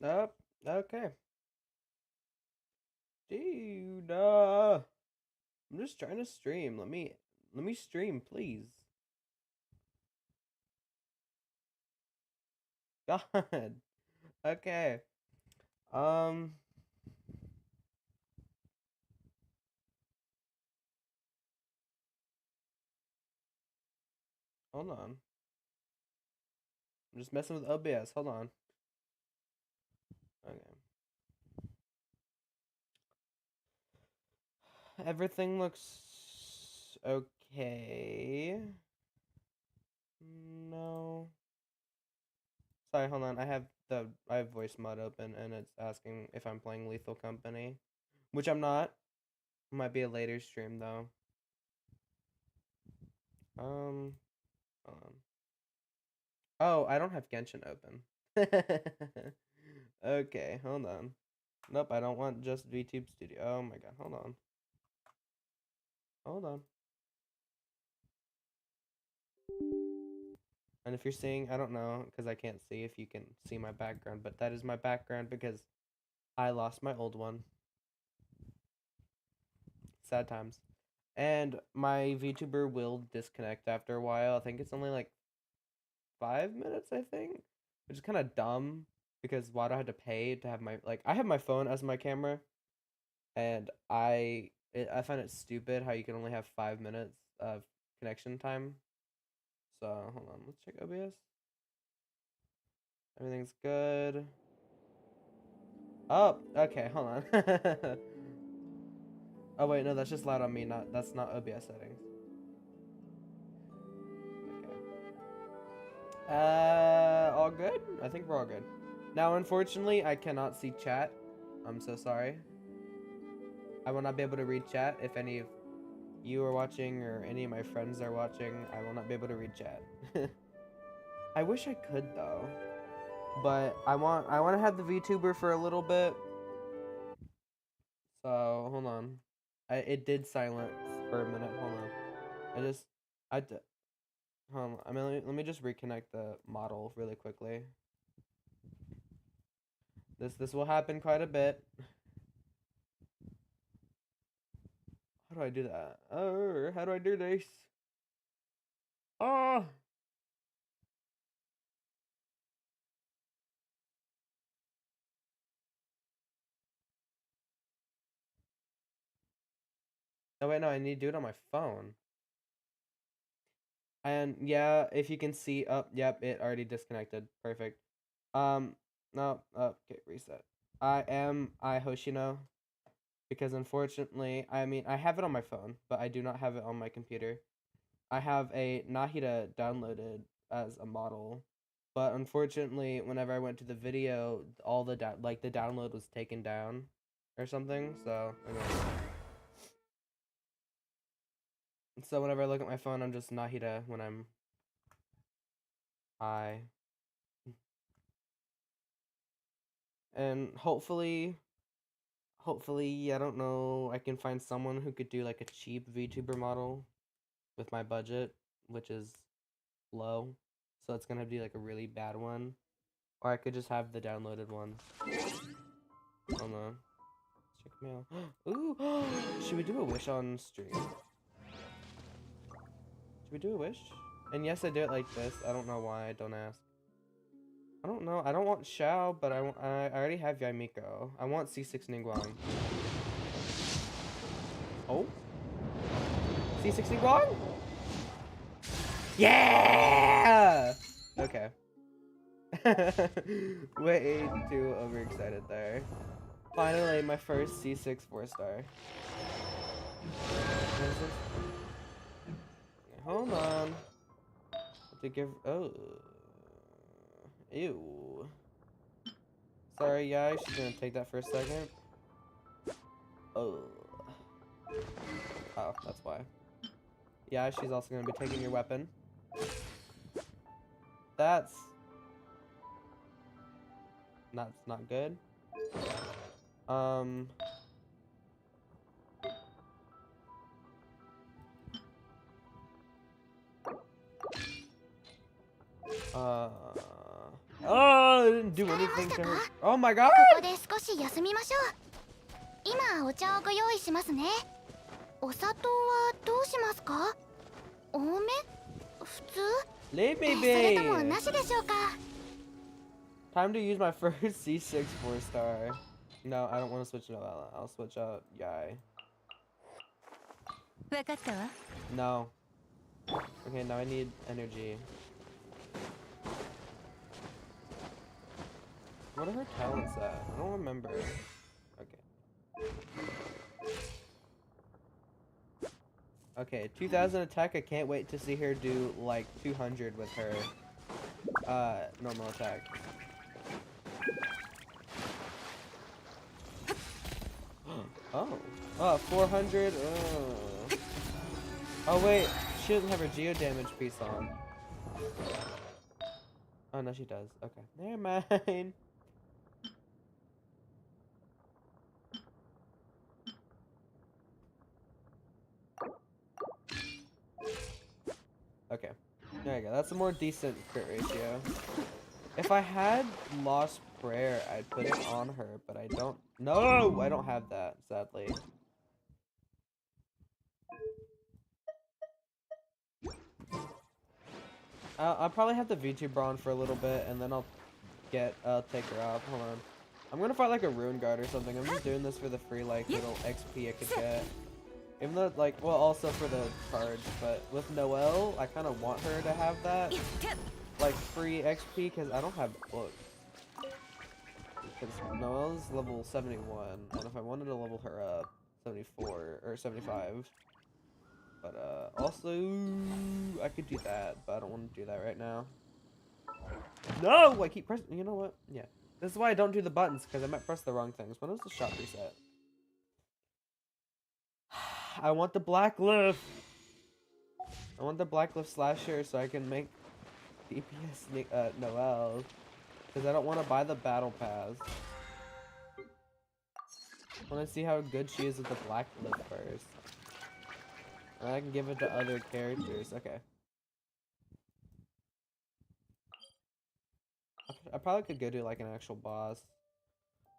Up. Okay. Dude, I'm just trying to stream. Let me stream, please. God. Okay. Um, hold on. I'm just messing with OBS. Hold on. Okay. Everything looks okay. No. Sorry, hold on. I have voice mod open and it's asking if I'm playing Lethal Company, which I'm not. Might be a later stream though. Hold on. Oh, I don't have Genshin open. Okay, hold on. Nope, I don't want just VTube Studio. Oh my god, hold on. Hold on. And if you're seeing, I don't know, because I can't see if you can see my background, but that is my background because I lost my old one. Sad times. And my VTuber will disconnect after a while. I think it's only like 5 minutes, I think, which is kind of dumb because why do I have to pay to have my I have my phone as my camera, and I find it stupid how you can only have 5 minutes of connection time. So hold on, let's check OBS. Everything's good. Oh, okay, hold on. Oh wait, no, that's just loud on me. That's not OBS settings. Okay. All good? I think we're all good. Now, unfortunately, I cannot see chat. I'm so sorry. I will not be able to read chat. If any of you are watching or any of my friends are watching, I will not be able to read chat. I wish I could though, but I want to have the VTuber for a little bit. So hold on, it did silence for a minute. Hold on, I just I d hold on. I mean, let me just reconnect the model really quickly. This will happen quite a bit. How do I do that? Oh, how do I do this? Oh. Oh wait, no, I need to do it on my phone. And yeah, if you can see, up, yep, it already disconnected. Perfect. No, okay, reset. I Hoshino because unfortunately, I mean, I have it on my phone, but I do not have it on my computer. I have a Nahida downloaded as a model, but unfortunately, whenever I went to the video, all the the download was taken down or something. So anyway. So whenever I look at my phone, I'm just Nahida when I'm I. And hopefully, I don't know, I can find someone who could do like a cheap VTuber model with my budget, which is low. So it's gonna be like a really bad one. Or I could just have the downloaded ones. Hold on. Let's check mail. Ooh! Should we do a wish on stream? Should we do a wish? And yes, I do it like this. I don't know why. Don't ask. I don't know. I don't want Xiao, but I already have Yaimiko. I want C6 Ningguang. Oh? C6 Ningguang? Yeah! Okay. Way too overexcited there. Finally, my first C6 4-star. Hold on. To give. Oh. Ew. Sorry, yeah, she's gonna take that for a second. Oh. Oh, that's why. Yeah, she's also gonna be taking your weapon. That's not good. Um. Uh. Oh Oh, it didn't do anything to her. Oh my god! ここで少し休みましょう。今お茶をご用意しますね。お砂糖はどうしますか？多め？普通？ Lay それ baby! ともなしでしょうか？ Time to use my first C6 4-star. No, I don't want to switch it out. I'll switch out Yai. わかったわ。 No. Okay, now I need energy. What are her talents at? I don't remember. Okay. Okay, 2000 attack. I can't wait to see her do like 200 with her normal attack. Oh, 400. Oh wait, she doesn't have her geo damage piece on. Oh no, she does. Okay, never mind. Okay, there you go. That's a more decent crit ratio. If I had Lost Prayer, I'd put it on her, but I don't. No, I don't have that, sadly. I'll probably have the VTuber on for a little bit, and then I'll take her off. Hold on. I'm gonna fight like a Rune Guard or something. I'm just doing this for the free like little XP I could get. Even though like, well, also for the charge, but with Noelle, I kind of want her to have that like free XP because I don't have look. Because Noelle's level 71, and if I wanted to level her up, 74 or 75. But also I could do that, but I don't want to do that right now. No, I keep pressing. You know what? Yeah, this is why I don't do the buttons because I might press the wrong things. When was the shop reset? I want the black lift. I want the black lift slasher so I can make DPS Noelle. Because I don't want to buy the battle pass. I want to see how good she is with the black lift first. And I can give it to other characters. Okay. I probably could go do like an actual boss.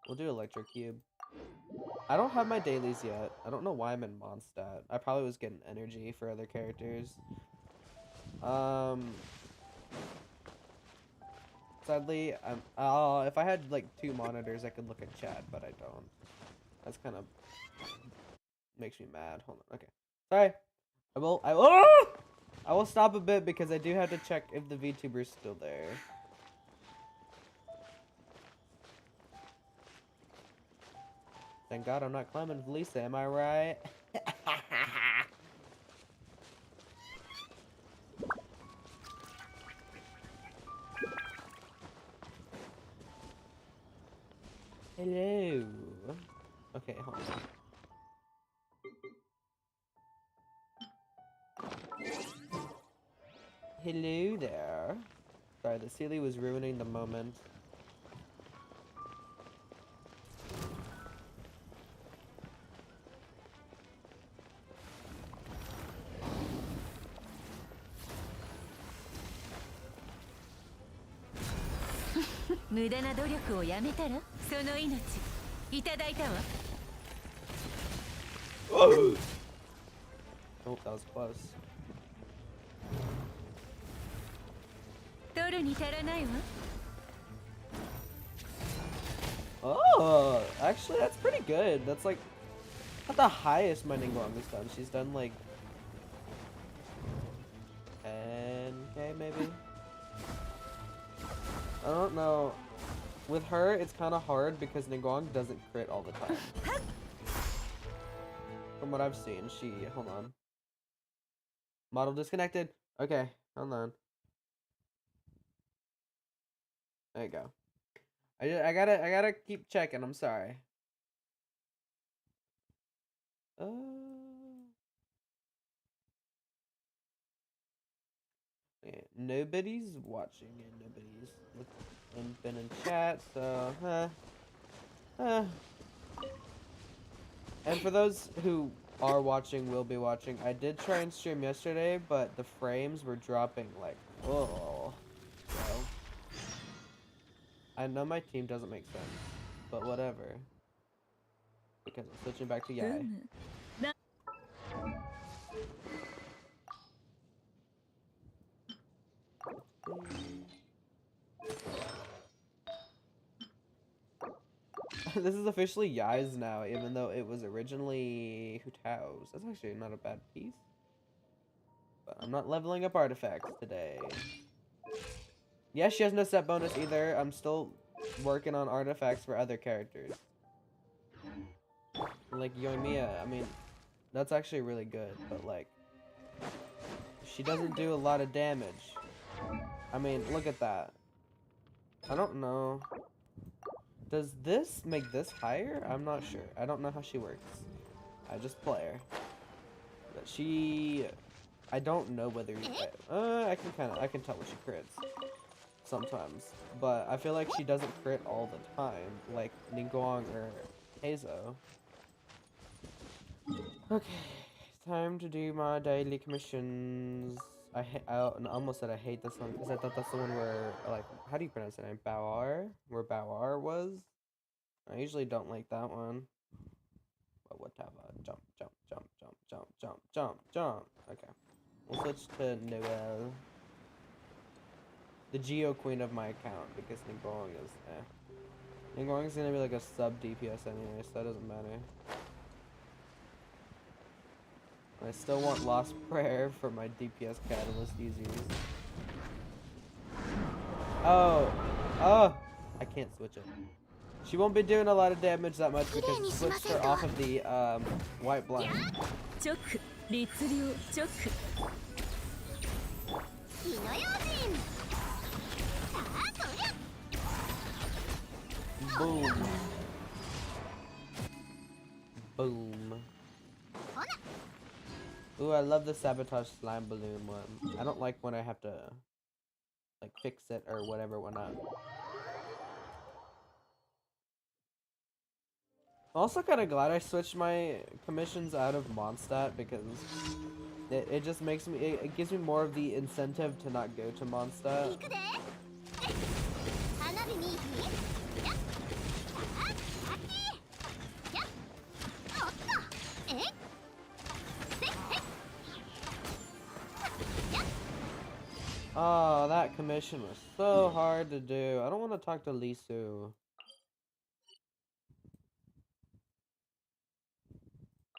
We'll do Electric Cube. I don't have my dailies yet. I don't know why I'm in Mondstadt. I probably was getting energy for other characters. Sadly, if I had like 2 monitors, I could look at chat, but I don't. That's kind of makes me mad. Hold on. Okay. Sorry. I will stop a bit because I do have to check if the VTuber's still there. Thank God I'm not climbing with Lisa, am I right? Hello. Okay, hold on. Hello there. Sorry, the Sealy was ruining the moment. Oh, that was close. Oh, actually, that's pretty good. That's like not the highest my Ningguang has done. She's done like 10k maybe. I don't know. With her, it's kind of hard because Ningguang doesn't crit all the time. From what I've seen, hold on. Model disconnected. Okay, hold on. There you go. I gotta keep checking. I'm sorry. Yeah, nobody's watching and nobody's been in chat. So, And for those who are watching, will be watching, I did try and stream yesterday, but the frames were dropping like, oh. So I know my team doesn't make sense, but whatever. Because I'm switching back to Yai. This is officially Yai's now, even though it was originally Hutao's. That's actually not a bad piece. But I'm not leveling up artifacts today. Yeah, she has no set bonus either. I'm still working on artifacts for other characters. Like Yoimiya, I mean, that's actually really good, but like, she doesn't do a lot of damage. I mean, look at that. I don't know. Does this make this higher? I'm not sure. I don't know how she works. I just play her. But she... I don't know whether... I can tell when she crits. Sometimes. But I feel like she doesn't crit all the time. Like Ningguang or Heizo. Okay. Time to do my daily commissions. I almost said I hate this one because I thought that's the one where, like, how do you pronounce it? Bauer? Where Bauer was? I usually don't like that one. But whatever. Jump, jump, jump, jump, jump, jump, jump, jump. Okay. We'll switch to Noelle. The Geo Queen of my account because Ningguang is Ningguang is gonna be like a sub DPS anyway, so that doesn't matter. I still want Lost Prayer for my DPS Catalyst users. Oh! Oh! I can't switch it. She won't be doing a lot of damage that much because I switched her off of the White Blind. Boom. Boom. Ooh, I love the Sabotage Slime Balloon one. I don't like when I have to, like, fix it or whatever when I'm... I'm also kind of glad I switched my commissions out of Mondstadt because it just makes me, it gives me more of the incentive to not go to Mondstadt. Oh, that commission was so hard to do. I don't want to talk to Lisu.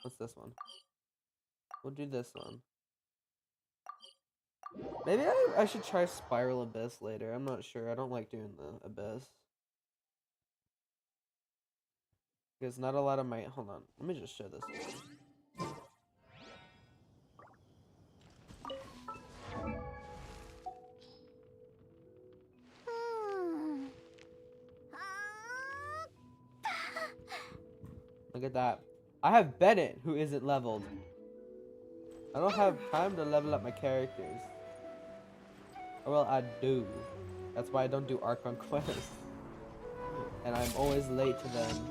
What's this one? We'll do this one. Maybe I should try Spiral Abyss later. I'm not sure. I don't like doing the Abyss. Because not a lot of my... Hold on. Let me just show this one. Look at that. I have Bennett, who isn't leveled. I don't have time to level up my characters. Or well, I do. That's why I don't do Archon quests. And I'm always late to them.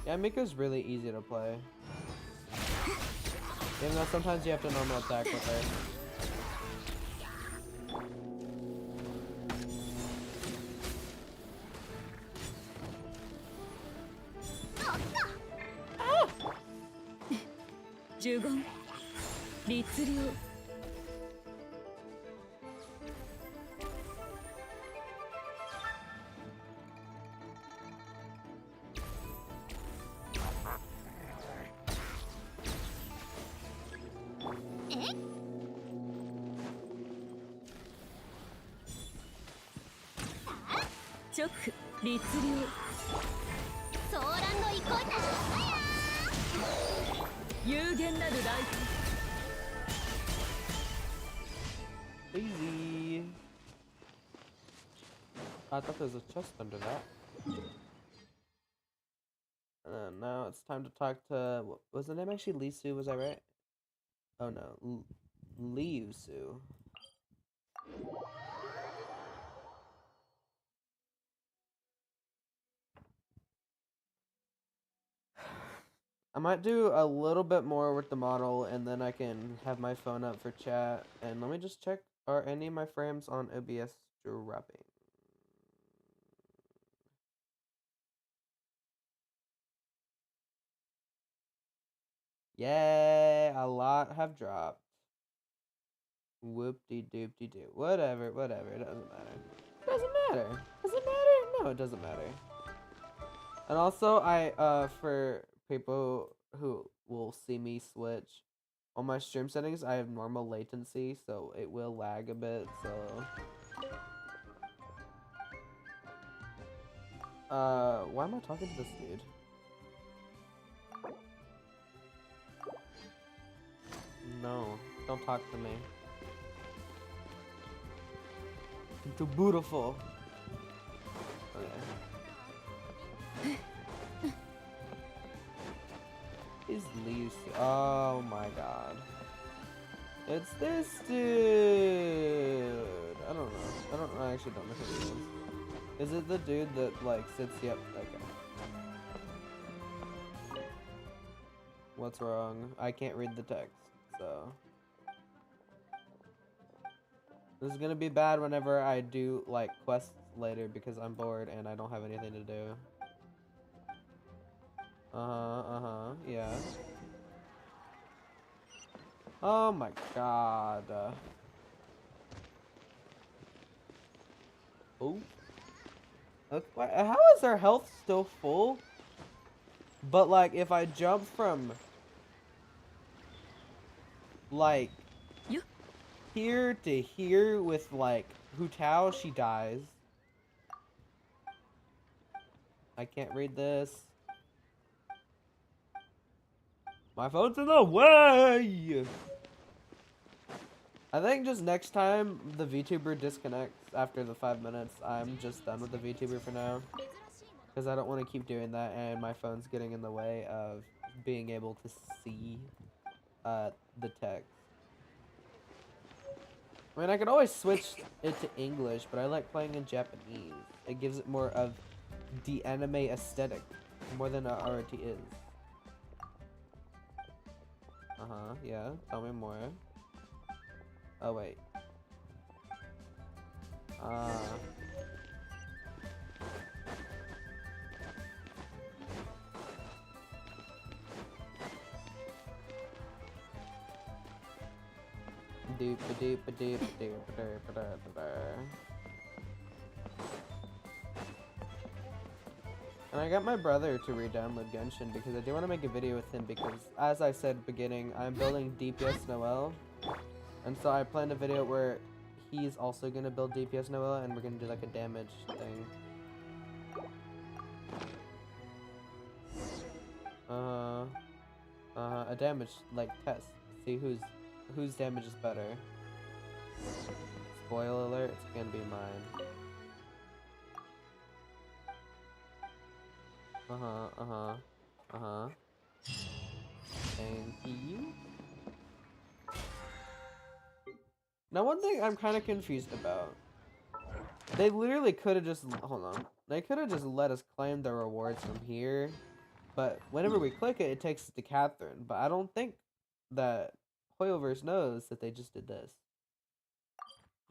Yeah, Miko's really easy to play. Even though sometimes you have to normal attack with her. Easy. I thought there was a chest under that. And now it's time to talk to... What was the name actually? Lisu, was I right? Oh no. Liusu. I might do a little bit more with the model, and then I can have my phone up for chat. And let me just check, are any of my frames on OBS dropping? Yeah, a lot have dropped. Whoop-de-doop-de-doo. Whatever, it doesn't matter. Doesn't matter. Does it matter? No, it doesn't matter. And also, for people who will see me switch, on my stream settings, I have normal latency, so it will lag a bit, so... why am I talking to this dude? No, don't talk to me. I'm too beautiful. Okay. He's loose. Oh my god. It's this dude. I don't know. I actually don't know who he is. Is it the dude that like sits? Yep. Okay. What's wrong? I can't read the text, so this is gonna be bad whenever I do like quests later because I'm bored and I don't have anything to do. Yeah. Oh my god. Oh. Look, how is our health still full? But like, if I jump from like here to here with like Hu Tao, she dies. I can't read this. My phone's in the way. I think just next time the VTuber disconnects after the 5 minutes, I'm just done with the VTuber for now. Because I don't want to keep doing that and my phone's getting in the way of being able to see the text. I mean, I could always switch it to English, but I like playing in Japanese. It gives it more of the anime aesthetic, more than it already is. Yeah, tell me more. Oh, wait. And I got my brother to re-download Genshin because I do want to make a video with him because, as I said beginning, I'm building DPS Noel. And so I planned a video where he's also going to build DPS Noel and we're going to do like a damage thing. A damage, like, test. See whose damage is better. Spoiler alert, it's gonna be mine. Thank you. Now, one thing I'm kind of confused about. They literally could have just, hold on. They could have just let us claim the rewards from here. But whenever we click it, it takes us to Catherine. But I don't think that Hoyoverse knows that they just did this.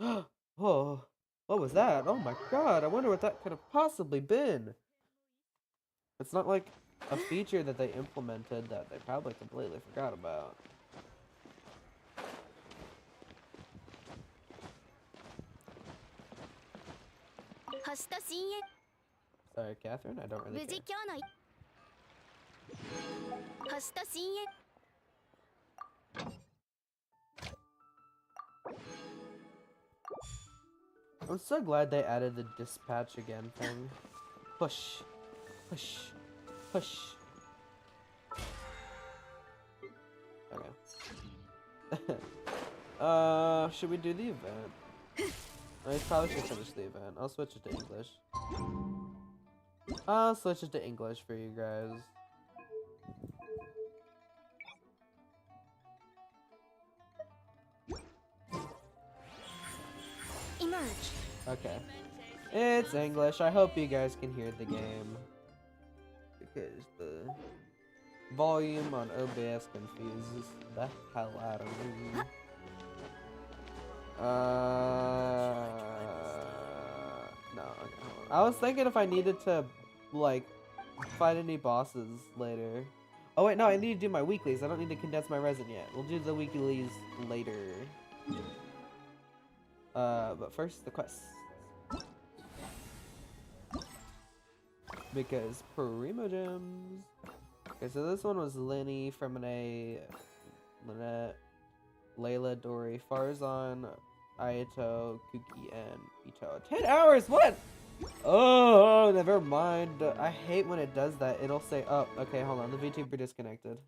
Oh, what was that? Oh my god, I wonder what that could have possibly been. It's not like a feature that they implemented that they probably completely forgot about. Sorry, Catherine, I don't really care. I'm so glad they added the dispatch again thing. Push. Push. Push. Okay. Should we do the event? I probably should finish the event. I'll switch it to English. I'll switch it to English for you guys. Emerge. Okay. It's English. I hope you guys can hear the game. Because volume on OBS confuses the hell out of me. No. Okay, hold on. I was thinking if I needed to, like, fight any bosses later. Oh wait, no, I need to do my weeklies. I don't need to condense my resin yet. We'll do the weeklies later. But first the quests. Because Primo Gems. Okay, so this one was Lenny, Fremine, Lynette, Layla, Dory, Farzan, Ayato, Kuki, and Ito. 10 hours? What? Oh, never mind. I hate when it does that. It'll say, oh, okay, hold on. The VTuber disconnected.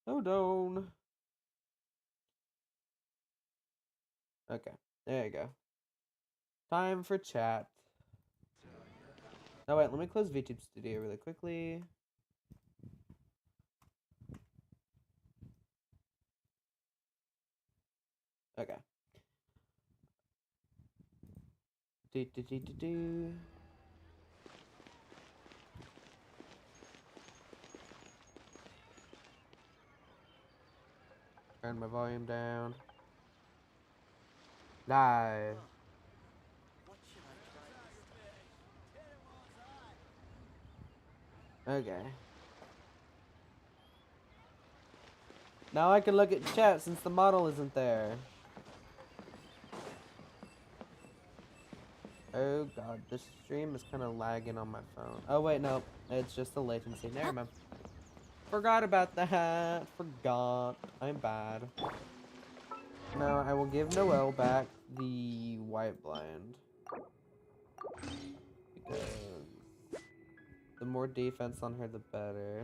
Hold on. Okay, there you go. Time for chat. Oh, wait, let me close VTube Studio really quickly. Okay. Do. Turn my volume down. Live. Okay. Now I can look at chat since the model isn't there. Oh god, this stream is kind of lagging on my phone. Oh wait, no. It's just the latency. Never mind. Forgot about that. Forgot. I'm bad. Now I will give Noelle back the white blind. Because the more defense on her, the better.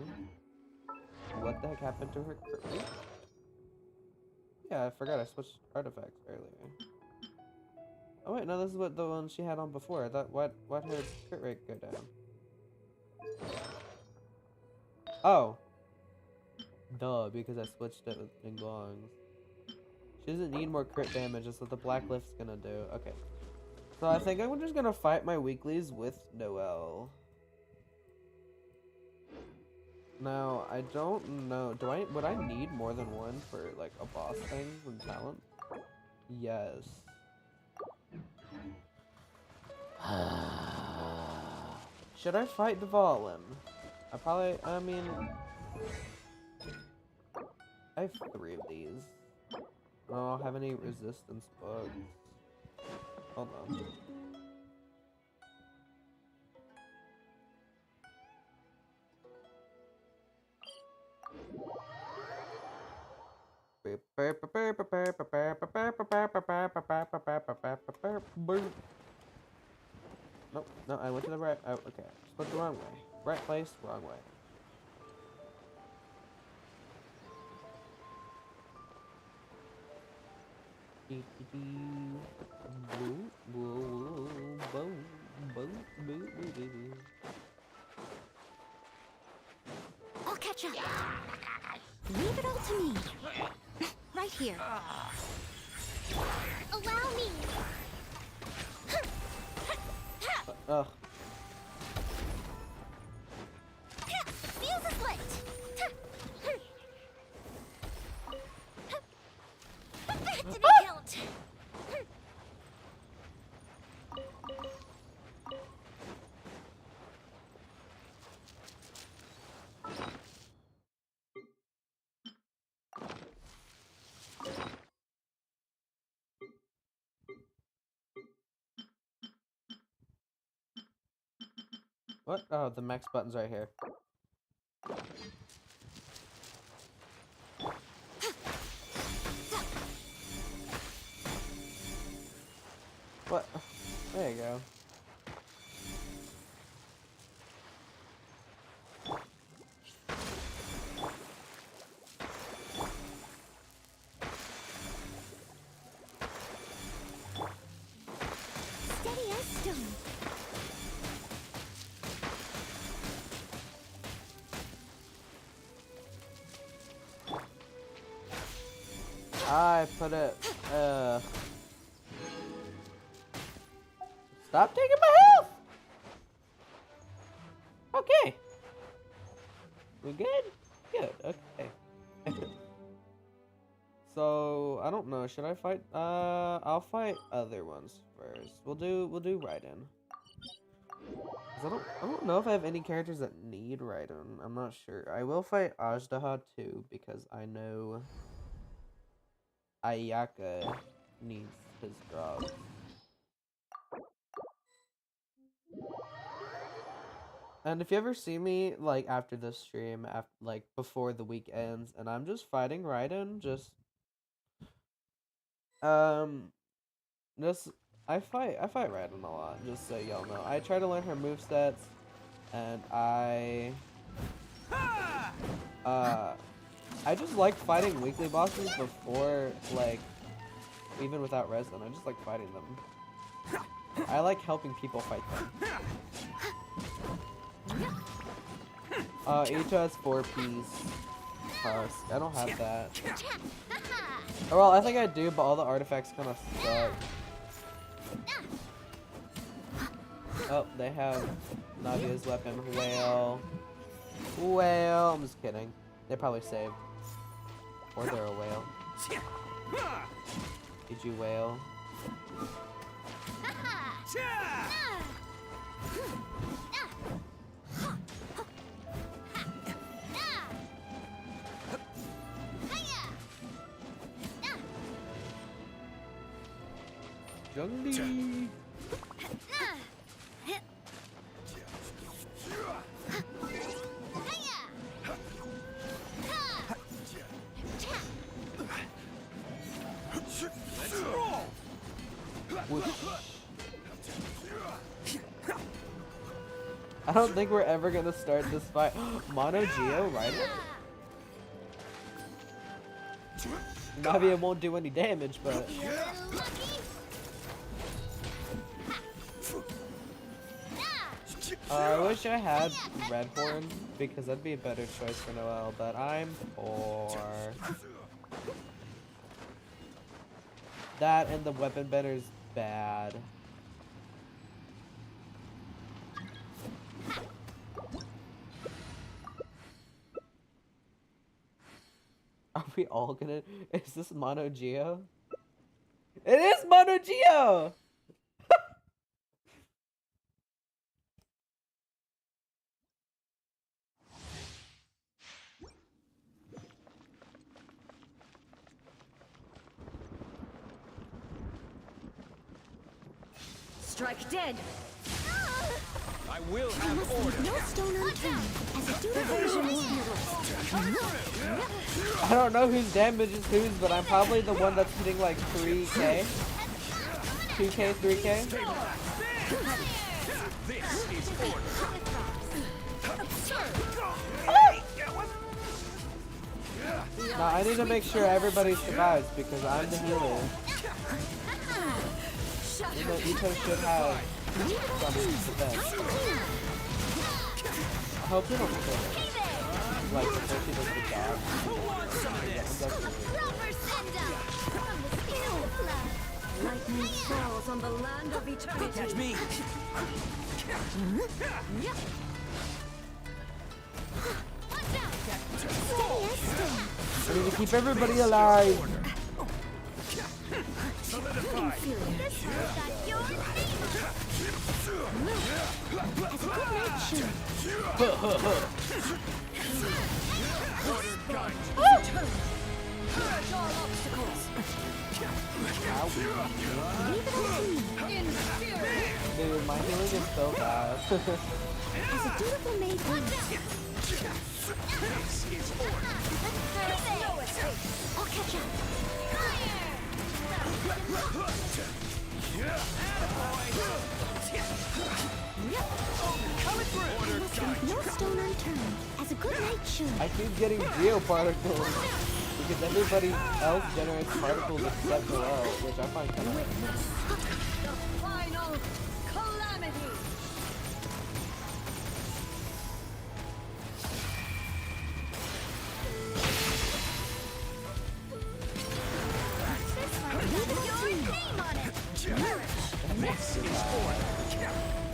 What the heck happened to her crit rate? Yeah, I forgot I switched artifacts earlier. Oh wait, no, this is what the one she had on before. I thought, what her crit rate go down? Oh. Duh, because I switched it with Ningguang's. She doesn't need more crit damage, that's what the Black Lift's gonna do. Okay. So I think I'm just gonna fight my weeklies with Noelle. Now, I don't know. Would I need more than one for, like, a boss thing from talent? Yes. Should I fight Dvalin? I mean... I have 3 of these. I don't have any resistance bugs. Hold on. Nope, no, I went to the right. Oh, okay, just went the wrong way. Right place, wrong way. I'll catch up. Leave it all to me. Right here. Allow me. Ugh. Fuse is lit. Fit to be killed. What? Oh, the max button's right here. What? There you go. Steady as stone. I put it, Stop taking my health! Okay. We good? Good. Okay. So I don't know. Should I fight? I'll fight other ones first. We'll do Raiden. 'Cause I don't know if I have any characters that need Raiden. I'm not sure. I will fight Ajdaha too because I know Ayaka needs his drop. And if you ever see me like after this stream, after like before the week ends, and I'm just fighting Raiden, just um, just I fight Raiden a lot. Just so y'all know, I try to learn her movesets, and I just like fighting weekly bosses before like even without resin. I just like fighting them. I like helping people fight them. Each has 4-piece husk. I don't have that. Oh, well, I think I do, but all the artifacts kind of suck. Oh, they have Navia's weapon. Whale. Whale. I'm just kidding. They probably saved. Or they're a whale. Did you whale? Jungdi. I don't think we're ever gonna start this fight. Mono Geo, right? Navia won't do any damage, but I wish I had Red Horn because that'd be a better choice for Noelle, but I'm poor. That and the weapon bender's bad. Are we all gonna? Is this Mono Geo? It is Mono Geo! Strike dead. I will have order. No stone unturned, as a dutiful I don't know whose damage is whose, but I'm probably the one that's hitting like 3k. 2k, 3k. This is order. Now I need to make sure everybody survives because I'm the healer. You know, Ito should have some defense. I hope you don't kill her. Like, before she does the job. Lightning falls on the land of eternity. Catch me. I need to keep everybody alive. Solidify. Order guide. Purge all obstacles. Dude, my healing is so bad. As a dutiful maid This is order. No escape. I'll catch up. Order guide. No stone unturned, as a good knight should. I keep getting geoparticles because everybody else generates particles except Noelle, which I find kind of The final calamity.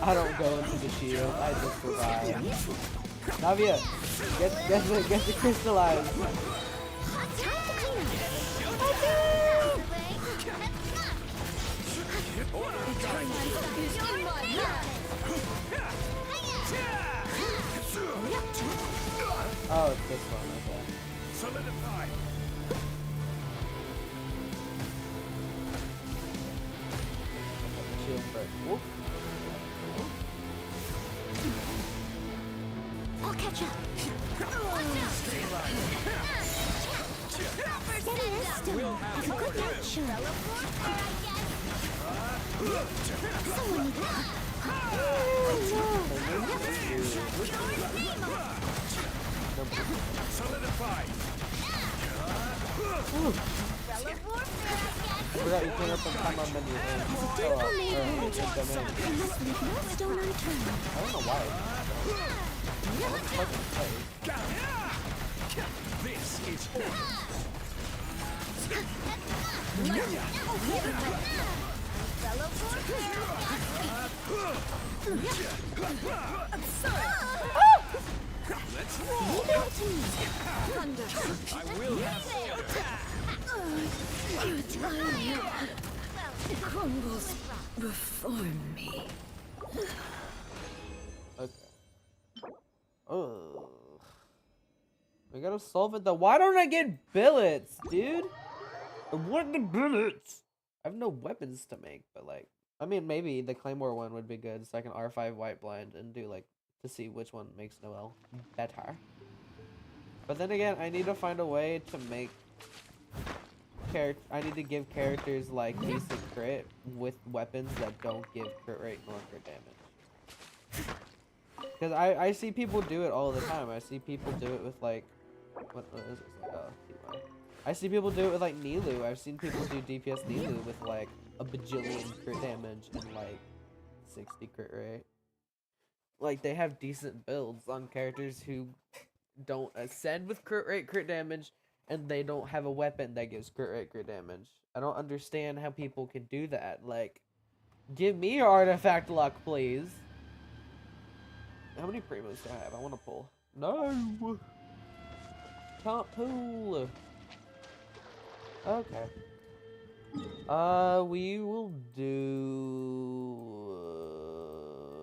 I don't go into the shield, I just survive. Navia, get the crystallized. Oh, it's this one, okay. Solidify. Shield break. Whoop. I'll catch up. We'll have more of this. Someone needs Solidify. I forgot you can open time on menu. I must leave no stone unturned. I don't know why. Fucking play. This is Let's roll. I will have crumbles before me. Okay. Oh. We gotta solve it though. Why don't I get billets, dude? I want the billets. I have no weapons to make, but like, I mean, maybe the Claymore one would be good, so I can R5 white blind and do like to see which one makes Noelle better. But then again, I need to find a way to make I need to give characters like decent crit with weapons that don't give crit rate nor crit damage. Because I see people do it all the time. I see people do it with like, what is this? Like, I see people do it with like Nilu. I've seen people do DPS Nilu with like a bajillion crit damage and like 60 crit rate. Like they have decent builds on characters who don't ascend with crit rate, crit damage, and they don't have a weapon that gives crit rate, crit damage. I don't understand how people can do that. Like, give me your artifact luck, please. How many primos do I have? I want to pull. No! Can't pull! Okay. We will do...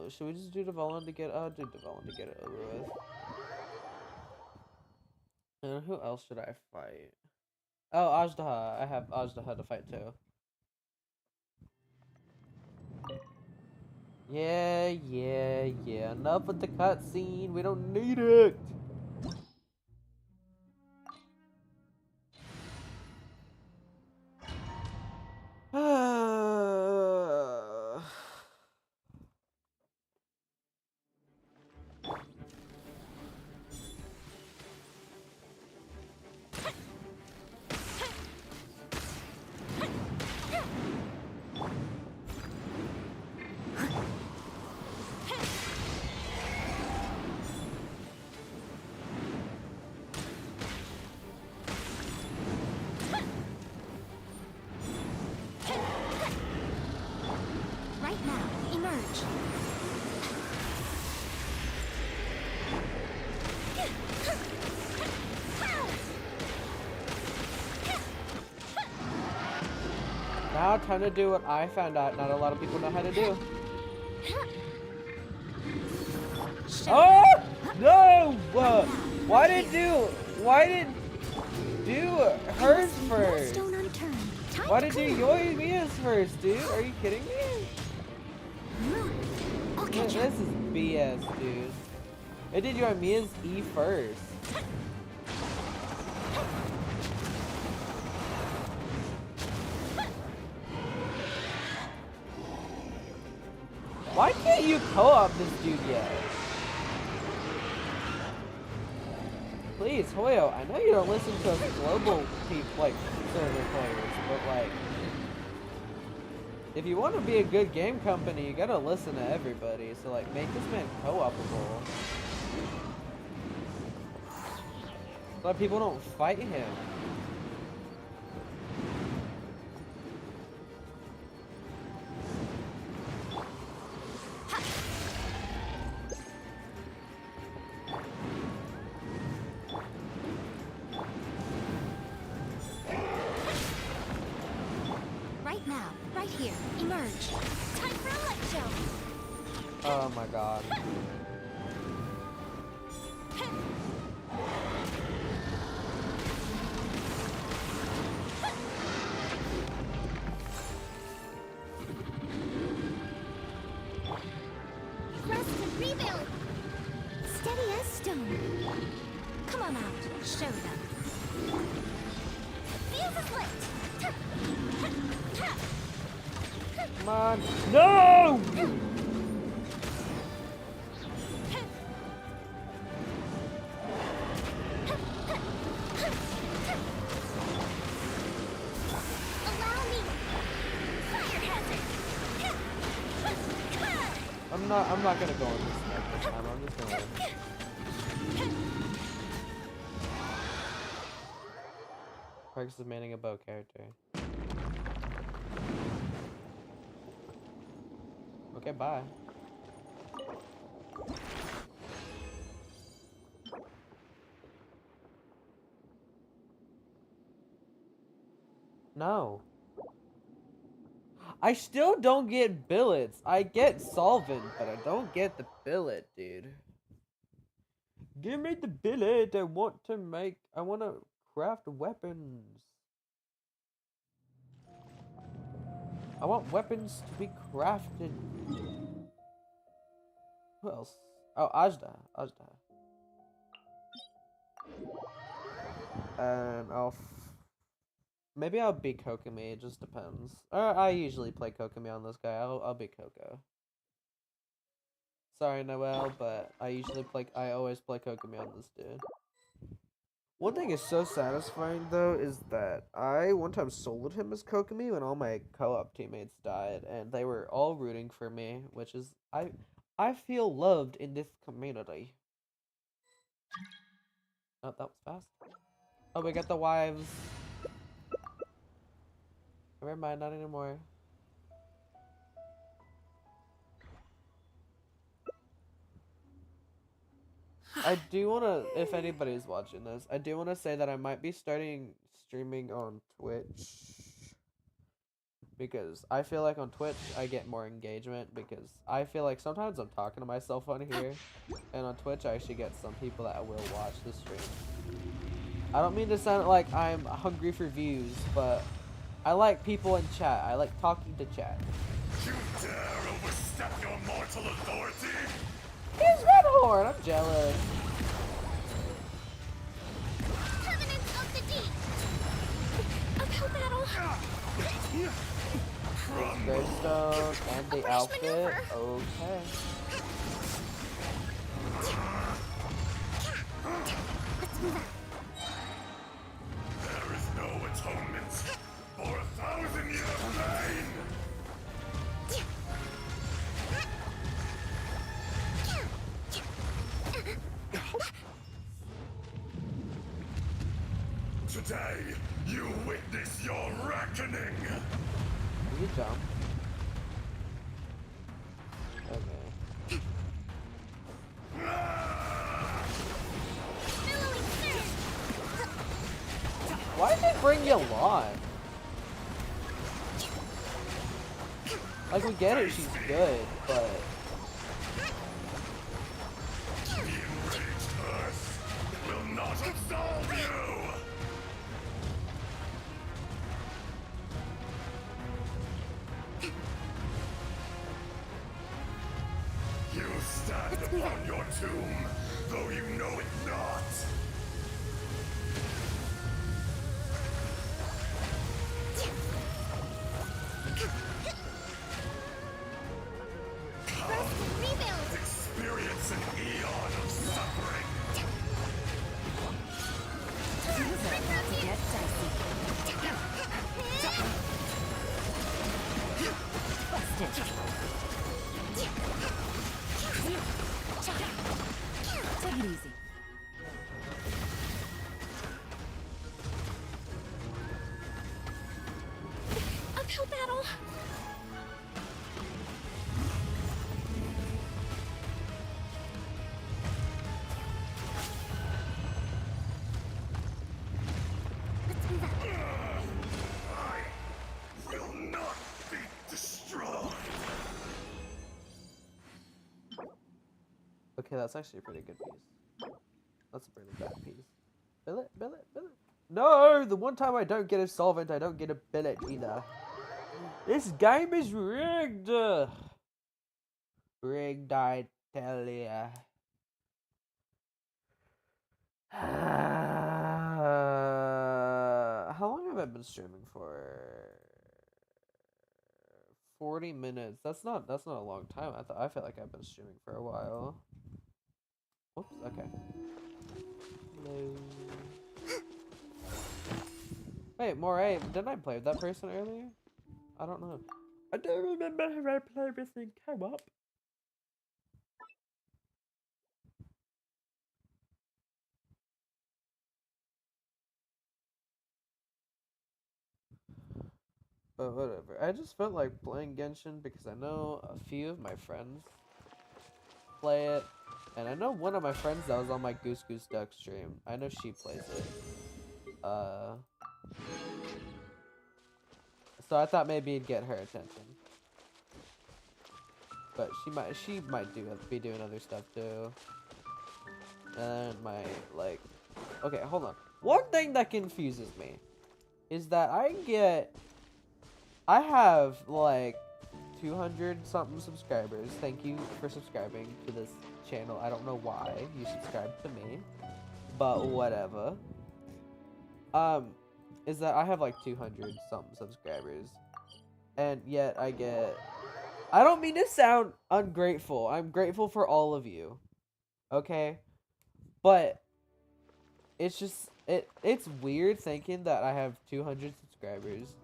should we just do Devalin to get... do Devalin to get it over with. And who else should I fight? Oh, Ajdaha. I have Ajdaha to fight too. Yeah. Enough with the cutscene. We don't need it. Right now, emerge. Now time to do what I found out not a lot of people know how to do. Oh no! Why did do hers first? Stone unturned. Time Why to did do clear. Mia's first, dude? Are you kidding me? I'll This catch up. is BS, dude. It did your Mia's E first. Why can't you co-op this dude yet? Please, Hoyo, I know you don't listen to us global people, like, server players, but like, if you want to be a good game company, you gotta listen to everybody, so like, make this man co-opable. So that people don't fight him. here. Emerge. Time for a light show. Oh my god. Rest and rebuild. Steady as stone. Come on out. Show them. Fuse is lit. Come on. No! Allow me. Fire hazard. I'm not gonna go on this neck this time. I'm just gonna win. Practice of manning a bow character. Okay, bye. No. I still don't get billets. I get solvent, but I don't get the billet, dude. Give me the billet. I want to craft weapons. I want weapons to be crafted. Who else? Oh, Ajda. And maybe I'll be Kokomi, it just depends. I usually play Kokomi on this guy. I'll be Coco. Sorry, Noelle, but I always play Kokomi on this dude. One thing is so satisfying though is that I one time soloed him as Kokomi when all my co-op teammates died, and they were all rooting for me, which is I feel loved in this community. Oh, that was fast. Oh, we got the wives. Never mind, not anymore. I do want to, if anybody's watching this, I do want to say that I might be starting streaming on Twitch. Because I feel like on Twitch, I get more engagement. Because I feel like sometimes I'm talking to myself on here. And on Twitch, I actually get some people that will watch the stream. I don't mean to sound like I'm hungry for views, but I like people in chat. I like talking to chat. You dare overstep your mortal authority? He's Red Horn! I'm jealous. Covenants of the deep. About battle. Gravestone and the outfit. maneuver. Okay. Let's move out. There is no atonement for 1,000 years of pain. Today, you witness your reckoning. Did you jump? Okay. Billowing surge. Why did they bring you on? Like, we get it, she's good, but... The enraged earth will not absolve you. You stand upon your tomb, though you know it not. Rebuild. Experience an eon of suffering. Take it easy. Okay, that's actually a pretty good piece. That's a pretty bad piece. Billet, billet, billet. No! The one time I don't get a solvent, I don't get a billet either. This game is rigged! Rigged, I tell ya. How long have I been streaming for? 40 minutes. That's not a long time. I feel like I've been streaming for a while. Whoops, okay. Hello. Wait, Moray, didn't I play with that person earlier? I don't know. I don't remember if I played with in co-op. But whatever. I just felt like playing Genshin because I know a few of my friends play it. And I know one of my friends that was on my Goose Goose Duck stream. I know she plays it. So I thought maybe it'd get her attention. But she might be doing other stuff too. And okay, hold on. One thing that confuses me is that I have like 200 something subscribers. Thank you for subscribing to this channel. I don't know why you subscribed to me, but whatever. Is that I have like 200 something subscribers, and yet I don't mean to sound ungrateful. I'm grateful for all of you. Okay? But it's just it's weird thinking that I have 200 subscribers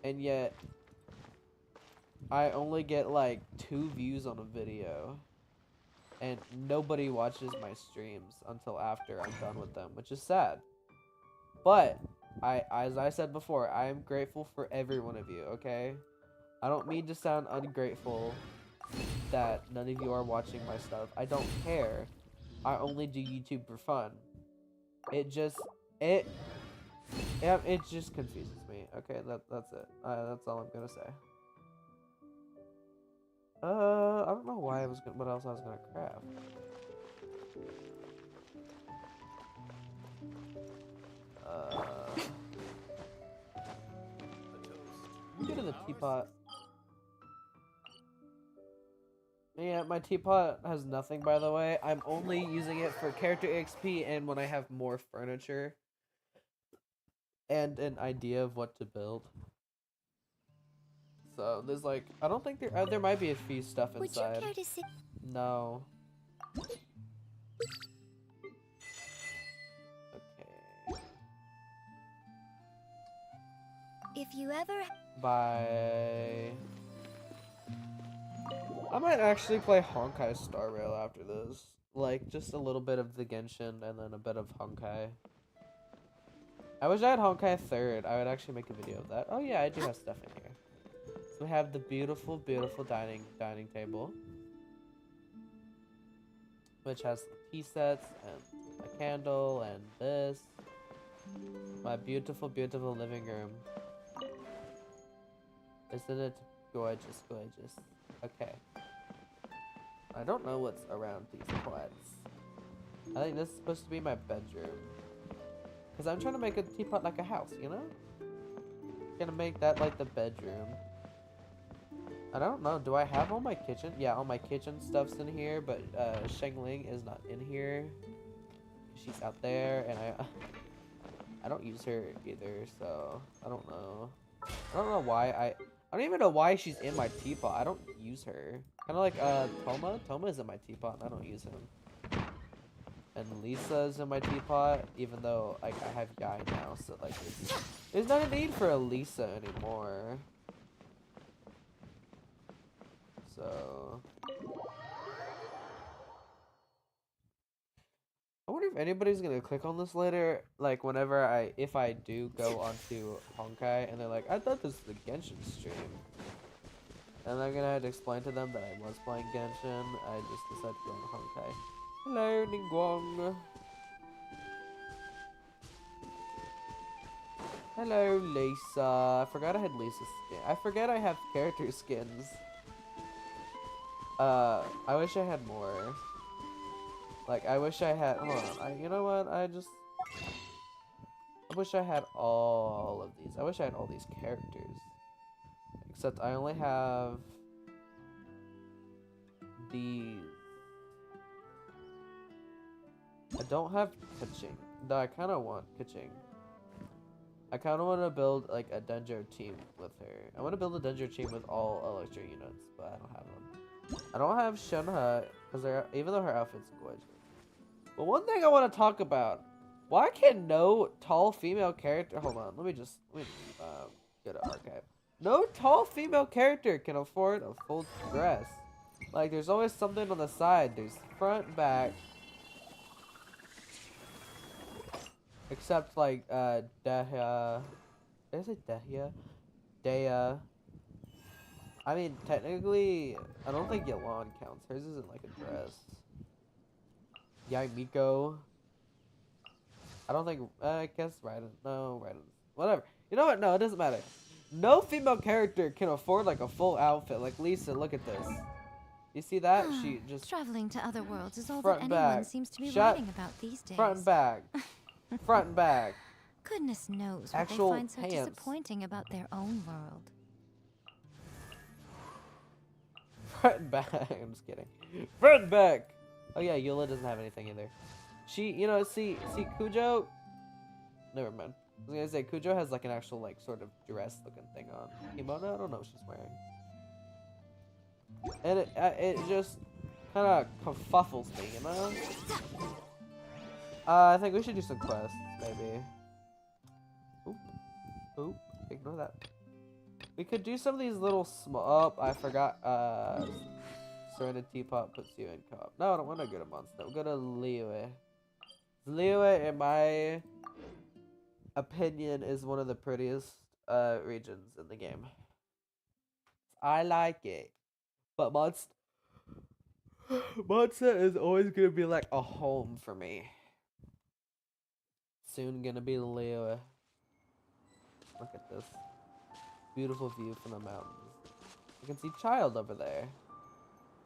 and yet I only get like 2 views on a video and nobody watches my streams until after I'm done with them, which is sad. But as I said before, I am grateful for every one of you, okay? I don't mean to sound ungrateful that none of you are watching my stuff. I don't care. I only do YouTube for fun. It just confuses me. Okay, that's it. That's all I'm gonna say. I don't know what else I was gonna craft. Get in the teapot. Yeah, my teapot has nothing, by the way. I'm only using it for character XP and when I have more furniture and an idea of what to build. So there's like, I don't think there might be a few stuff inside. Would you care to see? No. Okay. If you ever. Bye. I might actually play Honkai Star Rail after this. Like, just a little bit of the Genshin and then a bit of Honkai. I wish I had Honkai 3rd. I would actually make a video of that. Oh yeah, I do have stuff in here. So we have the beautiful, beautiful dining table. Which has some tea sets and a candle and this. My beautiful, beautiful living room. Isn't it gorgeous, gorgeous? Okay. I don't know what's around these plants. I think this is supposed to be my bedroom. Because I'm trying to make a teapot like a house, you know? Gonna make that like the bedroom. I don't know, do I have all my kitchen? Yeah, all my kitchen stuff's in here, but Shengling is not in here. She's out there, and I don't use her either, so I don't know. I don't know why I don't even know why she's in my teapot. I don't use her. Kind of like Toma. Toma is in my teapot and I don't use him. And Lisa is in my teapot, even though like I have Guy now, so like there's not a need for a Lisa anymore. So I wonder if anybody's gonna click on this later, like if I do go onto Honkai and they're like, I thought this was a Genshin stream. And I'm gonna have to explain to them that I was playing Genshin. I just decided to go on Honkai. Hello, Ningguang. Hello, Lisa. I forgot I had Lisa's skin. I forget I have character skins. I wish I had more. Like, I wish I had. Hold on. You know what? I wish I had all of these. I wish I had all these characters. Except I only have these. I don't have Kaching, though I kind of want Kaching. I kind of want to build like a Denjo team with her. I want to build a Denjo team with all Electro units, but I don't have them. I don't have Shenhe because even though her outfit's gorgeous. But one thing I want to talk about: why can no tall female character? Hold on, let me just go to archive. No tall female character can afford a full dress. Like, there's always something on the side. There's front, back. Except, like, Dehya. Did I say Dehya? Dehya. I mean, technically, I don't think Yelan counts. Hers isn't, like, a dress. Yaimiko. I don't think, I guess Raiden. No, Raiden. Whatever. You know what? No, it doesn't matter. No female character can afford, like, a full outfit. Like, Lisa, look at this. You see that? She just... Traveling to other worlds is all front that and anyone back. seems to be Shut- writing about these days. Front and back. Front and back. Goodness knows what Actual they find so pants. disappointing about their own world. Front and back. I'm just kidding. Front and back. Oh yeah, Eula doesn't have anything either. She, you know, see Kujo. Never mind. I was gonna say Kujo has like an actual like sort of dress looking thing on. Kimono, I don't know what she's wearing. And it just kind of kerfuffles me, you know. I think we should do some quests, maybe. Oop, ignore that. We could do some of these little small. Oh, I forgot. Serenity Teapot puts you in co-op. No, I don't want to go to Monster. We'll go to Liyue. Liyue, in my opinion, is one of the prettiest regions in the game. I like it. But Monster is always gonna be like a home for me. Soon gonna be Liyue. Look at this. Beautiful view from the mountains. You can see Child over there.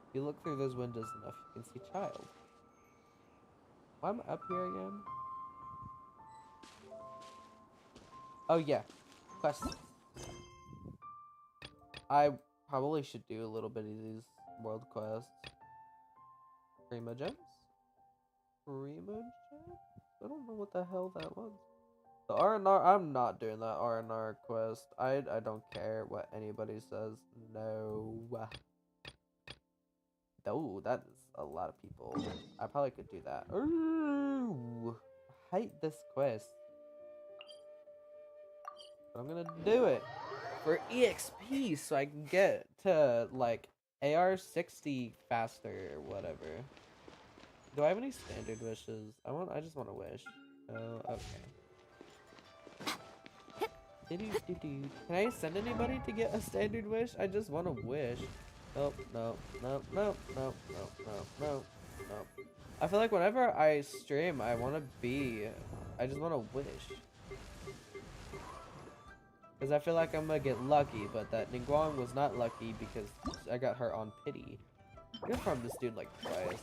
If you look through those windows enough, you can see Child. Why am I up here again? Oh yeah, quests. I probably should do a little bit of these world quests. Primo gems? Primo gems? I don't know what the hell that was. The R&R, I'm not doing that R&R quest. I don't care what anybody says. No. Oh, that is a lot of people. I probably could do that. Ooh, I hate this quest. But I'm gonna do it for EXP so I can get to like AR60 faster or whatever. Do I have any standard wishes? I just want to wish. Oh, okay. Can I send anybody to get a standard wish? I just want to wish. Nope, no. I feel like whenever I stream, I just want to wish. Because I feel like I'm gonna get lucky, but that Ningguang was not lucky because I got her on pity. I'm gonna farm this dude like twice.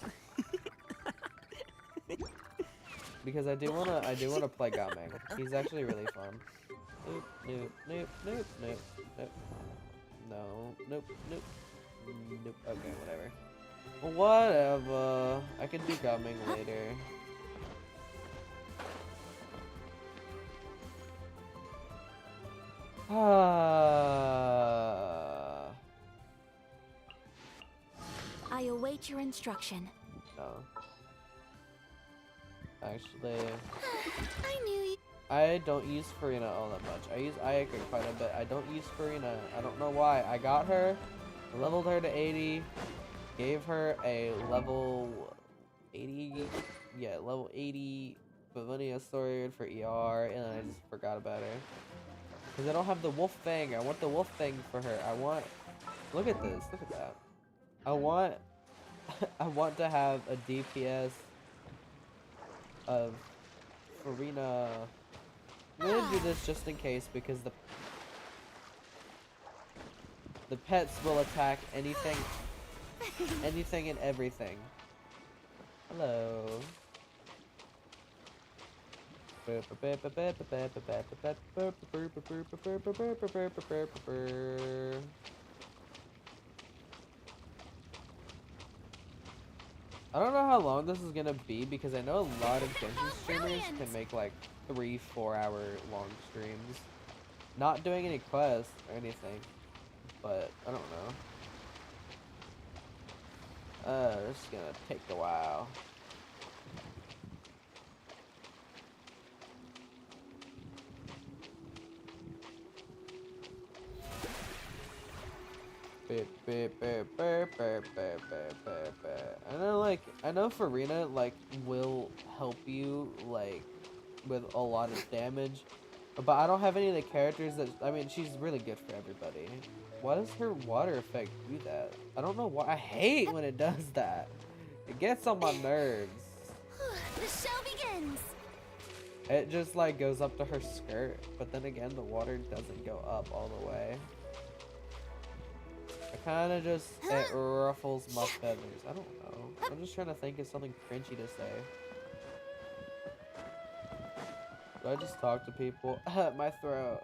Because I do wanna play Gameng. He's actually really fun. Nope. No, nope. Okay, whatever. Whatever. I can do Gameng later. I await your instruction. No. Actually, I knew you. I don't use Farina all that much. I use Ayaka quite a bit. I don't use Farina. I don't know why. I got her, leveled her to 80, gave her a level 80, level 80 Bavonia sword for ER, and then I just forgot about her. Because I don't have the wolf thing. I want the wolf thing for her. Look at this. Look at that. I want to have a DPS of Farina. I'm gonna do this just in case because the pets will attack anything and everything. Hello. I don't know how long this is gonna be because I know a lot of Genshin streamers can make like 3-4 hour long streams. Not doing any quests or anything, but I don't know. It's gonna take a while. I know Farina like will help you like with a lot of damage, but I don't have any of the characters that I mean she's really good for everybody. Why does her water effect do that? I don't know why. I hate when it does that. It gets on my nerves. The show begins. It just like goes up to her skirt, but then again the water doesn't go up all the way. It kind of just, it ruffles my feathers. I don't know. I'm just trying to think of something cringy to say. Do I just talk to people? My throat.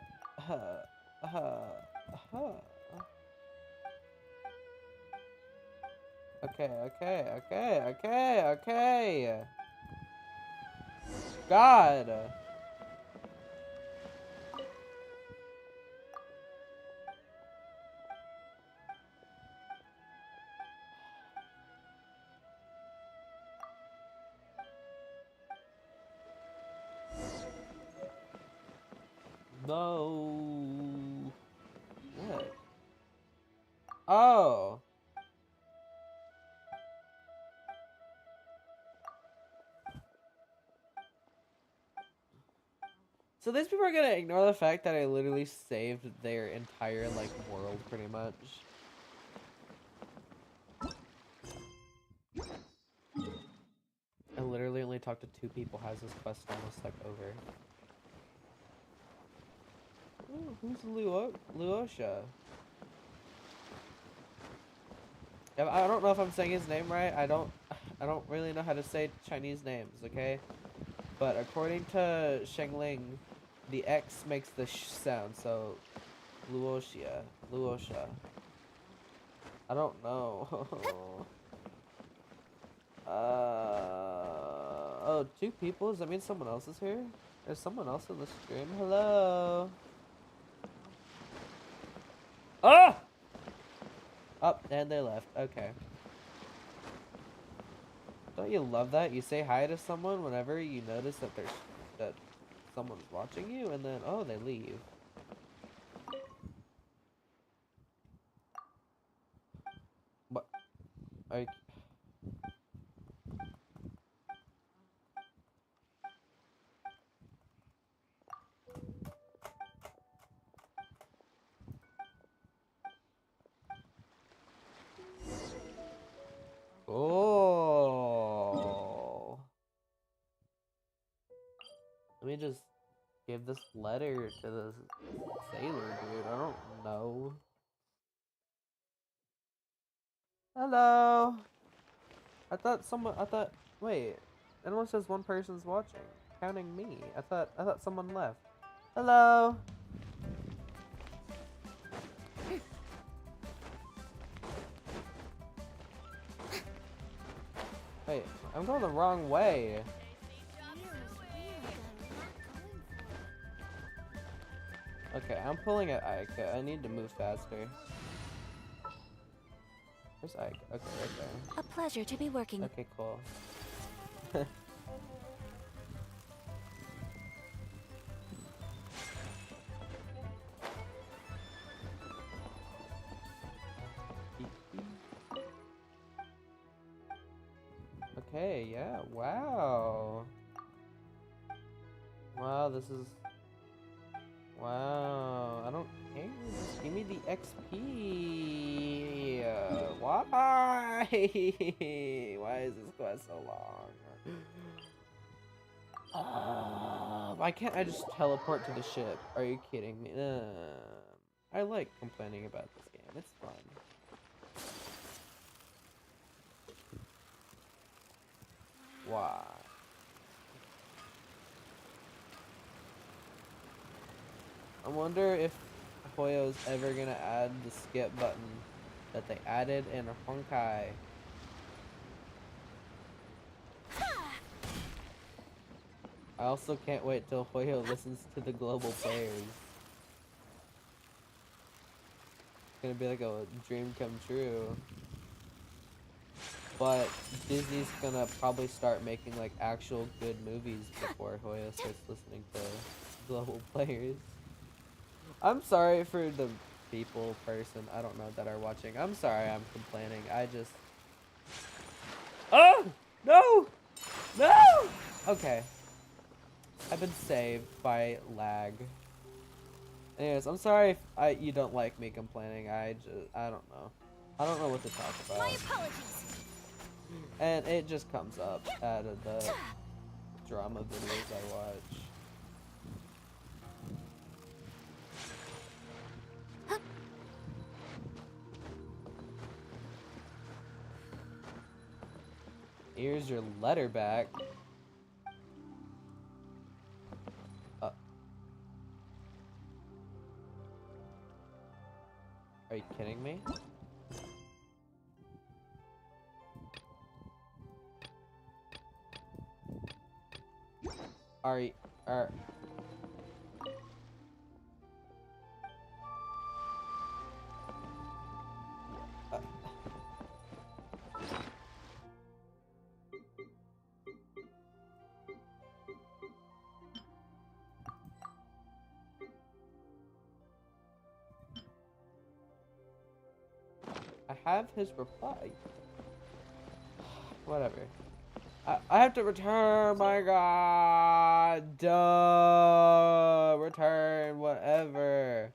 Okay. God. No. What? Oh. So these people are gonna ignore the fact that I literally saved their entire like world pretty much. I literally only talked to 2 people. How's this quest almost like over? Ooh, who's Luosha? I don't know if I'm saying his name right. I don't really know how to say Chinese names, okay? But according to Shengling, the X makes the sh sound, so Luosha. I don't know. Oh, 2 people? Does that mean someone else is here? There's someone else in the stream. Hello. Ah! Oh, and they left. Okay. Don't you love that? You say hi to someone whenever you notice that that someone's watching you, and then oh, they leave. What? Are you... Oh. Let me just give this letter to the sailor dude. I don't know. Hello. I thought, wait. It only says 1 person's watching, counting me. I thought someone left. Hello. Wait, I'm going the wrong way. Okay, I'm pulling at Ike. I need to move faster. Where's Ike? Okay, right there. A pleasure to be working. Okay, cool. Okay, yeah, wow. Wow, this is... Wow, I don't care. Just give me the XP. Why? Why is this quest so long? Why can't I just teleport to the ship? Are you kidding me? I like complaining about this game. It's fun. Why? I wonder if Hoyo's ever gonna add the skip button that they added in Honkai. I also can't wait till Hoyo listens to the global players. It's gonna be like a dream come true. But Disney's gonna probably start making like actual good movies before Hoyo starts listening to global players. I'm sorry for the person, I don't know, that are watching. I'm sorry I'm complaining. I just... Oh! No! No! Okay. I've been saved by lag. Anyways, I'm sorry if you don't like me complaining. I don't know. I don't know what to talk about. My apologies. And it just comes up out of the drama videos I watch. Here's your letter back. Are you kidding me? Are I have his reply. Whatever. I have to return, my god. Duh. Return, whatever.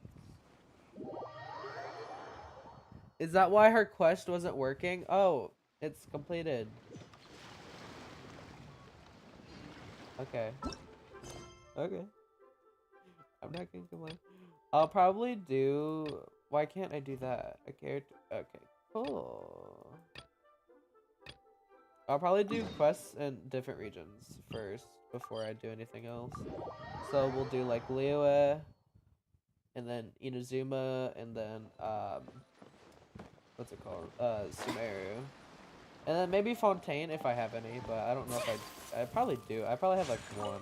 Is that why her quest wasn't working? Oh, it's completed. Okay. Okay. I'm not gonna complain. I'll probably do... Why can't I do that? A character... Okay, cool. I'll probably do quests in different regions first before I do anything else. So we'll do like Liyue, and then Inazuma, and then what's it called? Sumeru. And then maybe Fontaine if I have any, but I don't know if I probably do. I probably have like one.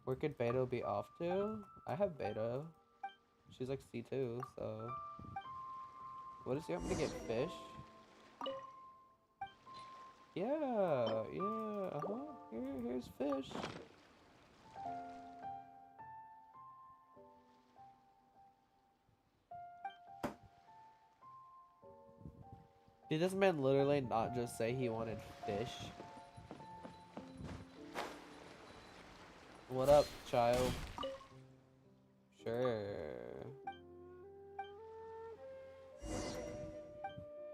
Where could Beto be off to? I have Beto. She's like C2, so... What is he want me to get? Fish? Yeah, here's fish. Did this man literally not just say he wanted fish? What up, child? Sure.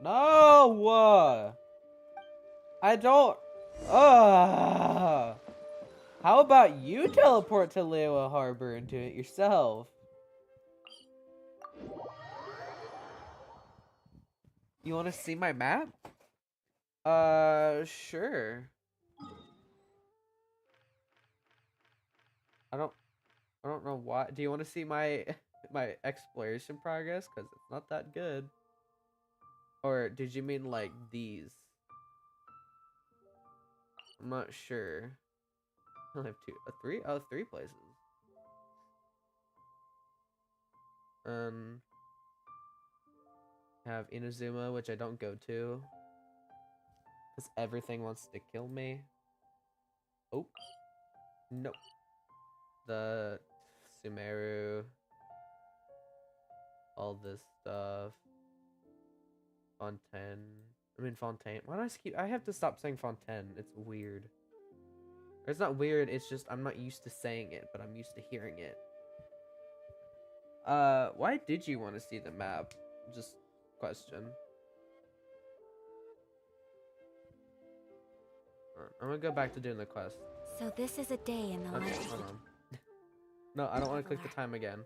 No! I don't... How about you teleport to Liyue Harbor and do it yourself? You want to see my map? Sure. I don't know why. Do you want to see my my exploration progress? Because it's not that good. Or did you mean like these? I'm not sure. I only have three? Oh, 3 places. Have Inazuma, which I don't go to. Because everything wants to kill me. Oh. Nope. The Sumeru. All this stuff. Fontaine. Fontaine. Why do I have to stop saying Fontaine? It's weird. Or it's not weird, it's just I'm not used to saying it, but I'm used to hearing it. Why did you want to see the map? Just question. I'm gonna go back to doing the quest. So this is a day in the Okay, life. hold on. No, I don't want to click the time again.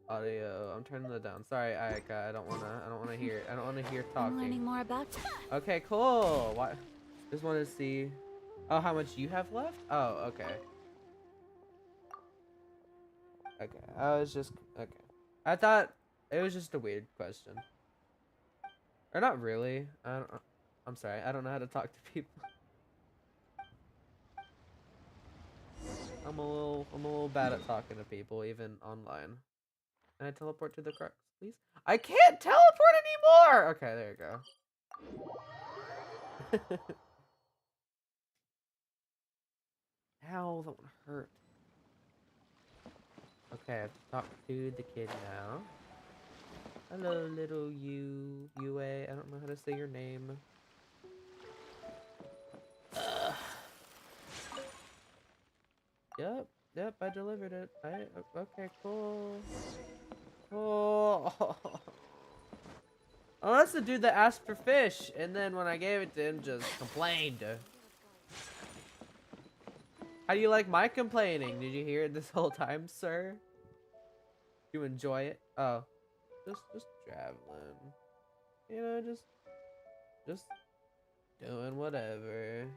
Audio. I'm turning it down. Sorry, Ayaka. I don't wanna hear talking. I'm learning more about you. Okay, cool. Why? Just want to see. Oh, how much you have left? Oh, okay. Okay. I was just okay. I thought it was just a weird question. Or not really. I'm sorry. I don't know how to talk to people. I'm a little bad at talking to people, even online. Can I teleport to the crux, please? I can't teleport anymore! Okay, there you go. Ow, that one hurt. Okay, I have to talk to the kid now. Hello, little Yue. I don't know how to say your name. Ugh. Yep, I delivered it. Okay, cool. Cool. Oh, that's the dude that asked for fish, and then when I gave it to him, just complained. How do you like my complaining? Did you hear it this whole time, sir? You enjoy it? Oh, just traveling. You know, just doing whatever.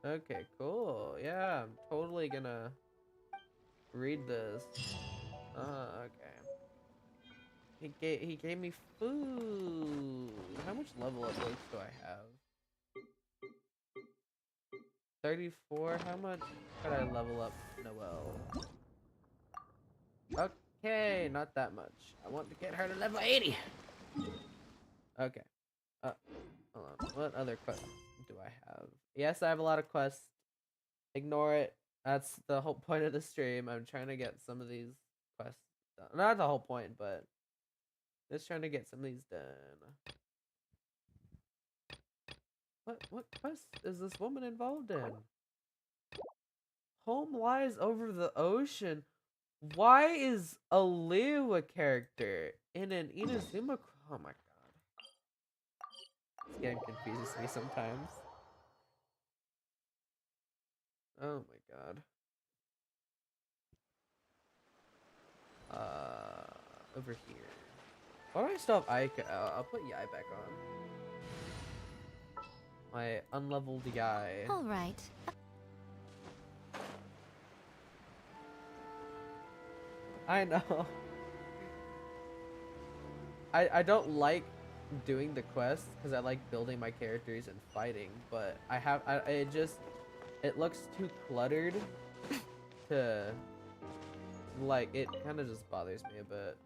Okay, cool. Yeah, I'm totally gonna read this. Okay. He gave me food. How much level up books do I have? 34. How much could I level up Noelle? Okay, not that much. I want to get her to level 80. Okay. Hold on. What other quests do I have? Yes, I have a lot of quests. Ignore it. That's the whole point of the stream. I'm trying to get some of these quests done. Not the whole point, but just trying to get some of these done. What quest is this woman involved in? Home lies over the ocean. Why is a Leo a character in an Inazuma? Oh my god. This game confuses me sometimes. Oh my god. Over here. Why do I still have Aika? I'll put Yai back on. My unleveled Yai. All right. I know. I don't like doing the quests because I like building my characters and fighting, but it looks too cluttered to like it kind of just bothers me a bit.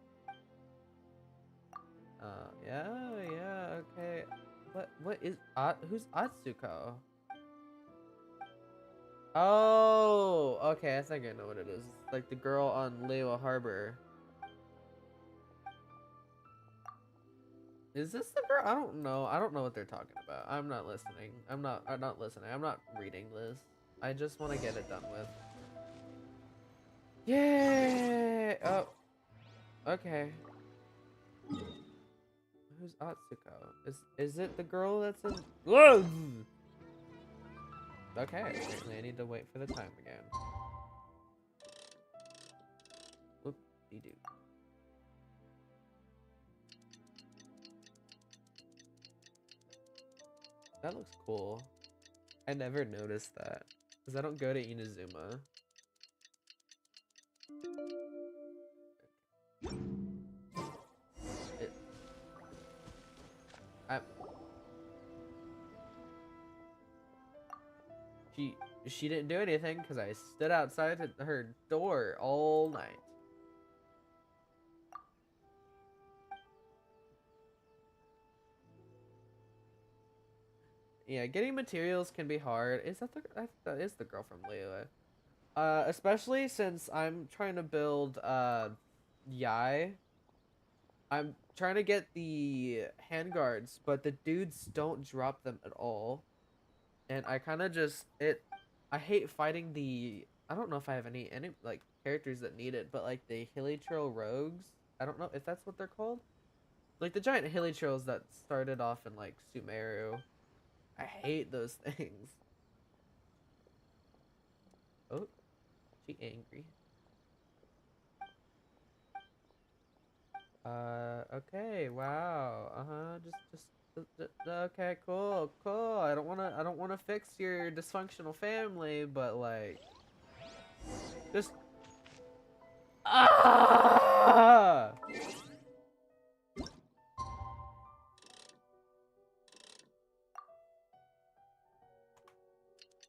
Yeah, okay. What is who's Atsuko? Oh, okay, I think I know what it is. It's like the girl on Leo Harbor. Is this the girl? I don't know. I don't know what they're talking about. I'm not listening. I'm not listening. I'm not reading this. I just want to get it done with. Yay! Oh. Okay. Who's Atsuko? Is it the girl that's in? Whoa! Okay, apparently I need to wait for the time again. Whoop-de-doo. That looks cool. I never noticed that because I don't go to Inazuma. I, she didn't do anything because I stood outside her door all night. Yeah, getting materials can be hard. That is the girl from Leo? Especially since I'm trying to build Yai. I'm trying to get the handguards, but the dudes don't drop them at all. And I kind of I hate fighting I don't know if I have any like characters that need it, but like the Hilichurl rogues. I don't know if that's what they're called. Like the giant Hilichurls that started off in like Sumeru. I hate those things. Oh, she angry. Okay, wow. Okay, cool, cool. I don't wanna fix your dysfunctional family, but like, just ah!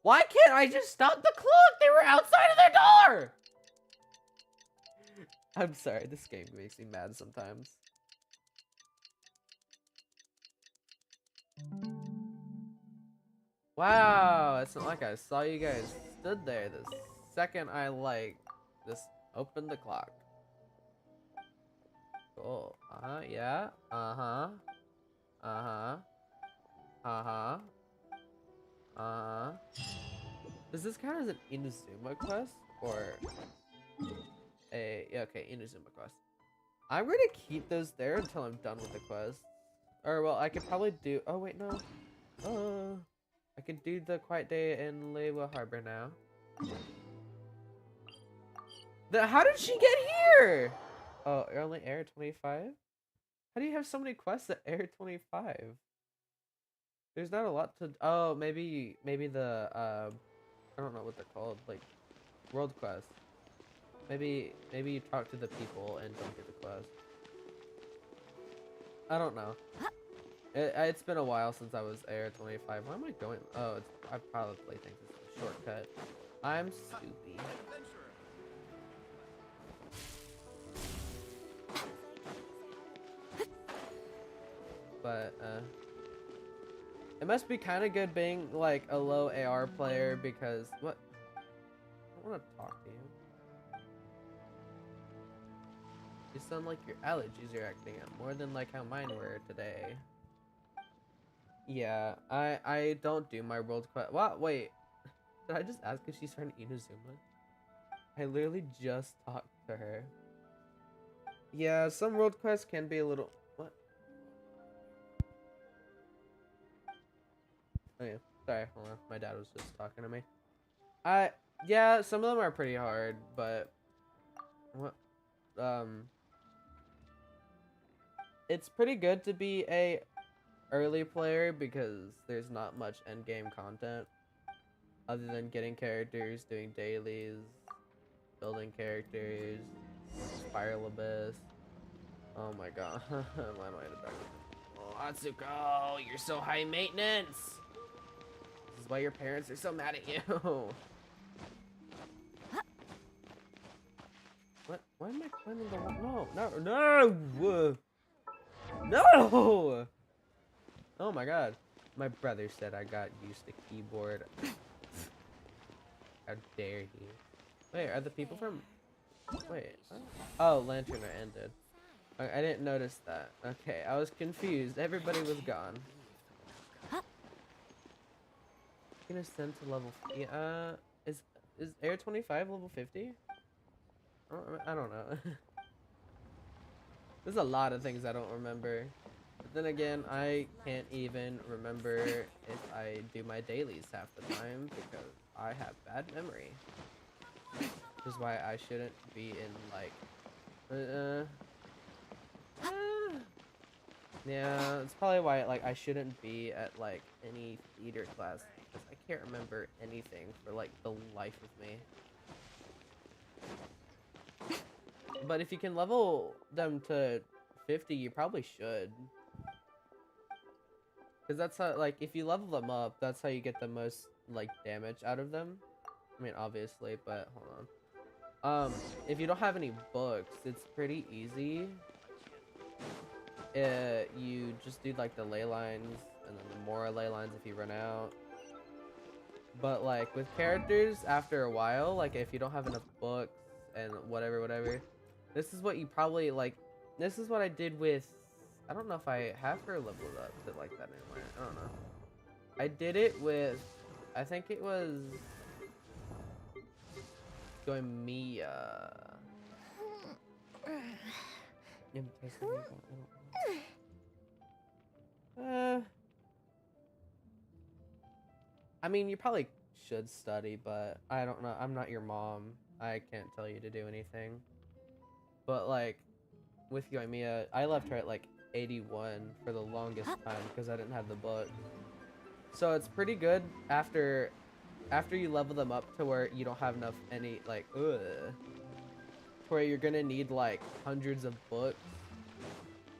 Why can't I just stop the clock? They were outside of their door! I'm sorry, this game makes me mad sometimes. Wow, it's not like I saw you guys stood there the second I, like, just opened the clock. Cool. Uh-huh, yeah. Uh-huh. Uh-huh. Uh-huh. Uh-huh. Does this count as an Inazuma quest? Or a... Yeah, okay, Inazuma quest. I'm gonna keep those there until I'm done with the quest. Or, well, I could probably do... Oh, wait, no. I can do the Quiet Day in Leiwa Harbor now. How did she get here? Oh, you're only Air 25? How do you have so many quests at Air 25? There's not a lot to... Oh, maybe the, I don't know what they're called, like, world quest. Maybe you talk to the people and don't get the quest. I don't know. It's been a while since I was Air 25. Where am I going? Oh, I probably think it's a shortcut. I'm stupid. But, it must be kind of good being, like, a low AR player because... What? I want to talk to you. You sound like your allergies are acting up more than like how mine were today. Yeah, I don't do my world quest. What? Wait. Did I just ask if she's from Inazuma? I literally just talked to her. Yeah, some world quests can be a little... What? Oh yeah, sorry, hold on. My dad was just talking to me. Yeah, some of them are pretty hard, but... What? It's pretty good to be a early player because there's not much endgame content. Other than getting characters, doing dailies, building characters, Spiral Abyss. Oh my god. Why am I in the dark? Oh, Atsuko, you're so high maintenance! This is why your parents are so mad at you. What? Why am I climbing the wall? No! No! Oh my god. My brother said I got used to keyboard. How dare he? Wait, are the people from... Wait. Oh, Lantern are ended. I didn't notice that. Okay, I was confused. Everybody was gone. Gonna send to level... Is Air 25 level 50? I don't know. There's a lot of things I don't remember. But then again, I can't even remember if I do my dailies half the time because I have bad memory. Which is why I shouldn't be in, like... Yeah, it's probably why, like, I shouldn't be at, like, any theater class. Because I can't remember anything for, like, the life of me. But if you can level them to 50, you probably should. Because that's how, like, if you level them up, that's how you get the most, like, damage out of them. I mean, obviously, but hold on. If you don't have any books, it's pretty easy. You just do, like, the ley lines, and then the more ley lines if you run out. But, like, with characters, after a while, like, if you don't have enough books and whatever, this is what you probably, like, this is what I did with, I don't know if I have her leveled up to like that anymore. I don't know. I did it with, I think it was going Mia. I mean, you probably should study, but I don't know. I'm not your mom. I can't tell you to do anything. But, like, with Yoimiya, I left her at like 81 for the longest time because I didn't have the book. So it's pretty good after you level them up to where you don't have enough any like where you're gonna need like hundreds of books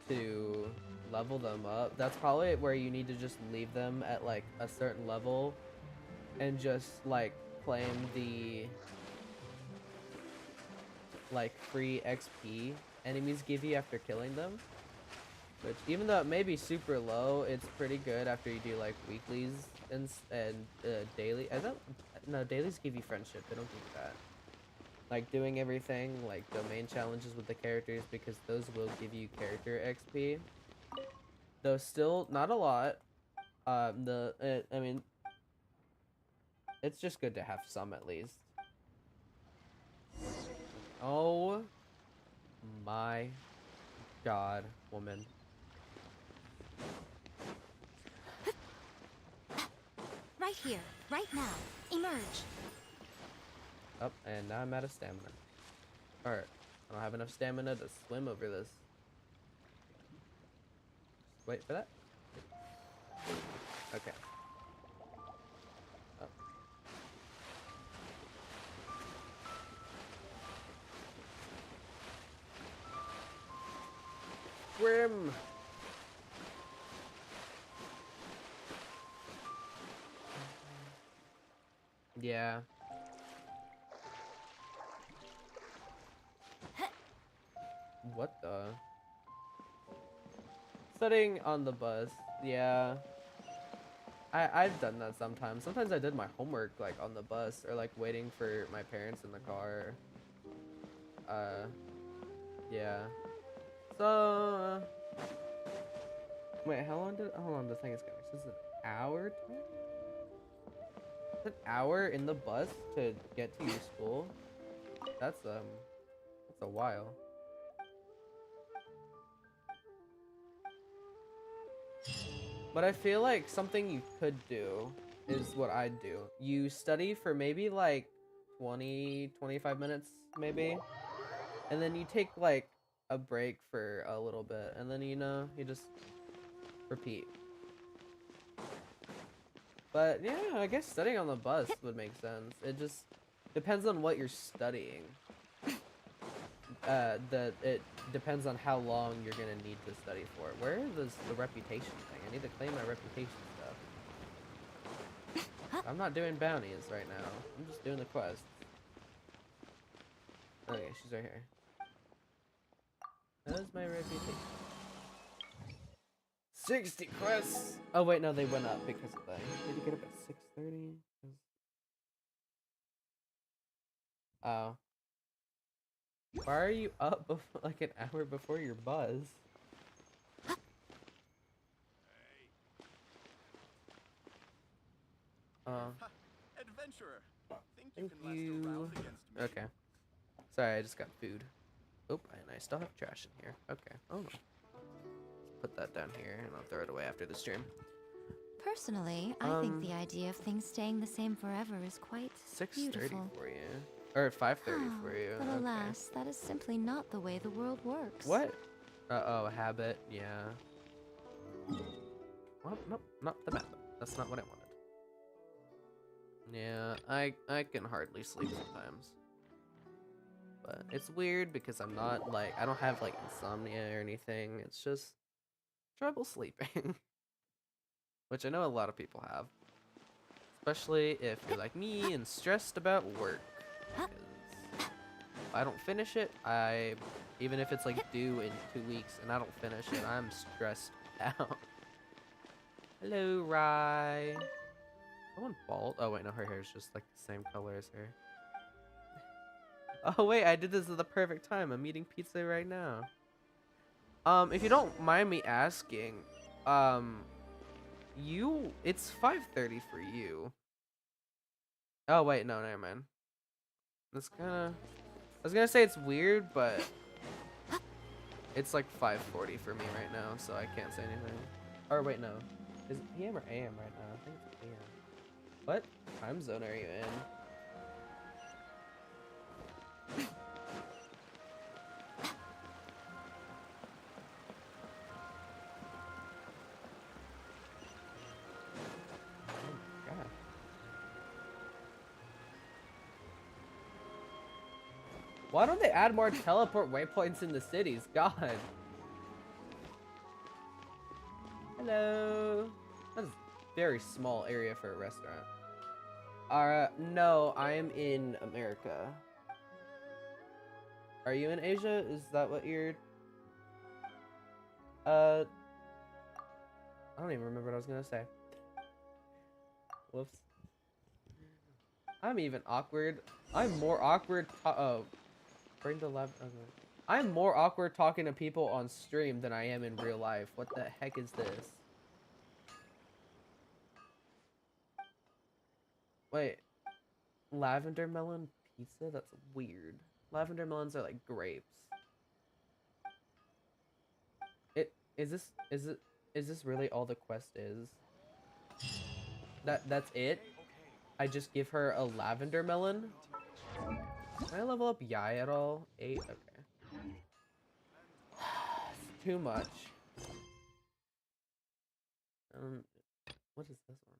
to level them up. That's probably where you need to just leave them at like a certain level and just like claim the like free XP enemies give you after killing them. Which, even though it may be super low, it's pretty good after you do like weeklies and daily. I don't. No, dailies give you friendship. They don't give you that. Like doing everything, like domain challenges with the characters, because those will give you character XP. Though still not a lot. I mean, it's just good to have some at least. Oh my God, woman. Right here, right now. Emerge. Up, and now I'm out of stamina. Alright, I don't have enough stamina to swim over this. Wait for that. Okay. Up. Swim! Yeah. What the? Studying on the bus. Yeah. I've done that sometimes. Sometimes I did my homework like on the bus or like waiting for my parents in the car. Yeah. So wait, how long did hold on, the thing is going. So it's an hour? It's an hour in the bus to get to your school? That's a while. But I feel like something you could do is what I'd do. You study for maybe like 20, 25 minutes maybe. And then you take like a break for a little bit. And then, you know, you just repeat. But yeah, I guess studying on the bus would make sense. It just depends on what you're studying. It depends on how long you're gonna need to study for. Where is the reputation thing? I need to claim my reputation stuff. I'm not doing bounties right now. I'm just doing the quest. Okay, she's right here. How's my reputation? 60 quests! Oh wait, no, they went up because of that. Did you get up at 6:30? Oh. Why are you up like an hour before your buzz? Adventurer. Think Thank can last a you. round against me? Okay. Sorry, I just got food. Oh, and I still have trash in here. Okay. Oh no. Put that down here, and I'll throw it away after the stream. Personally, I think the idea of things staying the same forever is quite 6:30 beautiful. for you, or 5:30 for you. But Okay. alas, that is simply not the way the world works. What? Uh-oh, habit. Yeah. Well, nope, not the map. That's not what I wanted. Yeah, I can hardly sleep sometimes. But it's weird because I'm not like, I don't have like insomnia or anything. It's just trouble sleeping. Which I know a lot of people have. Especially if you're like me and stressed about work. Because if I don't finish it, even if it's like due in 2 weeks and I don't finish it, I'm stressed out. Hello, Rye. Someone bald? Oh wait, no, her hair is just like the same color as her. Oh wait, I did this at the perfect time. I'm eating pizza right now. If you don't mind me asking, it's 5:30 for you. Oh wait, no, never mind. That's kinda, I was gonna say it's weird, but it's like 5:40 for me right now, so I can't say anything. Or wait, no. Is it PM or AM right now? I think it's AM. What time zone are you in? Why don't they add more teleport waypoints in the cities? God. Hello. That's a very small area for a restaurant. No, I am in America. Are you in Asia? Is that what you're... I don't even remember what I was gonna say. Whoops. I'm even awkward. I'm more awkward. Bring the lab. Okay. I'm more awkward talking to people on stream than I am in real life. What the heck is this? Wait. Lavender melon pizza? That's weird. Lavender melons are like grapes. Is this really all the quest is? That's it? I just give her a lavender melon? Can I level up Yai at all? 8? Okay. It's too much. What is this one?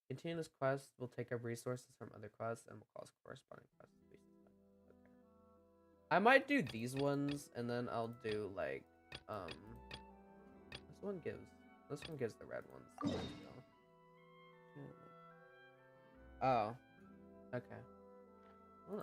Continue this quest will take up resources from other quests and will cause corresponding quests to be suspended. Okay. I might do these ones and then I'll do like this one gives the red ones. Oh. Okay. Huh.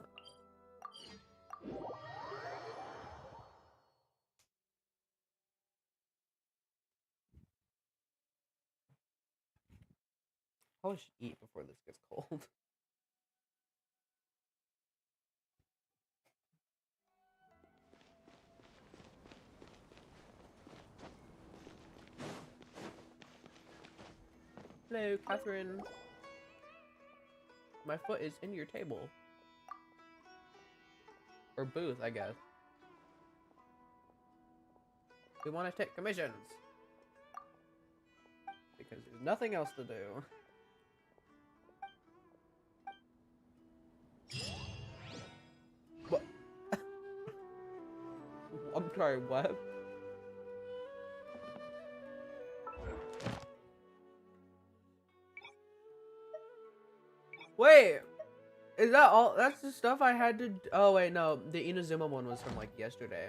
Probably should eat before this gets cold. Hello, Catherine. My foot is in your table. Or booth, I guess. We want to take commissions. Because there's nothing else to do. What? I'm sorry, what? Wait! Is that all? That's the stuff I had to... Oh, wait, no. The Inazuma one was from, like, yesterday.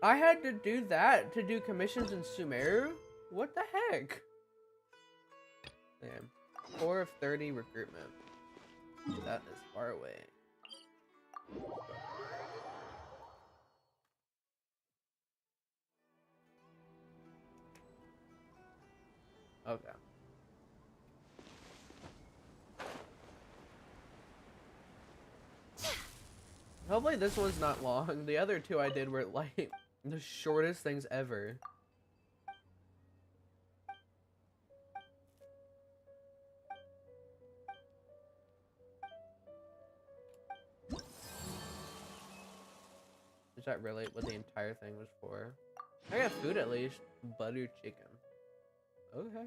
I had to do that to do commissions in Sumeru? What the heck? Damn. 4 of 30 recruitment. That is far away. Okay. Hopefully this one's not long. The other two I did were like the shortest things ever. Is that really what the entire thing was for? I got food at least. Butter chicken. Okay.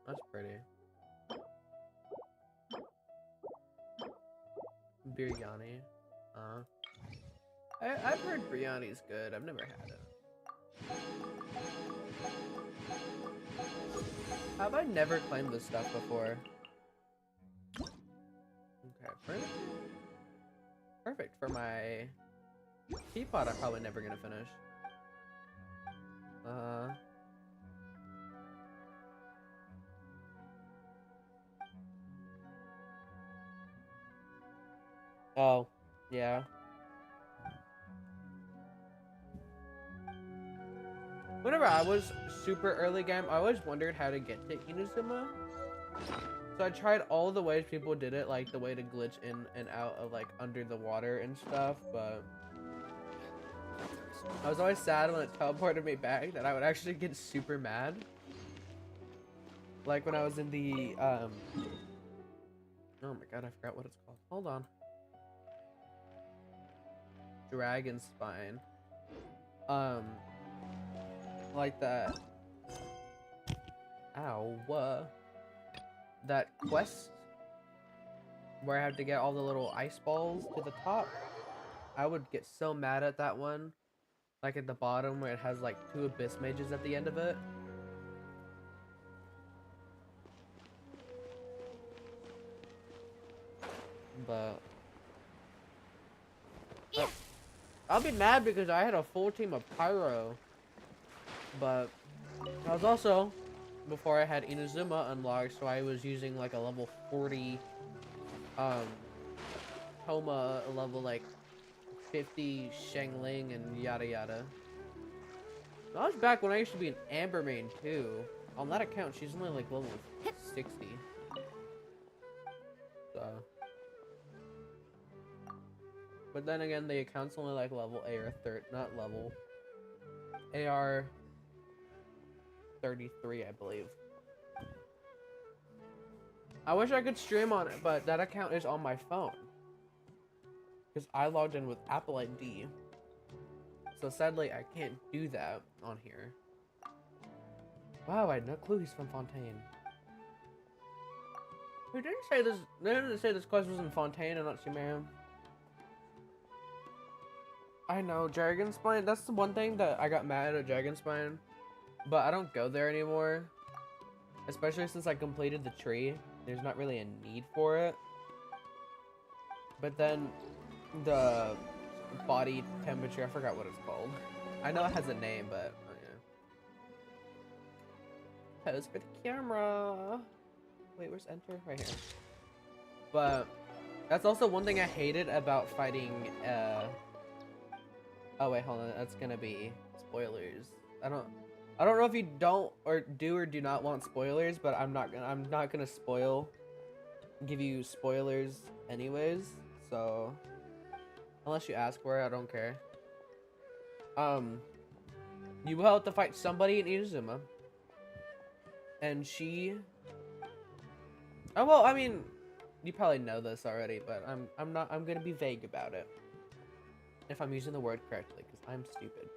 That's pretty. Biryani. I've heard biryani's good. I've never had it. Have I never claimed this stuff before? Okay, perfect for my teapot. I'm probably never gonna finish. Oh, yeah. Whenever I was super early game, I always wondered how to get to Inazuma. So I tried all the ways people did it, like the way to glitch in and out of like under the water and stuff, but I was always sad when it teleported me back that I would actually get super mad. Like when I was in the, oh my god, I forgot what it's called. Hold on. Dragon Spine. Like that. Ow. That quest where I had to get all the little ice balls to the top. I would get so mad at that one. Like at the bottom where it has like 2 abyss mages at the end of it. But I'll be mad because I had a full team of Pyro. But I was also, before I had Inazuma unlocked, so I was using like a level 40 Homa, a level like 50 Shangling, and yada yada. That was back when I used to be an Amber main too. On that account, she's only like level 60. So. But then again, the account's only like level AR 30, not level. AR 33, I believe. I wish I could stream on it, but that account is on my phone. Because I logged in with Apple ID. So sadly, I can't do that on here. Wow, I had no clue he's from Fontaine. Who didn't say this? They didn't say this quest was in Fontaine and not Sumeru. I know, Dragonspine. That's the one thing that I got mad at Dragonspine. But I don't go there anymore. Especially since I completed the tree. There's not really a need for it. But then the body temperature, I forgot what it's called. I know it has a name, but oh yeah. Pose for the camera. Wait, where's enter? Right here. But that's also one thing I hated about fighting oh wait, hold on. That's gonna be spoilers. I don't know if you don't or do not want spoilers, but I'm not gonna give you spoilers anyways. So unless you ask for it, I don't care. You will have to fight somebody in Inazuma, and she. Oh well, I mean, you probably know this already, but I'm gonna be vague about it. If I'm using the word correctly, because I'm stupid.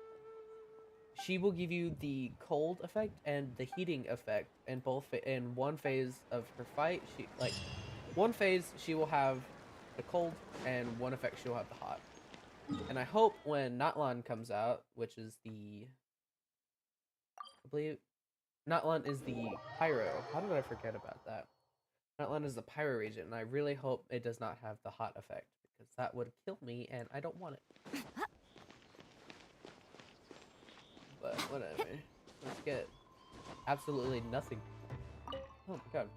She will give you the cold effect and the heating effect in in one phase of her fight. One phase she will have the cold, and one effect she'll have the hot. And I hope when Natlan comes out, which is I believe Natlan is the Pyro. How did I forget about that? Natlan is the Pyro region, and I really hope it does not have the hot effect, because that would kill me, and I don't want it. But whatever. Let's get absolutely nothing. Oh my god.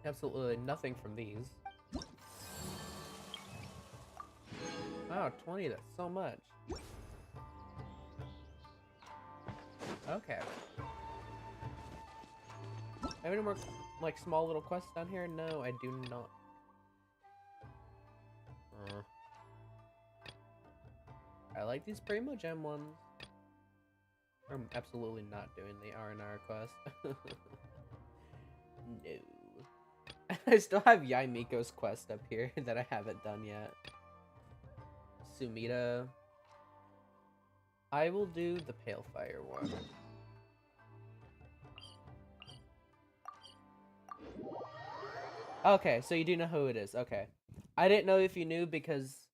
Absolutely nothing from these. Wow, 20, that's so much. Okay. Have any more, like, small little quests down here? No, I do not. I like these Primo Gem ones. I'm absolutely not doing the R&R quest. No. I still have Yaimiko's quest up here that I haven't done yet. Sumida. I will do the Pale Fire one. Okay, so you do know who it is. Okay. I didn't know if you knew because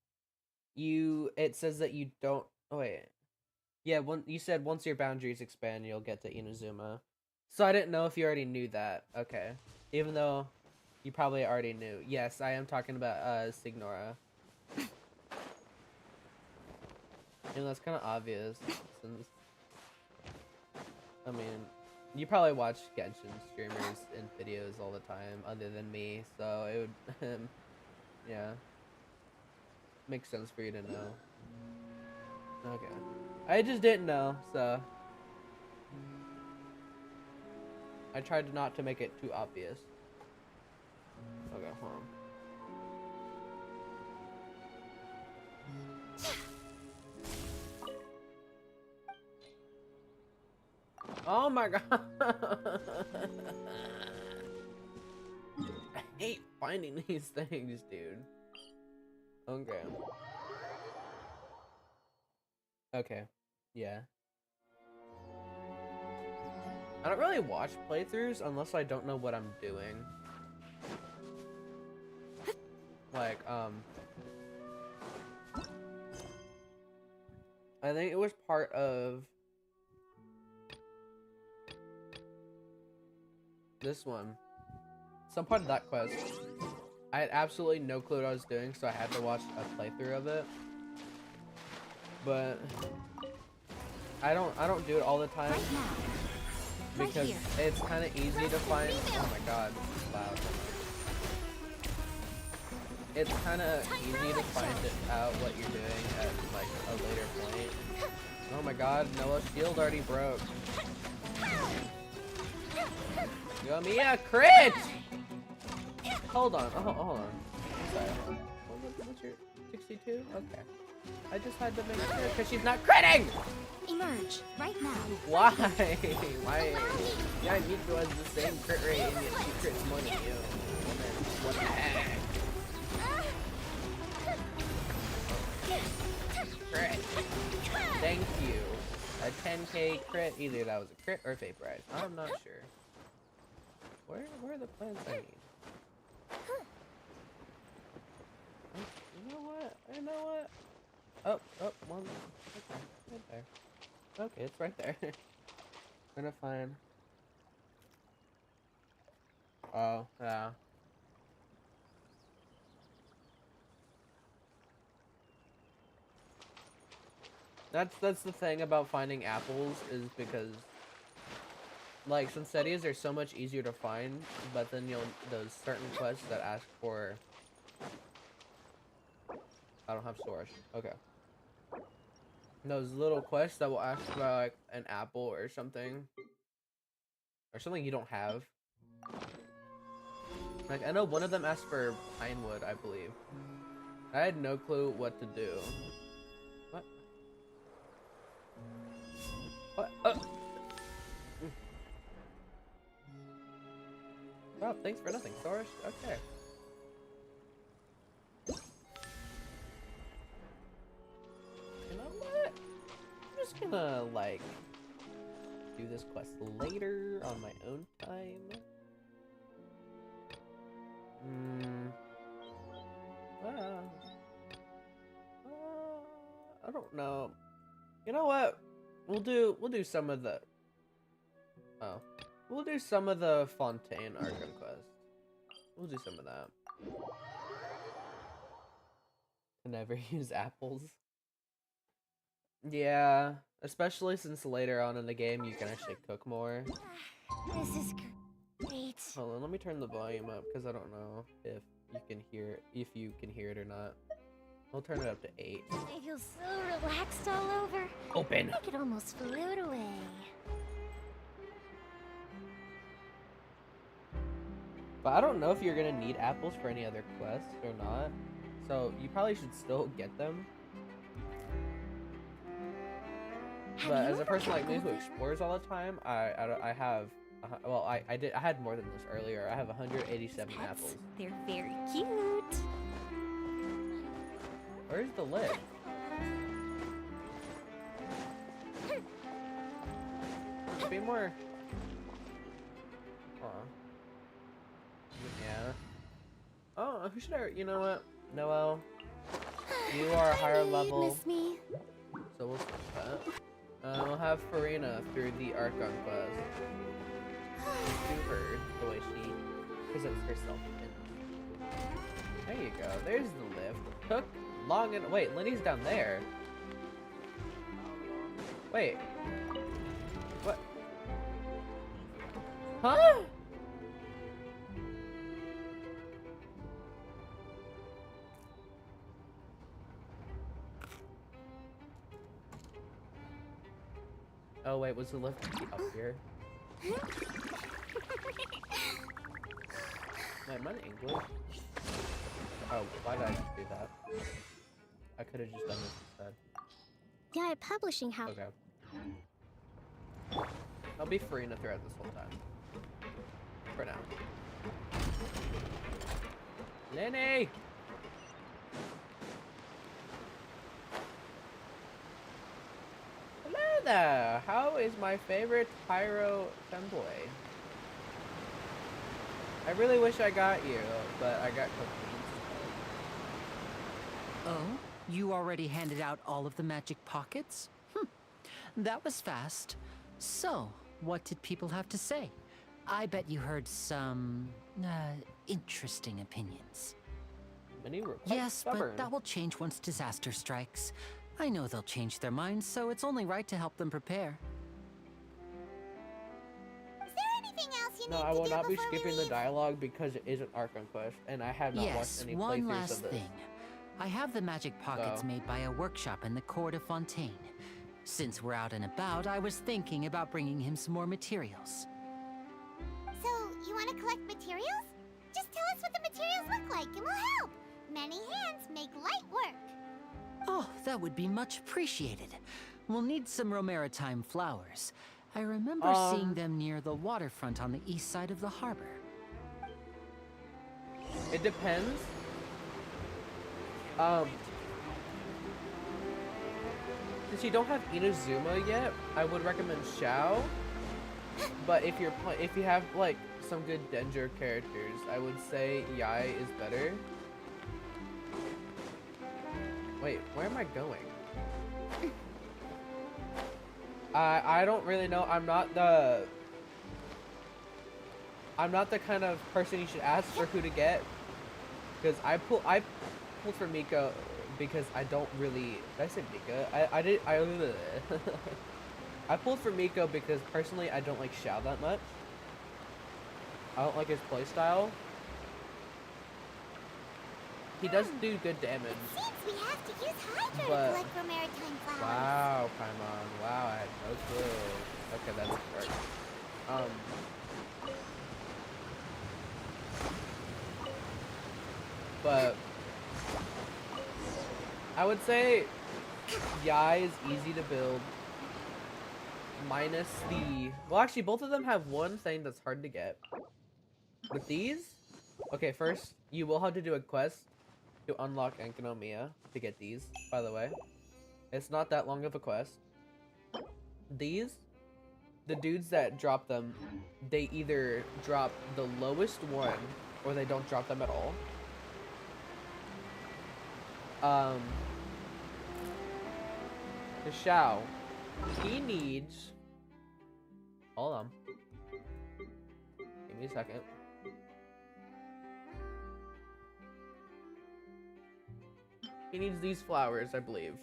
it says that you don't. Oh, wait. Yeah, you said once your boundaries expand, you'll get to Inazuma. So I didn't know if you already knew that. Okay. Even though you probably already knew. Yes, I am talking about Signora. And that's kind of obvious, since I mean, you probably watch Genshin streamers in videos all the time, other than me, so it would, yeah, makes sense for you to know. Okay, I just didn't know, so I tried not to make it too obvious. Okay, hold on. Oh my god! I hate finding these things, dude. Okay. Okay. Yeah. I don't really watch playthroughs unless I don't know what I'm doing. Like, I think it was part of this one. Some part of that quest. I had absolutely no clue what I was doing, so I had to watch a playthrough of it. but I don't do it all the time Right now. Right because here. it's kind of easy to find. Oh my god, this is loud. It's kind of easy to find out what you're doing at like a later point. Oh my god, Noah's shield already broke. You owe me a crit! Hold on, hold on. Sorry. What's your 62? Okay. I just had to make sure because she's not critting! Emerge right now. Why? Why? Yeah, Nico has the same crit rate and yet she crits more than you. Woman, what the heck? Crit. Thank you. A 10k crit. Either that was a crit or vaporize. I'm not sure. Where are the plants I need? You know what? You know what? Oh, one. Okay, right there. Okay, it's right there. I'm gonna find. Oh, yeah. That's the thing about finding apples is because like Sunsettias are so much easier to find, but then those certain quests that ask for I don't have storage. Okay. Those little quests that will ask about like an apple or something you don't have. Like I know one of them asked for pine wood, I believe. I had no clue what to do. What? What? Oh, thanks for nothing, Soros. Okay. You know what? I'm just gonna, like, do this quest later on my own time. I don't know. You know what? We'll do some of the we'll do some of the Fontaine Archon quest. We'll do some of that. I never use apples. Yeah, especially since later on in the game you can actually cook more. This is great. Hold on, let me turn the volume up because I don't know if you can hear it or not. I'll turn it up to 8. I feel so relaxed all over. Open. I could almost float away. But I don't know if you're gonna need apples for any other quests or not. So you probably should still get them. But as a person like me who explores all the time, I have well I had more than this earlier. I have 187 apples. They're very cute. Where's the lid? Be more. Yeah. Oh, who should I? You know what, Noel? You are a higher level, Miss me. so we'll switch that. We'll have Farina through the Archon quest. To her, the way she presents herself. There you go. There's the lift. Took long and wait, Lenny's down there. Wait. What? Huh? Oh wait, was the lift up here? Wait, am I in English? Oh, why did I just do that? I could have just done this instead. Yeah, publishing house. Okay. I'll be Farina throughout this whole time. For now. Lenny! Hello there! How is my favorite pyro femboy? I really wish I got you, but I got cookies. Oh? You already handed out all of the magic pockets? That was fast. So, what did people have to say? I bet you heard some, interesting opinions. Many were quite Yes, stubborn. but that will change once disaster strikes. I know they'll change their minds, so it's only right to help them prepare. Is there anything else you No, need I to will do not be before we skipping the leave? dialogue because it isn't Archon Quest, and I have not watched Yes, any one playthroughs last of this. thing. I have the magic pockets So. made by a workshop in the court of Fontaine. Since we're out and about, I was thinking about bringing him some more materials. So, you want to collect materials? Just tell us what the materials look like and we'll help. Many hands make light work. Oh, that would be much appreciated. We'll need some Romaritime flowers. I remember seeing them near the waterfront on the east side of the harbor. It depends. Since you don't have Inazuma yet, I would recommend Xiao. But if you have like some good Danger characters, I would say Yai is better. Wait, where am I going? I don't really know. I'm not the kind of person you should ask for who to get, because I pulled for Miko because I don't really. Did I say Mika? I pulled for Miko because personally I don't like Xiao that much. I don't like his playstyle. He does do good damage. Seems we have to use Hydra But- to collect Romaritime flowers. Wow, Paimon. Wow, I had no clue. Okay, that's correct. But I would say Yai is easy to build. Minus the... Well, actually, both of them have one thing that's hard to get. With these... Okay, first, you will have to do a quest to unlock Enkanomiya to get these, by the way. It's not that long of a quest. These, the dudes that drop them, they either drop the lowest one, or they don't drop them at all. The Xiao, he needs... Hold on. Give me a second. He needs these flowers, I believe.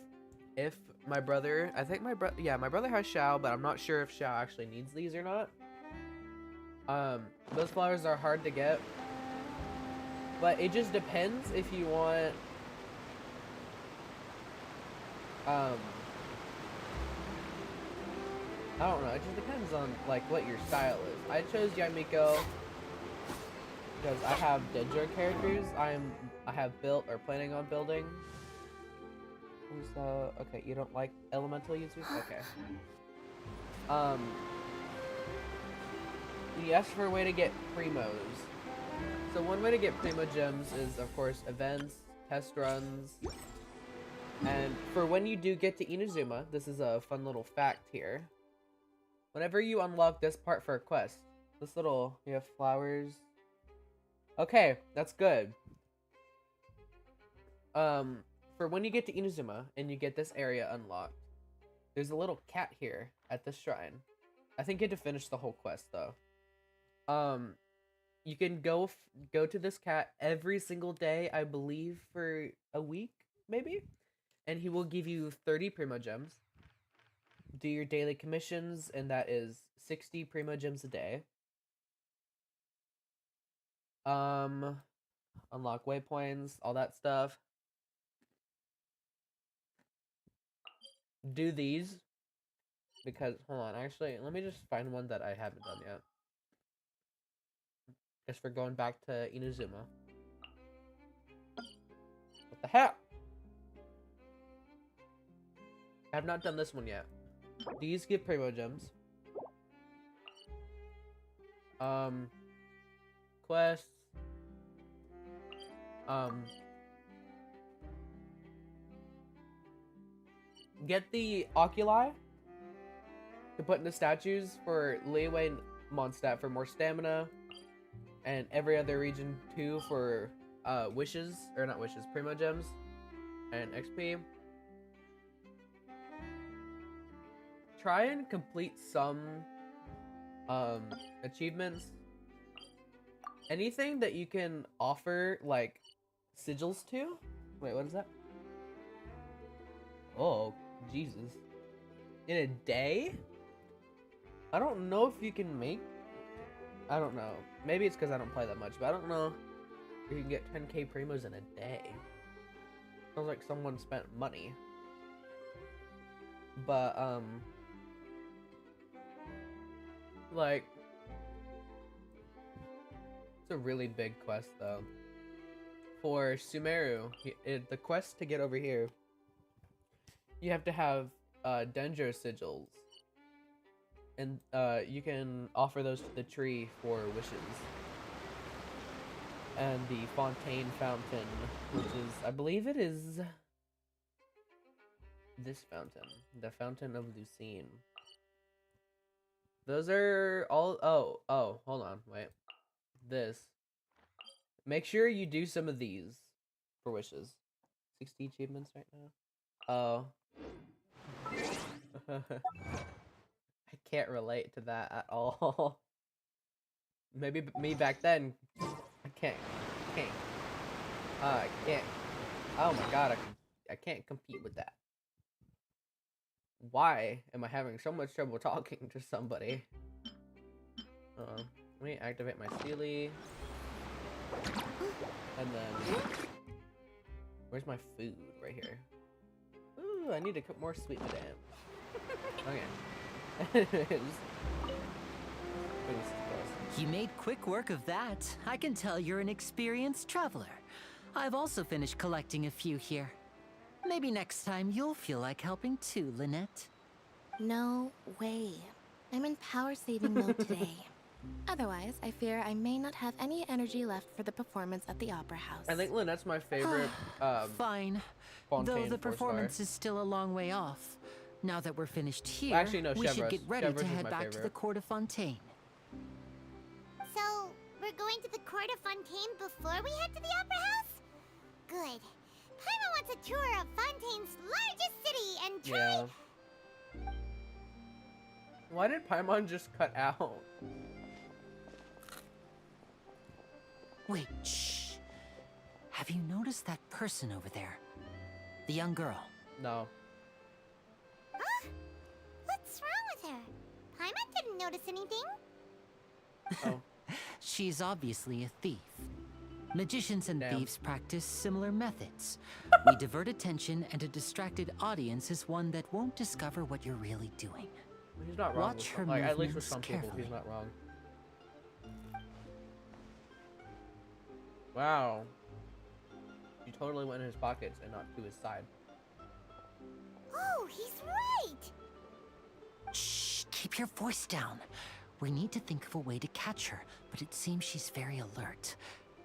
If my brother, I think my brother, yeah, my brother has Xiao, but I'm not sure if Xiao actually needs these or not. Those flowers are hard to get, but it just depends if you want, I don't know, it just depends on, like, what your style is. I chose Yamiko because I have Danger characters I have built or planning on building. So, okay, you don't like elemental users? Okay. You asked for a way to get primos. So one way to get primo gems is, of course, events, test runs, and for when you do get to Inazuma, this is a fun little fact here. Whenever you unlock this part for a quest, this little, you have flowers. Okay, that's good. For when you get to Inazuma and you get this area unlocked, there's a little cat here at the shrine. I think you have to finish the whole quest though. You can go to this cat every single day, I believe, for a week, maybe, and he will give you 30 primo gems. Do your daily commissions, and that is 60 primo gems a day. Unlock waypoints, all that stuff. Do these because hold on, actually, let me just find one that I haven't done yet. Just for going back to Inazuma. What the heck? I have not done this one yet. These give primo gems. Quests. Get the oculi to put in the statues for Liyue and Mondstadt for more stamina, and every other region too for wishes, or not wishes, primo gems and XP. Try and complete some achievements. Anything that you can offer like sigils to. Wait, what is that? Oh, Jesus. In a day? I don't know if you can make... I don't know. Maybe it's because I don't play that much, but I don't know if you can get 10k primos in a day. Sounds like someone spent money. But, like... It's a really big quest, though. For Sumeru, the quest to get over here, you have to have Denjo sigils, and you can offer those to the tree for wishes. And the Fontaine Fountain, which is, I believe it is this fountain, the Fountain of Lucine. Those are all, oh, hold on, wait. This. Make sure you do some of these for wishes. 60 achievements right now. Oh. I can't relate to that at all. Maybe me back then. I can't. I can't. Oh my god, I can't compete with that. Why am I having so much trouble talking to somebody? Let me activate my Steely. And then... Where's my food? Right here. Ooh, I need to cook more sweet madame. Okay. You made quick work of that. I can tell you're an experienced traveler. I've also finished collecting a few here. Maybe next time you'll feel like helping too, Lynette. No way. I'm in power saving mode today. Otherwise, I fear I may not have any energy left for the performance at the Opera House. I think Lynette's my favorite. Fine. Fontaine Though the 4-star. performance is still a long way off. Now that we're finished here, Actually, no, we should Chevreuse. get ready Chevreuse to is head my back to the favorite. court of Fontaine. So, we're going to the court of Fontaine before we head to the Opera House? Good. Paimon wants a tour of Fontaine's largest city and try... Yeah. Why did Paimon just cut out? Wait, shh. Have you noticed that person over there? The young girl. No. Huh? What's wrong with her? Paimon didn't notice anything. Oh. She's obviously a thief. Magicians and Damn. thieves practice similar methods. We divert attention, and a distracted audience is one that won't discover what you're really doing. He's not wrong. Watch With her some, like, at least with movements some people, he's carefully. not wrong. Wow. She totally went in his pockets and not to his side. Oh, he's right! Shh, keep your voice down. We need to think of a way to catch her, but it seems she's very alert.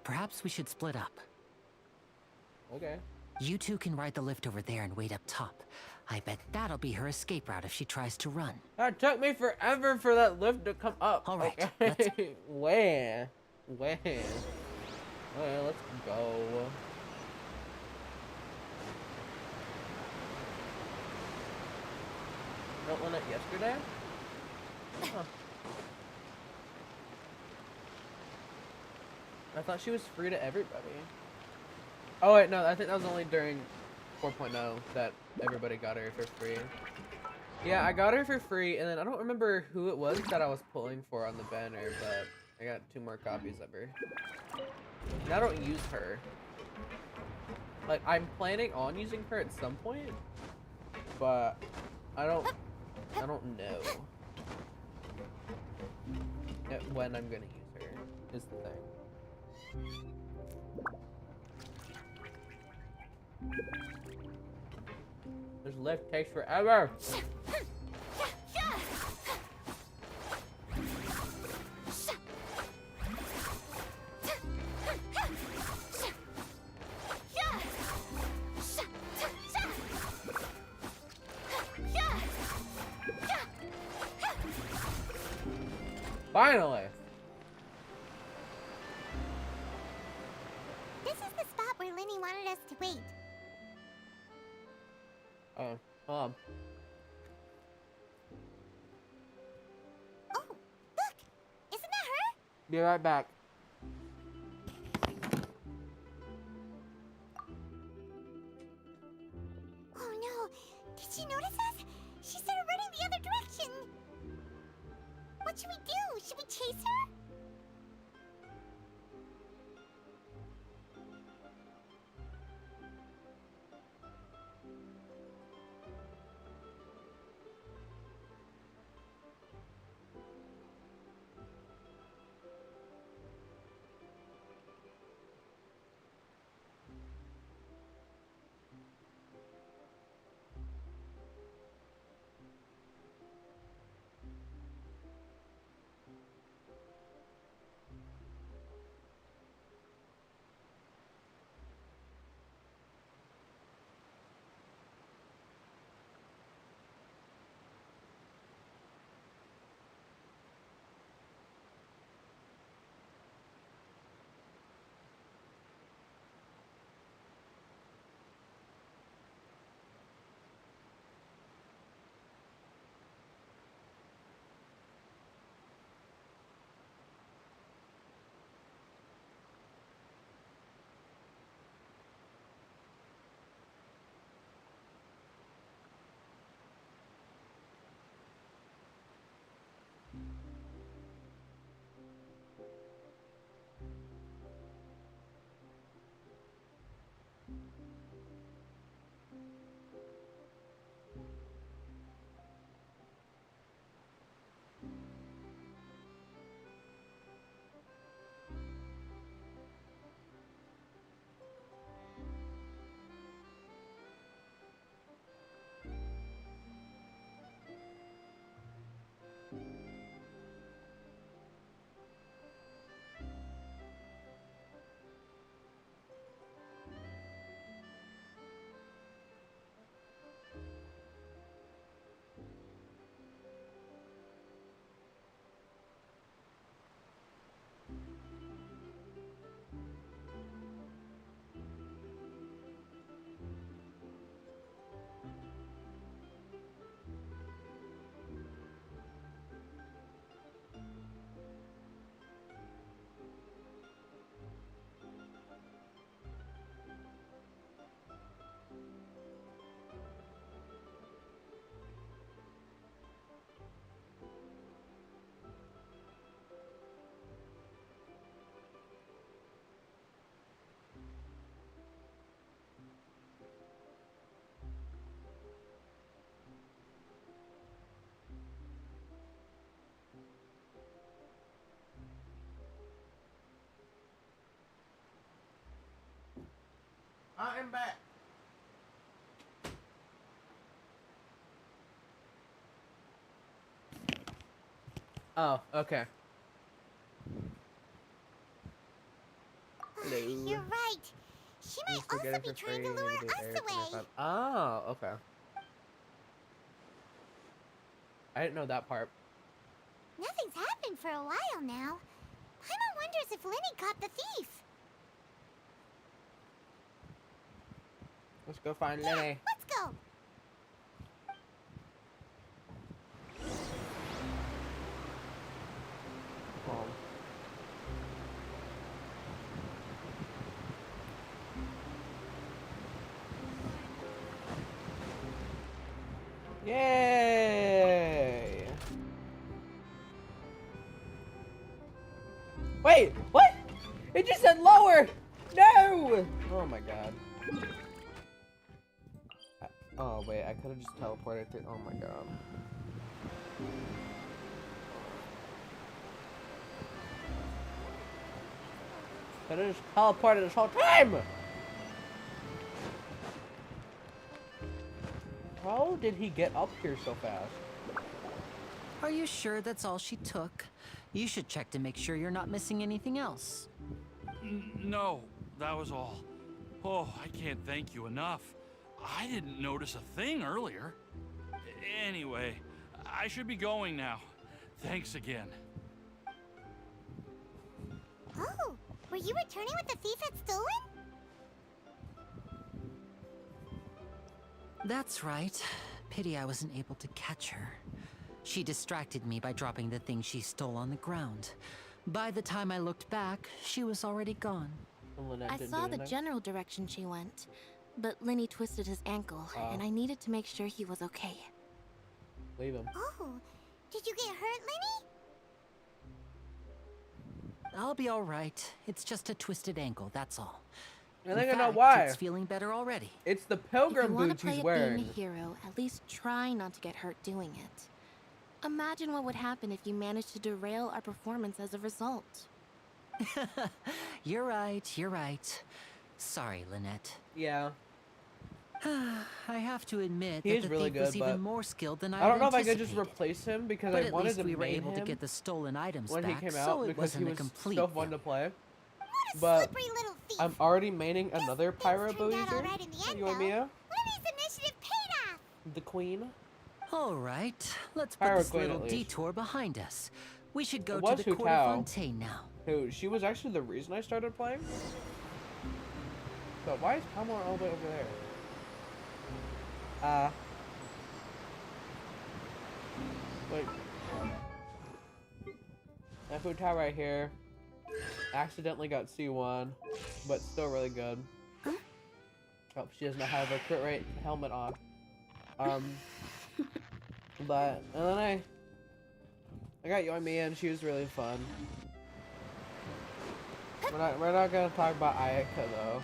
Perhaps we should split up. Okay. You two can ride the lift over there and wait up top. I bet that'll be her escape route if she tries to run. That took me forever for that lift to come up. All right, Okay. Where? Well, let's go. Not one at yesterday? Huh. I thought she was free to everybody. Oh wait, no, I think that was only during 4.0 that everybody got her for free. Yeah, I got her for free, and then I don't remember who it was that I was pulling for on the banner, but I got 2 more copies of her. And I don't use her. Like, I'm planning on using her at some point, but I don't know when I'm gonna use her, is the thing. This lift takes forever! Finally! This is the spot where Linny wanted us to wait. Oh, Oh, look! Isn't that her? be right back. Oh no, What should we do? Should we chase her? I am back. Oh, okay. Hello. You're right. She might Just to get also it be for trying free, to lure you need to do us everything away. yourself. Oh, okay. I didn't know that part. Nothing's happened for a while now. Paimon wonders if Lenny caught the thief. Let's go find Yeah, Lenny. let's go. Oh. Yay! Wait, what? It just said lower! No! Oh my god. Oh wait, I could have just teleported to. Oh my god. Could have just teleported this whole time! How did he get up here so fast? Are you sure that's all she took? You should check to make sure you're not missing anything else. No, that was all. Oh, I can't thank you enough. I didn't notice a thing earlier. Anyway, I should be going now. Thanks again. Oh, were you returning what the thief had stolen? That's right. Pity I wasn't able to catch her. She distracted me by dropping the thing she stole on the ground. By the time I looked back, she was already gone. I saw the general direction she went, but Lenny twisted his ankle, and I needed to make sure he was okay. Leave him. Oh, did you get hurt, Lenny? I'll be all right. It's just a twisted ankle, that's all. I think I In know fact, why. It's feeling better already. It's the If you pilgrim want to boots play he's at being wearing. a hero, at least try not to get hurt doing it. Imagine what would happen if you managed to derail our performance as a result. You're right. Sorry, Lynette. Yeah. I have to admit He that is the really thief was good, even but more skilled than I don't know if I could anticipated. just replace him because But I at wanted least to we were main able to him get the stolen items when back, he came so out it because wasn't he a was complete so fun fail. to play. What a But slippery little thief. I'm already maining another Things pyro turned out user. all right in the end, You and though. Mia, Libby's initiative paid off. the queen. All right, let's put Pyro this Queen, little at least. detour behind us. We should go It to was the court Hutao. of Fontaine now. Who she was actually the reason I started playing. But why is Palmore all the way over there? Wait. That Hutao right here accidentally got C1, but still really good. Oh, she does not have a crit rate helmet on. But and then I got Yoimi and she was really fun. We're not gonna talk about Ayaka though.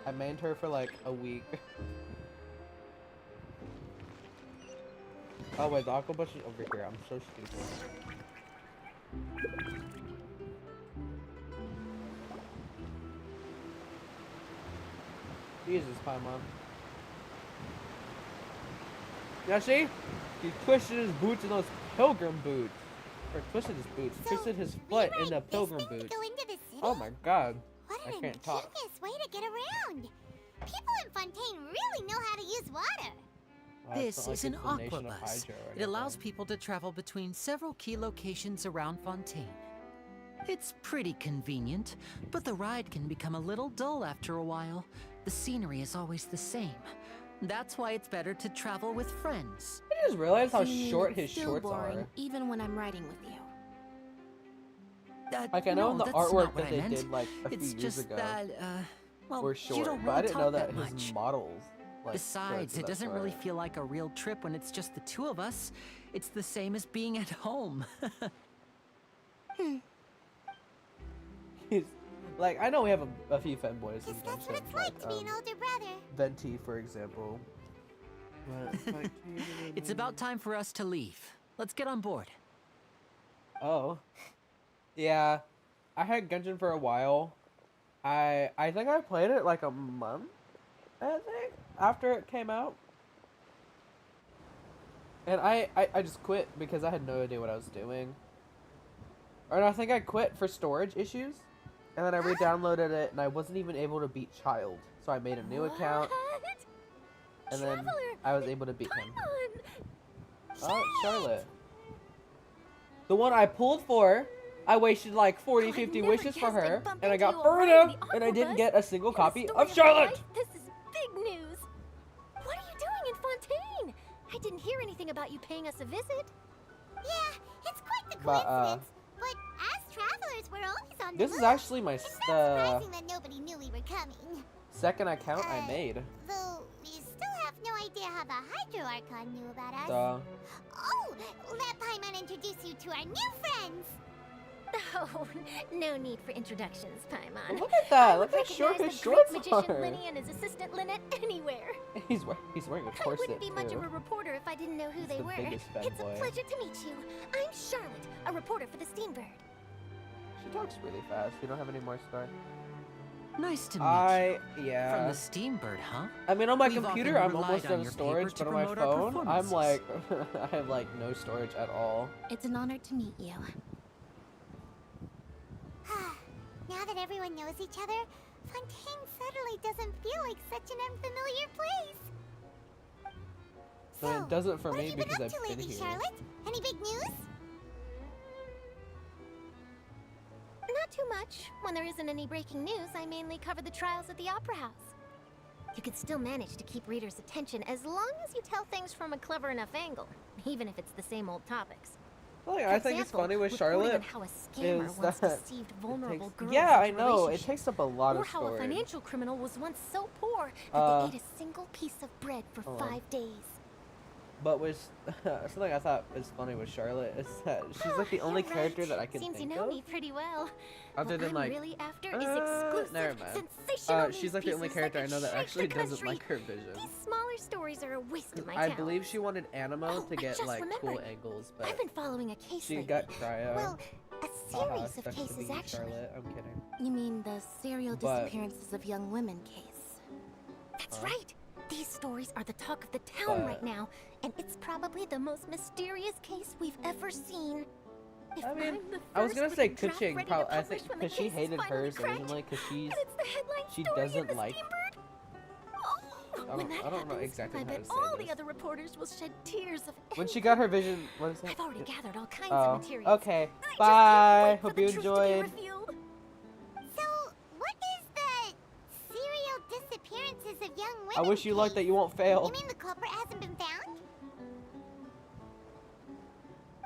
I mained her for like a week. Oh wait, the aqua bush is over here. I'm so stupid. Jesus, Paimon. Yeah, see? He twisted his boots in those pilgrim boots. Or twisted his boots. He twisted his foot in the pilgrim boots. To go into the city? Oh my god. What I an can't talk. ingenious way to get around. People in Fontaine really know how to use water. Wow, it's This not is like an it's the nation of aquabus. Hydro or It allows anything. people to travel between several key locations around Fontaine. It's pretty convenient, but the ride can become a little dull after a while. The scenery is always the same. That's why it's better to travel with friends. I just realized how So you mean short it's his still shorts boring, are. even when I'm riding with you. Like I know no, in the that's artwork not what that I they meant. did like a few It's years just ago that, well, were you short, don't but I really didn't know talk that that his much. models. Like, Besides, it doesn't really feel like a real trip when it's just the two of us. It's the same as being at home. He's, like I know we have a few fanboys in Guess that's what Genshin, it's like to be an older brother. Venti, for example. But, like, It's about time for us to leave. Let's get on board. Oh. Yeah. I had Genshin for a while. I think I played it like a month, I think, after it came out. And I just quit because I had no idea what I was doing. Or I think I quit for storage issues. And then I re-downloaded it and I wasn't even able to beat Child. So I made a new account. And then I was able to beat him. Oh, Charlotte. The one I pulled for. I wasted like 40, 50 wishes for her. And I got Ferda. And I didn't get a single copy of Charlotte. This is big news. What are you doing in Fontaine? I didn't hear anything about you paying us a visit. Yeah, it's quite the But, coincidence. But as travelers, we're always on the This is move. actually my It's not surprising that nobody knew we were coming. second account I made. Though we still have no idea how the Hydro Archon knew about us. Duh. Oh, let Paimon introduce you to our new friends. Oh, no need for introductions, Paimon. Look at that. I Look would how short recognize his the great shorts magician are. Linny and his assistant Lynette anywhere. He's wearing a I corset wouldn't be much too. of a reporter if I didn't know who He's they the were. biggest It's a fanboy. pleasure to meet you. I'm Charlotte, a reporter for the Steambird. She talks really fast. You don't have any more story. Nice to meet you. From Yeah. the Steambird, huh? I mean, on my We've computer, often I'm almost relied on on your storage, paper to but on my promote our phone, I'm performances. like, I have like no storage at all. It's an honor to meet you. Now that everyone knows each other, Fontaine suddenly doesn't feel like such an unfamiliar place. And it doesn't for what me have you because been up I've to been lately, here. Charlotte? Any big news? Not too much. When there isn't any breaking news, I mainly cover the trials at the Opera House. You could still manage to keep readers' attention as long as you tell things from a clever enough angle, even if it's the same old topics. Well, For I think it's example, funny with reporting on Charlotte how a scammer is once that deceived it vulnerable takes, girls yeah, I into know, it relationships. takes up a lot Or of how a storage. financial criminal was once so poor that Uh, they ate a single piece of bread for hold on. 5 days. But was something I thought was funny with Charlotte is that she's like the only You're character right. that I can Seems think you know of. me pretty well. Other What than I'm like, really after is exclusive, never mind. sensational She's like the only news character I pieces know that that could actually shake the doesn't country. like her vision. These smaller stories are a waste of my I talents. believe she wanted Animo Oh, to I get just like cool remembered. angles, I've but been following a case she lately. got cryo. Well, a Haha, series of sucks to cases be you, actually. Charlotte. I'm kidding. You mean the serial But- disappearances of young women case? That's right. These stories are the talk of the town right But- now, and it's probably the most mysterious case we've ever seen. If I mean, I'm the I was first gonna with say the draft Kuching, ready to I publish think, when the because she case is hated finally hers cracked, originally, because and it's the headline she story in doesn't the like. Steambird. Oh, when that I don't know happens, exactly I how to bet say all this. the other reporters will shed tears of When she envy. got her vision, what is it? I've already gathered all kinds Oh, of materials. okay. I just can't Bye. wait for Hope the you truth to be enjoyed. revealed. So, what is the serial disappearances of young women? I wish you luck that you won't fail. You mean the culprit hasn't been found?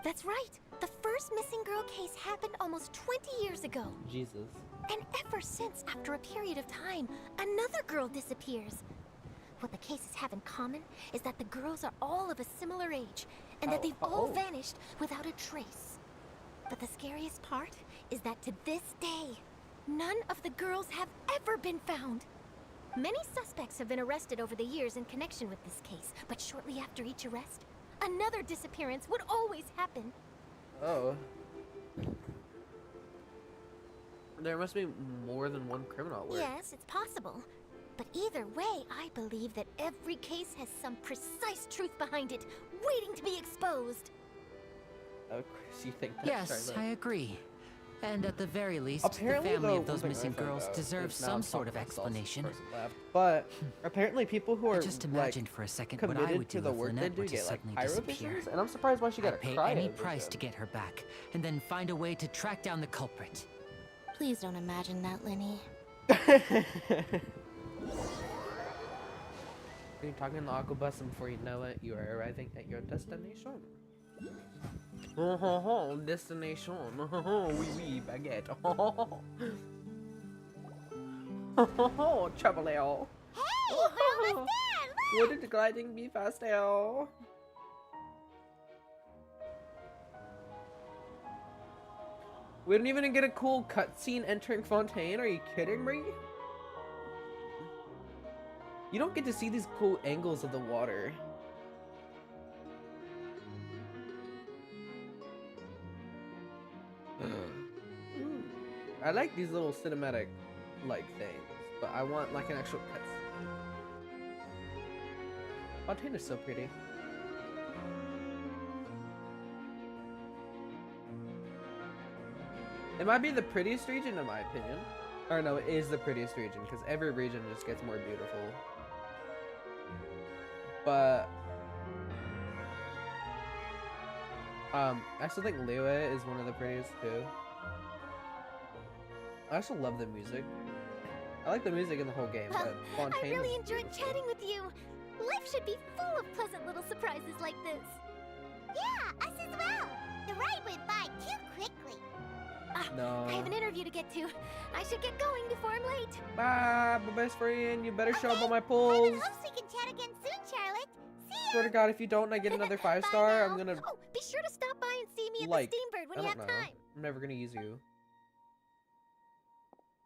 That's right. The first missing girl case happened almost 20 years ago. Jesus. And ever since, after a period of time, another girl disappears. What the cases have in common is that the girls are all of a similar age, and that they've all vanished without a trace. But the scariest part is that to this day, none of the girls have ever been found. Many suspects have been arrested over the years in connection with this case, but shortly after each arrest, another disappearance would always happen. Oh. There must be more than one criminal at work. Yes, it's possible. But either way, I believe that every case has some precise truth behind it, waiting to be exposed. Of course you think that, Yes, I Charlotte. agree. And at the very least, Apparently, the family though, of those one thing missing I found girls out deserve is now some I'm sort of talking myself, explanation. person left. But apparently people who I are just like imagined for a second what I committed would to do the if work they Lynette do were to get like suddenly disappear. pyrovisions, and I'm surprised why she got I'd a pay cryo any price vision. to get her back, and then find a way to track down the culprit. Please don't imagine that, Lenny. You're talking the aqua bus, and before you know it, you are arriving at your destination. Destination. Oui, baguette. Travel ale. Hey, we're almost there! Look! Wouldn't the gliding be faster? We didn't even get a cool cutscene entering Fontaine. Are you kidding me? You don't get to see these cool angles of the water. I like these little cinematic like things, but I want like an actual cutscene. Fontaine is so pretty. It might be the prettiest region in my opinion. Or no, it is the prettiest region because every region just gets more beautiful. But I still think Liyue is one of the prettiest too. I also love the music. I like the music in the whole game, but I Fontaine really is enjoyed beautiful. chatting with you. Life should be full of pleasant little surprises like this. Yeah, us as well. The ride went by too quickly. No. I have an interview to get to. I should get going before I'm late. Bye, my best friend. You better show up on my I polls. hope we can chat again soon, Charlotte. See ya! Swear to God, if you don't, and I get another 5-star, I'm gonna Oh, be sure to stop by and see me at like. the Steambird when I you don't have know. time. I'm never gonna use you.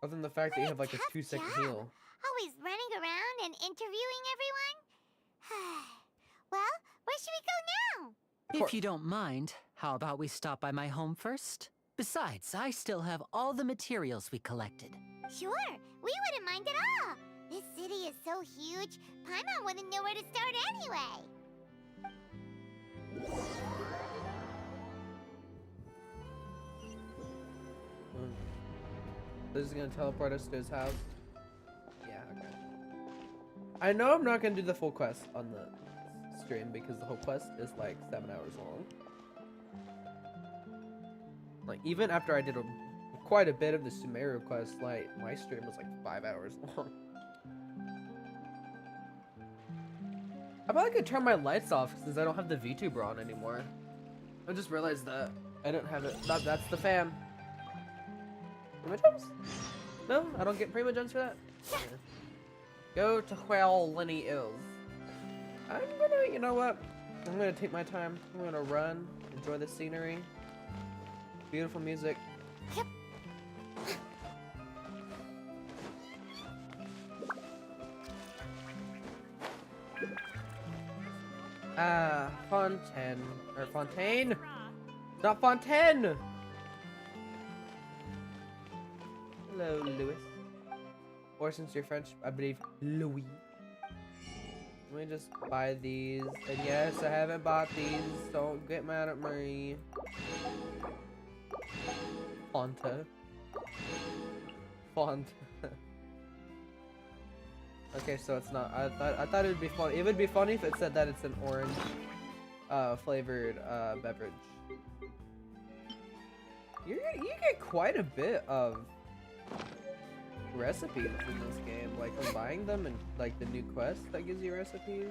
Other than the fact that you have like a Tough 2-second job. heal. Always running around and interviewing everyone? Well, where should we go now? If you don't mind, how about we stop by my home first? Besides, I still have all the materials we collected. Sure, we wouldn't mind at all. This city is so huge, Paimon wouldn't know where to start anyway. This is gonna teleport us to his house. Yeah, okay. I know I'm not gonna do the full quest on the stream because the whole quest is like 7 hours long. Like even after I did quite a bit of the Sumeru quest, like my stream was like 5 hours long. I probably could turn my lights off since I don't have the VTuber on anymore. I just realized that I don't have it. That's the fam. Primogems? No, I don't get Primogems for that. Yeah. Go to where Lenny is. I'm gonna, you know what? I'm gonna take my time. I'm gonna run, enjoy the scenery. Beautiful music. Yep. Fontaine. Or Fontaine! Not Fontaine! Hello, Louis. Or since you're French, I believe Louis. Let me just buy these. And yes, I haven't bought these. Don't get mad at me. Fonta. Font. Okay, so it's not. I thought it would be funny. It would be funny if it said that it's an orange flavored beverage. You get quite a bit of recipes in this game, like from buying them and like the new quest that gives you recipes.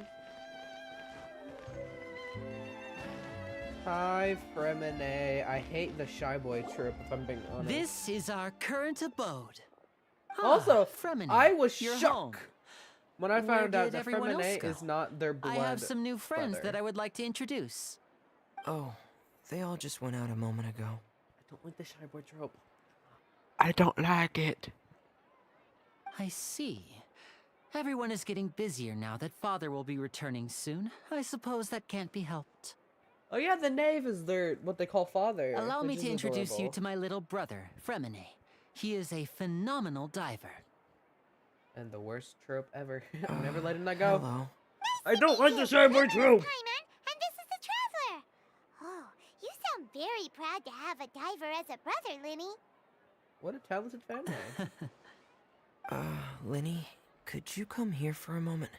Hi, Fremine. I hate the shy boy trope, if I'm being honest. This is our current abode. Also, Fremine, I was you're shocked home. when I Where found out did that everyone else Fremine go? is not their blood I have some new friends brother. that I would like to introduce. Oh, they all just went out a moment ago. I don't like the shy boy trope. I don't like it. I see. Everyone is getting busier now that Father will be returning soon. I suppose that can't be helped. Oh yeah, the knave is their what they call father. Allow me which to is introduce you adorable. to my little brother, Fremine. He is a phenomenal diver. And the worst trope ever. I'm never letting that go. Hello. I don't like the shy boy trope. Paimon, and this is the Traveler. Oh, you sound very proud to have a diver as a brother, Linny. What a talented family. Linny, could you come here for a moment?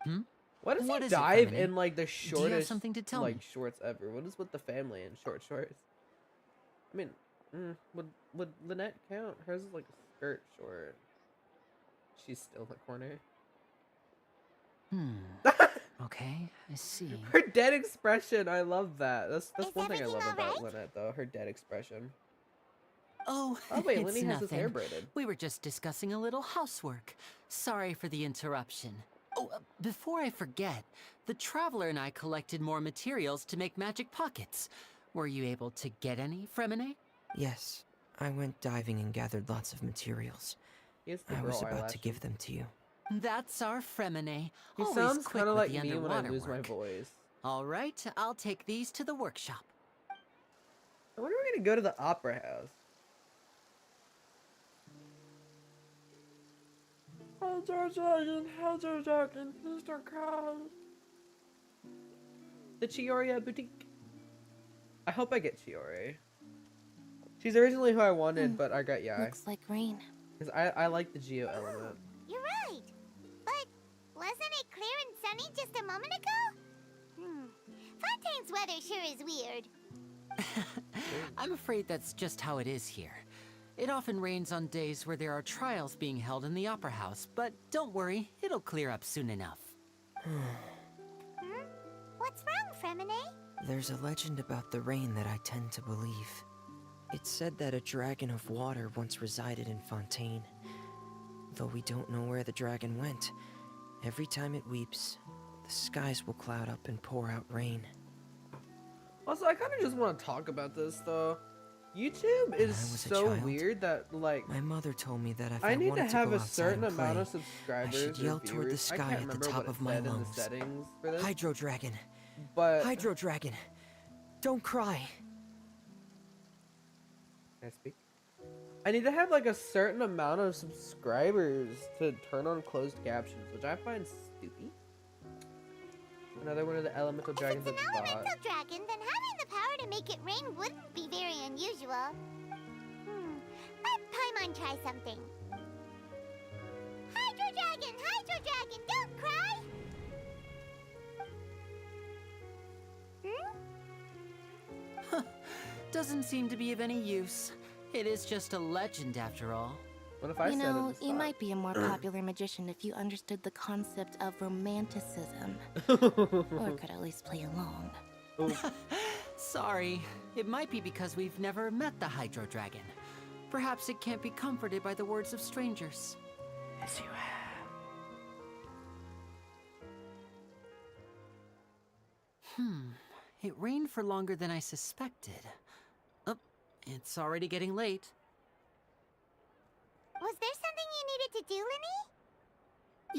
Hmm? What does What he is it, dive Femini? in like the you have shortest something to tell like me? shorts ever? What is with the family in short shorts? I mean, would Lynette count? Hers is like a skirt short. She's still in the corner. Okay, I see. Her dead expression, I love that. That's Is one thing I love everything about alright? Lynette though. Her dead expression. Oh, Oh wait, it's Lenny has his nothing. hair braided. We were just discussing a little housework. Sorry for the interruption. Oh, before I forget, the Traveler and I collected more materials to make magic pockets. Were you able to get any, Fremine? Yes, I went diving and gathered lots of materials. He has the I girl was about to eyelashes. give them to you. That's our Fremine. He Always sounds quick kind of with like the me when I underwater lose my work. voice. All right, I'll take these to the workshop. I wonder if we're gonna go to the opera house. Mr. Krabs. The Chiyoria boutique. I hope I get Chiori. She's originally who I wanted, but I got Yai. Looks like rain. Because I like the Geo element. You're right. But wasn't it clear and sunny just a moment ago? Fontaine's weather sure is weird. I'm afraid that's just how it is here. It often rains on days where there are trials being held in the Opera House, but don't worry, it'll clear up soon enough. What's wrong, Fremine? There's a legend about the rain that I tend to believe. It's said that a dragon of water once resided in Fontaine. Though we don't know where the dragon went, every time it weeps, the skies will cloud up and pour out rain. Also, I kind of just want to talk about this, though. YouTube When is I was a so child, weird that, like, My mother told me that if I need to wanted have go a outside certain and amount play, of subscribers should yell or toward the viewers. I sky can't at the remember top what of it my said in the lungs. settings for this, Hydro Dragon! but Hydro Dragon! Don't cry! Can I speak? I need to have like a certain amount of subscribers to turn on closed captions, which I find stupid. Another one of the elemental If dragons it's at an the elemental spot. dragon, then having the power to make it rain wouldn't be very unusual. Let Paimon try something. Hydro Dragon, don't cry! Doesn't seem to be of any use. It is just a legend after all. What if I You said know, it? you might be a more popular magician if you understood the concept of romanticism. Or could at least play along. Sorry, it might be because we've never met the Hydro Dragon. Perhaps it can't be comforted by the words of strangers. Yes, you have. It rained for longer than I suspected. Oh, it's already getting late. Was there something you needed to do, Linny?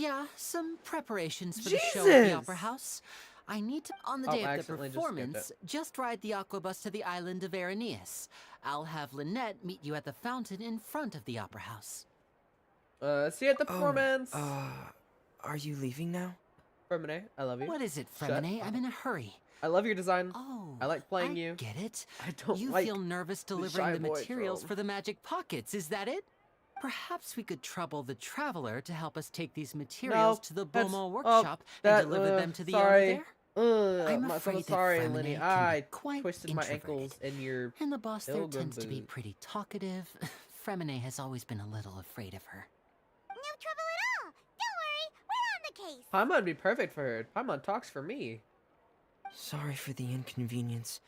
Yeah, some preparations for the show at the Opera Jesus! House. I need to, on the Oh, day I of the accidentally just skipped performance, it. just ride the aquabus to the island of Aeneas. I'll have Lynette meet you at the fountain in front of the Opera House. See you at the performance! Are you leaving now? Fremine, I love you. What is it, Shut Fremine? up. I'm in a hurry. I love your design. Oh, I like playing I you. get it. I don't You like feel nervous the delivering shy the boy materials trope. for the magic pockets, is that it? Perhaps we could trouble the traveler to help us take these materials to the Beaumont workshop and deliver them to the owner there. I'm so afraid sorry, that Linny. Fremine can I be quite twisted my introverted. ankles in your And the boss there pilgrim tends to be boot. pretty talkative. Fremine has always been a little afraid of her. No trouble at all. Don't worry, we're on the case. Paimon would be perfect for her. Paimon talks for me. Sorry for the inconvenience.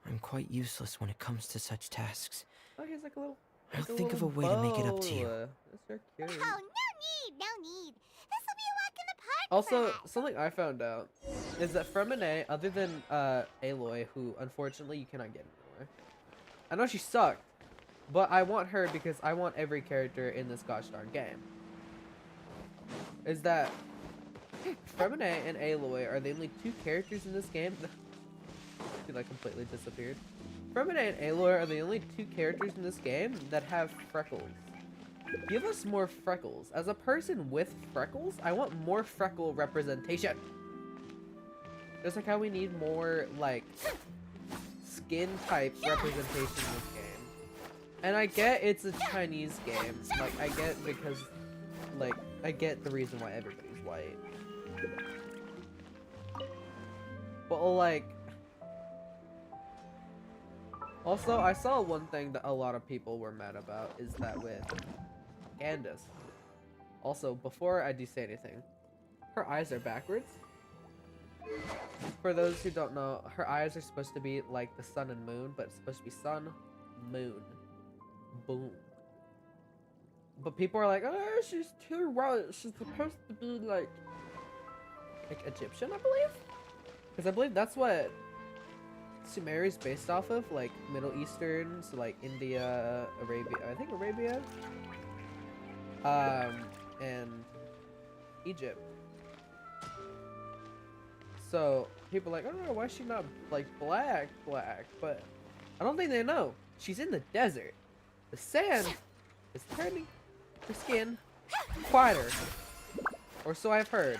I'm quite useless when it comes to such tasks. Oh, he's like a little. I'll like think of a way to make it up to you. That's so cute. Oh, no need. This will be a walk in the park. Also, for us. something I found out is that Fremine, other than Aloy, who unfortunately you cannot get anymore. I know she sucked, but I want her because I want every character in this gosh darn game. Is that Fremine and Aloy are the only two characters in this game. She like completely disappeared. Fremine and Aloy are the only two characters in this game that have freckles. Give us more freckles. As a person with freckles, I want more freckle representation. Just like how we need more, like, skin type representation in this game. And I get it's a Chinese game. Like, I get because, like, I get the reason why everybody's white. But, like... Also, I saw one thing that a lot of people were mad about, is that with Candace. Also, before I do say anything, her eyes are backwards. For those who don't know, her eyes are supposed to be like the sun and moon, but it's supposed to be sun, moon, boom. But people are like, oh, she's too white. She's supposed to be like Egyptian, I believe? Because I believe that's what Sumeri's based off of, like Middle Eastern, so like India, Arabia, I think Arabia, and Egypt. So people are like, oh, why is she not like black, but I don't think they know. She's in the desert. The sand is turning her skin whiter, or so I've heard.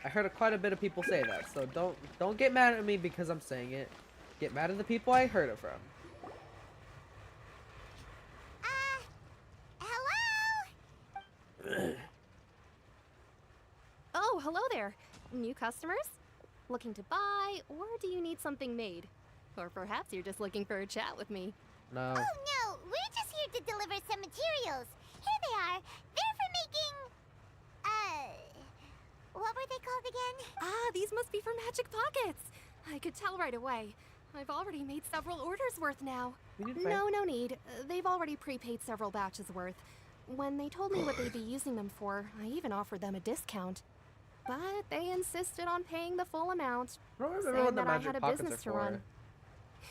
I heard quite a bit of people say that, so don't get mad at me because I'm saying it. Get mad at the people I heard it from. Hello? Oh, hello there. New customers? Looking to buy, or do you need something made? Or perhaps you're just looking for a chat with me. No. Oh no, we're just here to deliver some materials. Here they are. They're for making... what were they called again? Ah, these must be for Magic Pockets. I could tell right away. I've already made several orders worth now. No need. They've already prepaid several batches worth. When they told me what they'd be using them for, I even offered them a discount. But they insisted on paying the full amount, saying that I had a business to run.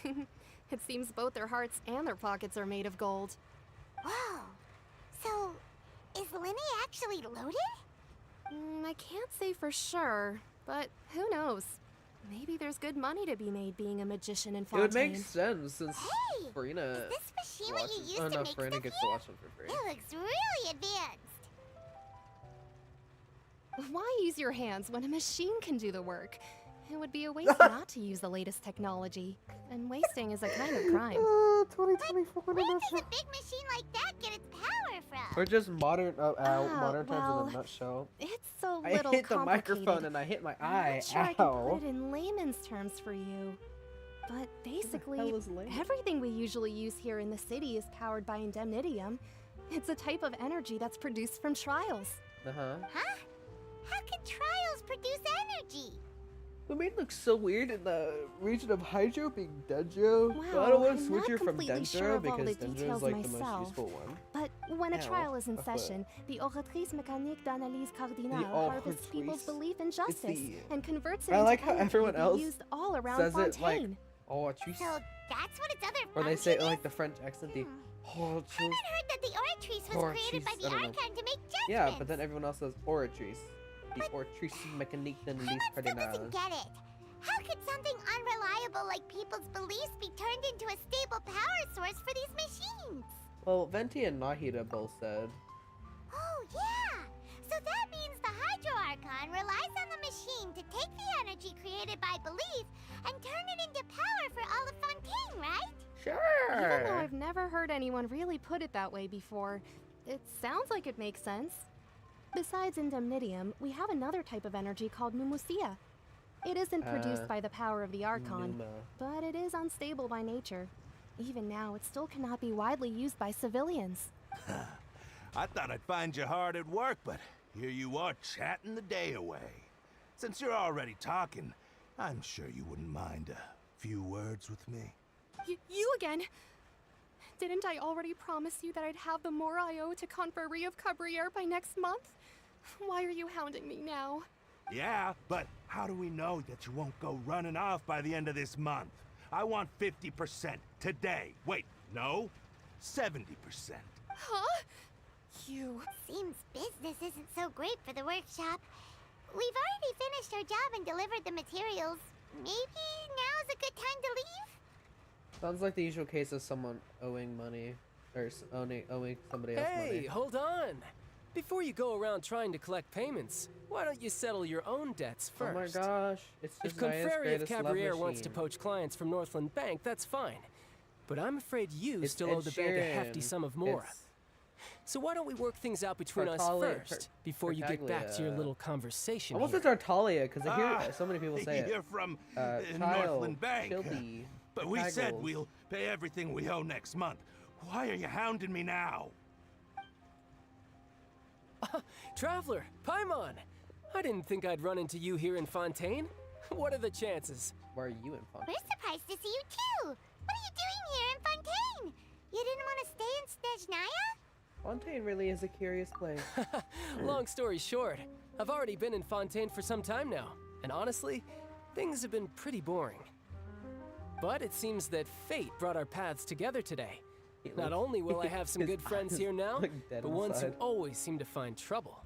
It seems both their hearts and their pockets are made of gold. Whoa. So, is Linny actually loaded? I can't say for sure, but who knows? Maybe there's good money to be made being a magician in Fontaine. It would make sense since Farina Is this machine what you watches. used Oh to no, make Farina stuff gets here? to watch them for free. It looks really advanced. Why use your hands when a machine can do the work? It would be a waste not to use the latest technology. And wasting is a kind of crime. 2024 Where does a big machine like that get its power from? Or just modern modern times well, in a nutshell. It's a I little hit the complicated. microphone and I hit my I'm eye. not sure I Ow. can put it in layman's terms for you. But basically, hell is layman? everything we usually use here in the city is powered by indemnitium. It's a type of energy that's produced from trials. Uh-huh. Huh? How can trials produce energy? The main looks so weird in the region of Hydro being Dendro. Wow, But I don't want to I'm switch not her from completely Dendro sure of all because the Dendro is details like the most myself. useful one. But when a Ow, trial is in my foot. session, the Oratrice Mécanique d'Analyse Cardinale harvests Oratrice. people's belief in justice the- and converts it I into like how energy everyone to be else used all around says Fontaine. it like Oratrice. So that's what its other Or they function say is? like the French accent, the Oratrice. I had heard that the Oratrice was created by Oratrice, the I don't know. Archon to make judgments. Yeah, but then everyone else says Oratrice. The Oratrice Mécanique d'Analyse Paimon still Cardinale. doesn't get it. How could something unreliable like people's beliefs be turned into a stable power source for these machines? Well, Venti and Nahida both said. Oh, yeah! So that means the Hydro Archon relies on the machine to take the energy created by belief and turn it into power for all of Fontaine, right? Even though I've never heard anyone really put it that way before, it sounds like it makes sense. Besides indemnitium, we have another type of energy called pneumosia. It isn't produced by the power of the Archon, but it is unstable by nature. Even now, it still cannot be widely used by civilians. I thought I'd find you hard at work, but here you are chatting the day away. Since you're already talking, I'm sure you wouldn't mind a few words with me. You again? Didn't I already promise you that I'd have the more I owe to Confrérie of Cabriere by next month? Why are you hounding me now? Yeah, but how do we know that you won't go running off by the end of this month? I want 50% today. Wait, no? 70%. Huh? You... Seems business isn't so great for the workshop. We've already finished our job and delivered the materials. Maybe now's a good time to leave? Sounds like the usual case of someone owing money. Or owing somebody else money. Hey, hold on! Before you go around trying to collect payments, why don't you settle your own debts first? Oh my gosh, it's If just Naya's Confrérie of greatest love Cabriere wants to machine. poach clients from Northland Bank, that's fine. But I'm afraid you It's still Ed owe the bank a hefty Sheeran. sum of Mora. It's So why don't we work things out between us Tartaglia- first, before you get back to your Tartaglia. little conversation Almost here? a Tartaglia, because I hear so many people say it. You're from Child, Northland Bank. Childy, But we said Taggles. we'll pay everything we owe next month. Why are you hounding me now? Traveler, Paimon! I didn't think I'd run into you here in Fontaine. What are the chances? Why are you in Fontaine? We're surprised to see you too. What are you doing here in Fontaine? You didn't want to stay in Snezhnaya? Fontaine really is a curious place. Long story short, I've already been in Fontaine for some time now, and honestly, things have been pretty boring. But it seems that fate brought our paths together today. Not only will I have some good friends here now, dead but ones who inside. always seem to find trouble.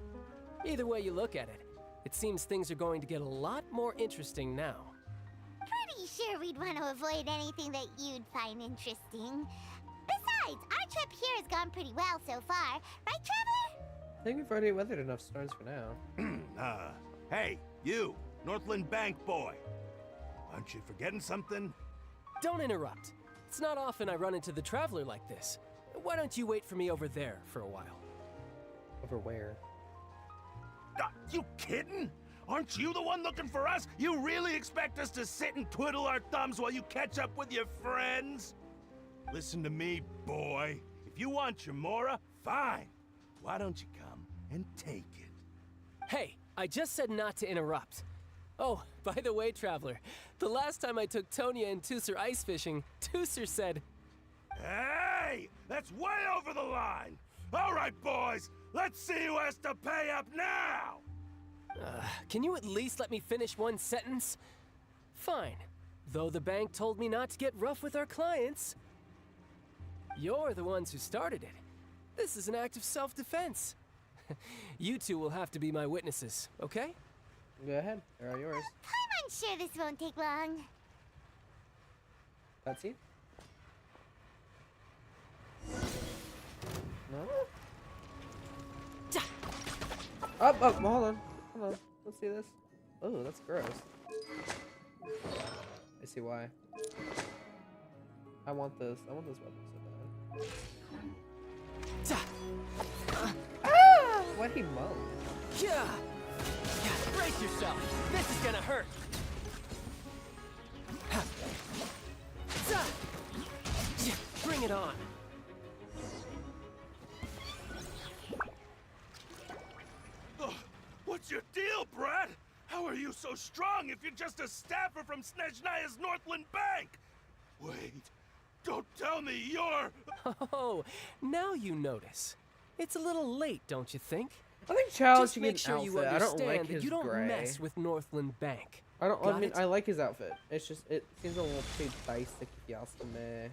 Either way you look at it, it seems things are going to get a lot more interesting now. Pretty sure we'd want to avoid anything that you'd find interesting. Besides, our trip here has gone pretty well so far. Right, Traveler? I think we've already weathered enough storms for now. Hey, you, Northland Bank boy. Aren't you forgetting something? Don't interrupt. It's not often I run into the Traveler like this. Why don't you wait for me over there for a while? Over where? You kidding? Aren't you the one looking for us? You really expect us to sit and twiddle our thumbs while you catch up with your friends? Listen to me, boy. If you want your Mora, fine. Why don't you come and take it? Hey, I just said not to interrupt. Oh, by the way, Traveler, the last time I took Tonya and Tusser ice fishing, Tusser said, Hey! That's way over the line! All right, boys, let's see who has to pay up now! Can you at least let me finish one sentence? Fine. Though the bank told me not to get rough with our clients. You're the ones who started it. This is an act of self-defense. You two will have to be my witnesses, okay? Go ahead, they're all yours. I'm sure this won't take long. That's you? No? Up, up, hold on. Hold on. Let's see this. Oh, that's gross. I see why. I want this. I want this weapon so bad. Ah! Why'd he moan? Yeah. Brace yourself. This is gonna hurt. Bring it on. What's your deal, Brad? How are you so strong if you're just a staffer from Snezhnaya's Northland Bank? Wait, don't tell me you're... Oh, now you notice. It's a little late, don't you think? I think Child Just should make get an sure you outfit. I don't understand like that his you don't gray. mess with Northland Bank. I don't. I Got mean, it? I like his outfit. It's just it seems a little too basic, if you ask me.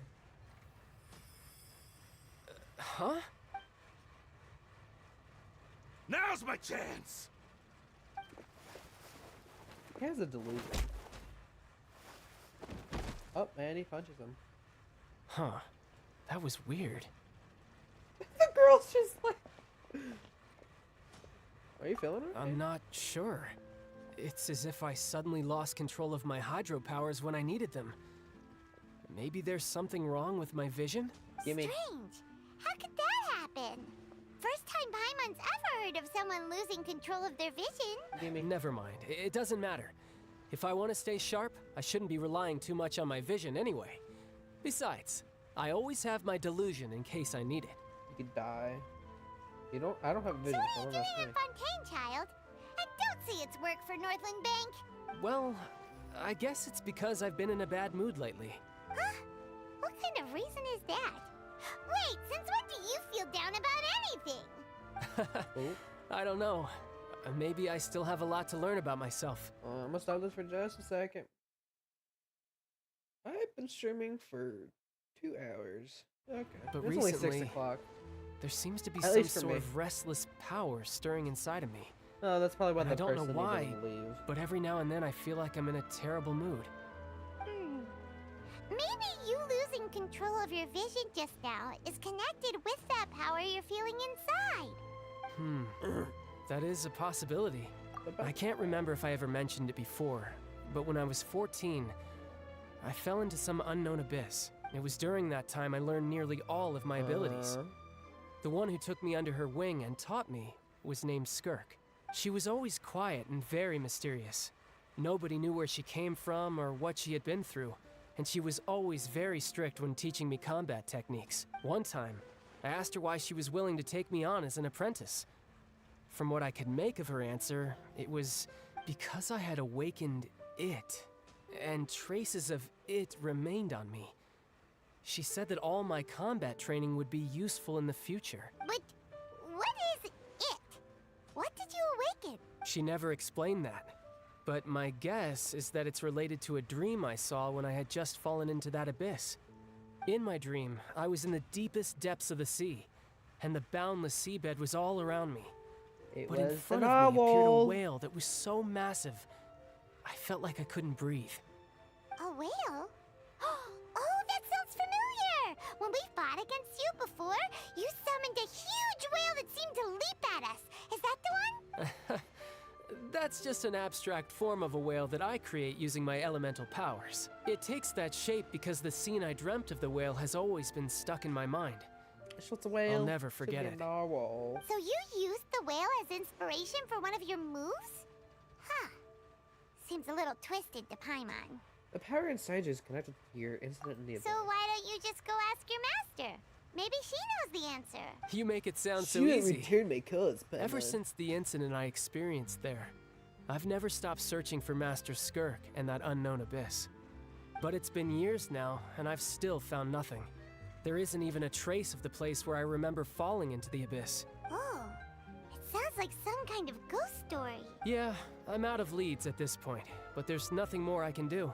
Huh? Now's my chance! He has a delusion. Oh, and he punches him. Huh. That was weird. The girl's just like... Are you feeling it? I'm not sure. It's as if I suddenly lost control of my hydro powers when I needed them. Maybe there's something wrong with my vision? Gimme. Strange. How could that happen? First time Paimon's ever heard of someone losing control of their vision. Gimme. Never mind. It doesn't matter. If I want to stay sharp, I shouldn't be relying too much on my vision anyway. Besides, I always have my delusion in case I need it. You could die. You don't. I don't have vision. So what are you doing in Fontaine, child? I don't see its work for Northland Bank. Well, I guess it's because I've been in a bad mood lately. Huh? What kind of reason is that? Wait, since when do you feel down about anything? I don't know. Maybe I still have a lot to learn about myself. I'm gonna stop this for just a second. I've been streaming for 2 hours. Okay. But it's recently, only 6 o'clock. there seems to be At some least for sort me. of restless power stirring inside of me. Oh, that's probably why And the I don't person know why, doesn't leave. but every now and then I feel like I'm in a terrible mood. Maybe you losing control of your vision just now is connected with that power you're feeling inside. That is a possibility. I can't remember if I ever mentioned it before, but when I was 14, I fell into some unknown abyss. It was during that time I learned nearly all of my abilities. The one who took me under her wing and taught me was named Skirk. She was always quiet and very mysterious. Nobody knew where she came from or what she had been through, and she was always very strict when teaching me combat techniques. One time, I asked her why she was willing to take me on as an apprentice. From what I could make of her answer, it was because I had awakened it, and traces of it remained on me. She said that all my combat training would be useful in the future. But what is it? What did you awaken? She never explained that, but my guess is that it's related to a dream I saw when I had just fallen into that abyss. In my dream, I was in the deepest depths of the sea, and the boundless seabed was all around me. But in front of me appeared a whale that was so massive, I felt like I couldn't breathe. A whale? Oh, that sounds familiar! When we fought against you before, you summoned a huge whale that seemed to leap at us. Is that the one? That's just an abstract form of a whale that I create using my elemental powers. It takes that shape because the scene I dreamt of the whale has always been stuck in my mind. What's a whale? I'll never forget it. So you used the whale as inspiration for one of your moves? Huh. Seems a little twisted to Paimon. The power inside you is connected to your incident in the abyss. So why don't you just go ask your master? Maybe she knows the answer. You make it sound so She didn't easy. return my calls, Ever Paimon. since the incident I experienced there, I've never stopped searching for Master Skirk and that unknown abyss. But it's been years now, and I've still found nothing. There isn't even a trace of the place where I remember falling into the abyss. Oh, it sounds like some kind of ghost story. Yeah, I'm out of leads at this point, but there's nothing more I can do.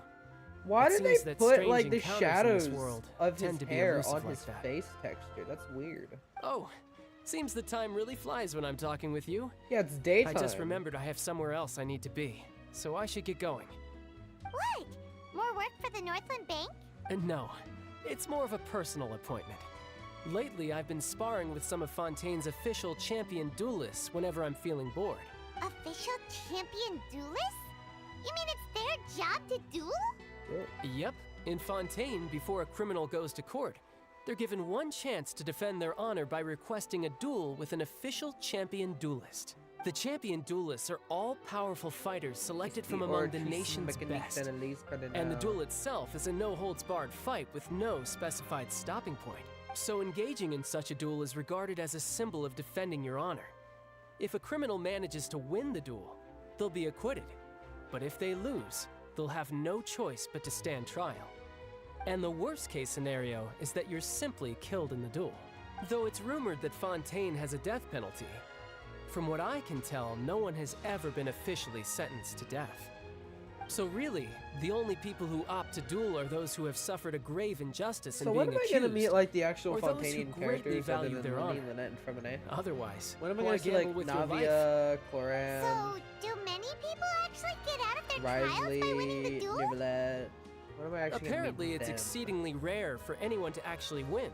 Why It did seems they that put strange like the encounters in shadows this world of his tend to be hair elusive on like his that. face texture? That's weird. Oh, seems the time really flies when I'm talking with you. Yeah, it's daytime. I just remembered I have somewhere else I need to be, so I should get going. What? More work for the Northland Bank? No, it's more of a personal appointment. Lately, I've been sparring with some of Fontaine's official champion duelists whenever I'm feeling bored. Official champion duelists? You mean it's their job to duel? Yep, in Fontaine, before a criminal goes to court, they're given one chance to defend their honor by requesting a duel with an official champion duelist. The champion duelists are all-powerful fighters selected from among the nation's best. And the duel itself is a no-holds-barred fight with no specified stopping point. So engaging in such a duel is regarded as a symbol of defending your honor. If a criminal manages to win the duel, they'll be acquitted. But if they lose, they'll have no choice but to stand trial. And the worst case scenario is that you're simply killed in the duel. Though it's rumored that Fontaine has a death penalty. From what I can tell, no one has ever been officially sentenced to death. So really, the only people who opt to duel are those who have suffered a grave injustice So in when being am I accused, gonna meet like the actual or those who Fontainian greatly characters other value than their Lily, honor. Lynette, and Fremenée? Otherwise, When am I why gonna see gamble like with your life? Navia, Cloran, So, do many people actually get out of their trials Risley, by winning the duel? Nivelette? When am I actually Apparently, gonna meet it's them? exceedingly rare for anyone to actually win.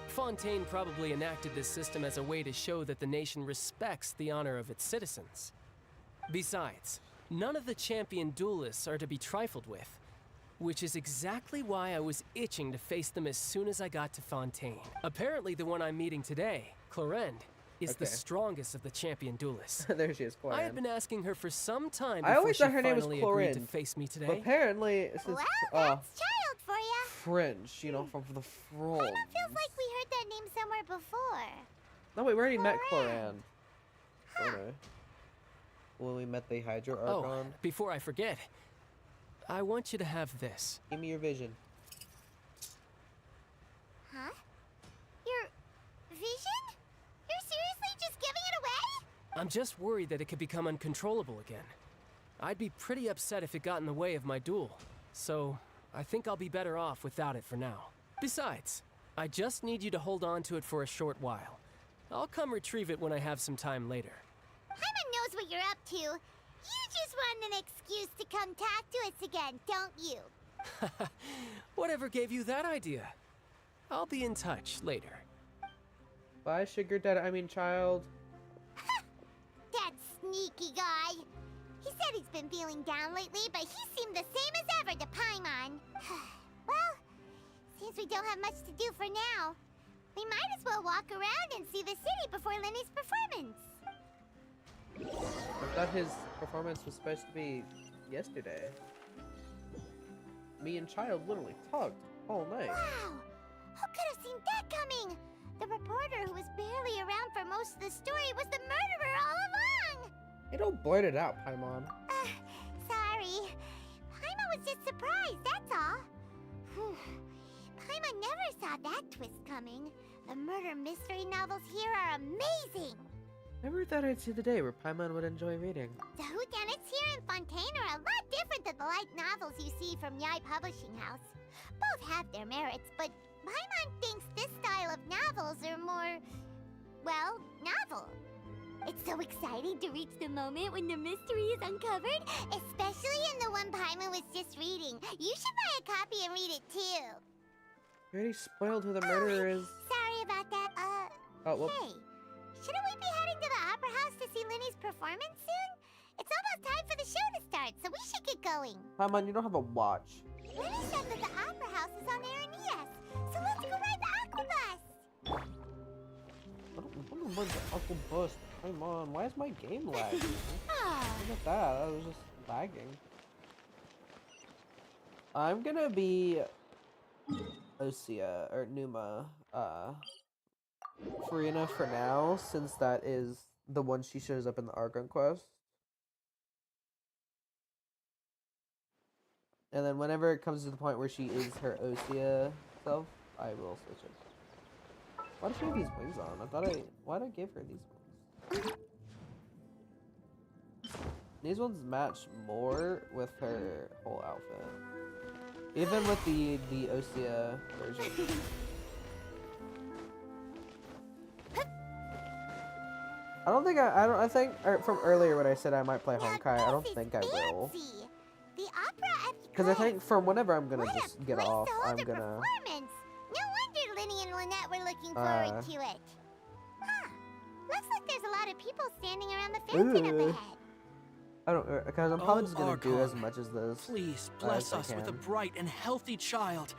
Fontaine probably enacted this system as a way to show that the nation respects the honor of its citizens. Besides, none of the champion duelists are to be trifled with, which is exactly why I was itching to face them as soon as I got to Fontaine. Apparently, the one I'm meeting today, Clorinde, is the Okay. strongest of the champion duelists. There she is, I had Cloran. been asking her for some time I before always she thought her name was finally agreed to Clorinde, face me today. But apparently, since Well, that's child for ya. French, you know, from the French. Paimon feels like we heard that name somewhere before. No, wait, we already met Cloran. Cloran. Sorta. When we met the Hydro Oh, Archon. before I forget, I want you to have this. Give me your vision. Huh? Your vision? You're seriously just giving it away? I'm just worried that it could become uncontrollable again. I'd be pretty upset if it got in the way of my duel, so I think I'll be better off without it for now. Besides, I just need you to hold on to it for a short while. I'll come retrieve it when I have some time later. Paimon knows what you're up to. You just want an excuse to come talk to us again, don't you? Whatever gave you that idea? I'll be in touch later. Bye, sugar daddy. I mean, child. That sneaky guy. He said he's been feeling down lately, but he seemed the same as ever to Paimon. Well, since we don't have much to do for now, we might as well walk around and see the city before Lenny's performance. I thought his performance was supposed to be yesterday. Me and child literally talked all night. Wow! Who could have seen that coming? The reporter who was barely around for most of the story was the murderer all along! Hey, don't blurt it out, Paimon. Sorry. Paimon was just surprised, that's all. Whew. Paimon never saw that twist coming. The murder mystery novels here are amazing! Never thought I'd see the day where Paimon would enjoy reading. The whodunits here in Fontaine are a lot different than the light novels you see from Yai Publishing House. Both have their merits, but Paimon thinks this style of novels are more, well, novel. It's so exciting to reach the moment when the mystery is uncovered, especially in the one Paimon was just reading. You should buy a copy and read it too. You already spoiled who the murderer is. Sorry about that. Oh, well. Hey, shouldn't we be heading to the Opera House to see Lenny's performance soon? It's almost time for the show to start, so we should get going. Paimon, you don't have a watch. Lenny said that the Opera House is on Aeneas, so let's go ride the Aquabus. I don't want the Uncle Bus. Paimon, why is my game lagging? Look at that. That was just lagging. I'm gonna be Osea or Numa, Farina for now, since that is the one she shows up in the Argon quest. And then whenever it comes to the point where she is her Osea self, I will switch it. Why does she have these wings on? Why'd I give her these wings? These ones match more with her whole outfit. Even with the Osea version. I think from earlier when I said I might play Honkai, I don't think I will. The opera at the Because I think from whenever I'm gonna What a just get place off, to hold I'm a gonna... performance. No wonder Lenny and Lynette were looking forward to it. Huh. Looks like there's a lot of people standing around the fountain up Ooh. ahead. I don't, because I'm probably just gonna do as Archon, much as this. Please bless as I us with a can. bright and healthy child.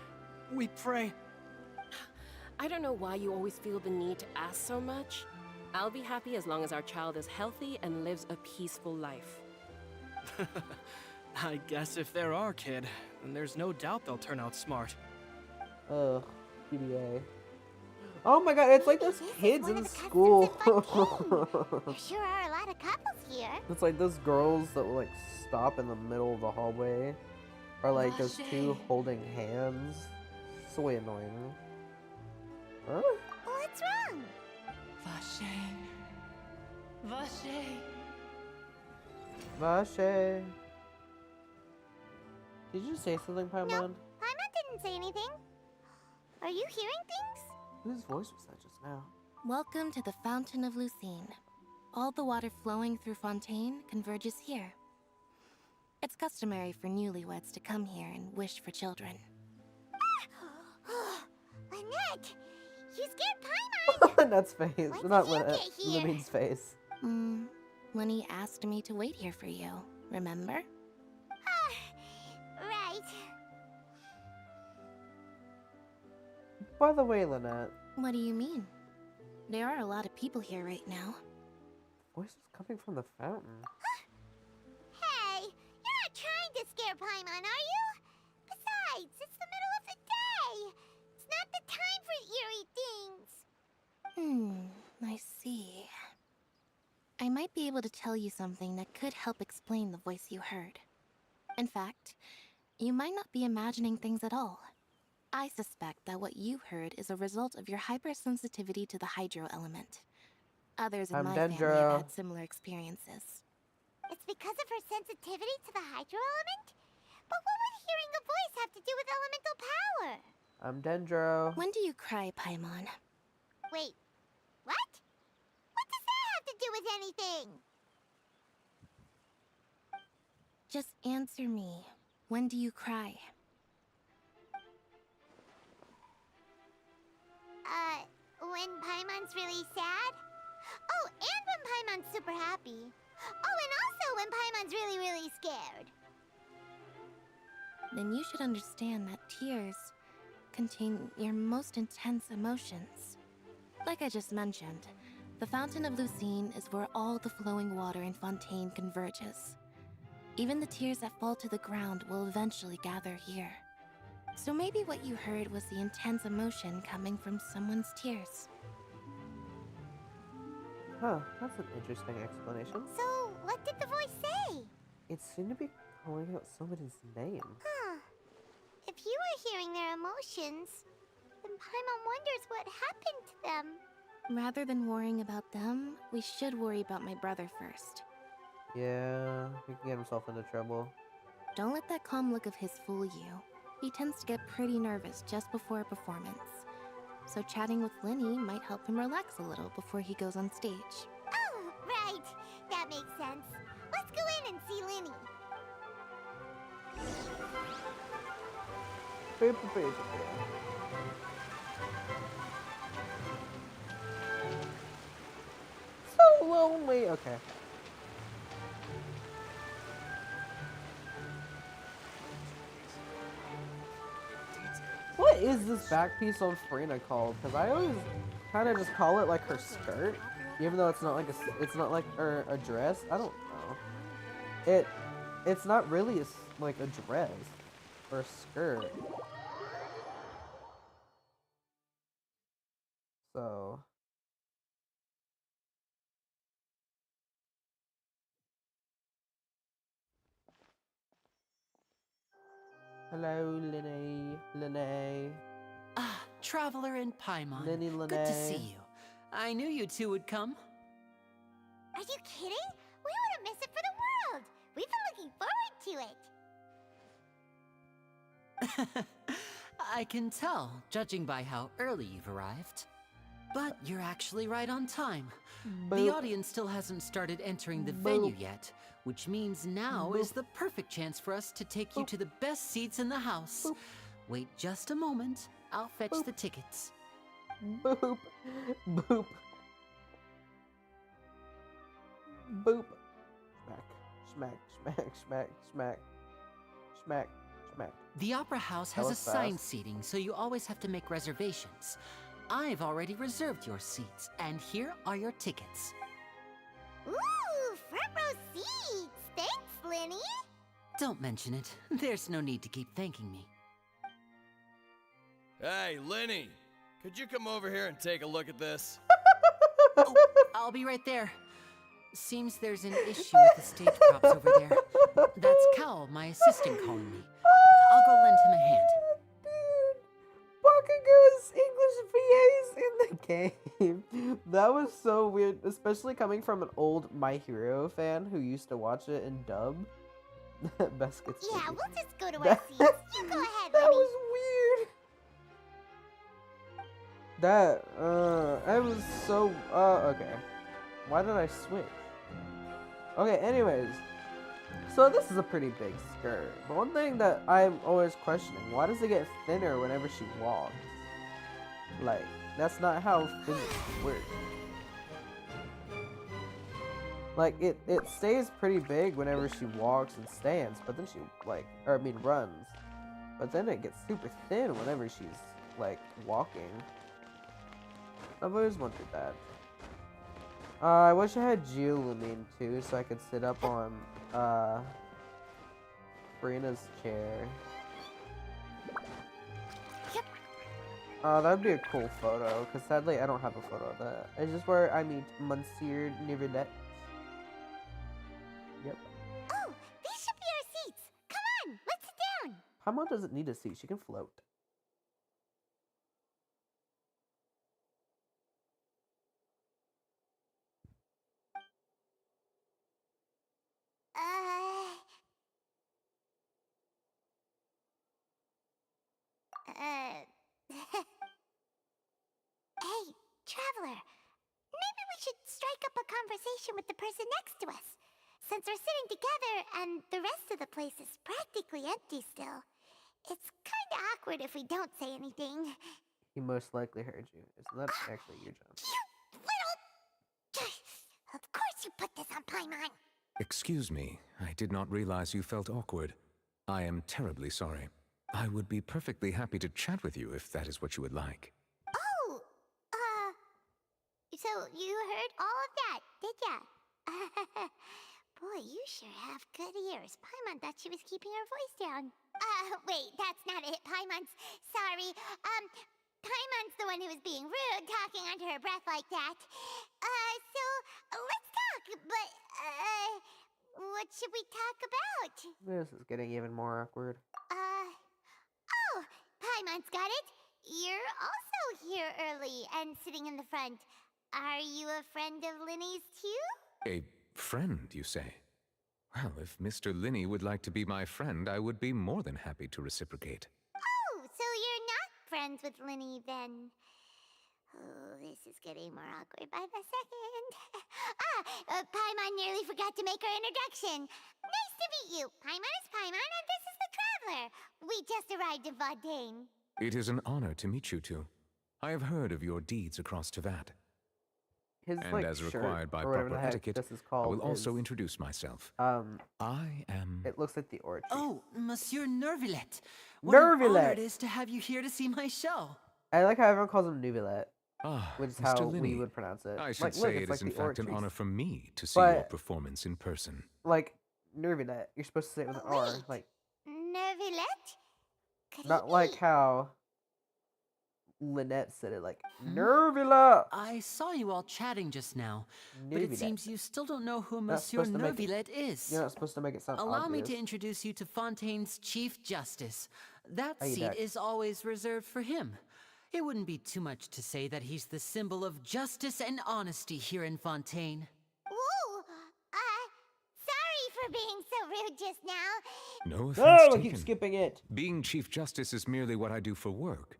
We pray. I don't know why you always feel the need to ask so much. I'll be happy as long as our child is healthy and lives a peaceful life. I guess if they're our kid, then there's no doubt they'll turn out smart. Ugh, PBA. Oh my god, it's like those kids in school. There sure are a lot of couples here. It's like those girls that will like stop in the middle of the hallway, or like those two holding hands. So annoying. Huh? What's wrong? Vache. Did you say something, Paimon? No, Paimon didn't say anything. Are you hearing things? Whose voice was that just now? Welcome to the Fountain of Lucine. All the water flowing through Fontaine converges here. It's customary for newlyweds to come here and wish for children. Lynette, you scared Paimon. Lynette's face. When Not did you Lynette. get here? Limine's face. When he asked me to wait here for you, remember? Right. By the way, Lynette. What do you mean? There are a lot of people here right now. Voice is coming from the fountain. Hey, you're not trying to scare Paimon, are you? Besides, it's the middle of the day. It's not the time for eerie things. I see. I might be able to tell you something that could help explain the voice you heard. In fact, you might not be imagining things at all. I suspect that what you heard is a result of your hypersensitivity to the hydro element. Others in my family have had similar experiences. It's because of her sensitivity to the hydro element? But what would hearing a voice have to do with elemental power? I'm Dendro. When do you cry, Paimon? Wait, what? What does that have to do with anything? Just answer me. When do you cry? When Paimon's really sad? Oh, and when Paimon's super happy. Oh, and also when Paimon's really, really scared. Then you should understand that tears contain your most intense emotions. Like I just mentioned, the Fountain of Lucine is where all the flowing water in Fontaine converges. Even the tears that fall to the ground will eventually gather here. So maybe what you heard was the intense emotion coming from someone's tears. Huh, that's an interesting explanation. So, what did the voice say? It seemed to be calling out somebody's name. Huh. If you were hearing their emotions, then Paimon wonders what happened to them. Rather than worrying about them, we should worry about my brother first. Yeah, he can get himself into trouble. Don't let that calm look of his fool you. He tends to get pretty nervous just before a performance. So chatting with Linny might help him relax a little before he goes on stage. Oh, right. That makes sense. Let's go in and see Linny. So lonely. Okay. What is this back piece on Frina called? Because I always kind of just call it like her skirt, even though it's not like a dress. I don't know. It's not really like a dress or a skirt. So. Hello, Linné. Ah, Traveler and Paimon. Linny, Good to see you. I knew you two would come. Are you kidding? We wouldn't miss it for the world. We've been looking forward to it. I can tell, judging by how early you've arrived. But you're actually right on time. The audience still hasn't started entering the venue yet, which means now is the perfect chance for us to take you to the best seats in the house. Wait just a moment. I'll fetch the tickets. Boop. Boop. Boop. Smack. Smack. Smack. Smack. Smack. Smack. The Opera House has assigned seating, so you always have to make reservations. I've already reserved your seats, and here are your tickets. Ooh, front row seats! Thanks, Linny! Don't mention it. There's no need to keep thanking me. Hey, Linny! Could you come over here and take a look at this? Oh, I'll be right there. Seems there's an issue with the stage props over there. That's Cal, my assistant, calling me. I'll go lend him a hand. Bakugo's English VAs in the game. That was so weird, especially coming from an old My Hero fan who used to watch it in dub. Best gets Yeah, we'll just go to our seats. You go ahead, That Lenny. was weird. That was so, okay. Why did I switch? Okay, anyways. So this is a pretty big skirt. But one thing that I'm always questioning, why does it get thinner whenever she walks? Like, that's not how physics work. Like, it stays pretty big whenever she walks and stands, but then she, runs. But then it gets super thin whenever she's, walking. I've always wondered that. I wish I had Geolumine too, so I could sit up on, Brina's chair. That'd be a cool photo, because sadly I don't have a photo of that. It's just where I meet Monsieur Nivelet. Yep. Oh, these should be our seats. Come on, let's sit down. Paimon doesn't need a seat, she can float. Hey, traveler. Maybe we should strike up a conversation with the person next to us. Since we're sitting together and the rest of the place is practically empty still. It's kinda awkward if we don't say anything. He most likely heard you. Isn't that actually your job? Of course you put this on Paimon. Excuse me, I did not realize you felt awkward. I am terribly sorry. I would be perfectly happy to chat with you if that is what you would like. Oh, so you heard all of that, did ya? Boy, you sure have good ears. Paimon thought she was keeping her voice down. Wait, that's not it. Paimon's sorry. Paimon's the one who was being rude, talking under her breath like that. So let's talk, but, what should we talk about? This is getting even more awkward. Oh, Paimon's got it. You're also here early and sitting in the front. Are you a friend of Linny's too? A friend, you say? Well, if Mr. Linney would like to be my friend, I would be more than happy to reciprocate. Oh, so you're not friends with Linny then? Oh, this is getting more awkward by the second. Paimon nearly forgot to make her introduction. Nice to meet you. Paimon is Paimon, and this is the Traveler. We just arrived in Fontaine. It is an honor to meet you two. I have heard of your deeds across Tevat. His, and as required by proper etiquette, I will also introduce myself. I am... It looks like the orchard. Oh, Monsieur Nervillet. What an honor it is to have you here to see my show. I like how everyone calls him Nuvillet. Ah, which is Mr. how Linney. we would pronounce it. I should say it is in fact an honor for me to see your performance in person. Like, Nervillet, you're supposed to say it with an R. Like, Nervillet? Not like how Lynette said it, like, Nervilla! I saw you all chatting just now, but it seems you still don't know who Monsieur You're Nervillet is. You're not supposed to make it sound Allow obvious. me to introduce you to Fontaine's Chief Justice. That How you seat doing? is always reserved for him. It wouldn't be too much to say that he's the symbol of justice and honesty here in Fontaine. Ooh, sorry for being so rude just now. No offense I taken. keep skipping it. Being Chief Justice is merely what I do for work.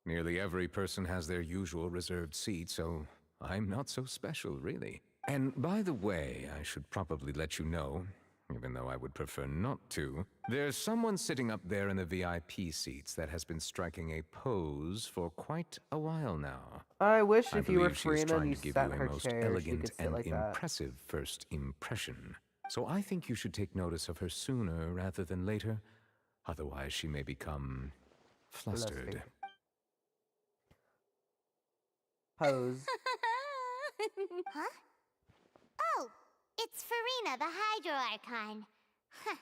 Nearly every person has their usual reserved seat, so I'm not so special, really. And by the way, I should probably let you know, even though I would prefer not to, there's someone sitting up there in the VIP seats that has been striking a pose for quite a while now. I wish I if you were believe she's Farina and trying you to give sat you in a her most chair, she elegant could sit and like that. impressive first impression. So I think you should take notice of her sooner rather than later. Otherwise, she may become flustered. Pose. Huh? Oh, it's Farina, the Hydro Archon. Huh.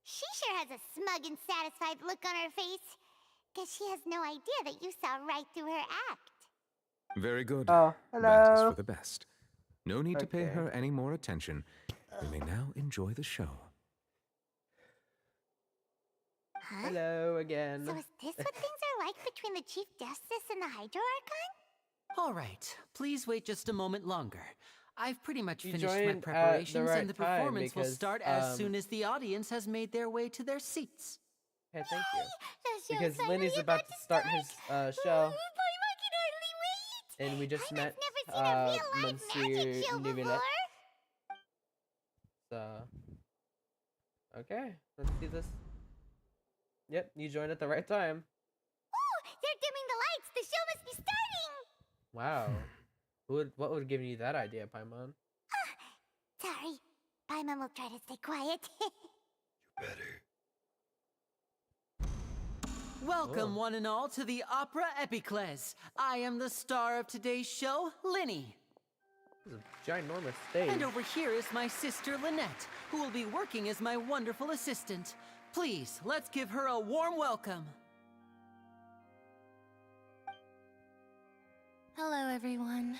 She sure has a smug and satisfied look on her face. Guess she has no idea that you saw right through her act. Very good. Oh, That is hello. for the best. No need to pay Okay. her any more attention. We may now enjoy the show. Huh? Hello again. So is this what things are like between the Chief Justice and the Hydro Archon? All right, please wait just a moment longer. I've pretty much You finished my joined at the preparations, right and the time performance will because, start as soon as the audience has made their way to their seats. Okay, thank you. The show's Because finally Lenny's about to start his show, Paimon can hardly wait! and we just met I've never seen a real live magic Monsieur show Neuvillette. before! So, okay, let's see this. Yep, you joined at the right time. Oh, they're dimming the lights! The show must be starting! Wow. What would give you that idea, Paimon? Sorry. Paimon will try to stay quiet. Welcome, one and all, to the Opera Epiclese. I am the star of today's show, Linny. This is a ginormous stage. And over here is my sister, Lynette, who will be working as my wonderful assistant. Please, let's give her a warm welcome. Hello, everyone.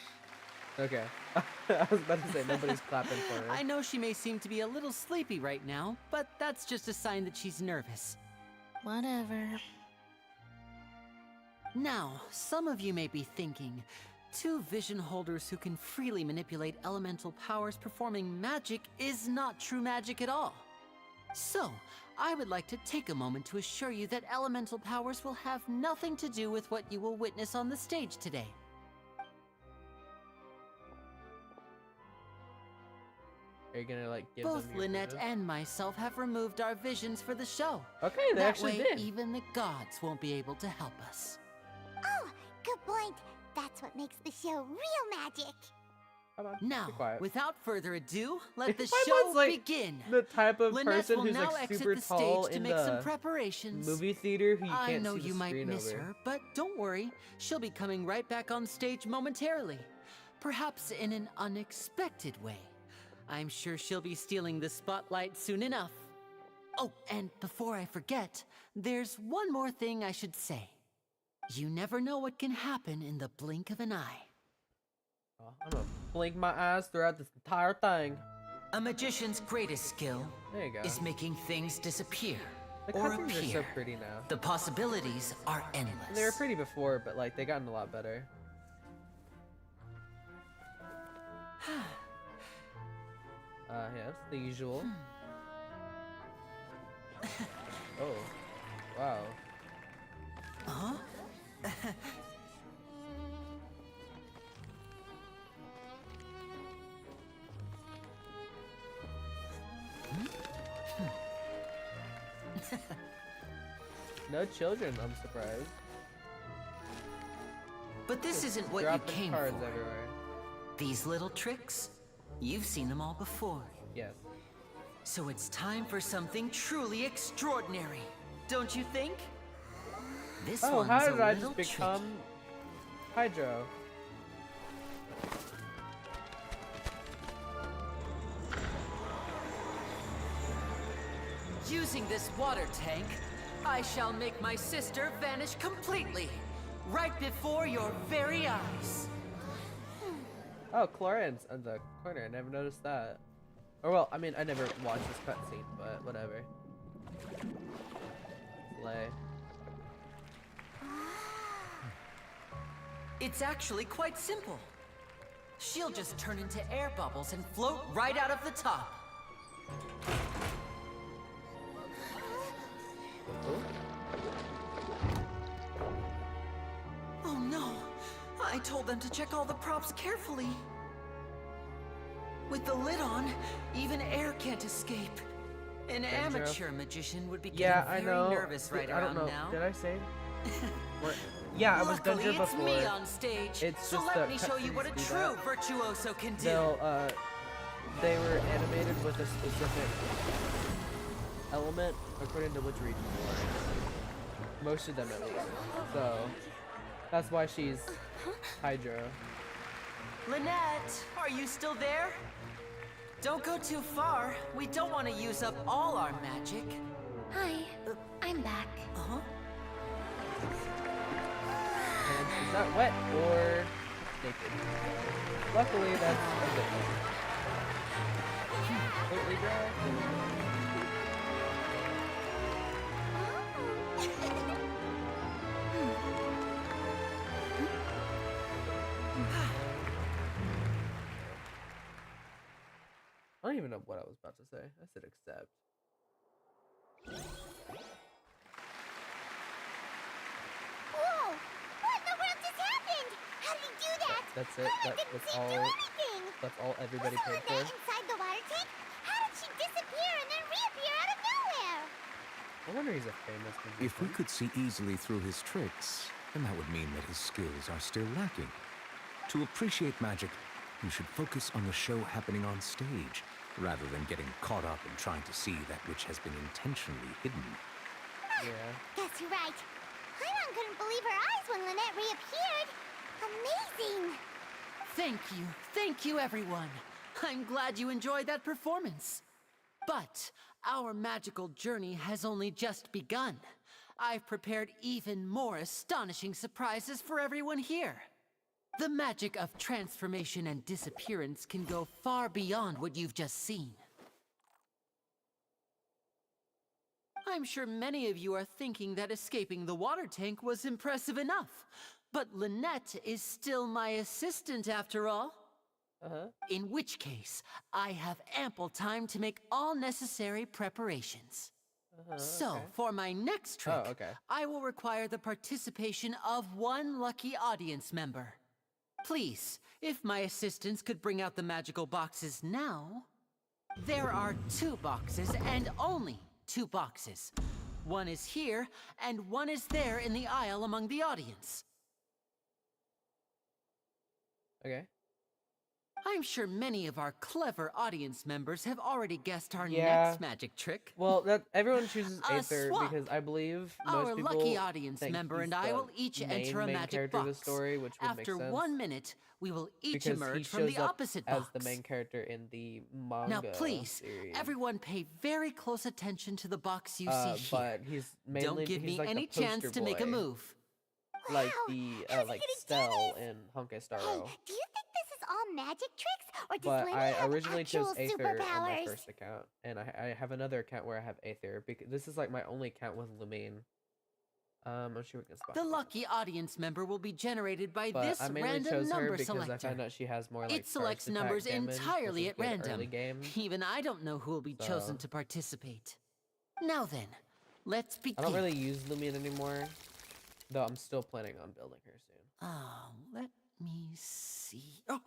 Okay. I was about to say, nobody's clapping for her. I know she may seem to be a little sleepy right now, but that's just a sign that she's nervous. Whatever. Now, some of you may be thinking, two vision holders who can freely manipulate elemental powers performing magic is not true magic at all. So, I would like to take a moment to assure you that elemental powers will have nothing to do with what you will witness on the stage today. Are you gonna like give Both them your Lynette photos? and myself have removed our visions for the show. Okay, they that actually way, did. even the gods won't be able to help us. Oh, good point. That's what makes the show real magic. Now, quiet. without further ado, let the Paimon's show like begin. the type of Lynette person will who's now like exit super the tall stage to in make some the preparations. movie theater who you I can't know see the you might screen miss over. her, but don't worry. She'll be coming right back on stage momentarily. Perhaps in an unexpected way. I'm sure she'll be stealing the spotlight soon enough. Oh, and before I forget, there's one more thing I should say. You never know what can happen in the blink of an eye. Oh, I'm gonna blink my eyes throughout this entire thing. A magician's greatest skill There you go. is making things disappear The or costumes are appear. so pretty now. The possibilities are endless. They were pretty before, but like they gotten a lot better. Yes, the usual. Oh, wow. Huh? No children, I'm surprised. But this Just isn't what you dropping came cards for. everywhere. These little tricks, you've seen them all before. Yes. So it's time for something truly extraordinary, don't you think? This Oh, one's how a did I little just become Hydro? tricky. Using this water tank, I shall make my sister vanish completely, right before your very eyes. Oh, Chlorine's in the corner. I never noticed that. Or well, I mean, I never watched this cutscene, but whatever. Slay. It's actually quite simple. She'll just turn into air bubbles and float right out of the top. Oh no! I told them to check all the props carefully. With the lid on, even air can't escape. An amateur magician would be getting I very know. nervous right I don't around know. now. Did I say? Yeah, I was Luckily, Dungeon it's before. me on stage. It's so just let the me show you what a cutscenes do true that. virtuoso can do. They were animated with a specific element according to which region you were. Most of them at least. So that's why she's Hydro. Lynette, are you still there? Don't go too far. We don't want to use up all our magic. Hi, I'm back. Uh-huh. And she's not wet or naked. Luckily, that's a good thing. Completely dry. I don't even know what I was about to say. I said accept. Whoa! What in the world just happened? How did he do that? That's it. That's all everybody Was paid Lynette for. inside the water tank? How did she disappear and then reappear out of nowhere? I wonder he's a famous musician. If we could see easily through his tricks, then that would mean that his skills are still lacking. To appreciate magic, you should focus on the show happening on stage, rather than getting caught up in trying to see that which has been intentionally hidden. Yeah. Guess you're right. Paimon couldn't believe her eyes when Lynette reappeared. Amazing! Thank you, everyone. I'm glad you enjoyed that performance. But our magical journey has only just begun. I've prepared even more astonishing surprises for everyone here. The magic of transformation and disappearance can go far beyond what you've just seen. I'm sure many of you are thinking that escaping the water tank was impressive enough. But Lynette is still my assistant after all. In which case, I have ample time to make all necessary preparations. So, for my next trick, I will require the participation of one lucky audience member. Please, if my assistants could bring out the magical boxes now. There are 2 boxes and only 2 boxes. One is here, and one is there in the aisle among the audience. Okay. I'm sure many of our clever audience members have already guessed our next magic trick. Well, everyone chooses Aether because I believe most people lucky audience think member he's and I the will each enter a main magic character box. of the story, which would After make sense. 1 minute, we will each because emerge he from the shows up opposite as box. the main character in the manga Now, please, series. everyone pay very close attention to the box you see here. But he's mainly Don't give he's me like any the chance poster to make a boy. move. Like the like Stell in Honkai Star Hey, Rail. do you think this is all magic tricks, or does But Lynette I have originally actual chose Aether on my superpowers? first account, and I have another account where I have Aether because this is like my only account with Lumine. I'm sure we can spot. The lucky audience member will be generated by But this I mainly random chose her number because selector. I found out she has more like It selects charged attack numbers damage, entirely which at is good random. early game. Even I don't know who will be chosen to participate. Now then, let's begin. I don't really use Lumine anymore, though I'm still planning on building her soon. Oh, let me see. Oh,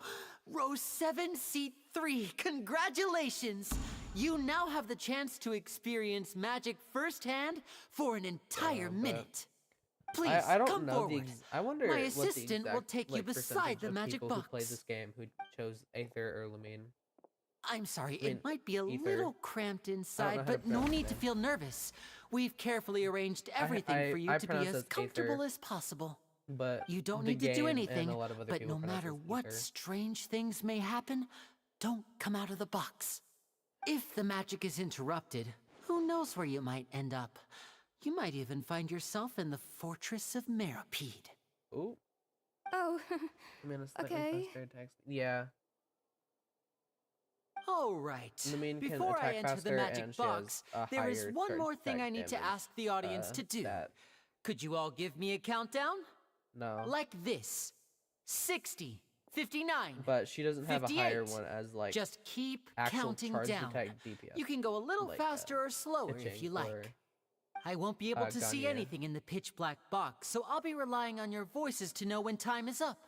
row 7, seat 3. Congratulations! You now have the chance to experience magic firsthand for an entire minute. Please, I don't come know forward. I wonder My what the assistant will exact, take you like, beside percentage the of magic people box. who play this game who chose Aether or Lumine. I'm sorry, I mean, it might be a Ether. little cramped know inside, how to but no pronounce need to it. feel nervous. We've carefully arranged everything for you I to be pronounce as it comfortable Aether. as possible. But You don't the need to do game anything, and a lot of other but people no pronounce matter it what Ether. strange things may happen, don't come out of the box. If the magic is interrupted, who knows where you might end up? You might even find yourself in the Fortress of Meropide. Ooh. Oh, I mean, it's slightly okay. faster text. Yeah. All right. Lumine can Before I attack enter faster the magic and she has box, a there is higher one charge more thing attack I need to damage, ask the audience to do. stat. Could you all give me a countdown? No. Like this. 60, 59, But she doesn't have a higher 58. one as like Just keep actual counting charge down. attack DPS. You can go a little like, faster or slower if pitching you like. or, I won't be able to see Ganya. anything in the pitch black box, so I'll be relying on your voices to know when time is up.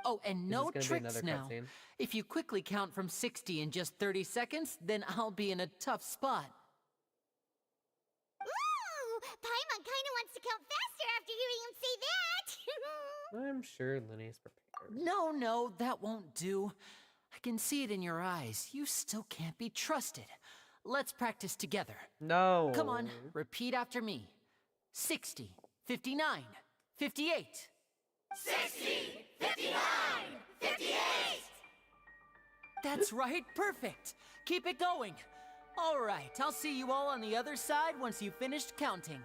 Oh, and Is no this gonna be tricks another now. cutscene? If you quickly count from 60 in just 30 seconds, then I'll be in a tough spot. Ooh, Paimon kinda wants to count faster after hearing him say that. I'm sure Lenny's prepared. No, that won't do. I can see it in your eyes. You still can't be trusted. Let's practice together. No. Come on, repeat after me. 60, 59, 58. 60, 59, 58! That's right, perfect. Keep it going. All right, I'll see you all on the other side once you've finished counting.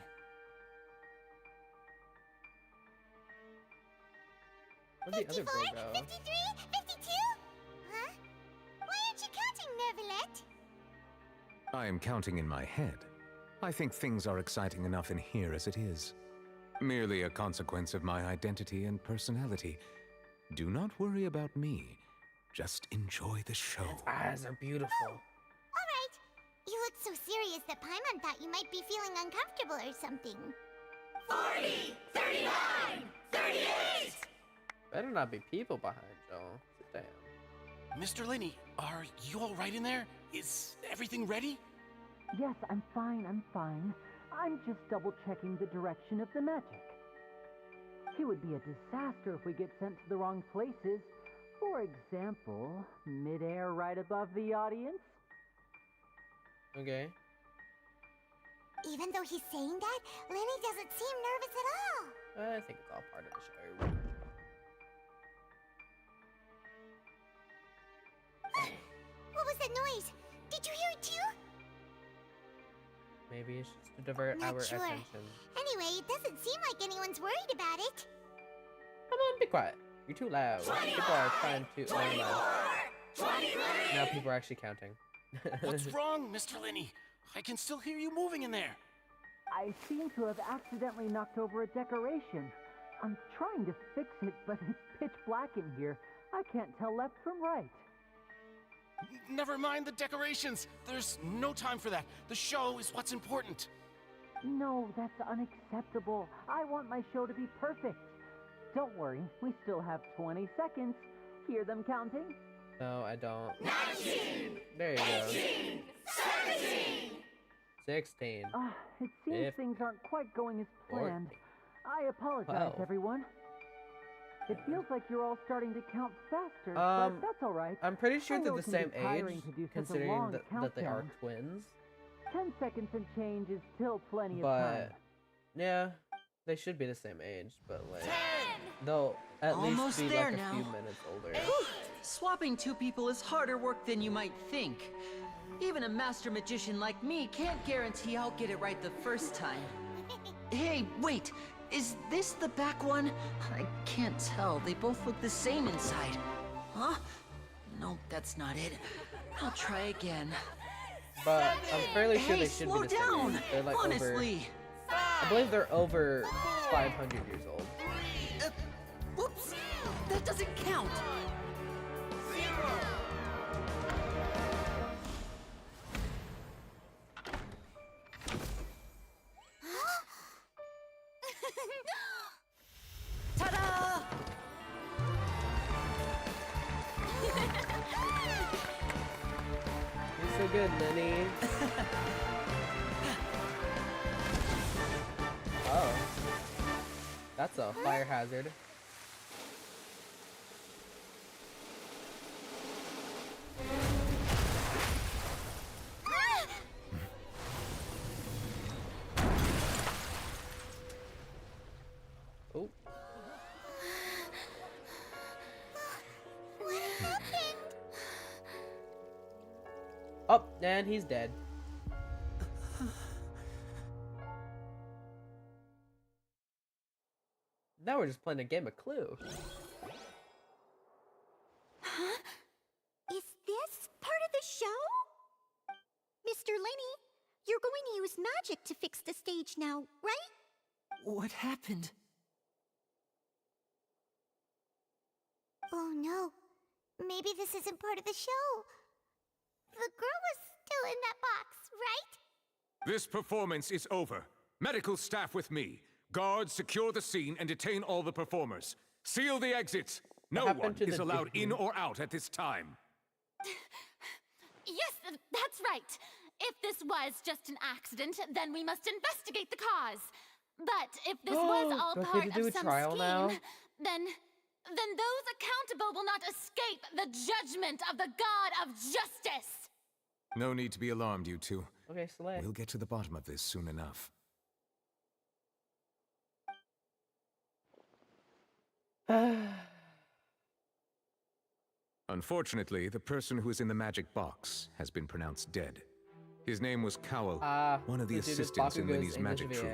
Where'd the other 54, girl go? 53, 52, I am counting in my head. I think things are exciting enough in here as it is. Merely a consequence of my identity and personality. Do not worry about me. Just enjoy the show. Its eyes are beautiful. Alright. You look so serious that Paimon thought you might be feeling uncomfortable or something. 40, 39, 38! Better not be people behind Joel. Damn. Mr. Linney, are you all right in there? Is everything ready? Yes, I'm fine, I'm fine. I'm just double-checking the direction of the magic. It would be a disaster if we get sent to the wrong places. For example, mid-air right above the audience. Okay. Even though he's saying that, Lenny doesn't seem nervous at all. I think it's all part of the show. What was that noise? Did you hear it too? Maybe it's just to divert Not our sure. attention. Anyway, it doesn't seem like anyone's worried about it. Come on, be quiet. You're too loud. People are trying to now people are actually counting. What's wrong, Mr. Linney? I can still hear you moving in there. I seem to have accidentally knocked over a decoration. I'm trying to fix it, but it's pitch black in here. I can't tell left from right. Never mind the decorations. There's no time for that. The show is what's important. No, that's unacceptable. I want my show to be perfect. Don't worry, we still have 20 seconds. Hear them counting? No, I don't. 19! There you 18! 17! 16. It seems things aren't quite going as planned. 14. I apologize, 12. everyone. It feels like you're all starting to count faster, Um, but that's all right. I'm pretty sure I they're know the it can be same age, tiring to do such a considering long that they are countdown. twins. 10 seconds and change is still plenty of But time. yeah, they should be the same age, but like they'll at Almost least be there like a now. few minutes older. Swapping two people is harder work than you might think. Even a master magician like me can't guarantee I'll get it right the first time. Hey, wait! Is this the back one? I can't tell. They both look the same inside. Huh? No, that's not it. I'll try again. But I'm fairly sure Hey, they should slow be the same down! age. They're like Honestly. over. I believe they're over 500 years old. Whoops! That doesn't count! Ta-da! You're so good, Lenny. Oh. That's a fire hazard. Oh. What happened? Oh, and he's dead. Now we're just playing a game of Clue. Huh? Is this part of the show? Mr. Lenny, you're going to use magic to fix the stage now, right? What happened? Oh no. Maybe this isn't part of the show. The girl was still in that box, right? This performance is over. Medical staff with me. Guards, secure the scene and detain all the performers. Seal the exits. No one is allowed in or out at this time. Yes, that's right. If this was just an accident, then we must investigate the cause. But if this was all Do I part get to do of a some trial scheme, now? then those accountable will not escape the judgment of the God of Justice. No need to be alarmed, you two. Okay, Slay. We'll get to the bottom of this soon enough. Unfortunately, the person who is in the magic box has been pronounced dead. His name was Cowell, one of the assistants in Linny's magic troupe.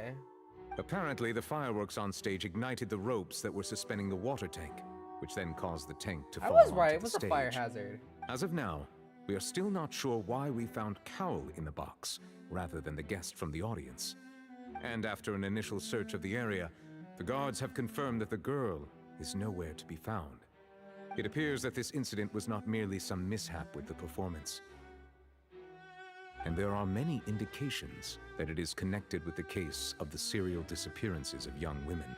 Apparently, the fireworks on stage ignited the ropes that were suspending the water tank, which then caused the tank to fall I was onto right, the it was a stage. fire hazard. As of now, We are still not sure why we found Cowl in the box, rather than the guest from the audience. And after an initial search of the area, the guards have confirmed that the girl is nowhere to be found. It appears that this incident was not merely some mishap with the performance. And there are many indications that it is connected with the case of the serial disappearances of young women.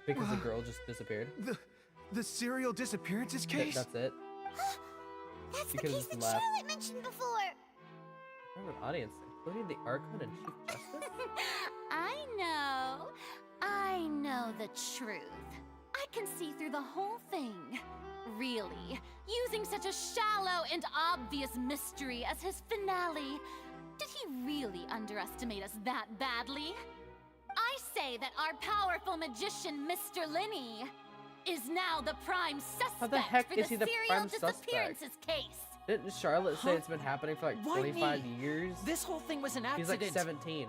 Because the girl just disappeared. The serial disappearances case? That's it. That's You the could've case just that left. Charlotte mentioned before. An audience, including the Archon and Chief Justice? I know the truth. I can see through the whole thing. Really, using such a shallow and obvious mystery as his finale. Did he really underestimate us that badly? I say that our powerful magician, Mr. Linney, is now the prime suspect How the heck for is he the serial prime suspect? disappearances case. Didn't Charlotte say it's been happening for like Why 25 me? years? This whole thing was an He's accident. like 17.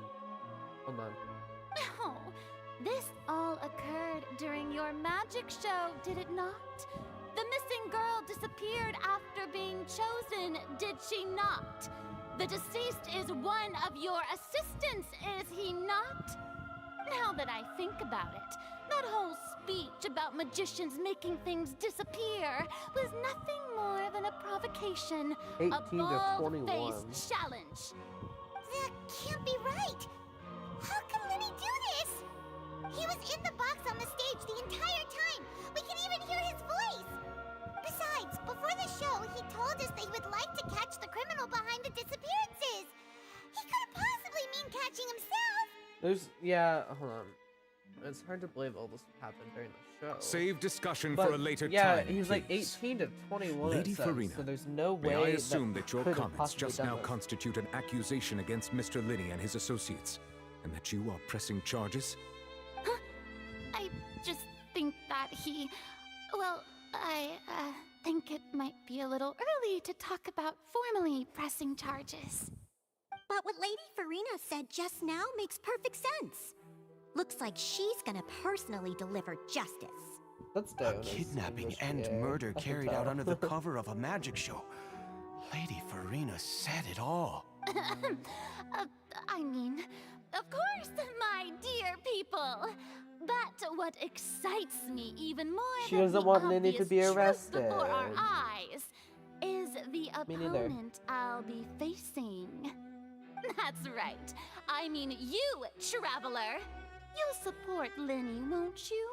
Hold on. No, this all occurred during your magic show, did it not? The missing girl disappeared after being chosen, did she not? The deceased is one of your assistants, is he not? Now that I think about it, that whole speech about magicians making things disappear was nothing more than a provocation, 18 a to 21. bold-faced challenge. That can't be right. How can Lenny do this? He was in the box on the stage the entire time. We can even hear his voice. Besides, before the show, he told us that he would like to catch the criminal behind the disappearances. He couldn't possibly mean catching himself. Yeah, hold on. It's hard to believe all this happened during the show. Save discussion But, for a later yeah, time. he was like please. 18 to 21. Lady it says, Farina, so there's no way. may I assume that your could have comments possibly just done now this. constitute an accusation against Mr. Linney and his associates, and that you are pressing charges? I just think that he... Well, I think it might be a little early to talk about formally pressing charges. But what Lady Farina said just now makes perfect sense. Looks like she's gonna personally deliver justice. That's A kidnapping and murder carried out under the cover of a magic show. Lady Farina said it all. I mean, of course, my dear people. But what excites me even more She than doesn't the want Lenny to obvious be truth arrested. before our eyes is the Me neither. opponent I'll be facing. That's right. I mean you, Traveler. You'll support Lenny, won't you?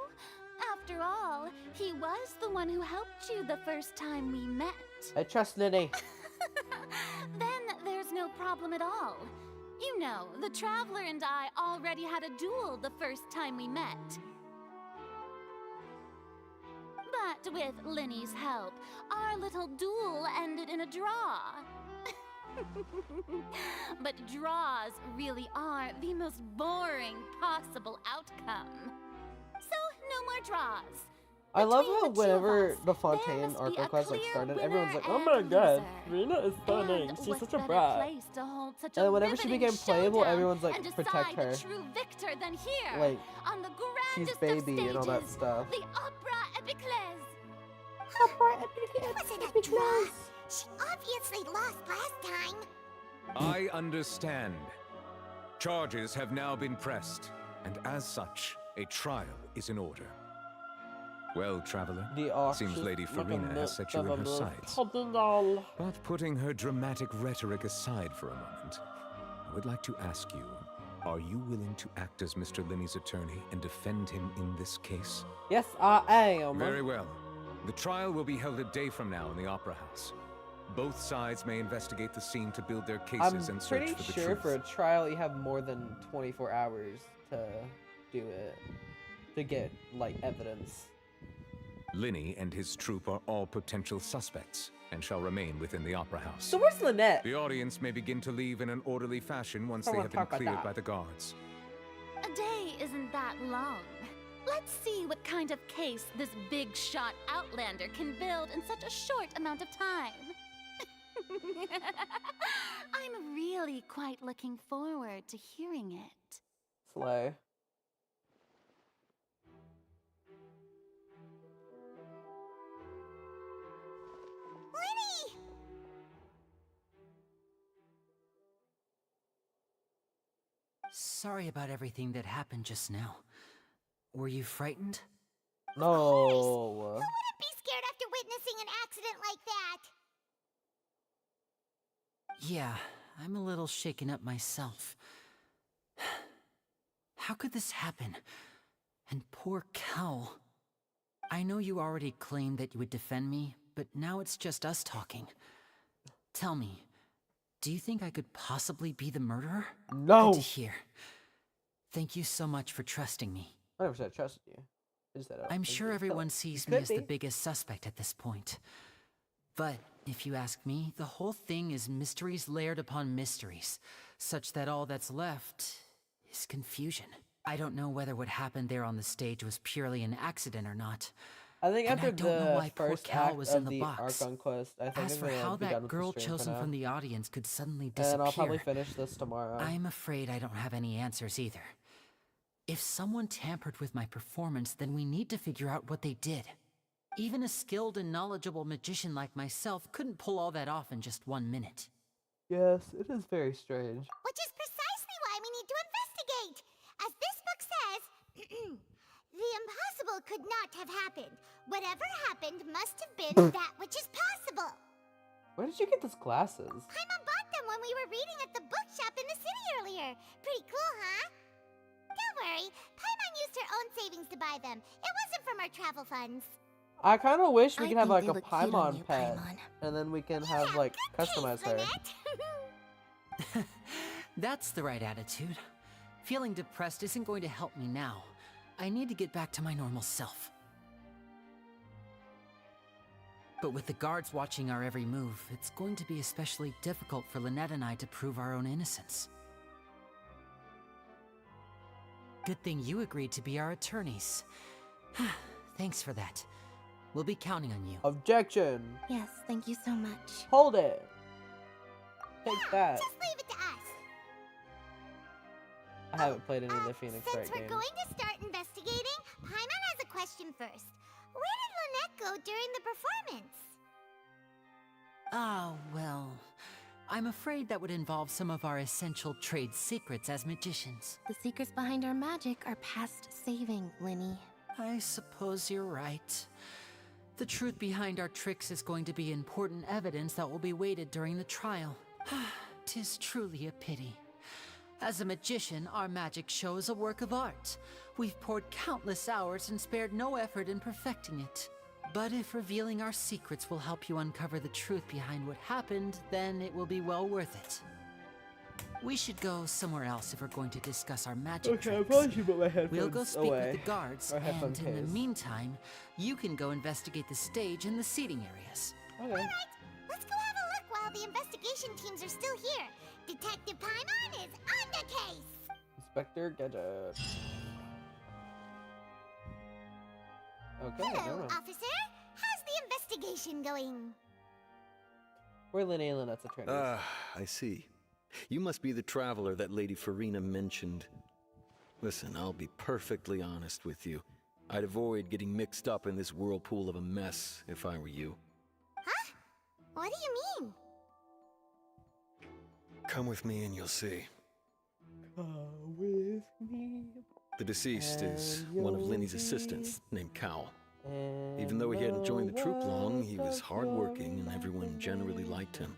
After all, he was the one who helped you the first time we met. I trust Lenny. Then there's no problem at all. You know, the Traveler and I already had a duel the first time we met. But with Lenny's help, our little duel ended in a draw. But draws really are the most boring possible outcome. So, no more draws. I love how whenever the Fontaine Arco quest like started, everyone's like, "Oh my god, Rena is stunning. She's such a brat." And whenever she became playable, everyone's like, "Protect her." True victor than here, Like, on the she's grandest baby of and all that stages, stuff. the Opera Epiclese. It wasn't a draw. She obviously lost last time. I understand. Charges have now been pressed, and as such, a trial is in order. Well, Traveler, seems Lady Farina has set you in her sights. But putting her dramatic rhetoric aside for a moment, I would like to ask you, are you willing to act as Mr. Linney's attorney and defend him in this case? Yes, I am. Very well. The trial will be held a day from now in the Opera House. Both sides may investigate the scene to build their cases I'm and search pretty for the sure truth. for a trial you have more than 24 hours to do it, to get like evidence. Linney and his troupe are all potential suspects and shall remain within the Opera House. So where's Lynette? The audience may begin to leave in an orderly fashion once I they wanna have been talk about cleared that. by the guards. A day isn't that long. Let's see what kind of case this big shot Outlander can build in such a short amount of time. I'm really quite looking forward to hearing it. Slay. Lenny! Sorry about everything that happened just now. Were you frightened? No. Who wouldn't be scared after witnessing an accident like that? Yeah, I'm a little shaken up myself. How could this happen? And poor Cal. I know you already claimed that you would defend me, but now it's just us talking. Tell me, do you think I could possibly be the murderer? No. Good to hear. Thank you so much for trusting me. I never said I trusted you. I just said I don't I'm think sure you. everyone sees You me could as the be. biggest suspect at this point. But if you ask me, the whole thing is mysteries layered upon mysteries, such that all that's left is confusion. I don't know whether what happened there on the stage was purely an accident or not. I think And after I don't know the why poor first Cal act was in of the the box. Archon quest, I think As I'm for gonna how be done that with girl the stream for chosen now. from the audience could suddenly disappear, And I'll probably finish this tomorrow. I'm afraid I don't have any answers either. If someone tampered with my performance, then we need to figure out what they did. Even a skilled and knowledgeable magician like myself couldn't pull all that off in just 1 minute. Yes, it is very strange. Which is precisely why we need to investigate. As this book says, the impossible could not have happened. Whatever happened must have been that which is possible. Where did you get those glasses? Paimon bought them when we were reading at the bookshop in the city earlier. Pretty cool, huh? Don't worry, Paimon used her own savings to buy them. It wasn't from our travel funds. I kind of wish we I could have think like they a look cute on Paimon you, pet, Paimon. and then we can have like customize her. That's the right attitude. Feeling depressed isn't going to help me now. I need to get back to my normal self. But with the guards watching our every move, it's going to be especially difficult for Lynette and I to prove our own innocence. Good thing you agreed to be our attorneys. Thanks for that. We'll be counting on you. Objection! Yes, thank you so much. Hold it! Take that. Just leave it to us. I haven't played any of the Phoenix Since Wright we're games. going to start investigating, Paimon has a question first. Where did Lynette go during the performance? Ah, well, I'm afraid that would involve some of our essential trade secrets as magicians. The secrets behind our magic are past saving, Linny. I suppose you're right. The truth behind our tricks is going to be important evidence that will be weighted during the trial. 'Tis truly a pity. As a magician, our magic show is a work of art. We've poured countless hours and spared no effort in perfecting it. But if revealing our secrets will help you uncover the truth behind what happened, then it will be well worth it. We should go somewhere else if we're going to discuss our magic Okay, I tricks. probably should put my headphones We'll go speak away. with the guards, Or headphone and in the case. meantime, you can go investigate the stage and the seating areas. Okay. Alright, let's go have a look while the investigation teams are still here. Detective Paimon is on the case! Inspector Gadget. Okay, Hello, never mind. officer. How's the investigation going? We're Linny and Lynette's attorneys. I see. You must be the traveler that Lady Farina mentioned. Listen, I'll be perfectly honest with you. I'd avoid getting mixed up in this whirlpool of a mess if I were you. Huh? What do you mean? Come with me and you'll see. Come with me. The deceased is And one of you'll Linny's see. assistants, named Cal. And Even though he hadn't joined the troop long, he was world hardworking and of everyone generally liked him.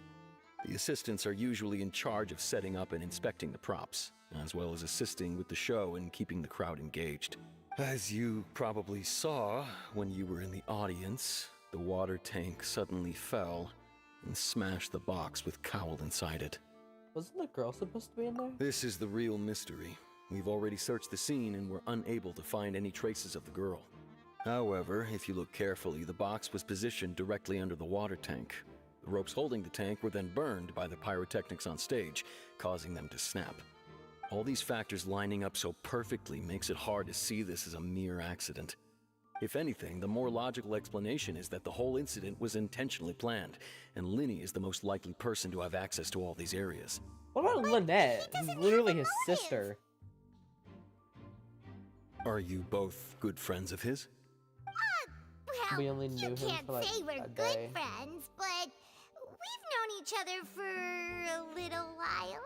The assistants are usually in charge of setting up and inspecting the props, as well as assisting with the show and keeping the crowd engaged. As you probably saw when you were in the audience, the water tank suddenly fell and smashed the box with Cowl inside it. Wasn't the girl supposed to be in there? This is the real mystery. We've already searched the scene and were unable to find any traces of the girl. However, if you look carefully, the box was positioned directly under the water tank. The ropes holding the tank were then burned by the pyrotechnics on stage, causing them to snap. All these factors lining up so perfectly makes it hard to see this as a mere accident. If anything, the more logical explanation is that the whole incident was intentionally planned, and Linny is the most likely person to have access to all these areas. What about Lynette? Who's literally his sister. Are you both good friends of his? Well, We only knew you him can't for, like, say we're a good day. friends, but we've known each other for a little while.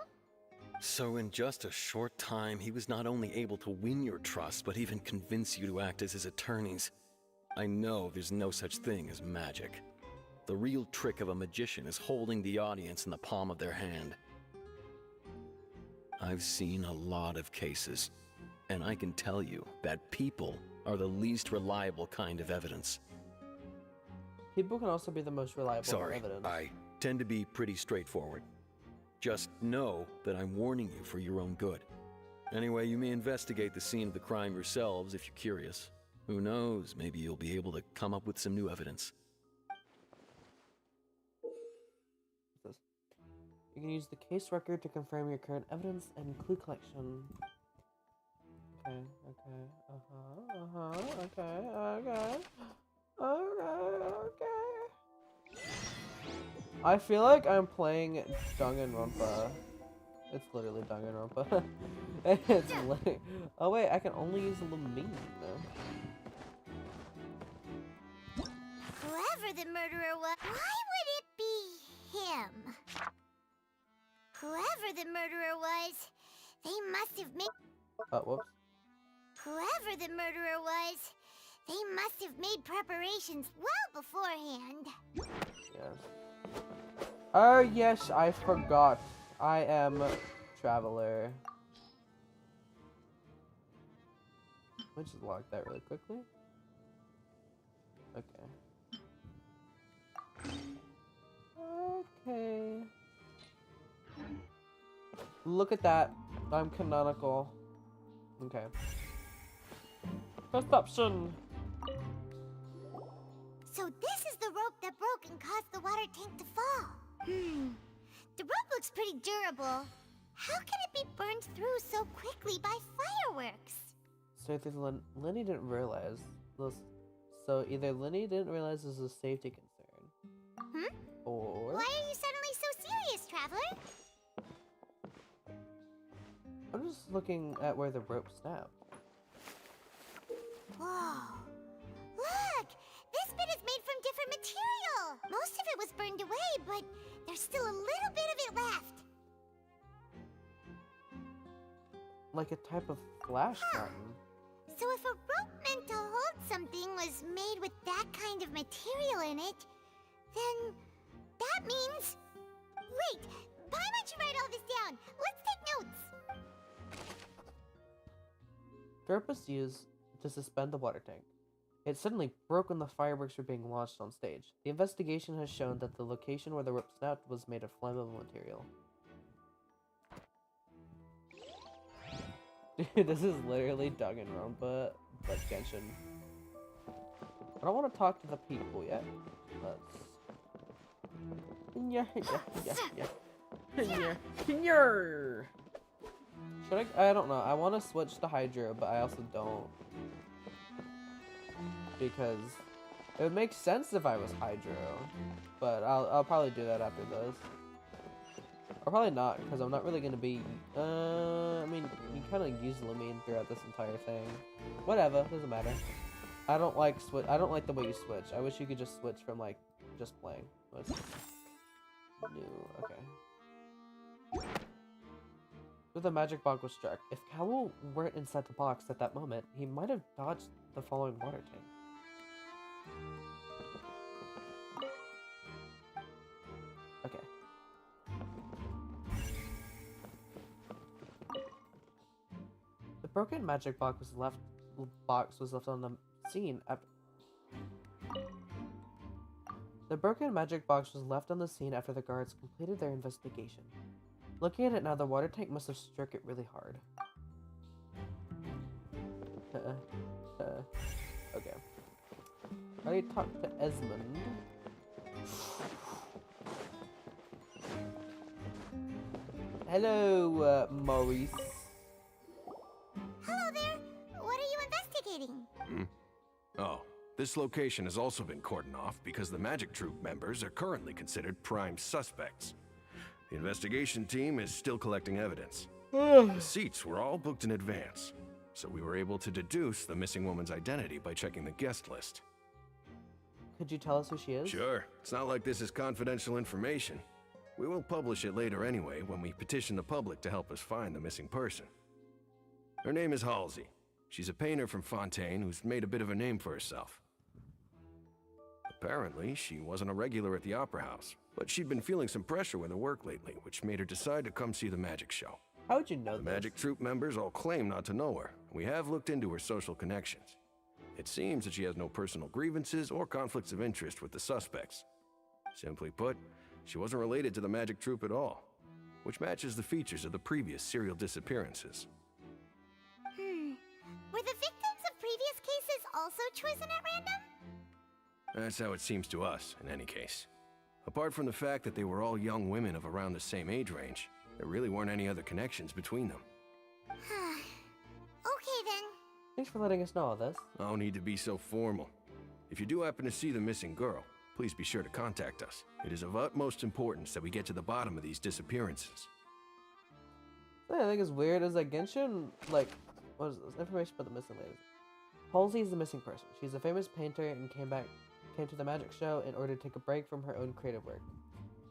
So in just a short time, he was not only able to win your trust, but even convince you to act as his attorneys. I know there's no such thing as magic. The real trick of a magician is holding the audience in the palm of their hand. I've seen a lot of cases, and I can tell you that people are the least reliable kind of evidence. People can also be the most reliable Sorry, evidence. I tend to be pretty straightforward. Just know that I'm warning you for your own good. Anyway, you may investigate the scene of the crime yourselves if you're curious. Who knows, maybe you'll be able to come up with some new evidence. You can use the case record to confirm your current evidence and clue collection. Okay, okay. I feel like I'm playing Danganronpa. It's literally Danganronpa. It's like, oh wait, I can only use Lumine though. Whoever the murderer was, why would it be him? Whoever the murderer was, they must have made... Whoops. Whoever the murderer was, they must have made preparations well beforehand. Yes. Oh yes, I forgot. I am Traveler. Let me just log that really quickly. Okay. Okay. Look at that. I'm canonical. Okay. Perception. So this is the rope that broke and caused the water tank to fall. The rope looks pretty durable. How can it be burned through so quickly by fireworks? So either Lenny didn't realize this. So either Lenny didn't realize this was a safety concern. Or Why are you suddenly so serious, Traveler? I'm just looking at where the rope snapped. Whoa. Look! This bit is made from different material! Most of it was burned away, but there's still a little bit of it left. Like a type of flash cotton. So if a rope meant to hold something was made with that kind of material in it, then that means... Wait! Why don't you write all this down? Let's take notes! The rope was used to suspend the water tank. It suddenly broke when the fireworks were being launched on stage. The investigation has shown that the location where the rope snapped was made of flammable material. Dude, this is literally Danganronpa, but Genshin. I don't want to talk to the people yet. Let's... Yeah. Should I don't know. I want to switch to Hydra, but I also don't. Because it would make sense if I was Hydro. But I'll probably do that after this. Or probably not, because I'm not really going to be... I mean, you kind of use Lumine throughout this entire thing. Whatever, doesn't matter. I don't like the way you switch. I wish you could just switch from, like, just playing. Let's... New, okay. So the magic box was struck. If Cowell weren't inside the box at that moment, he might have dodged the falling water tank. Okay. The broken magic box was left on the scene after... The broken magic box was left on the scene after the guards completed their investigation. Looking at it now, the water tank must have struck it really hard. Okay. I need to talk to Esmond. Hello, Maurice. Hello there. What are you investigating? Oh, this location has also been cordoned off because the Magic Troop members are currently considered prime suspects. The investigation team is still collecting evidence. The seats were all booked in advance, so we were able to deduce the missing woman's identity by checking the guest list. Could you tell us who she is? Sure. It's not like this is confidential information. We will publish it later anyway when we petition the public to help us find the missing person. Her name is Halsey. She's a painter from Fontaine who's made a bit of a name for herself. Apparently, she wasn't a regular at the Opera House, but she'd been feeling some pressure with her work lately, which made her decide to come see the magic show. How would you know The this? magic troupe members all claim not to know her, and we have looked into her social connections. It seems that she has no personal grievances or conflicts of interest with the suspects. Simply put, she wasn't related to the magic troupe at all, which matches the features of the previous serial disappearances. Were the victims of previous cases also chosen at random? That's how it seems to us, in any case. Apart from the fact that they were all young women of around the same age range, there really weren't any other connections between them. Okay then. Thanks for letting us know all this. No need to be so formal. If you do happen to see the missing girl, please be sure to contact us. It is of utmost importance that we get to the bottom of these disappearances. What I think is weird is that Genshin, like, what is this? Information about the missing lady. Halsey is the missing person. She's a famous painter and came to the magic show in order to take a break from her own creative work.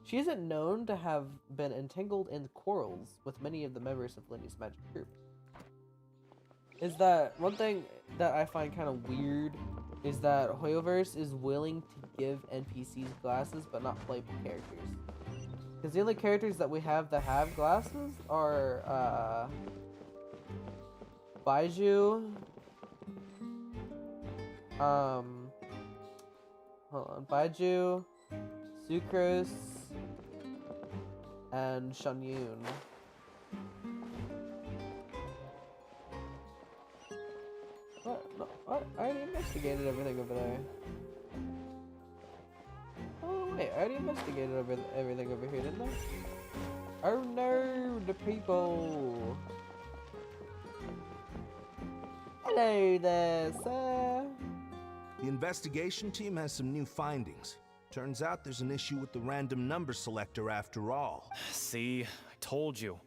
She isn't known to have been entangled in quarrels with many of the members of Linny's magic group. Is that one thing that I find kind of weird is that Hoyoverse is willing to give NPCs glasses but not playable characters. Because the only characters that we have that have glasses are Baiju, hold on, Baiju, Sucrose, and Shanyun. What? No, what? I already investigated everything over there. Oh wait, I already investigated everything over here, didn't I? Oh no, the people! Hello there, sir! The investigation team has some new findings. Turns out there's an issue with the random number selector after all. See, I told you.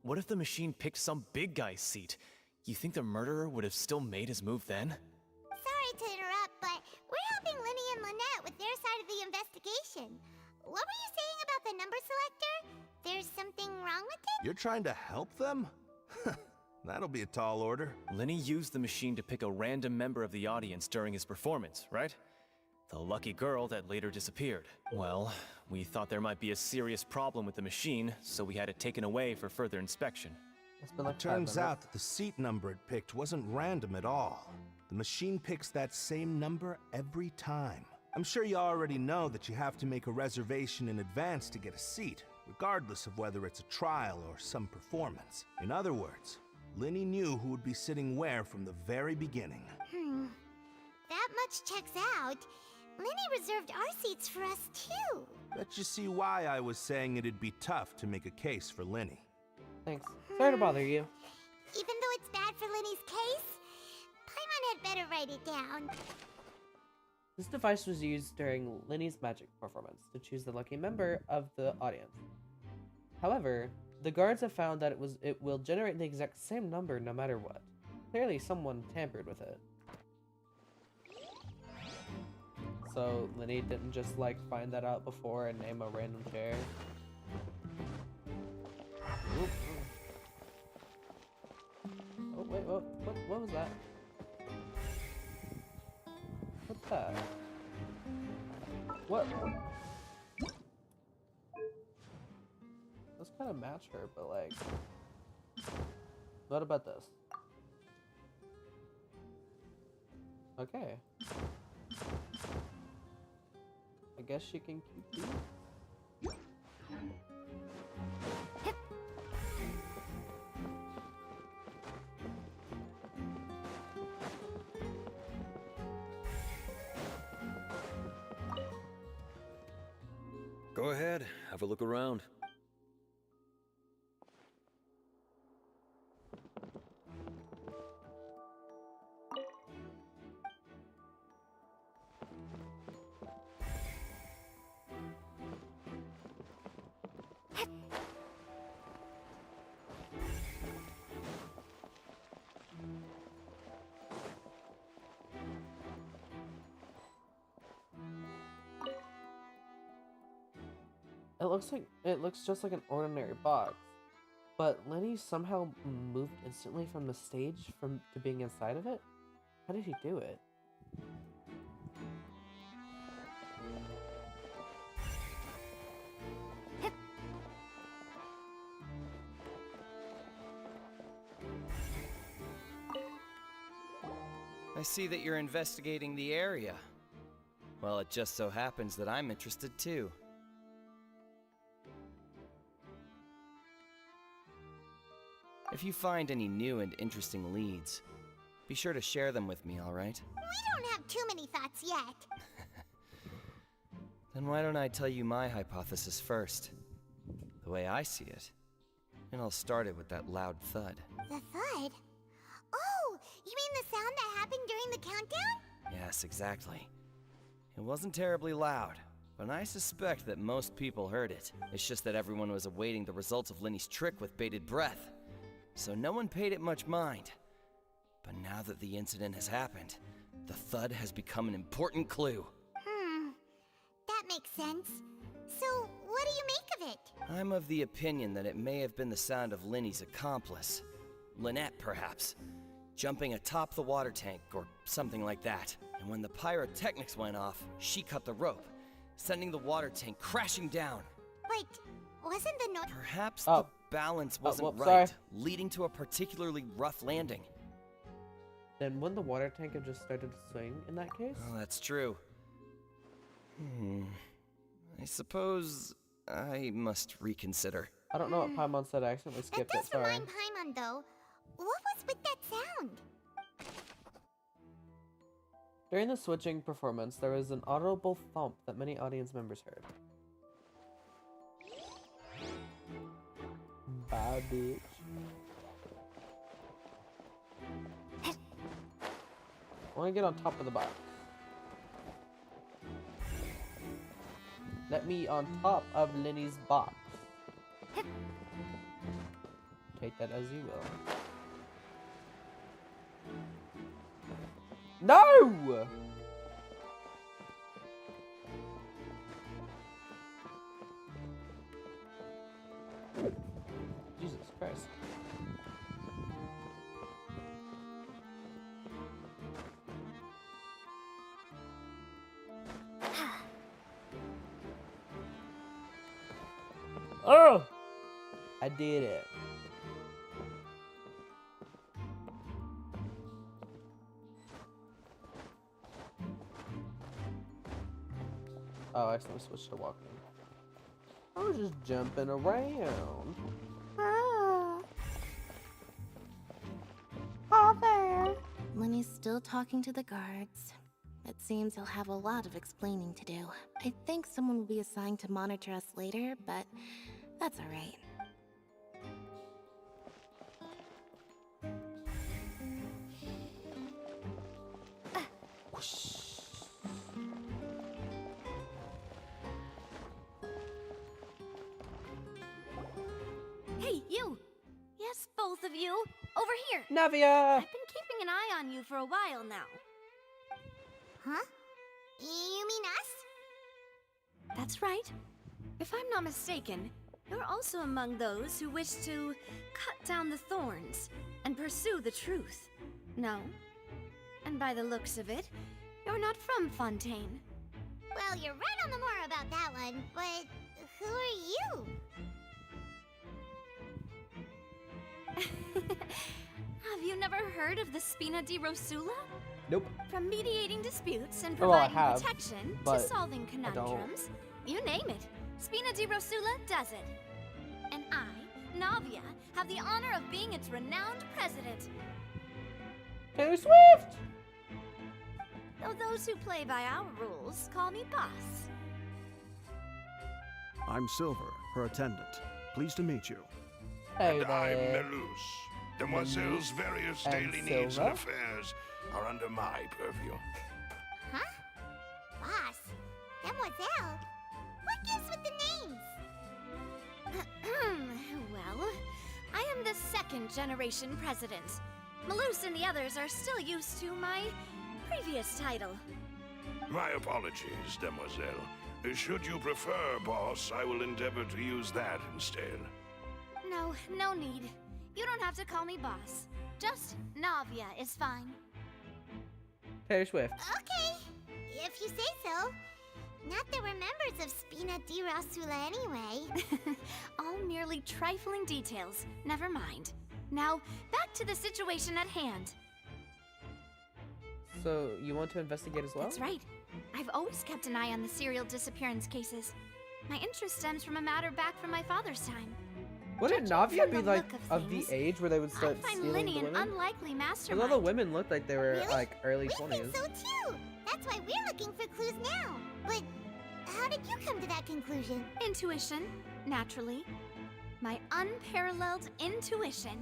What if the machine picked some big guy's seat? You think the murderer would have still made his move then? Sorry to interrupt, but we're helping Linny and Lynette with their side of the investigation. What were you saying about the number selector? There's something wrong with it? You're trying to help them? That'll be a tall order. Lenny used the machine to pick a random member of the audience during his performance, right? The lucky girl that later disappeared. Well, we thought there might be a serious problem with the machine, so we had it taken away for further inspection. It's been like Turns out that the seat number it picked wasn't random at all. The machine picks that same number every time. I'm sure you already know that you have to make a reservation in advance to get a seat, regardless of whether it's a trial or some performance. In other words, Linny knew who would be sitting where from the very beginning. That much checks out. Linny reserved our seats for us too. Bet you see why I was saying it'd be tough to make a case for Linny. Thanks. Sorry to bother you. Even though it's bad for Linny's case, Paimon had better write it down. This device was used during Linny's magic performance to choose the lucky member of the audience. However, the guards have found that it will generate the exact same number no matter what. Clearly someone tampered with it. So Linny didn't just like find that out before and name a random chair. Oop. Oh wait, what was that? What's that? What? Let's kind of match her, but like, what about this? Okay. I guess she can keep these. Go ahead, have a look around. It it looks just like an ordinary box. But Lenny somehow moved instantly from the stage to being inside of it? How did he do it? I see that you're investigating the area. Well, it just so happens that I'm interested too. If you find any new and interesting leads, be sure to share them with me, alright? We don't have too many thoughts yet. Then why don't I tell you my hypothesis first? The way I see it. And I'll start it with that loud thud. The thud? Oh, you mean the sound that happened during the countdown? Yes, exactly. It wasn't terribly loud, but I suspect that most people heard it. It's just that everyone was awaiting the results of Linny's trick with bated breath, so no one paid it much mind. But now that the incident has happened, the thud has become an important clue. That makes sense. So, what do you make of it? I'm of the opinion that it may have been the sound of Linny's accomplice. Lynette, perhaps. Jumping atop the water tank, or something like that. And when the pyrotechnics went off, she cut the rope, sending the water tank crashing down. But wasn't the note... Perhaps the balance wasn't right, sorry. leading to a particularly rough landing. Then wouldn't the water tank have just started to swing in that case? Oh, that's true. I suppose I must reconsider. I don't know what Paimon said. I accidentally skipped it. Sorry. Remind Paimon, though. What was with that sound? During the switching performance, there was an audible thump that many audience members heard. Bye, bitch. I want to get on top of the box. Let me on top of Linny's box. Take that as you will. No! Jesus Christ. Oh! I did it. Oh, I accidentally switched to walking. I was just jumping around. Oh, there. Lenny's still talking to the guards. It seems he'll have a lot of explaining to do. I think someone will be assigned to monitor us later, but that's alright. Hey, you! Yes, both of you! Over here! Navia! I've been keeping an eye on you for a while now. Huh? You mean us? That's right. If I'm not mistaken, you're also among those who wish to cut down the thorns and pursue the truth. No? And by the looks of it, you're not from Fontaine. Well, you're right on the more about that one, but who are you? Have you never heard of the Spina di Rosula? Nope. From mediating disputes and Oh, well, I providing have, protection to but solving I don't. conundrums, you name it, Spina di Rosula does it. And I, Navia, have the honor of being its renowned president. Taylor Swift! Though those who play by our rules call me boss. I'm Silver, her attendant. Pleased to meet you. Hey And I'm there. Melus. Demoiselle's various And daily needs Silver? and affairs are under my purview. Huh? Boss? Demoiselle? What gives with the names? Well, I am the second generation president. Malus and the others are still used to my previous title. My apologies, Demoiselle. Should you prefer, boss, I will endeavor to use that instead. No, no need. You don't have to call me boss. Just Navia is fine. Taylor Swift. Okay, if you say so. Not that we're members of Spina di Rasula anyway. All merely trifling details. Never mind. Now, back to the situation at hand. So, you want to investigate as well? That's right. I've always kept an eye on the serial disappearance cases. My interest stems from a matter back from my father's time. Wouldn't Judging Navia from be the like look of the age where they would I start find stealing Linny the an women? unlikely Because mastermind. all the women looked like they were Really? like early We 20s. think so too. That's why we're looking for clues now. But how did you come to that conclusion? Intuition, naturally. My unparalleled intuition.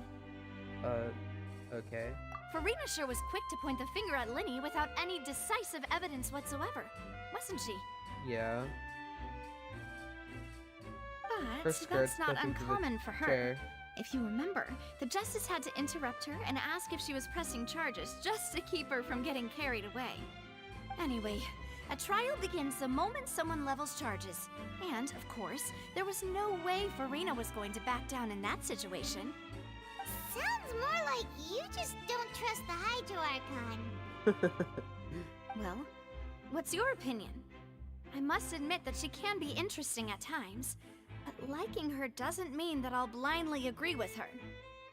Okay. Farina sure was quick to point the finger at Linny without any decisive evidence whatsoever, wasn't she? Yeah. Her But skirt's that's not poking to the uncommon for her. chair. If you remember, the justice had to interrupt her and ask if she was pressing charges just to keep her from getting carried away. Anyway, a trial begins the moment someone levels charges. And, of course, there was no way Farina was going to back down in that situation. Sounds more like you just don't trust the Hydro Archon. Well, what's your opinion? I must admit that she can be interesting at times, but liking her doesn't mean that I'll blindly agree with her.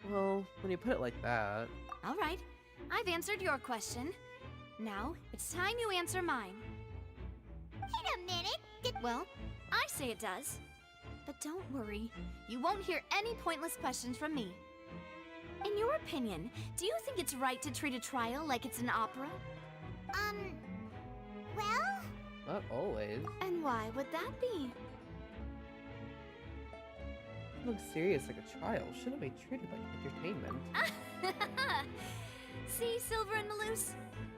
Well, when you put it like that. All right, I've answered your question. Now, it's time you answer mine. Wait a minute. Well, I say it does. But don't worry, you won't hear any pointless questions from me. In your opinion, do you think it's right to treat a trial like it's an opera? Well? Not always. And why would that be? It looks serious like a trial. Shouldn't be treated like entertainment. See, Silver and Maloose?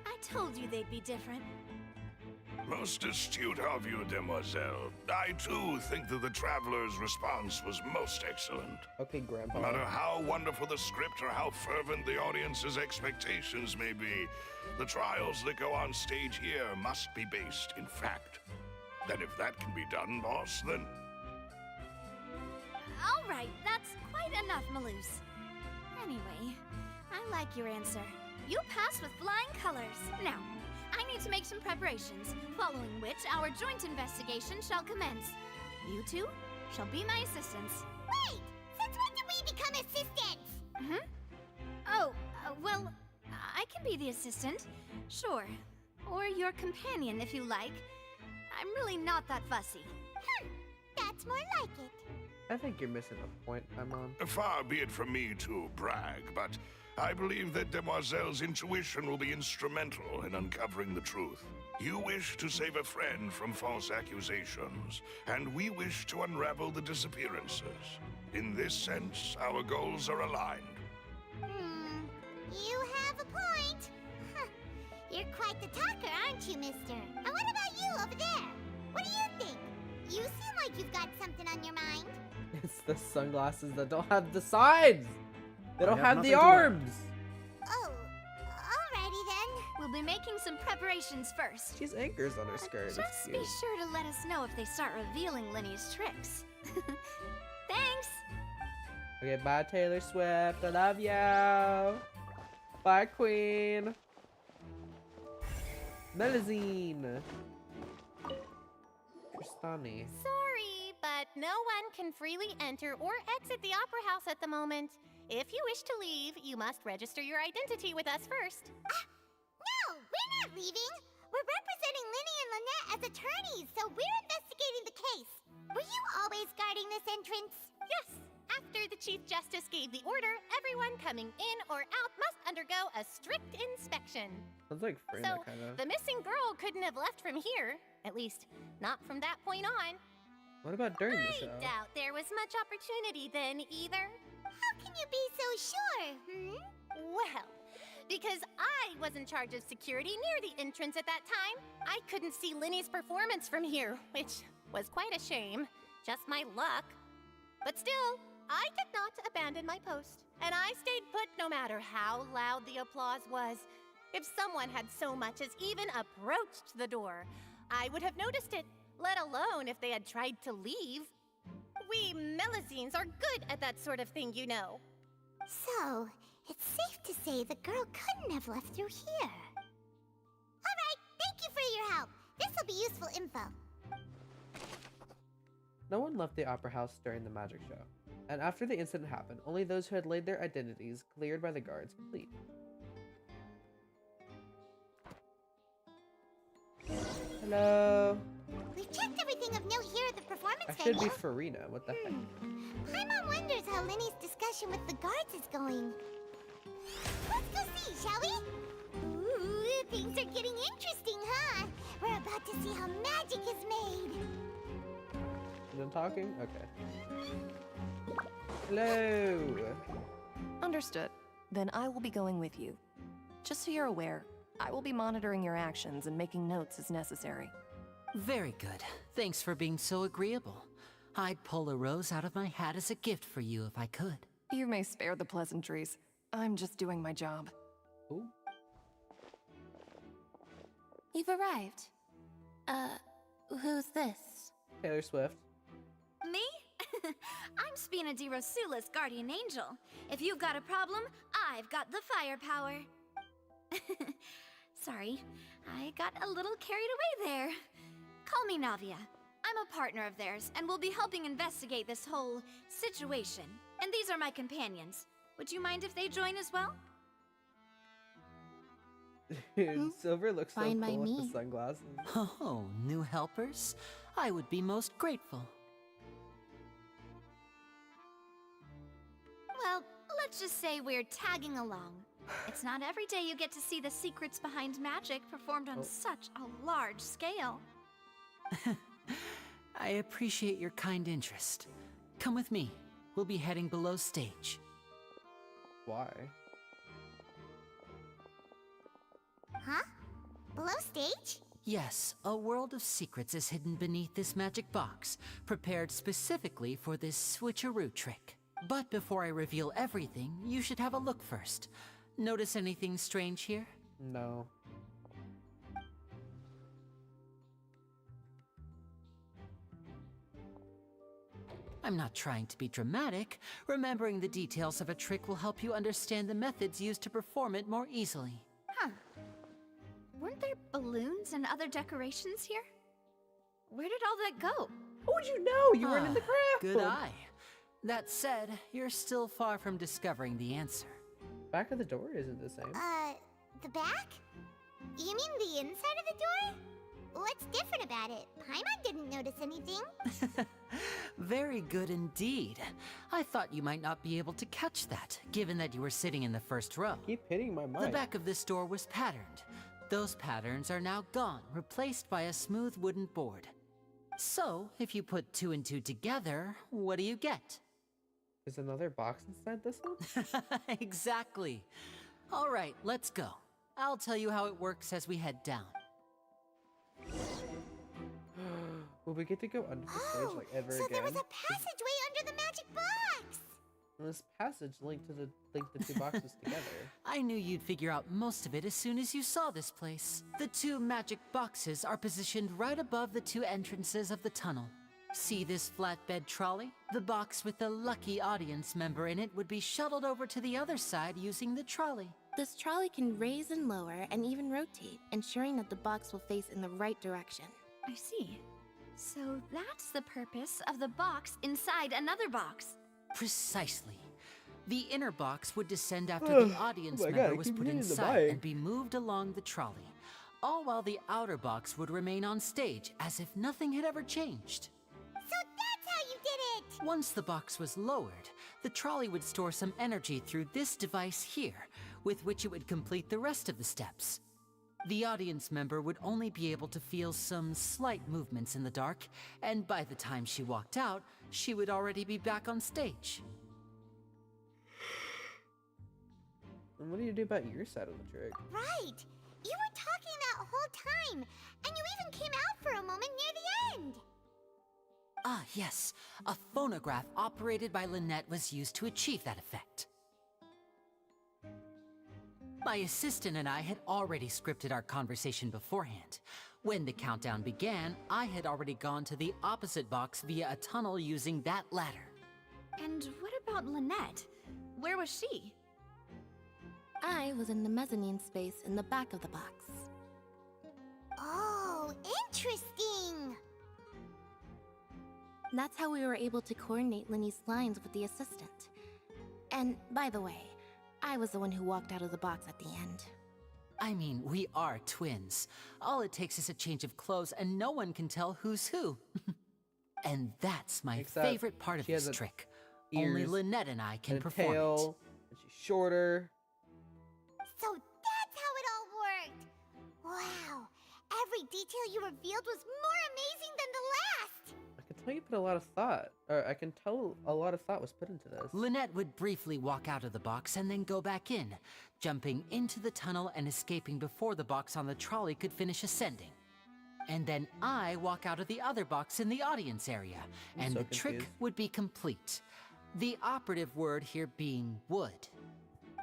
I told you they'd be different. Most astute of you, demoiselle. I too think that the traveler's response was most excellent. Okay, Grandpa. No matter how wonderful the script or how fervent the audience's expectations may be, the trials that go on stage here must be based in fact. And if that can be done, boss, then... All right, that's quite enough, Maloose. Anyway, I like your answer. You passed with flying colors. Now, I need to make some preparations, following which our joint investigation shall commence. You two shall be my assistants. Wait! Since when did we become assistants? Oh, well, I can be the assistant. Sure. Or your companion, if you like. I'm really not that fussy. That's more like it. I think you're missing a point, my mom. Far be it from me to brag, but I believe that Demoiselle's intuition will be instrumental in uncovering the truth. You wish to save a friend from false accusations, and we wish to unravel the disappearances. In this sense, our goals are aligned. You have a point. You're quite the talker, aren't you, mister? And what about you over there? What do you think? You seem like you've got something on your mind. It's the sunglasses that don't have the sides! They don't have have nothing the to add. arms! Oh, alrighty then. We'll be making some preparations first. She has anchors on her skirt. It's Just be cute. sure to let us know if they start revealing Linny's tricks. Thanks! Okay, bye Taylor Swift. I love you. Bye, Queen. Melazine. Tristani. Sorry, but no one can freely enter or exit the Opera House at the moment. If you wish to leave, you must register your identity with us first. No, we're not leaving. We're representing Linny and Lynette as attorneys, so we're investigating the case. Were you always guarding this entrance? Yes. After the Chief Justice gave the order, everyone coming in or out must undergo a strict inspection. Sounds like Frida, So, kind of. the missing girl couldn't have left from here. At least, not from that point on. What about during the show? I doubt there was much opportunity then either. How can you be so sure, Well, because I was in charge of security near the entrance at that time, I couldn't see Linny's performance from here, which was quite a shame. Just my luck. But still, I did not abandon my post, and I stayed put no matter how loud the applause was. If someone had so much as even approached the door, I would have noticed it, let alone if they had tried to leave. We Melusines are good at that sort of thing, you know. So, it's safe to say the girl couldn't have left through here. Alright, thank you for your help. This'll be useful info. No one left the opera house during the magic show, and after the incident happened, only those who had laid their identities cleared by the guards could leave. Hello. We've checked everything of note here at the performance I venue. should be Farina. What the heck? Paimon wonders how Lenny's discussion with the guards is going. Let's go see, shall we? Ooh, things are getting interesting, huh? We're about to see how magic is made. Done talking? Okay. Hello. Understood. Then I will be going with you. Just so you're aware, I will be monitoring your actions and making notes as necessary. Very good. Thanks for being so agreeable. I'd pull a rose out of my hat as a gift for you if I could. You may spare the pleasantries. I'm just doing my job. Ooh. You've arrived. Who's this? Taylor Swift. Me? I'm Spina di Rosula's guardian angel. If you've got a problem, I've got the firepower. Sorry, I got a little carried away there. Call me Navia. I'm a partner of theirs, and will be helping investigate this whole situation. And these are my companions. Would you mind if they join as well? Dude, Silver looks so Fine by cool with me. the sunglasses. Oh, new helpers? I would be most grateful. Well, let's just say we're tagging along. It's not every day you get to see the secrets behind magic performed on such a large scale. I appreciate your kind interest. Come with me. We'll be heading below stage. Why? Huh? Below stage? Yes, a world of secrets is hidden beneath this magic box, prepared specifically for this switcheroo trick. But before I reveal everything, you should have a look first. Notice anything strange here? No. I'm not trying to be dramatic. Remembering the details of a trick will help you understand the methods used to perform it more easily. Huh. Weren't there balloons and other decorations here? Where did all that go? How would you know? You weren't in the crowd. Good eye. That said, you're still far from discovering the answer. Back of the door isn't the same. The back? You mean the inside of the door? What's different about it? Paimon didn't notice anything. Very good indeed. I thought you might not be able to catch that, given that you were sitting in the first row. Keep hitting my mic. The back of this door was patterned. Those patterns are now gone, replaced by a smooth wooden board. So, if you put 2 and 2 together, what do you get? Is another box inside this one? Exactly. All right, let's go. I'll tell you how it works as we head down. Will we get to go under the stage like ever So again? there was a passageway under the magic box! And this passage linked the two boxes together. I knew you'd figure out most of it as soon as you saw this place. The 2 magic boxes are positioned right above the 2 entrances of the tunnel. See this flatbed trolley? The box with the lucky audience member in it would be shuttled over to the other side using the trolley. This trolley can raise and lower and even rotate, ensuring that the box will face in the right direction. I see. So that's the purpose of the box inside another box. Precisely. The inner box would descend after the audience Oh my member God, I was keep put hitting the inside mic. and be moved along the trolley, all while the outer box would remain on stage as if nothing had ever changed. So that's how you did it! Once the box was lowered, the trolley would store some energy through this device here, with which it would complete the rest of the steps. The audience member would only be able to feel some slight movements in the dark, and by the time she walked out, she would already be back on stage. And what do you do about your side of the trick? Right! You were talking that whole time, and you even came out for a moment near the end! Ah, yes. A phonograph operated by Lynette was used to achieve that effect. My assistant and I had already scripted our conversation beforehand. When the countdown began, I had already gone to the opposite box via a tunnel using that ladder. And what about Lynette? Where was she? I was in the mezzanine space in the back of the box. Oh, interesting! That's how we were able to coordinate Linny's lines with the assistant. And by the way, I was the one who walked out of the box at the end. I mean, we are twins. All it takes is a change of clothes and no one can tell who's who. And that's my favorite part of this trick. Only Lynette and I can perform it. And she's shorter. So that's how it all worked! Wow! Every detail you revealed was more amazing than the last! I can tell you put a lot of thought, or I can tell a lot of thought was put into this. Lynette would briefly walk out of the box and then go back in, jumping into the tunnel and escaping before the box on the trolley could finish ascending. And then I walk out of the other box in the audience area, and the trick would be complete. The operative word here being would.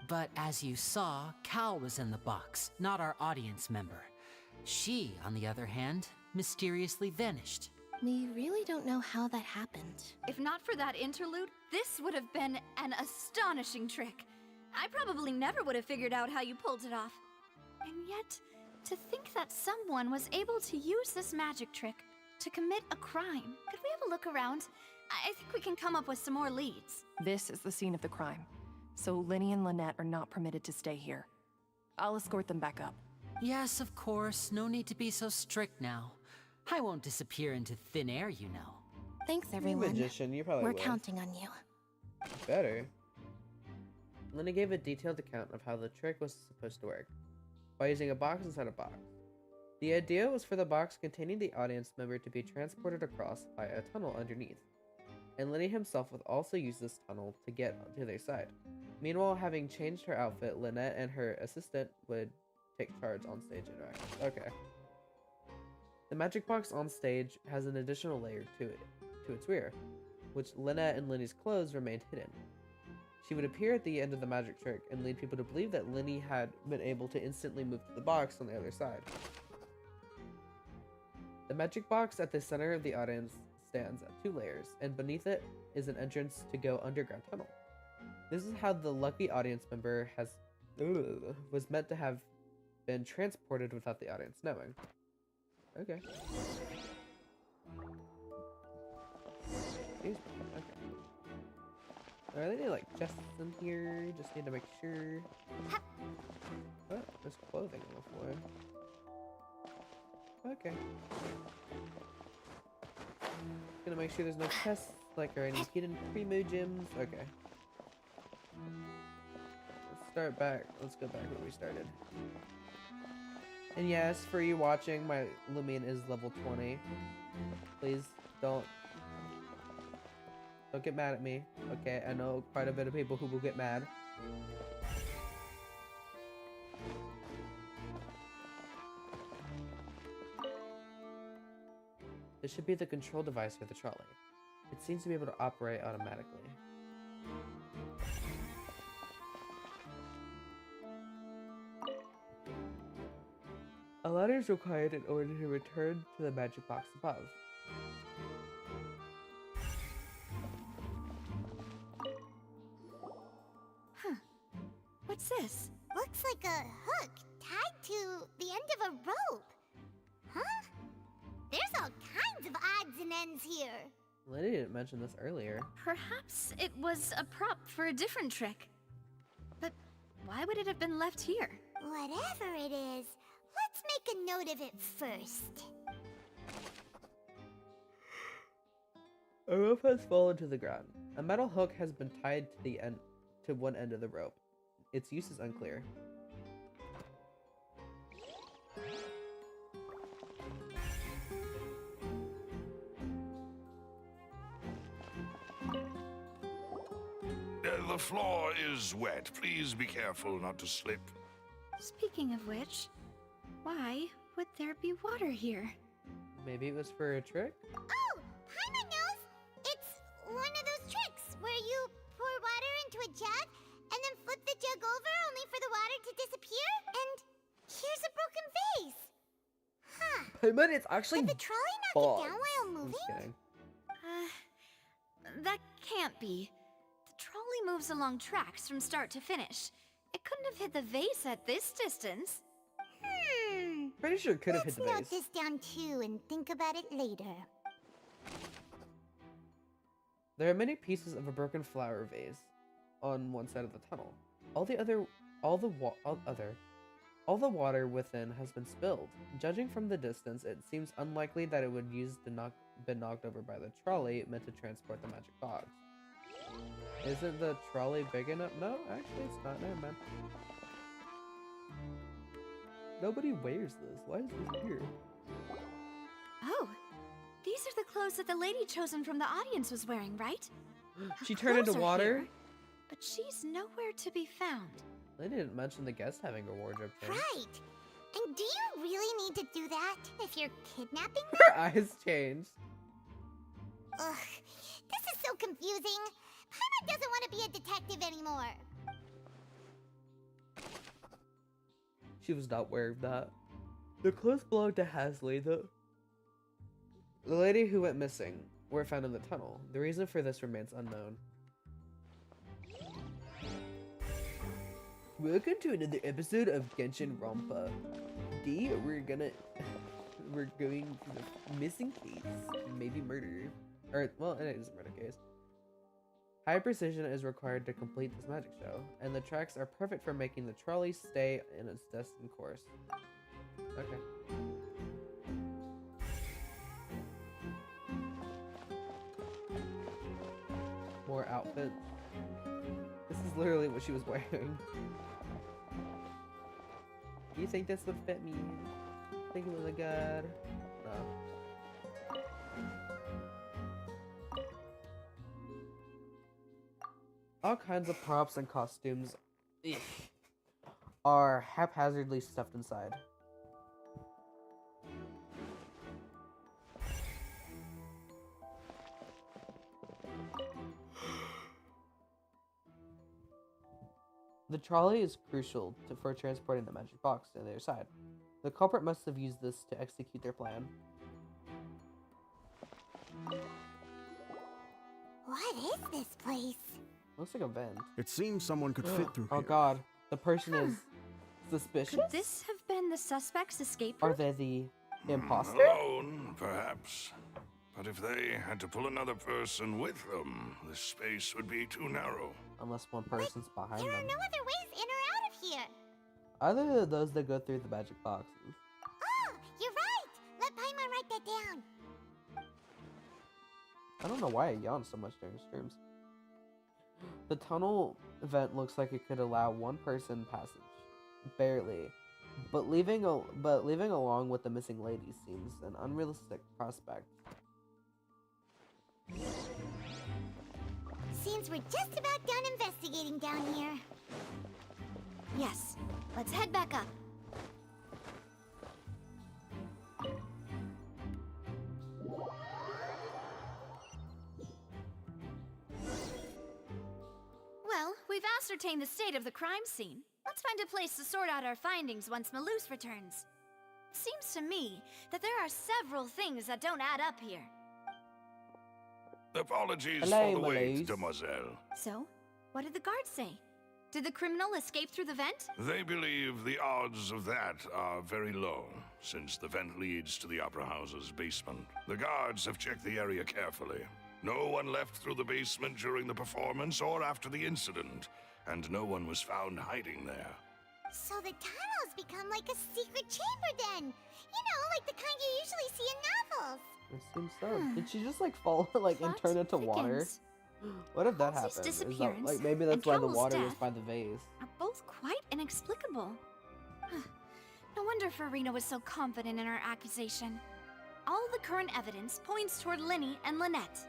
But as you saw, Cal was in the box, not our audience member. She, on the other hand, mysteriously vanished. We really don't know how that happened. If not for that interlude, this would have been an astonishing trick. I probably never would have figured out how you pulled it off. And yet, to think that someone was able to use this magic trick to commit a crime. Could we have a look around? I think we can come up with some more leads. This is the scene of the crime, so Linny and Lynette are not permitted to stay here. I'll escort them back up. Yes, of course. No need to be so strict now. I won't disappear into thin air, you know. Thanks, everyone. Magician, you probably We're will. counting on you. Better. Linny gave a detailed account of how the trick was supposed to work, by using a box inside a box. The idea was for the box containing the audience member to be transported across by a tunnel underneath, and Linny himself would also use this tunnel to get to their side. Meanwhile, having changed her outfit, Lynette and her assistant would take charge on stage interactions. Okay. The magic box on stage has an additional layer to its rear, which Lynette and Linny's clothes remained hidden. She would appear at the end of the magic trick and lead people to believe that Linny had been able to instantly move to the box on the other side. The magic box at the center of the audience stands at 2 layers, and beneath it is an entrance to go underground tunnel. This is how the lucky audience member was meant to have been transported without the audience knowing. Okay. Okay. Are there any like chests in here? Just need to make sure. Oh, there's clothing on the floor. Okay. Gonna make sure there's no chests like or any hidden primo gems. Okay. Let's start back. Let's go back where we started. And yes, for you watching, my Lumion is level 20. Please don't get mad at me. Okay, I know quite a bit of people who will get mad. This should be the control device for the trolley. It seems to be able to operate automatically. A ladder is required in order to return to the magic box above. Huh. What's this? Looks like a hook tied to the end of a rope. Huh? There's all kinds of odds and ends here. Lady didn't mention this earlier. Perhaps it was a prop for a different trick. But why would it have been left here? Whatever it is, let's make a note of it first. A rope has fallen to the ground. A metal hook has been tied to one end of the rope. Its use is unclear. The floor is wet. Please be careful not to slip. Speaking of which, why would there be water here? Maybe it was for a trick? Oh, Paimon knows! It's one of those tricks where you pour water into a jug and then flip the jug over only for the water to disappear. And here's a broken vase. Huh. But it's actually Did the trolley knock bugs. it down while I'm moving? just kidding. That can't be. The trolley moves along tracks from start to finish. It couldn't have hit the vase at this distance. Pretty sure it could have hit the Let's base. note this down too and think about it later. There are many pieces of a broken flower vase on one side of the tunnel. All the water within has been spilled. Judging from the distance, it seems unlikely that it would been knocked over by the trolley meant to transport the magic box. Isn't the trolley big enough? No, actually it's not. Never mind. Nobody wears this. Why is this here? Oh, these are the clothes that the lady chosen from the audience was wearing, right? She Her turned into clothes are water? here, but she's nowhere to be found. They didn't mention the guest having a wardrobe change. Right. And do you really need to do that if you're kidnapping them? Her eyes changed. Ugh, this is so confusing. Paimon doesn't want to be a detective anymore. She was not wearing that. The clothes belonged to Hasley, though. The lady who went missing were found in the tunnel. The reason for this remains unknown. Welcome to another episode of Genshin Rampa. Today we're going through the missing case, maybe murder. Or, well, it is a murder case. High precision is required to complete this magic show, and the tracks are perfect for making the trolley stay in its destined course. Okay. More outfits. This is literally what she was wearing. Do you think this would fit me? Think it would look good? No. All kinds of props and costumes are haphazardly stuffed inside. The trolley is crucial for transporting the magic box to the other side. The culprit must have used this to execute their plan. What is this place? Looks like a vent. It seems someone could fit through Oh here. god, the person is suspicious? Could this have been the suspect's escape Are route? they the imposter? Alone, perhaps. But if they had to pull another person with them, the space would be too narrow. Unless one person's behind There are them. no other ways in or out of here. Either of those that go through the magic boxes. Oh, you're right. Let Paimon write that down. I don't know why I yawn so much during streams. The tunnel vent looks like it could allow one person passage. Barely. But leaving along with the missing lady seems an unrealistic prospect. Seems we're just about done investigating down here. Yes. Let's head back up. Well, we've ascertained the state of the crime scene. Let's find a place to sort out our findings once Malus returns. Seems to me that there are several things that don't add up here. Apologies Hello, for the wait, Malus. demoiselle. So, what did the guards say? Did the criminal escape through the vent? They believe the odds of that are very low, since the vent leads to the Opera House's basement. The guards have checked the area carefully. No one left through the basement during the performance or after the incident, and no one was found hiding there. So the tunnel's become like a secret chamber then. You know, like the kind you usually see in novels. It seems so. Did she just like fall and turn into water? thickens. What if that Halsey's happened? Is that, disappearance like maybe that's and why the Cowell's water was death by the vase. Are both quite inexplicable. No wonder Farina was so confident in her accusation. All the current evidence points toward Linny and Lynette.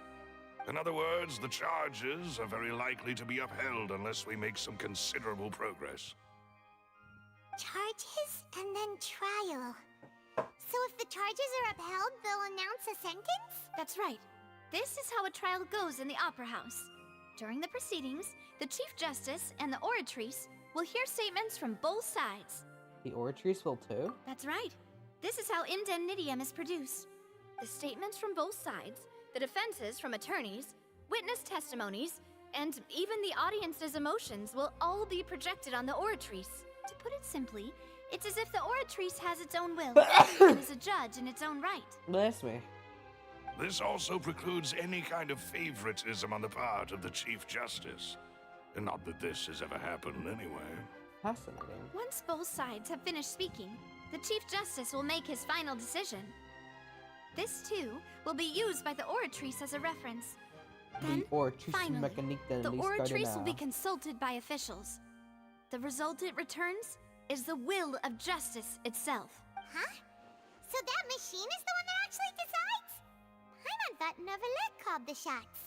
In other words, the charges are very likely to be upheld unless we make some considerable progress. Charges and then trial. So if the charges are upheld, they'll announce a sentence? That's right. This is how a trial goes in the Opera House. During the proceedings, the Chief Justice and the Oratrice will hear statements from both sides. The Oratrice will too? That's right. This is how indemnitium is produced. The statements from both sides, the defenses from attorneys, witness testimonies, and even the audience's emotions will all be projected on the oratrice. To put it simply, it's as if the oratrice has its own will and is a judge in its own right. Bless me. This also precludes any kind of favoritism on the part of the Chief Justice. And not that this has ever happened anyway. Fascinating. Once both sides have finished speaking, the Chief Justice will make his final decision. This, too, will be used by the oratrice as a reference. Then, finally, the oratrice will be consulted by officials. The result it returns is the will of justice itself. Huh? So that machine is the one that actually decides? Paimon thought Neverlet called the shots.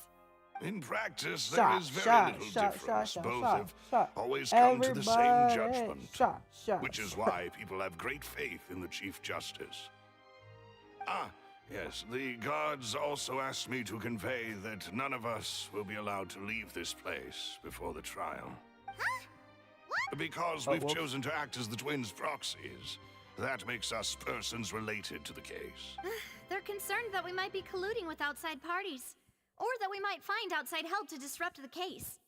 In practice, there is very little difference. Both have always come to the same judgment, which is why people have great faith in the Chief Justice. Ah, yes, the guards also asked me to convey that none of us will be allowed to leave this place before the trial. Huh? What? Because we've chosen to act as the twins' proxies. That makes us persons related to the case. They're concerned that we might be colluding with outside parties, or that we might find outside help to disrupt the case.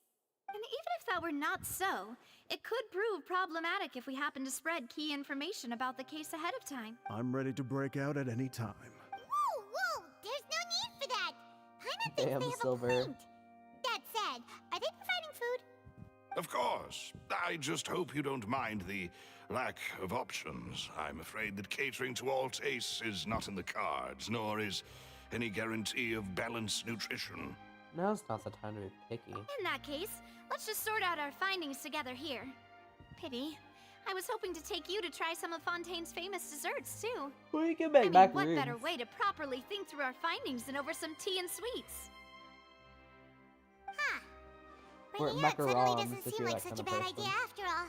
And even if that were not so, it could prove problematic if we happen to spread key information about the case ahead of time. I'm ready to break out at any time. Whoa, whoa! There's no need for that! Paimon thinks they have a point. That said, are they providing food? Of course. I just hope you don't mind the lack of options. I'm afraid that catering to all tastes is not in the cards, nor is any guarantee of balanced nutrition. Now's not the time to be picky. In that case, let's just sort out our findings together here. Pity. I was hoping to take you to try some of Fontaine's famous desserts, too. We can make I mean, what better way to properly think through our findings than over some tea and sweets? Huh. Or Bringing it out suddenly macarons, doesn't if seem you're like that such a kind bad of person. idea after all.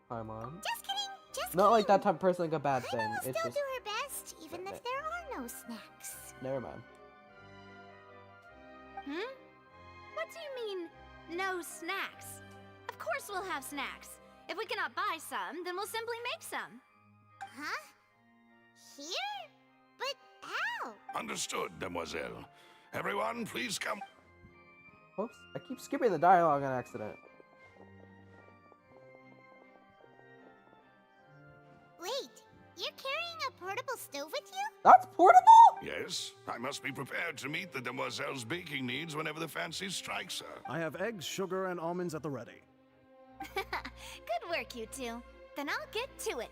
Paimon. Just kidding, just Not kidding. like that type of person, like a bad thing. Paimon will It's still just do her best, even if there are no snacks. never mind. Hmm? What do you mean, no snacks? Of course we'll have snacks. If we cannot buy some, then we'll simply make some. Huh? Here? But how? Understood, Demoiselle. Everyone, please come. Oops, I keep skipping the dialogue on accident. Wait, you're carrying a portable stove with you? That's portable? Yes, I must be prepared to meet the Demoiselle's baking needs whenever the fancy strikes her. I have eggs, sugar, and almonds at the ready. Good work, you two. Then I'll get to it.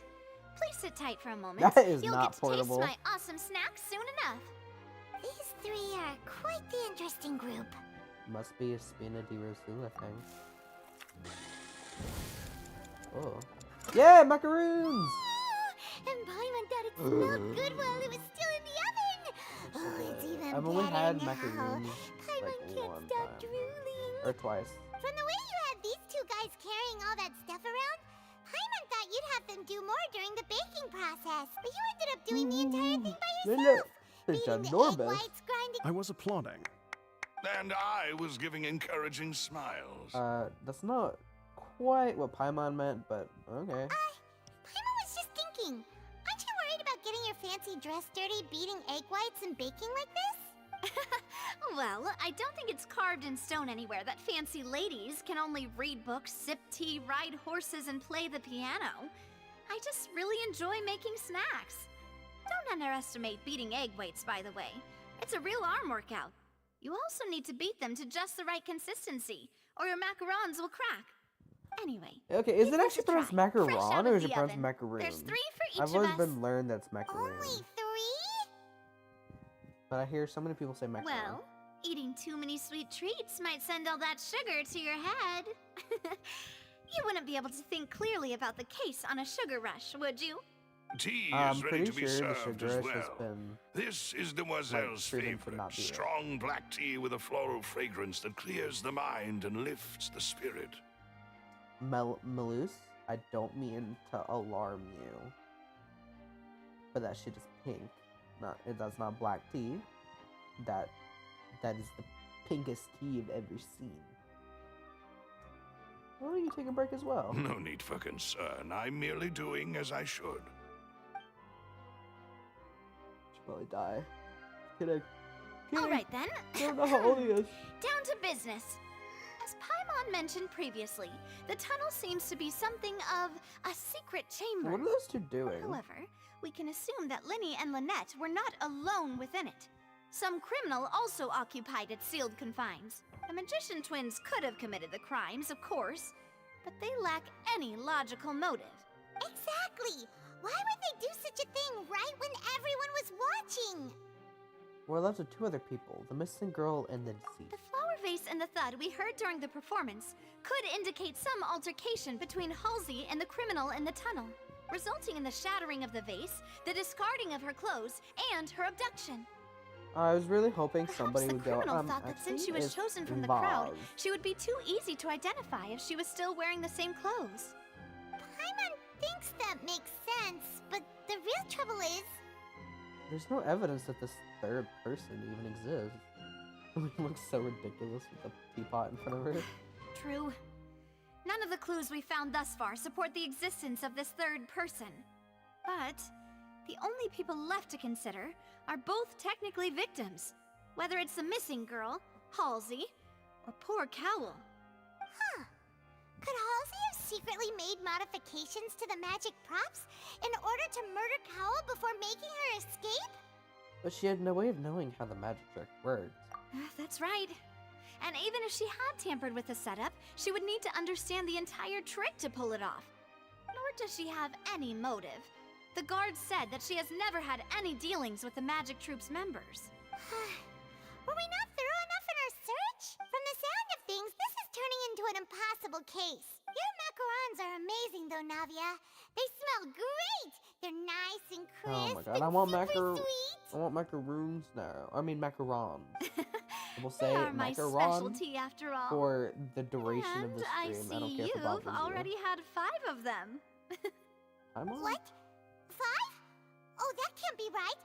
Please sit tight for a moment. That is You'll not get to portable. taste my awesome snack soon enough. These three are quite the interesting group. Must be a Spina di Rosula thing. Oh. Yeah, macaroons! And Paimon thought it smelled good while it was still in the oven. Oh, it's even I've only better had now. macaroons Paimon like can't one stop time. drooling. Or twice. From the way you had these two guys carrying all that stuff around, Paimon thought you'd have them do more during the baking process. But you ended up doing the entire thing by yourself. Beating the egg whites, grinding... I was applauding. And I was giving encouraging smiles. That's not quite what Paimon meant, but okay. Paimon was just thinking. Aren't you worried about getting your fancy dress dirty beating egg whites and baking like this? Well, I don't think it's carved in stone anywhere that fancy ladies can only read books, sip tea, ride horses, and play the piano. I just really enjoy making snacks. Don't underestimate beating egg whites, by the way. It's a real arm workout. You also need to beat them to just the right consistency, or your macarons will crack. Anyway. Okay, is it actually pronounced macaron out or of is it the pronounced oven. macaroon? There's 3 for each I've of always us. been learned that's macaroon. Only 3? But I hear so many people say macaron. Well, eating too many sweet treats might send all that sugar to your head. You wouldn't be able to think clearly about the case on a sugar rush, would you? Tea I'm is ready pretty to be sure the served sugar as rush well. has been, This is Demoiselle's proven to favorite. not be right. Strong black tea with a floral fragrance that clears the mind and lifts the spirit. Malus, I don't mean to alarm you, but that shit is pink. That's not black tea. That is the pinkest tea you've ever seen. Why don't you take a break as well? No need for concern. I'm merely doing as I should. probably die. Kidding. All right then. I don't know how old he is. Down to business. As Paimon mentioned previously, the tunnel seems to be something of a secret chamber. What are those two doing? However, we can assume that Linny and Lynette were not alone within it. Some criminal also occupied its sealed confines. The magician twins could have committed the crimes, of course, but they lack any logical motive. Exactly! Why would they do such a thing right when everyone was watching? We're left with two other people, the missing girl and the deceased. The flower vase and the thud we heard during the performance could indicate some altercation between Halsey and the criminal in the tunnel, resulting in the shattering of the vase, the discarding of her clothes, and her abduction. I was really hoping Perhaps somebody the would go, criminal thought that since she was it's chosen from the crowd, Vaz. she would be too easy to identify if she was still wearing the same clothes. Paimon thinks that makes sense, but the real trouble is... There's no evidence that this third person even exists. It looks so ridiculous with the teapot in front of her. True. None of the clues we found thus far support the existence of this third person. But the only people left to consider are both technically victims, whether it's the missing girl, Halsey, or poor Cowl. Huh. Could Halsey have secretly made modifications to the magic props in order to murder Cowl before making her escape? But she had no way of knowing how the magic trick worked. That's right. And even if she had tampered with the setup, she would need to understand the entire trick to pull it off. Nor does she have any motive. The guard said that she has never had any dealings with the Magic Troop's members. Were we not thorough enough in our search? From the sound of things, this is turning into an impossible case. Your macarons are amazing though, Navia. They smell great! They're nice and crisp Oh my god, and I want super sweet. I want macaroons now. I mean macarons. We'll say They are my macaron specialty after all. for the duration of And the I stream. see I don't care if it you've bothers already you. had 5 of them. I'm on. What? 5? Oh, that can't be right.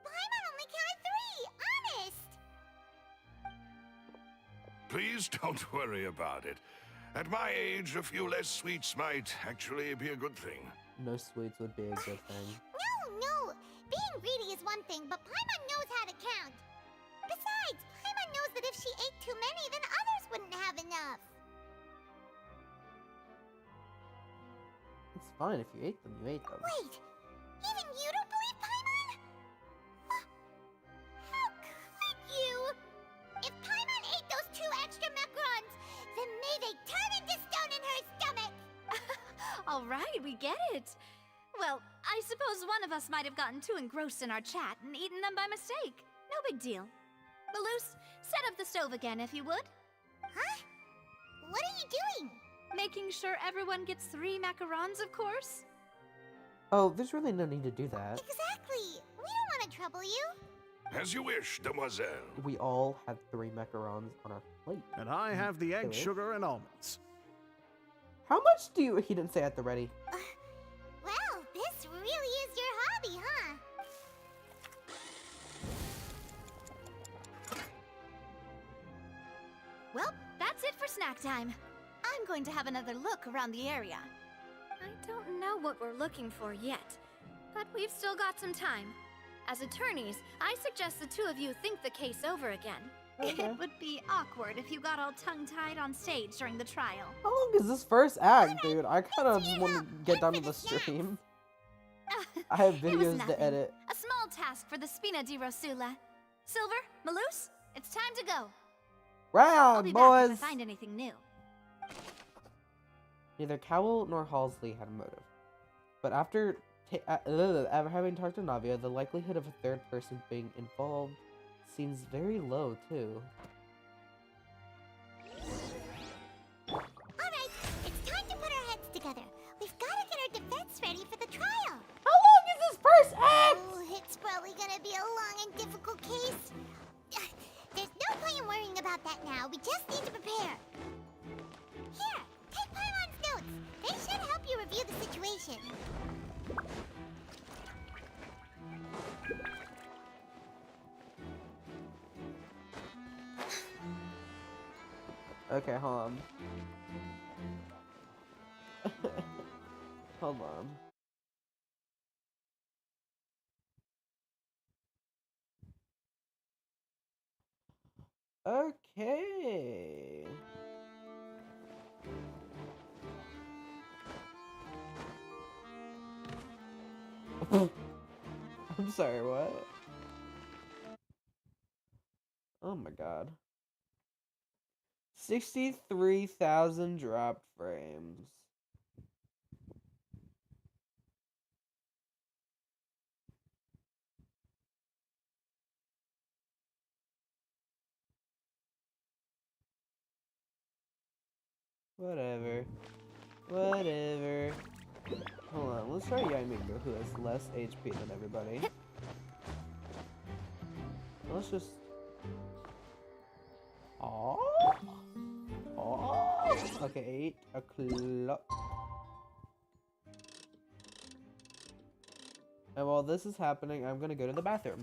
Paimon only counted 3, honest. Please don't worry about it. At my age, a few less sweets might actually be a good thing. No sweets would be a good thing. No. Being greedy is one thing, but Paimon knows how to count. Besides, Paimon knows that if she ate too many, then others wouldn't have enough. It's fine if you ate them, you ate them. Wait, even you don't believe Paimon? How could you? If Paimon ate those 2 extra macarons, then may they turn into stone in her stomach! All right, we get it. Well, I suppose one of us might have gotten too engrossed in our chat and eaten them by mistake. No big deal. Malus, set up the stove again if you would. Huh? What are you doing? Making sure everyone gets 3 macarons, of course. Oh, there's really no need to do that. Exactly. We don't want to trouble you. As you wish, demoiselle. We all had 3 macarons on our plate. And I have the egg, Okay. sugar, and almonds. How much do you... He didn't say at the ready. Well, this really is your hobby, huh? Well, that's it for snack time. I'm going to have another look around the area. I don't know what we're looking for yet, but we've still got some time. As attorneys, I suggest the 2 of you think the case over again. Okay. It would be awkward if you got all tongue-tied on stage during the trial. How long is this first act, dude? I kind of want to get done with the stream. I have It was videos nothing. to edit. A small task for the Spina di Rosula. Silver, Malus, it's time to go. I'll Round, be back if I boys! find anything new. Neither Cowell nor Halsey had a motive. But after having talked to Navia, the likelihood of a third person being involved seems very low, too. Alright, it's time to put our heads together. We've got to get our defense ready for the trial. How long is this first act? Oh, it's probably gonna be a long and difficult case. There's no point in worrying about that now. We just need to prepare. Here, take Paimon's notes. They should help you review the situation. Okay, hold on. Hold on. Okay. I'm sorry, what? Oh my god. 63,000 drop frames. Whatever. Whatever. Hold on, let's try Yaimiko, who has less HP than everybody. Let's just... Oh. Okay, 8 o'clock. And while this is happening, I'm gonna go to the bathroom.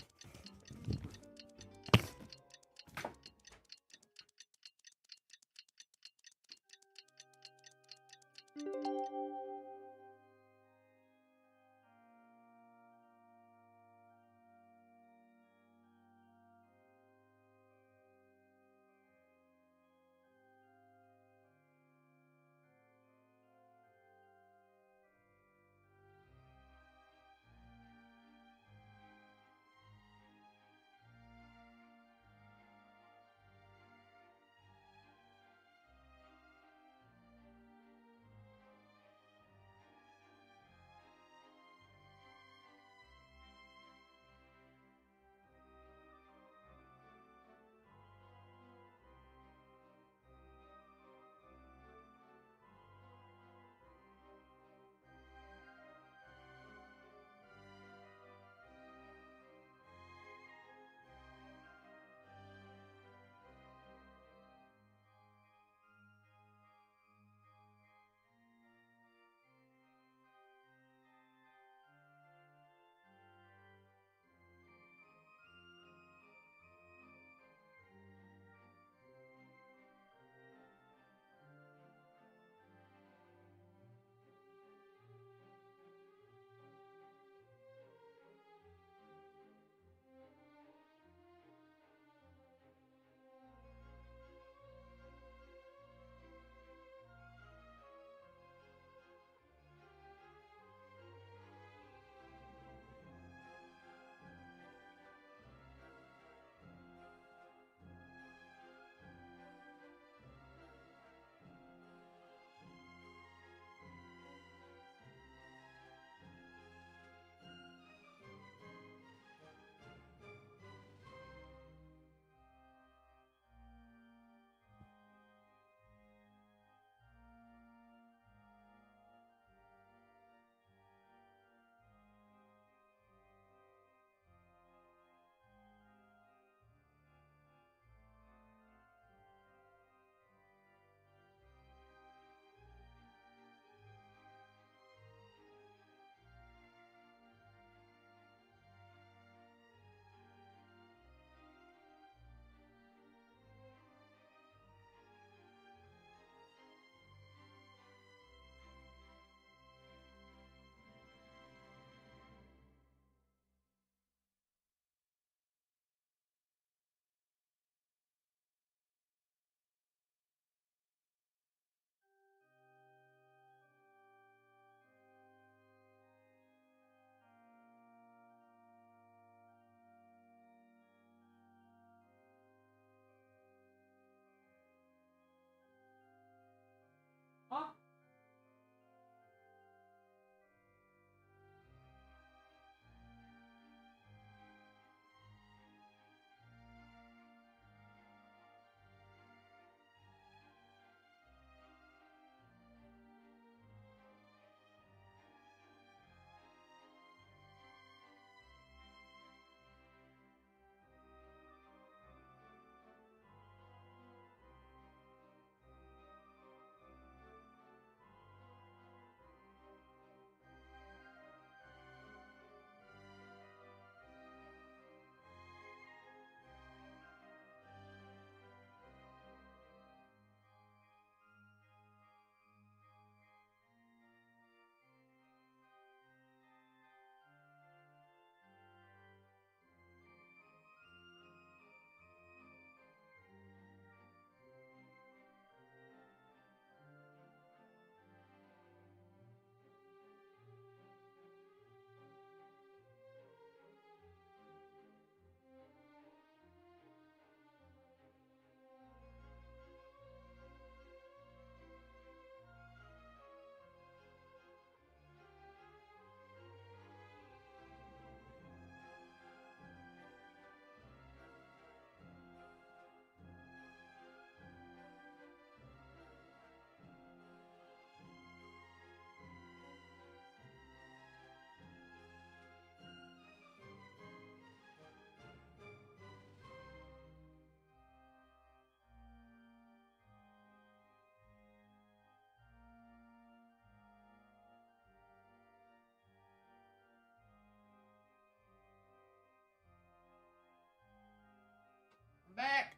back.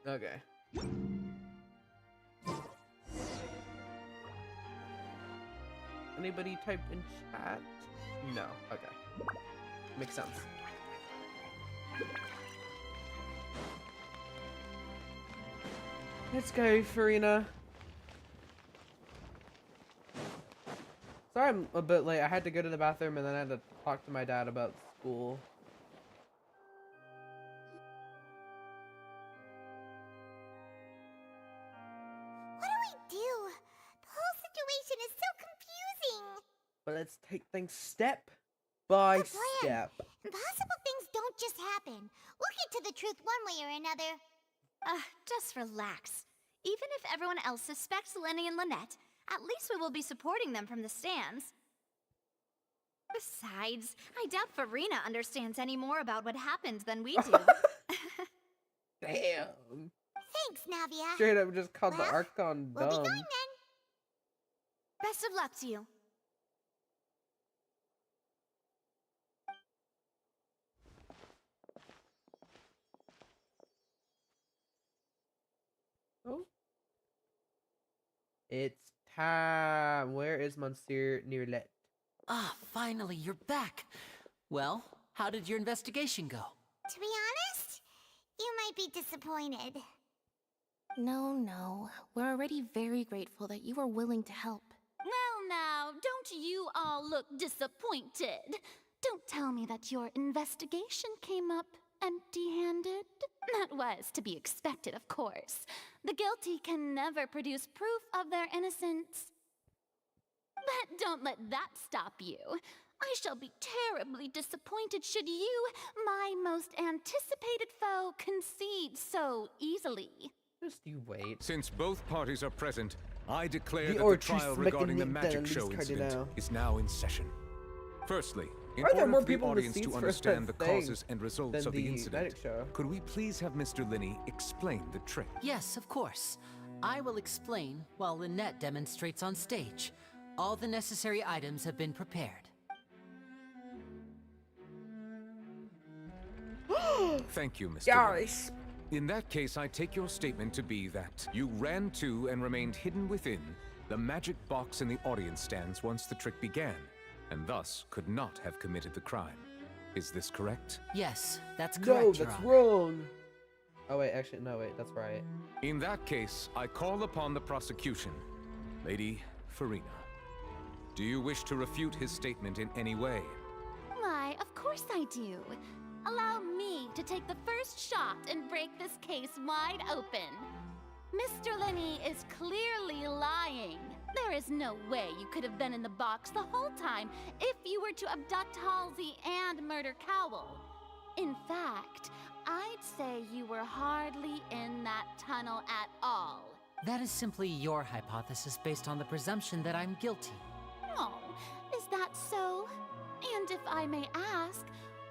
Okay. Anybody typed in chat? No. Okay. Makes sense. Let's go, Farina. Sorry I'm a bit late. I had to go to the bathroom and then I had to talk to my dad about school. What do we do? The whole situation is so confusing. But let's take things step by The plan. step. Impossible things don't just happen. We'll get to the truth one way or another. Just relax. Even if everyone else suspects Lenny and Lynette, at least we will be supporting them from the stands. Besides, I doubt Farina understands any more about what happened than we do. Damn. Thanks, Navia. Straight up just called the Well, Archon we'll be dumb. going then. Best of luck to you. Oh. It's time. Where is Monsieur Nirlet? Ah, finally, you're back. Well, how did your investigation go? To be honest, you might be disappointed. No. We're already very grateful that you were willing to help. Well, now, don't you all look disappointed? Don't tell me that your investigation came up empty-handed. That was to be expected, of course. The guilty can never produce proof of their innocence. But don't let that stop you. I shall be terribly disappointed should you, my most anticipated foe, concede so easily. Just you wait. Since both parties are present, I declare The that the orchard's trial making regarding me the magic the show least incident cardinal. is now in session. Firstly, in Are there order more for the people in the audience to seats for understand the that thing causes and results than of the the incident, magic show? could we please have Mr. Linney explain the trick? Yes, of course. I will explain while Lynette demonstrates on stage. All the necessary items have been prepared. Thank you, Mr. Guys. Linney. In that case, I take your statement to be that you ran to and remained hidden within the magic box in the audience stands once the trick began, and thus could not have committed the crime. Is this correct? Yes, that's No, correct, Your that's Honor. wrong. Oh wait, actually, no, wait, that's right. In that case, I call upon the prosecution. Lady Farina, do you wish to refute his statement in any way? Why, of course I do. Allow me to take the first shot and break this case wide open. Mr. Linney is clearly lying. There is no way you could have been in the box the whole time if you were to abduct Halsey and murder Cowell. In fact, I'd say you were hardly in that tunnel at all. That is simply your hypothesis based on the presumption that I'm guilty. Oh, is that so? And if I may ask,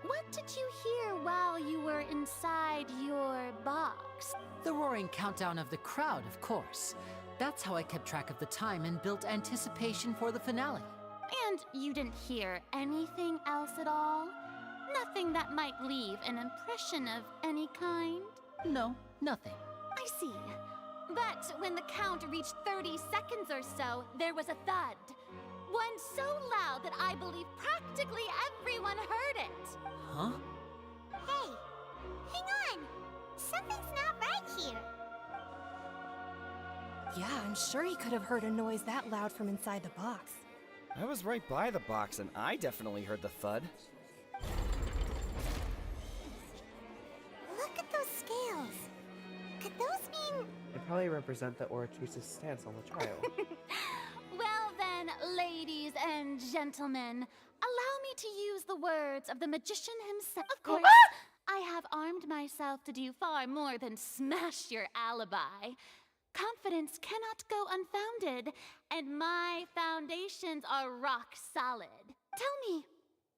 what did you hear while you were inside your box? The roaring countdown of the crowd, of course. That's how I kept track of the time and built anticipation for the finale. And you didn't hear anything else at all? Nothing that might leave an impression of any kind? No, nothing. I see. But when the count reached 30 seconds or so, there was a thud. One so loud that I believe practically everyone heard it. Huh? Hey, hang on. Something's not right here. Yeah, I'm sure he could have heard a noise that loud from inside the box. I was right by the box and I definitely heard the thud. Look at those scales. Could those mean... They probably represent the Oratrice's stance on the trial. Well then, ladies and gentlemen, allow me to use the words of the magician himself. Of course, I have armed myself to do far more than smash your alibi. Confidence cannot go unfounded, and my foundations are rock solid. Tell me,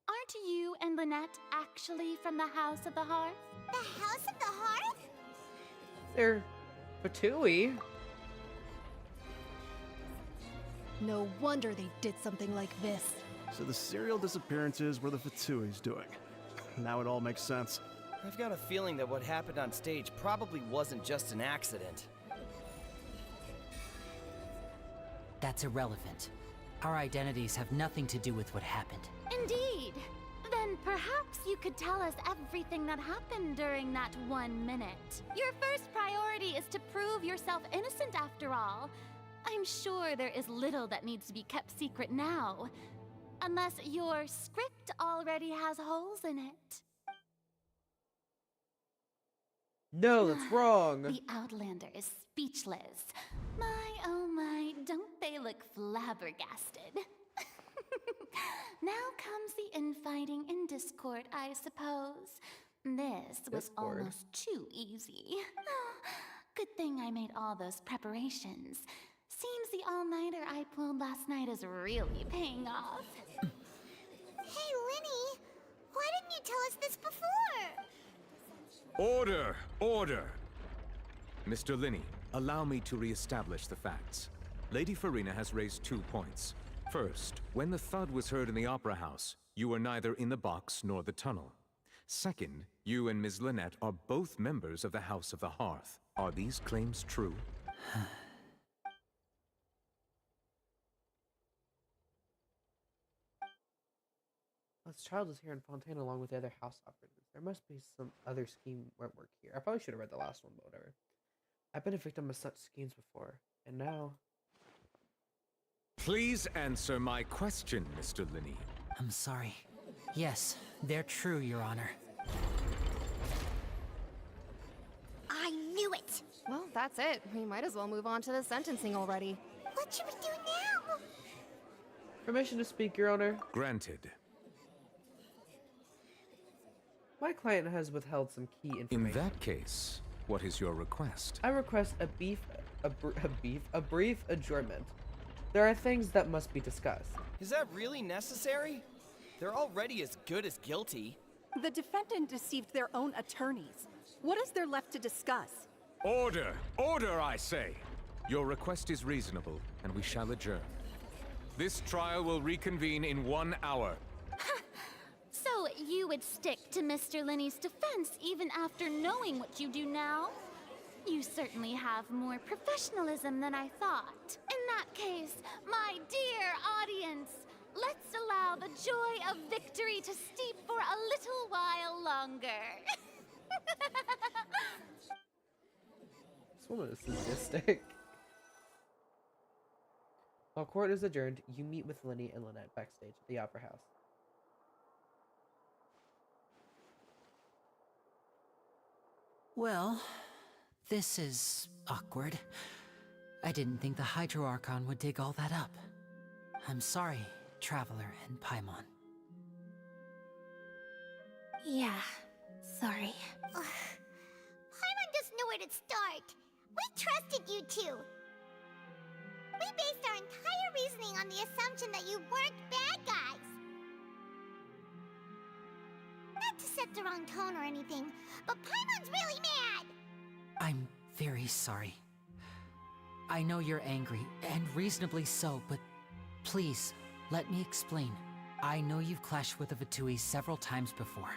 aren't you and Lynette actually from the House of the Hearth? The House of the Hearth? They're Fatui. No wonder they did something like this. So the serial disappearances were the Fatui's doing. Now it all makes sense. I've got a feeling that what happened on stage probably wasn't just an accident. That's irrelevant. Our identities have nothing to do with what happened. Indeed. Then perhaps you could tell us everything that happened during that 1 minute. Your first priority is to prove yourself innocent after all. I'm sure there is little that needs to be kept secret now. Unless your script already has holes in it. No, that's wrong. The Outlander is speechless. My, oh my, don't they look flabbergasted? Now comes the infighting in Discord, I suppose. This was Discord. almost too easy. Oh, good thing I made all those preparations. Seems the all-nighter I pulled last night is really paying off. Hey, Linny, why didn't you tell us this before? Order! Order! Mr. Linney, allow me to re-establish the facts. Lady Farina has raised 2 points. First, when the thud was heard in the Opera House, you were neither in the box nor the tunnel. Second, you and Ms. Lynette are both members of the House of the Hearth. Are these claims true? This child is here in Fontaine along with the other house operatives. There must be some other scheme at work here. I probably should have read the last one, but whatever. I've been a victim of such schemes before, and now... Please answer my question, Mr. Linney. I'm sorry. Yes, they're true, Your Honor. I knew it! Well, that's it. We might as well move on to the sentencing already. What should we do now? Permission to speak, Your Honor. Granted. My client has withheld some key information. In that case, what is your request? I request a brief adjournment. There are things that must be discussed. Is that really necessary? They're already as good as guilty. The defendant deceived their own attorneys. What is there left to discuss? Order! Order, I say! Your request is reasonable, and we shall adjourn. This trial will reconvene in 1 hour. So you would stick to Mr. Linney's defense even after knowing what you do now? You certainly have more professionalism than I thought. In that case, my dear audience, let's allow the joy of victory to steep for a little while longer. This woman is sadistic. While court is adjourned, you meet with Linny and Lynette backstage at the Opera House. Well, this is awkward. I didn't think the Hydro Archon would dig all that up. I'm sorry, Traveler and Paimon. Yeah, sorry. Paimon doesn't know where to start. We trusted you two. We based our entire reasoning on the assumption that you weren't bad guys. Not to set the wrong tone or anything, but Paimon's really mad! I'm very sorry. I know you're angry, and reasonably so, but please, let me explain. I know you've clashed with the Fatui several times before.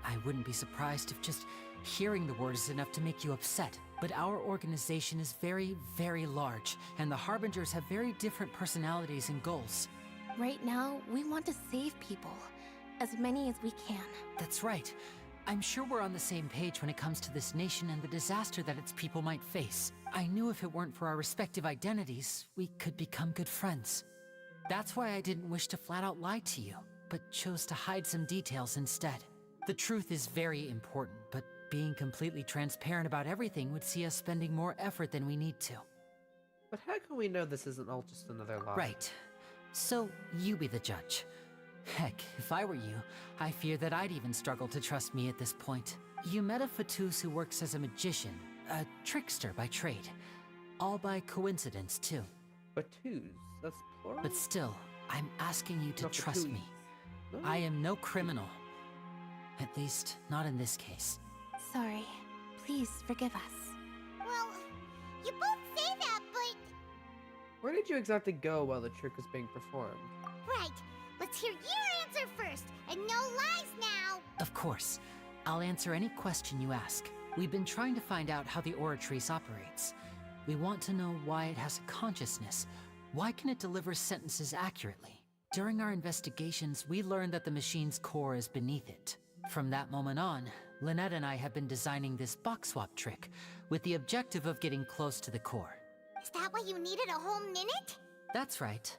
I wouldn't be surprised if just hearing the word is enough to make you upset. But our organization is very, very large, and the Harbingers have very different personalities and goals. Right now, we want to save people. As many as we can. That's right. I'm sure we're on the same page when it comes to this nation and the disaster that its people might face. I knew if it weren't for our respective identities, we could become good friends. That's why I didn't wish to flat out lie to you, but chose to hide some details instead. The truth is very important, but being completely transparent about everything would see us spending more effort than we need to. But how can we know this isn't all just another lie? Right. So, you be the judge. Heck, if I were you, I fear that I'd even struggle to trust me at this point. You met a Fatus who works as a magician, a trickster by trade. All by coincidence, too. Fatus? That's plural? But still, I'm asking you to Not trust Fatus. me. No. I am no criminal. At least, not in this case. Sorry. Please forgive us. Well, you both say that, but... Where did you exactly go while the trick was being performed? Right. Let's hear your answer first, and no lies now. Of course. I'll answer any question you ask. We've been trying to find out how the Oratrice operates. We want to know why it has a consciousness. Why can it deliver sentences accurately? During our investigations, we learned that the machine's core is beneath it. From that moment on, Lynette and I have been designing this box swap trick with the objective of getting close to the core. Is that why you needed a whole minute? That's right.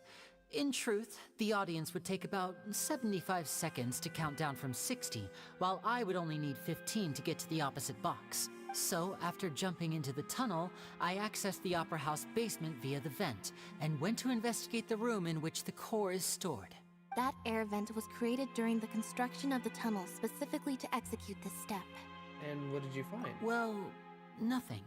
In truth, the audience would take about 75 seconds to count down from 60, while I would only need 15 to get to the opposite box. So, after jumping into the tunnel, I accessed the Opera House basement via the vent, and went to investigate the room in which the core is stored. That air vent was created during the construction of the tunnel specifically to execute this step. And what did you find? Well, nothing.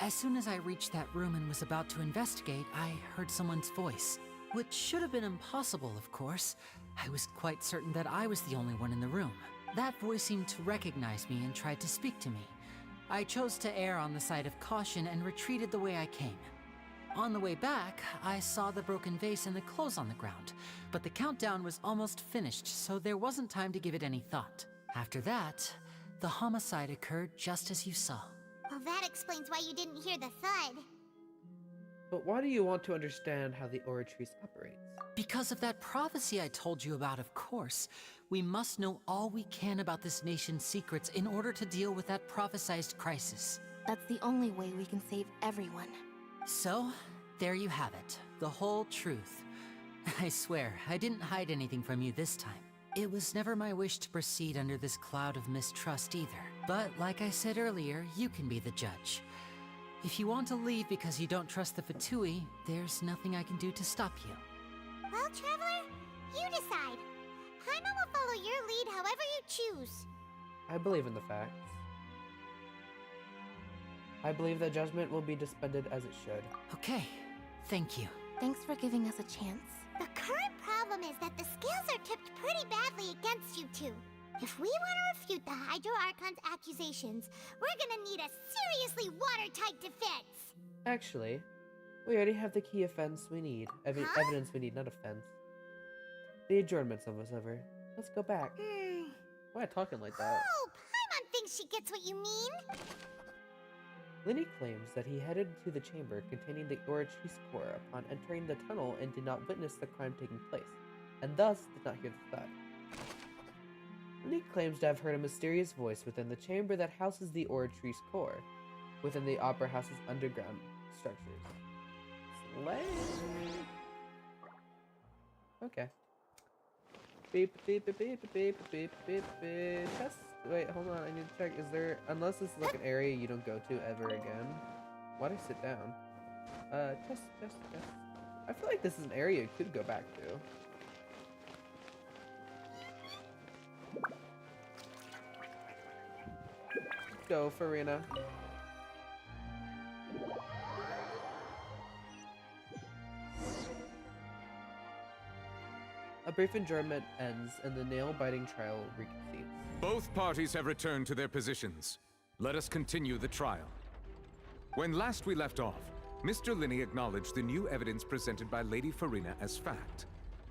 As soon as I reached that room and was about to investigate, I heard someone's voice. Which should have been impossible, of course. I was quite certain that I was the only one in the room. That voice seemed to recognize me and tried to speak to me. I chose to err on the side of caution and retreated the way I came. On the way back, I saw the broken vase and the clothes on the ground, but the countdown was almost finished, so there wasn't time to give it any thought. After that, the homicide occurred just as you saw. Well, that explains why you didn't hear the thud. But why do you want to understand how the Oratrice operates? Because of that prophecy I told you about, of course. We must know all we can about this nation's secrets in order to deal with that prophesized crisis. That's the only way we can save everyone. So, there you have it. The whole truth. I swear, I didn't hide anything from you this time. It was never my wish to proceed under this cloud of mistrust either. But like I said earlier, you can be the judge. If you want to leave because you don't trust the Fatui, there's nothing I can do to stop you. Well, Traveler, you decide. Paimon will follow your lead however you choose. I believe in the facts. I believe that judgment will be dispensed as it should. Okay, thank you. Thanks for giving us a chance. The current problem is that the scales are tipped pretty badly against you two. If we want to refute the Hydro Archon's accusations, we're gonna need a seriously watertight defense. Actually, we already have the key offense we need. Evidence we need, not offense. The adjournment's almost over. Let's go back. Why are you talking like that? Oh, Paimon thinks she gets what you mean. Linny claims that he headed to the chamber containing the Oratrice core upon entering the tunnel and did not witness the crime taking place, and thus did not hear the thud. Linny claims to have heard a mysterious voice within the chamber that houses the Oratrice core, within the Opera House's underground structures. Slay! Okay. Beep, beep, beep, beep, beep, beep, beep, beep. Test. Wait, hold on. I need to check. Is there... Unless this is like an area you don't go to ever again. Why'd I sit down? Test. I feel like this is an area you could go back to. Go, Farina. A brief adjournment ends and the nail-biting trial reconvenes. Both parties have returned to their positions. Let us continue the trial. When last we left off, Mr. Linny acknowledged the new evidence presented by Lady Farina as fact.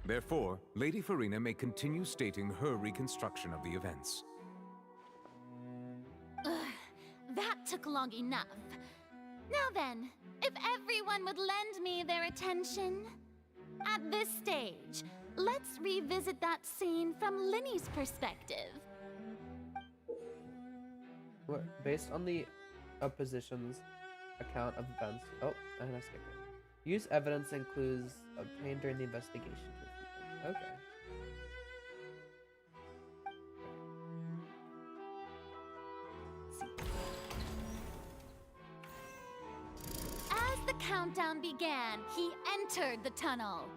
Therefore, Lady Farina may continue stating her reconstruction of the events. That took long enough. Now then, if everyone would lend me their attention. At this stage, let's revisit that scene from Linny's perspective. Based on the opposition's account of events... Oh, and I skipped it. Use evidence and clues obtained during the investigation. Okay. As the countdown began, he entered the tunnel.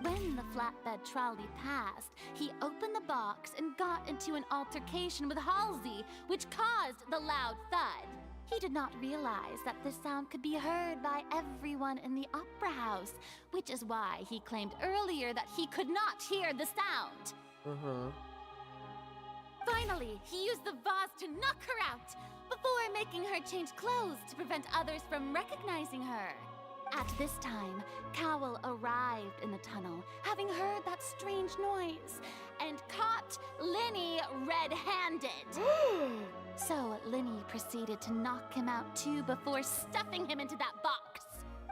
When the flatbed trolley passed, he opened the box and got into an altercation with Halsey, which caused the loud thud. He did not realize that the sound could be heard by everyone in the Opera House, which is why he claimed earlier that he could not hear the sound. Finally, he used the vase to knock her out, before making her change clothes to prevent others from recognizing her. At this time, Cowl arrived in the tunnel, having heard that strange noise, and caught Linny red-handed. So Linny proceeded to knock him out too before stuffing him into that box.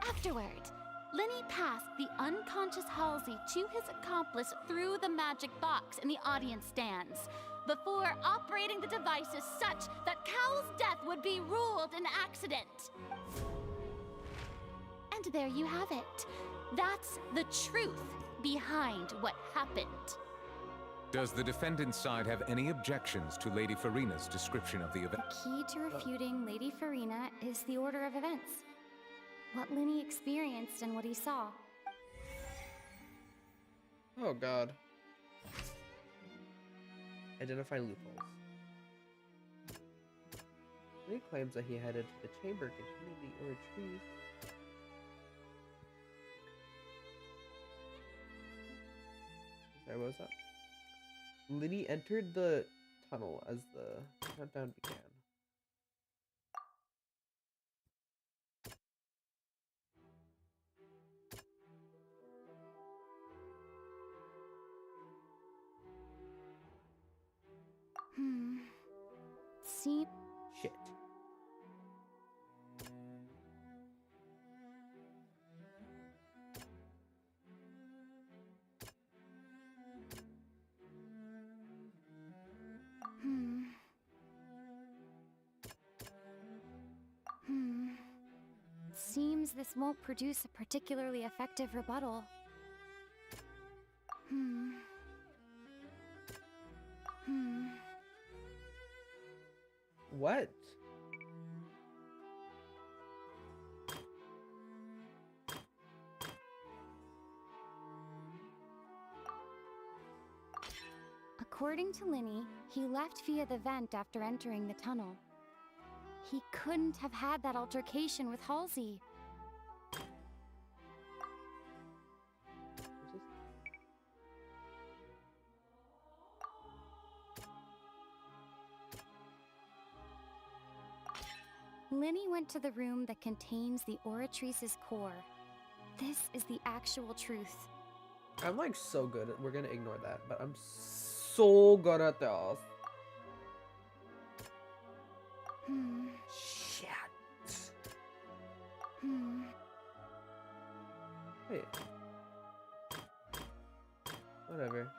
Afterward, Linny passed the unconscious Halsey to his accomplice through the magic box in the audience stands, before operating the devices such that Cowl's death would be ruled an accident. And there you have it. That's the truth behind what happened. Does the defendant's side have any objections to Lady Farina's description of the event? The key to refuting Lady Farina is the order of events. What Linny experienced and what he saw. Oh god. Identify loopholes. Linny claims that he headed to the chamber containing the Oratrice. Sorry, what was that? Linny entered the tunnel as the countdown began. See? Shit. Seems this won't produce a particularly effective rebuttal. What? According to Linny, he left via the vent after entering the tunnel. He couldn't have had that altercation with Halsey. Linny went to the room that contains the Oratrice's core. This is the actual truth. I'm like so good at, we're gonna ignore that, but I'm so good at this. Shit. Wait. Whatever.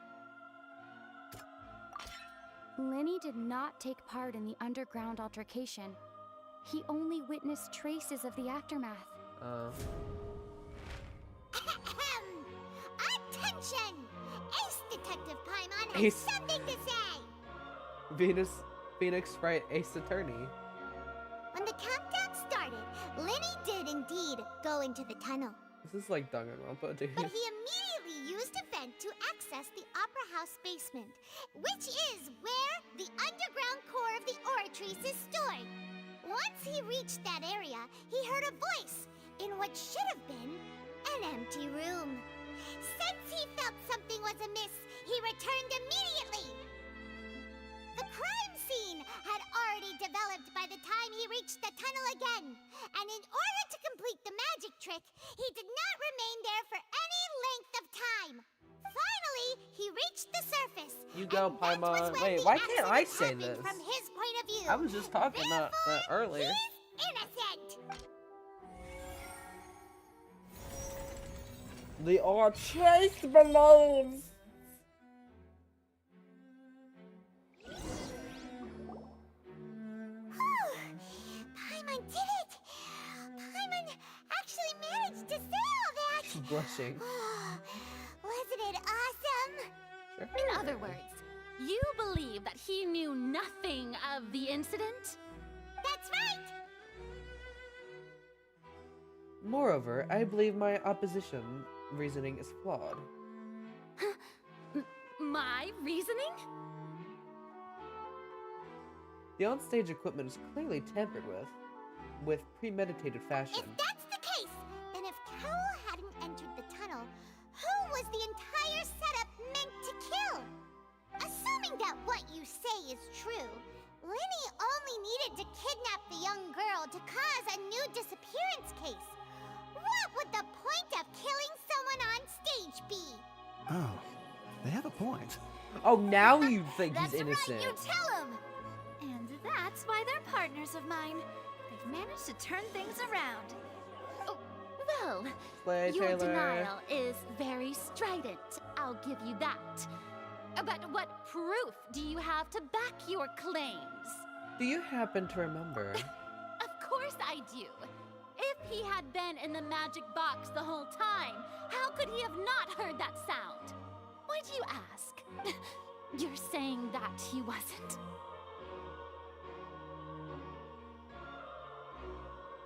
Linny did not take part in the underground altercation. He only witnessed traces of the aftermath. Attention! Ace Detective Paimon has Ace. something to say! Phoenix Sprite Ace Attorney. When the countdown started, Linny did indeed go into the tunnel. This is like Danganronpa, dude. But he immediately used a vent to access the Opera House basement, which is where the underground core of the Oratrice is stored. Once he reached that area, he heard a voice in what should have been an empty room. Since he felt something was amiss, he returned immediately. The crime scene had already developed by the time he reached the tunnel again, and in order to complete the magic trick, he did not remain there for any length of time. Finally, he reached the surface. You go, Paimon. Wait, why can't I say this? From his point of view. I was just talking that earlier. He's innocent. The Oratrice belongs. Paimon did it! Paimon actually managed to say all that! She's blushing. Wasn't it awesome? In other words, you believe that he knew nothing of the incident? That's right! Moreover, I believe my opposition reasoning is flawed. My reasoning? The onstage equipment is clearly tampered with premeditated fashion. If that's the case, then if Cowell hadn't entered the tunnel, who was the entire setup meant to kill? Assuming that what you say is true, Linny only needed to kidnap the young girl to cause a new disappearance case. What what would the point of killing someone on stage be? Oh, they have a point. Oh, now you think That's he's innocent. right, you tell him! And that's why they're partners of mine. They've managed to turn things around. Oh, well, Play, your Taylor. denial is very strident. I'll give you that. But what proof do you have to back your claims? Do you happen to remember? Of course I do. If he had been in the magic box the whole time, how could he have not heard that sound? Why do you ask? You're saying that he wasn't.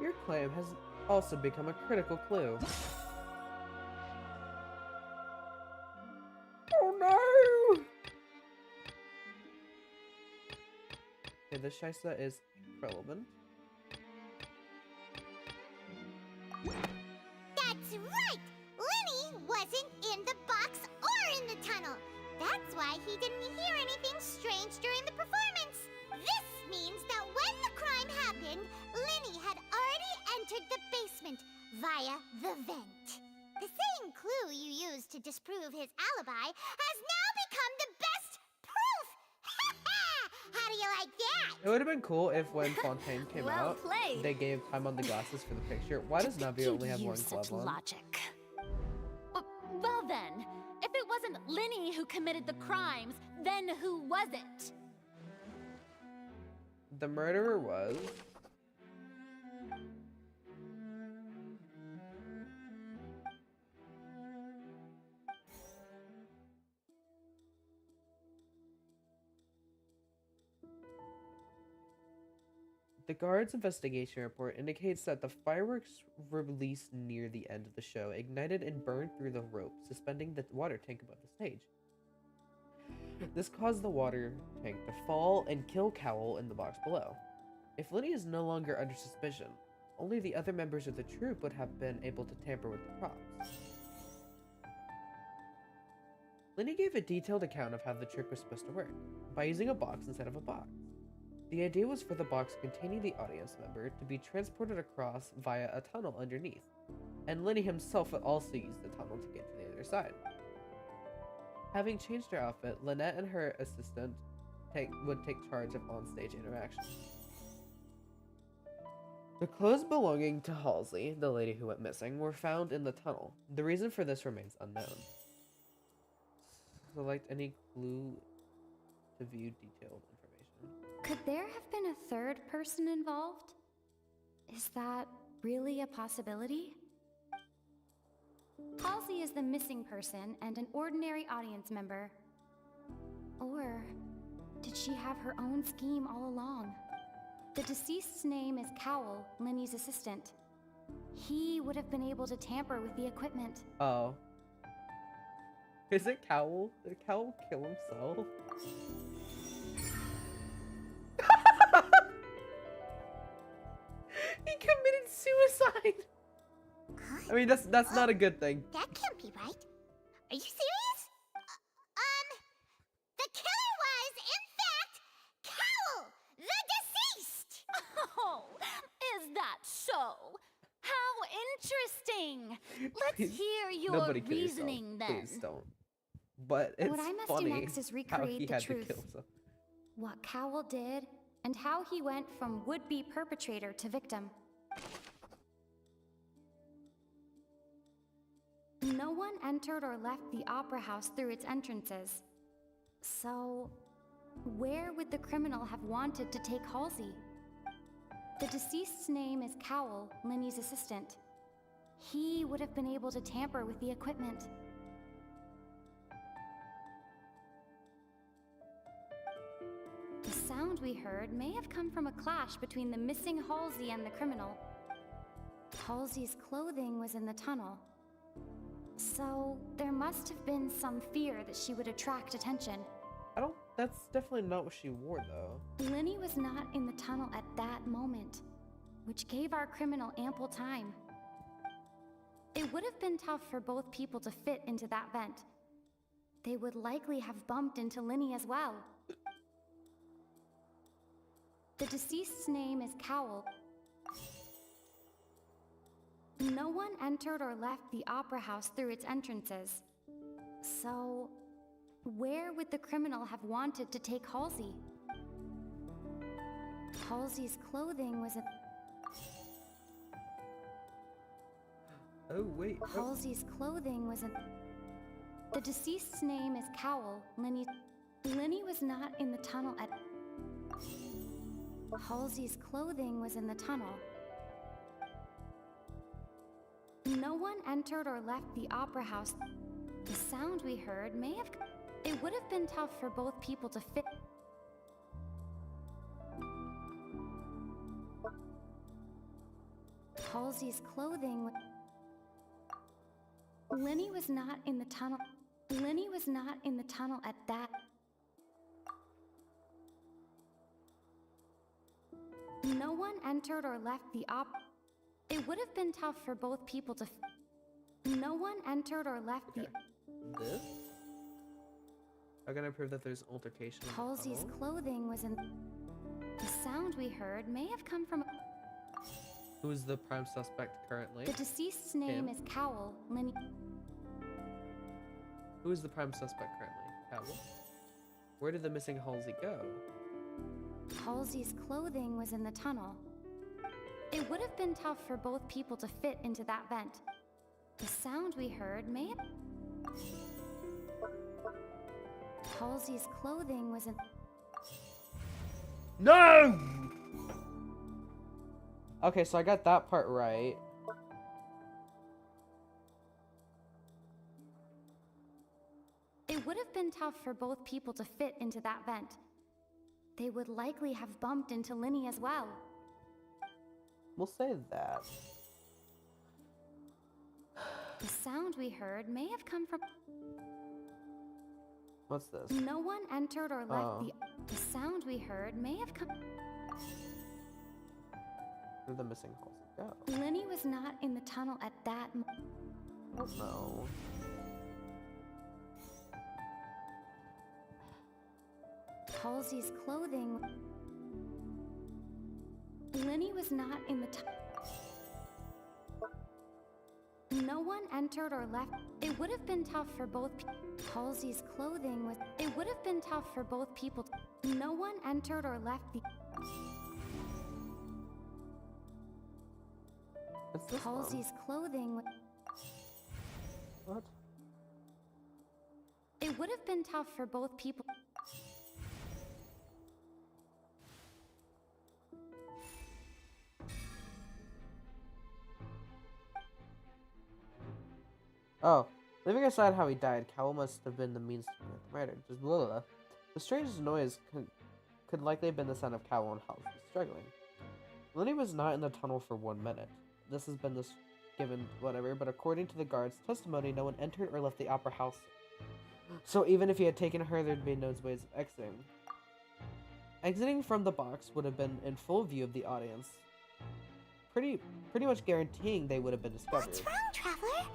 Your claim has also become a critical clue. Oh no! Okay, this Shaisa is relevant. That's right! Lenny wasn't in the box or in the tunnel. That's why he didn't hear anything strange during the performance. This means that when the crime happened, Lenny had already entered the basement via the vent. The same clue you used to disprove his alibi has now become the best proof! How do you like that? It would have been cool if when Fontaine came Well out, played. they gave time on the glasses for the picture. Why does Navi only have one glove on? Logic. Well then, if it wasn't Lenny who committed the crimes, then who was it? The murderer was... The guard's investigation report indicates that the fireworks released near the end of the show ignited and burned through the rope suspending the water tank above the stage. This caused the water tank to fall and kill Cowell in the box below. If Lenny is no longer under suspicion, only the other members of the troupe would have been able to tamper with the props. Lenny gave a detailed account of how the trick was supposed to work, by using a box instead of a box. The idea was for the box containing the audience member to be transported across via a tunnel underneath, and Lenny himself would also use the tunnel to get to the other side. Having changed her outfit, Lynette and her assistant would take charge of onstage interactions. The clothes belonging to Halsey, the lady who went missing, were found in the tunnel. The reason for this remains unknown. Select any clue to view detailed information. Could there have been a third person involved? Is that really a possibility? Halsey is the missing person and an ordinary audience member. Or did she have her own scheme all along? The deceased's name is Cowell, Lenny's assistant. He would have been able to tamper with the equipment. Oh. Is it Cowell? Did Cowell kill himself? He committed suicide! I mean, that's not a good thing. That can't be right. Are you serious? The killer was, in fact, Cowell, the deceased! Oh, is that so? How interesting! Let's Please, hear your nobody kill yourself. reasoning then. Please don't. But it's What I must funny do next is how recreate he the had truth. to kill himself. What Cowell did, and how he went from would-be perpetrator to victim. No one entered or left the Opera House through its entrances. So, where would the criminal have wanted to take Halsey? The deceased's name is Cowell, Lenny's assistant. He would have been able to tamper with the equipment. The sound we heard may have come from a clash between the missing Halsey and the criminal. Halsey's clothing was in the tunnel. So, there must have been some fear that she would attract attention. That's definitely not what she wore, though. Lenny was not in the tunnel at that moment, which gave our criminal ample time. It would have been tough for both people to fit into that vent. They would likely have bumped into Lenny as well. The deceased's name is Cowell. No one entered or left the opera house through its entrances. So, where would the criminal have wanted to take Halsey? Halsey's clothing was Oh, wait. Oh. Halsey's clothing was The deceased's name is Cowell. Linny was not in the tunnel at... Halsey's clothing was in the tunnel. No one entered or left the opera house. The sound we heard may have... It would have been tough for both people to fit... Halsey's clothing... Linny was not in the tunnel. Linny was not in the tunnel at that... No one entered or left the It would have been tough for both people to... No one entered or left the... This? How can I prove that there's altercation in the Halsey's tunnel? clothing was in... The sound we heard may have come from... Who is the prime suspect currently? The deceased's name is Cowell. Linny... Who is the prime suspect currently? Cowell? Where did the missing Halsey go? Halsey's clothing was in the tunnel. It would have been tough for both people to fit into that vent. The sound we heard may have... Halsey's clothing was in... No! Okay, so I got that part right. It would have been tough for both people to fit into that vent. They would likely have bumped into Linny as well. We'll say that. The sound we heard may have come from... What's this? No one entered or left Oh. The sound we heard may have come... Where did the missing Halsey go? Linny was not in the tunnel at that Oh no. Halsey's clothing... Linny was not in the No one entered or left. It would have been tough for both... Halsey's clothing was... It would have been tough for both people... No one entered or left the... What's this Halsey's clothing... What? It would have been tough for both people... Oh, leaving aside how he died, Cowell must have been the means to commit the murder. Just blah, blah, blah. The strangest noise could likely have been the sound of Cowell and Halsey struggling. Linny was not in the tunnel for 1 minute. This has been given whatever, but according to the guard's testimony, no one entered or left the opera house. So even if he had taken her, there'd be no ways of exiting. Exiting from the box would have been in full view of the audience, pretty much guaranteeing they would have been discovered. What's wrong, Traveler?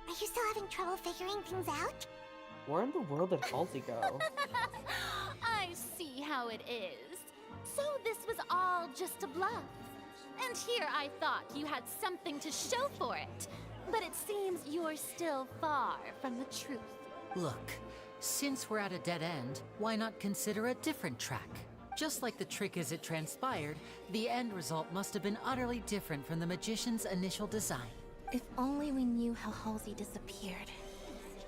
Are you still having trouble figuring things out? Where in the world did Halsey go? I see how it is. So this was all just a bluff. And here I thought you had something to show for it. But it seems you're still far from the truth. Look, since we're at a dead end, why not consider a different track? Just like the trick as it transpired, the end result must have been utterly different from the magician's initial design. If only we knew how Halsey disappeared.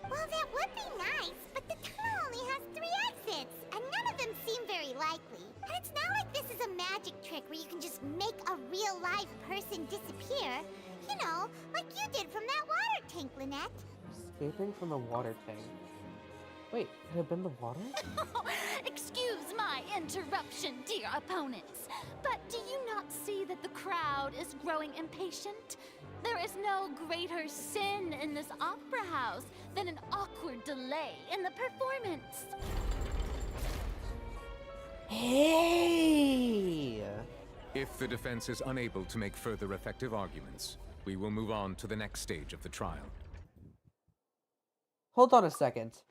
Well, that would be nice, but the tunnel only has 3 exits, and none of them seem very likely. And it's not like this is a magic trick where you can just make a real live person disappear. You know, like you did from that water tank, Lynette. Escaping from the water tank. Wait, had it been the water? Excuse my interruption, dear opponents, but do you not see that the crowd is growing impatient? There is no greater sin in this opera house than an awkward delay in the performance. Hey! If the defense is unable to make further effective arguments, we will move on to the next stage of the trial. Hold on a second.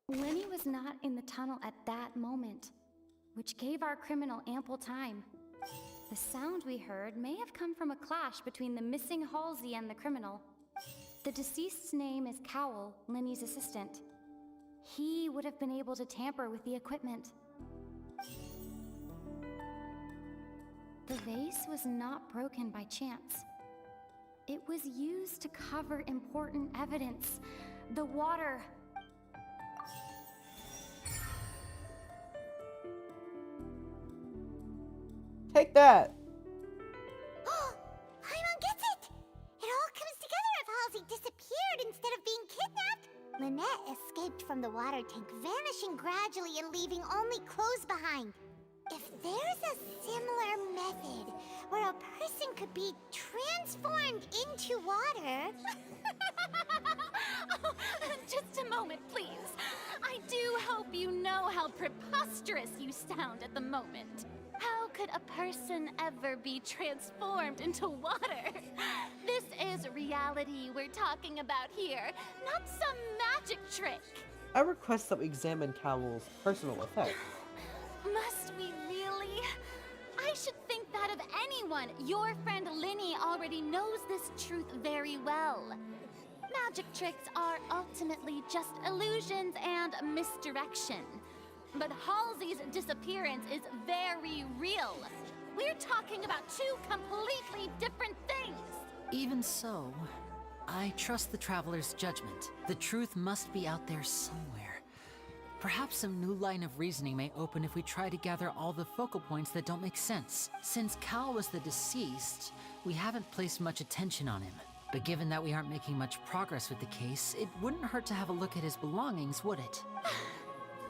Linny was not in the tunnel at that moment, which gave our criminal ample time. The sound we heard may have come from a clash between the missing Halsey and the criminal. The deceased's name is Cowell, Linny's assistant. He would have been able to tamper with the equipment. The vase was not broken by chance. It was used to cover important evidence. The water. Take that! Paimon gets it! It all comes together if Halsey disappeared instead of being kidnapped. Lynette escaped from the water tank, vanishing gradually and leaving only clothes behind. If there's a similar method where a person could be transformed into water... Oh, just a moment, please. I do hope you know how preposterous you sound at the moment. How could a person ever be transformed into water? This is reality we're talking about here, not some magic trick. I request that we examine Cowell's personal effects. Must we really? I should think that of anyone. Your friend Linny already knows this truth very well. Magic tricks are ultimately just illusions and misdirection. But Halsey's disappearance is very real. We're talking about two completely different things. Even so, I trust the Traveler's judgment. The truth must be out there somewhere. Perhaps some new line of reasoning may open if we try to gather all the focal points that don't make sense. Since Cal was the deceased, we haven't placed much attention on him. But given that we aren't making much progress with the case, it wouldn't hurt to have a look at his belongings, would it?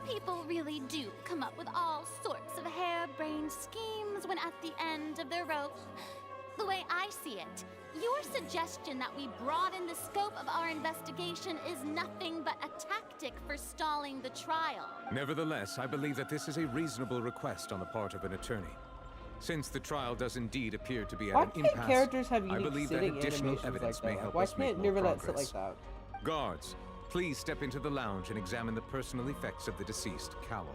People really do come up with all sorts of harebrained schemes when at the end of their rope. The way I see it, your suggestion that we broaden the scope of our investigation is nothing but a tactic for stalling the trial. Nevertheless, I believe that this is a reasonable request on the part of an attorney. Since the trial does indeed appear to be at Why an can't impasse, characters have I unique believe that sitting additional animations evidence like may that? help Why us make can't more Neverland sit progress. like that? Guards, please step into the lounge and examine the personal effects of the deceased Cowell.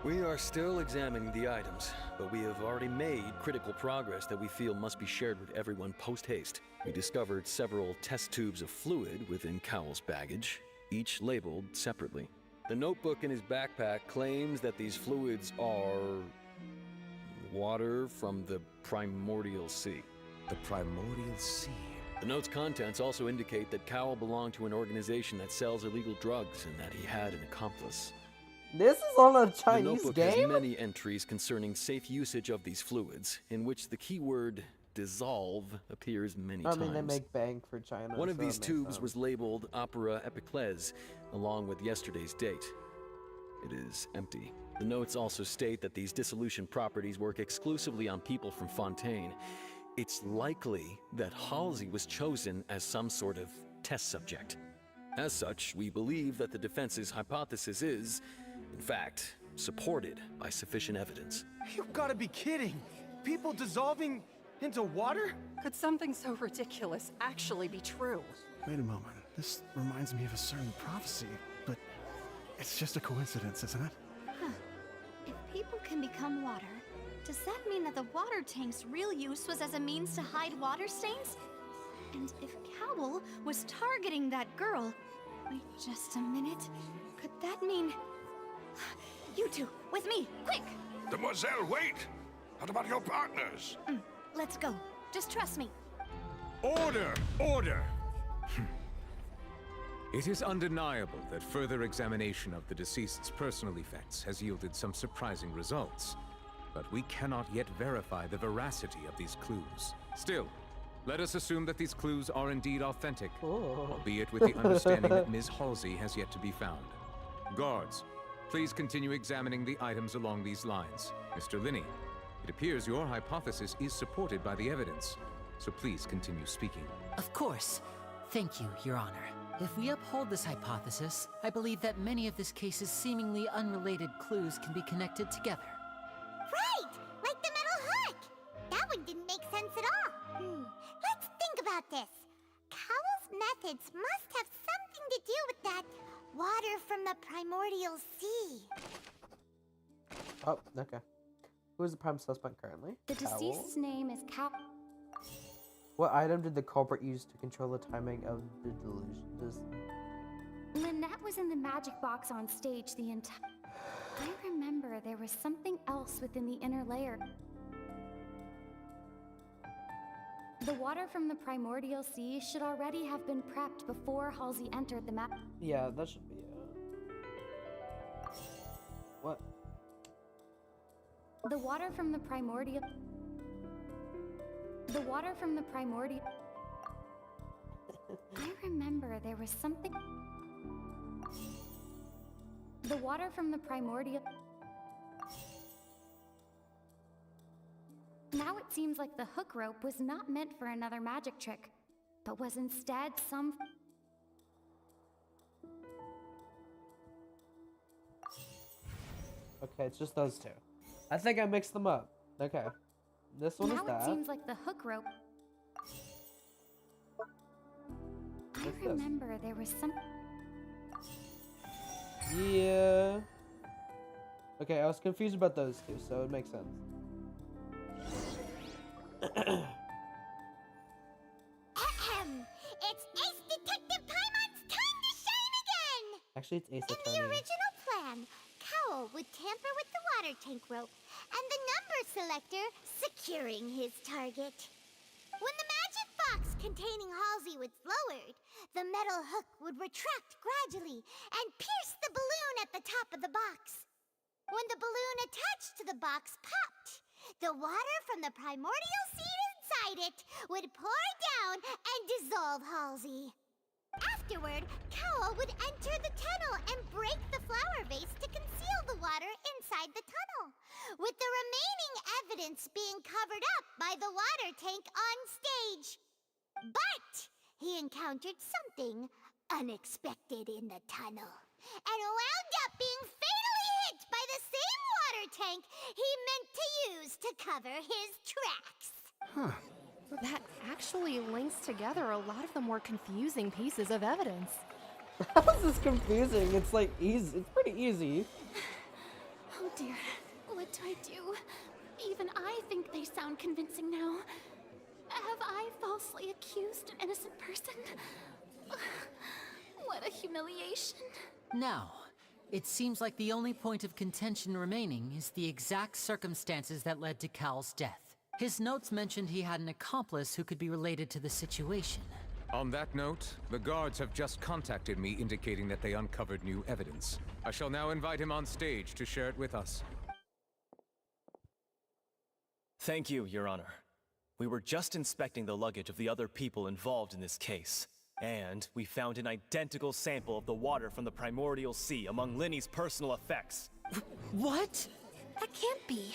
We are still examining the items, but we have already made critical progress that we feel must be shared with everyone post-haste. We discovered several test tubes of fluid within Cowell's baggage, each labeled separately. The notebook in his backpack claims that these fluids are water from the primordial sea. The primordial sea? The note's contents also indicate that Cowell belonged to an organization that sells illegal drugs and that he had an accomplice. This is on a The Chinese notebook game? has many entries concerning safe usage of these fluids, in which the keyword dissolve appears many times. I mean, they make bank for China. One of so it these makes tubes sense. was labeled Opera Epiclese, along with yesterday's date. It is empty. The notes also state that these dissolution properties work exclusively on people from Fontaine. It's likely that Halsey was chosen as some sort of test subject. As such, we believe that the defense's hypothesis is, in fact, supported by sufficient evidence. You've got to be kidding! People dissolving into water? Could something so ridiculous actually be true? Wait a moment. This reminds me of a certain prophecy, but it's just a coincidence, isn't it? Huh. If people can become water, does that mean that the water tank's real use was as a means to hide water stains? And if Cowell was targeting that girl... Wait just a minute. Could that mean... You two, with me, quick! Demoiselle, wait! What about your partners? Let's go. Just trust me. Order! Order! It is undeniable that further examination of the deceased's personal effects has yielded some surprising results. But we cannot yet verify the veracity of these clues. Still, let us assume that these clues are indeed authentic, albeit with the understanding that Ms. Halsey has yet to be found. Guards, please continue examining the items along these lines. Mr. Linney, it appears your hypothesis is supported by the evidence, so please continue speaking. Of course. Thank you, Your Honor. If we uphold this hypothesis, I believe that many of this case's seemingly unrelated clues can be connected together. Right! Like the metal hook! That one didn't make sense at all. Let's think about this. Cowell's methods must have something to do with that water from the primordial sea. Oh, okay. Who is the prime suspect currently? The Cowl? deceased's name is Cow. What item did the culprit use to control the timing of the delusion? Lynette was in the magic box on stage the entire... I remember there was something else within the inner layer. The water from the primordial sea should already have been prepped before Halsey entered the map. Yeah, that should be it. What? The water from the primordial... The water from the primordial... I remember there was something... The water from the primordial... Now it seems like the hook rope was not meant for another magic trick, but was instead some... Okay, it's just those two. I think I mixed them up. Okay. This one is Now that. it seems like the hook rope... I What's this? remember there was some... Yeah. Okay, I was confused about those two, so it makes sense. Ahem! It's Ace Detective Paimon's time to shine again! Actually, it's Ace In the Attorney. original plan, Cowl would tamper with the water tank rope and the number selector securing his target. When the magic box containing Halsey was lowered, the metal hook would retract gradually and pierce the balloon at the top of the box. When the balloon attached to the box popped, the water from the primordial seed inside it would pour down and dissolve Halsey. Afterward, Cowl would enter the tunnel and break the flower vase to conceal the water inside the tunnel, with the remaining evidence being covered up by the water tank on stage. But he encountered something unexpected in the tunnel, and wound up being fatally hit by the same water tank he meant to use to cover his tracks. Huh. That actually links together a lot of the more confusing pieces of evidence. How is this confusing? It's like easy. It's pretty easy. Oh dear, what do I do? Even I think they sound convincing now. Have I falsely accused an innocent person? What a humiliation. Now, it seems like the only point of contention remaining is the exact circumstances that led to Cal's death. His notes mentioned he had an accomplice who could be related to the situation. On that note, the guards have just contacted me indicating that they uncovered new evidence. I shall now invite him on stage to share it with us. Thank you, Your Honor. We were just inspecting the luggage of the other people involved in this case, and we found an identical sample of the water from the primordial sea among Linny's personal effects. What? That can't be.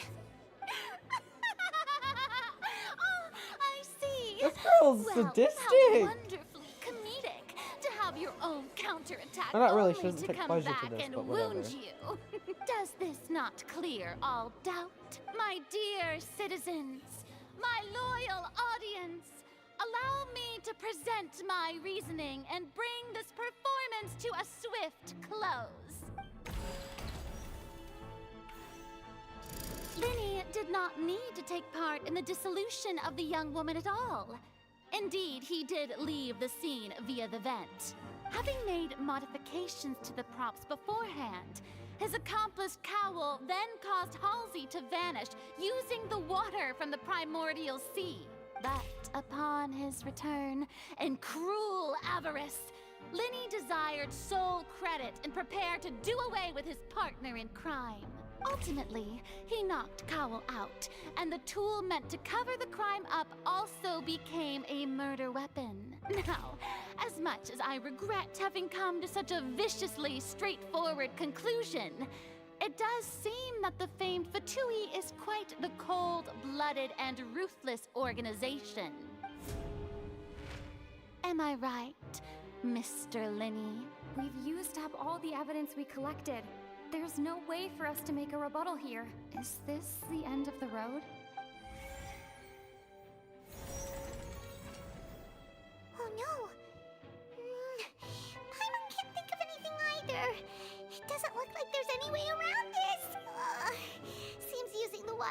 Oh, I see. This girl's sadistic. How wonderfully comedic to have your own counterattack Well, not really. She only doesn't to take come pleasure back to this, and but whatever. wound you. Does this not clear all doubt? My dear citizens, my loyal audience, allow me to present my reasoning and bring this performance to a swift close. Linny did not need to take part in the dissolution of the young woman at all. Indeed, he did leave the scene via the vent. Having made modifications to the props beforehand, his accomplice Cowl then caused Halsey to vanish using the water from the primordial sea. But upon his return, in cruel avarice, Linny desired sole credit and prepared to do away with his partner in crime. Ultimately, he knocked Cowl out, and the tool meant to cover the crime up also became a murder weapon. Now, as much as I regret having come to such a viciously straightforward conclusion, it does seem that the famed Fatui is quite the cold-blooded and ruthless organization. Am I right, Mr. Linny? We've used up all the evidence we collected. There's no way for us to make a rebuttal here. Is this the end of the road? Oh no! Paimon can't think of anything either. It doesn't look like there's any way around this.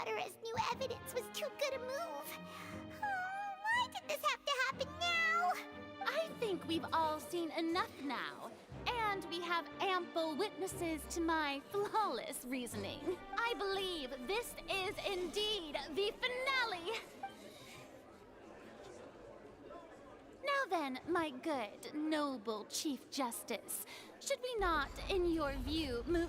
water as new evidence was too good a move. Why did this have to happen now? I think we've all seen enough now. And we have ample witnesses to my flawless reasoning. I believe this is indeed the finale. Now then, my good, noble Chief Justice, should we not, in your view, move...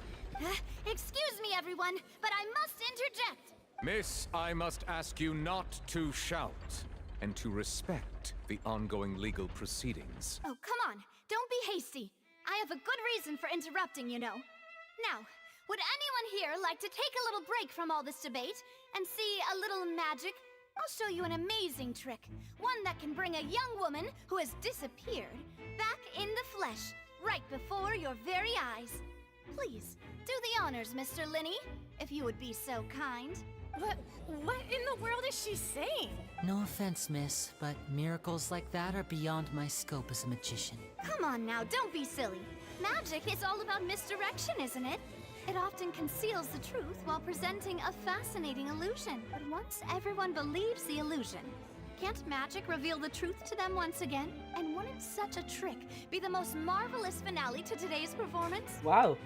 Excuse me, everyone, but I must interject. Miss, I must ask you not to shout, and to respect the ongoing legal proceedings. Oh, come on. Don't be hasty. I have a good reason for interrupting, you know. Now, would anyone here like to take a little break from all this debate and see a little magic? I'll show you an amazing trick. One that can bring a young woman who has disappeared back in the flesh, right before your very eyes. Please, do the honors, Mr. Linny, if you would be so kind. What in the world is she saying? No offense, miss, but miracles like that are beyond my scope as a magician. Come on now, don't be silly. Magic is all about misdirection, isn't it? It often conceals the truth while presenting a fascinating illusion. But once everyone believes the illusion, can't magic reveal the truth to them once again? And wouldn't such a trick be the most marvelous finale to today's performance? Wow.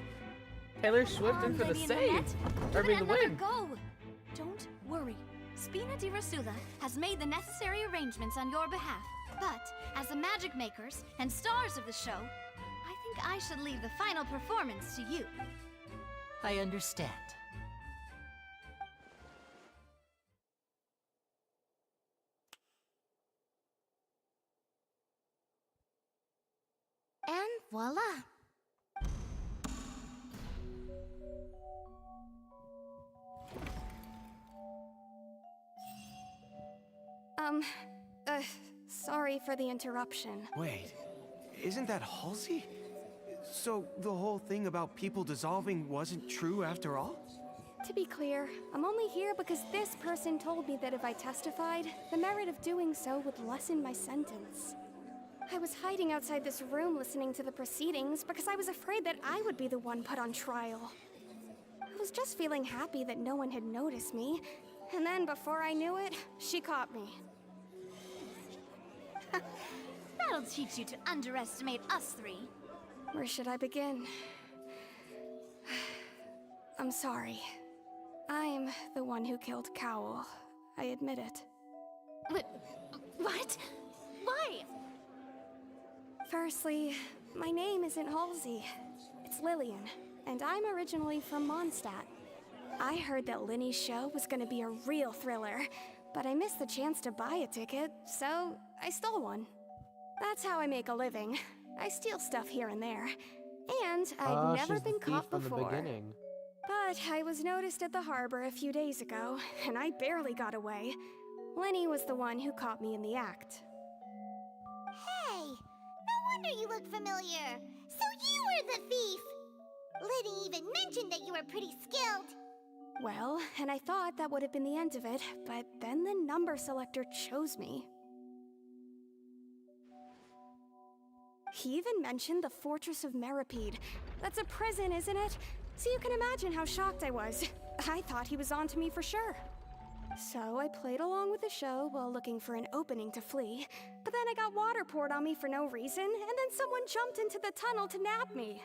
Taylor Swift in for the save. Or Give it the another win. go. Don't worry. Spina di Rasula has made the necessary arrangements on your behalf. But as the magic makers and stars of the show, I think I should leave the final performance to you. I understand. And voila! Sorry for the interruption. Wait, isn't that Halsey? So the whole thing about people dissolving wasn't true after all? To be clear, I'm only here because this person told me that if I testified, the merit of doing so would lessen my sentence. I was hiding outside this room listening to the proceedings because I was afraid that I would be the one put on trial. I was just feeling happy that no one had noticed me, and then before I knew it, she caught me. That'll teach you to underestimate us three. Where should I begin? I'm sorry. I'm the one who killed Cowl. I admit it. What? Why? Firstly, my name isn't Halsey. It's Lillian, and I'm originally from Mondstadt. I heard that Linny's show was gonna be a real thriller, but I missed the chance to buy a ticket, so I stole one. That's how I make a living. I steal stuff here and there. And I'd never she's the been thief caught from the before. beginning. But I was noticed at the harbor a few days ago, and I barely got away. Lenny was the one who caught me in the act. Hey, no wonder you look familiar. So you were the thief. Liddy even mentioned that you were pretty skilled. Well, and I thought that would have been the end of it, but then the number selector chose me. He even mentioned the Fortress of Meripede. That's a prison, isn't it? So you can imagine how shocked I was. I thought he was on to me for sure. So I played along with the show while looking for an opening to flee, but then I got water poured on me for no reason, and then someone jumped into the tunnel to nab me.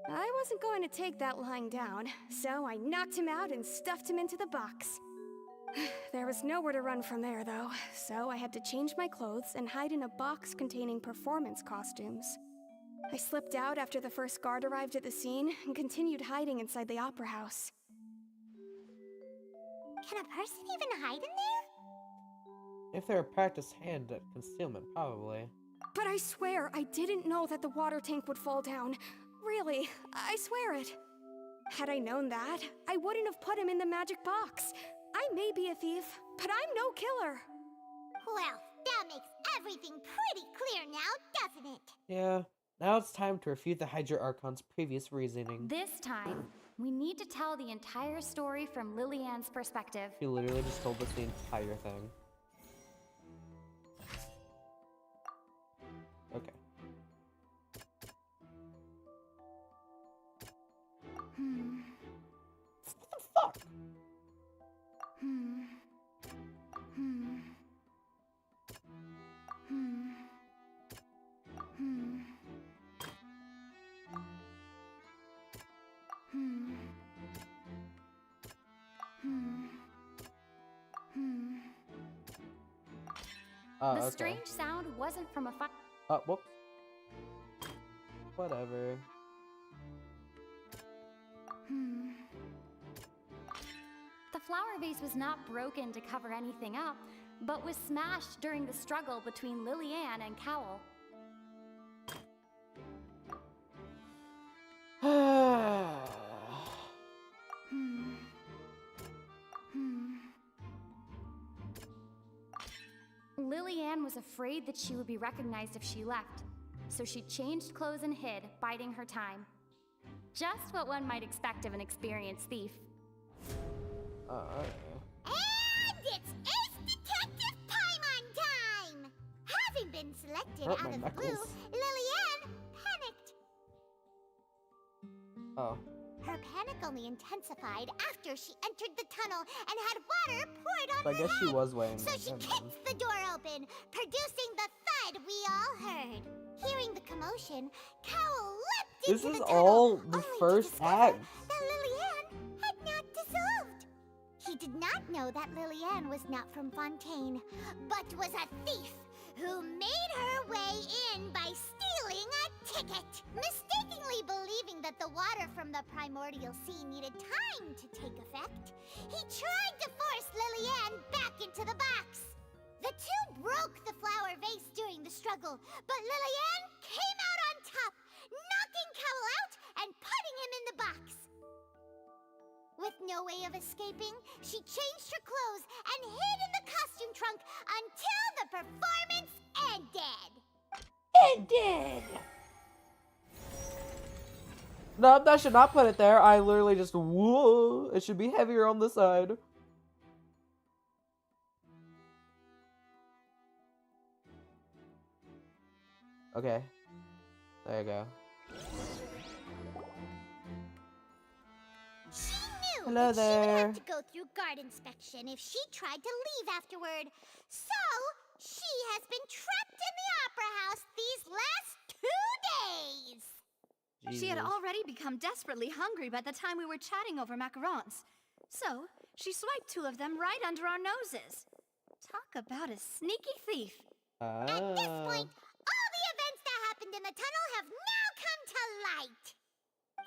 I wasn't going to take that lying down, so I knocked him out and stuffed him into the box. There was nowhere to run from there, though, so I had to change my clothes and hide in a box containing performance costumes. I slipped out after the first guard arrived at the scene and continued hiding inside the opera house. Can a person even hide in there? If they're a practiced hand at concealment, probably. But I swear I didn't know that the water tank would fall down. Really, I swear it. Had I known that, I wouldn't have put him in the magic box. I may be a thief, but I'm no killer. Well, that makes everything pretty clear now, doesn't it? Yeah. Now it's time to refute the Hydra Archon's previous reasoning. This time, we need to tell the entire story from Lillian's perspective. He literally just told us the entire thing. Okay. Hmm. What the fuck? Oh, The okay. strange sound wasn't from a fire. Oh, whoops. Whatever. The flower vase was not broken to cover anything up, but was smashed during the struggle between Lillian and Cowell. Lillian was afraid that she would be recognized if she left, so she changed clothes and hid, biding her time. Just what one might expect of an experienced thief. And it's Ace Detective Paimon time! Having been selected Hurt out my of knuckles. blue, Lillian panicked. Oh. Her panic only intensified after she entered the tunnel and had water poured on So I her guess she head. was wearing So that, she never kicked the door open, producing the thud we all heard. Hearing the commotion, Cowell leapt This into is the tunnel, all the only to first discover act. that Lillian had not dissolved. He did not know that Lillian was not from Fontaine, but was a thief who made her way in by stealing a ticket. Mistakenly believing that the water from the primordial sea needed time to take effect, he tried to force Lillian back into the box. The two broke the flower vase during the struggle, but Lillian came out on top, knocking Cowell out and putting him in the box. With no way of escaping, she changed her clothes and hid in the costume trunk until the performance ended. Ended! No, I should not put it there. I literally just, whoa. It should be heavier on the side. Okay. There you go. She knew Hello that she would there. have to go through guard inspection if she tried to leave afterward. So, she has been trapped in the Opera House these last 2 days. She had Jesus. already become desperately hungry by the time we were chatting over macarons. So, she swiped 2 of them right under our noses. Talk about a sneaky thief. At this point, all the events that happened in the tunnel have now come to light.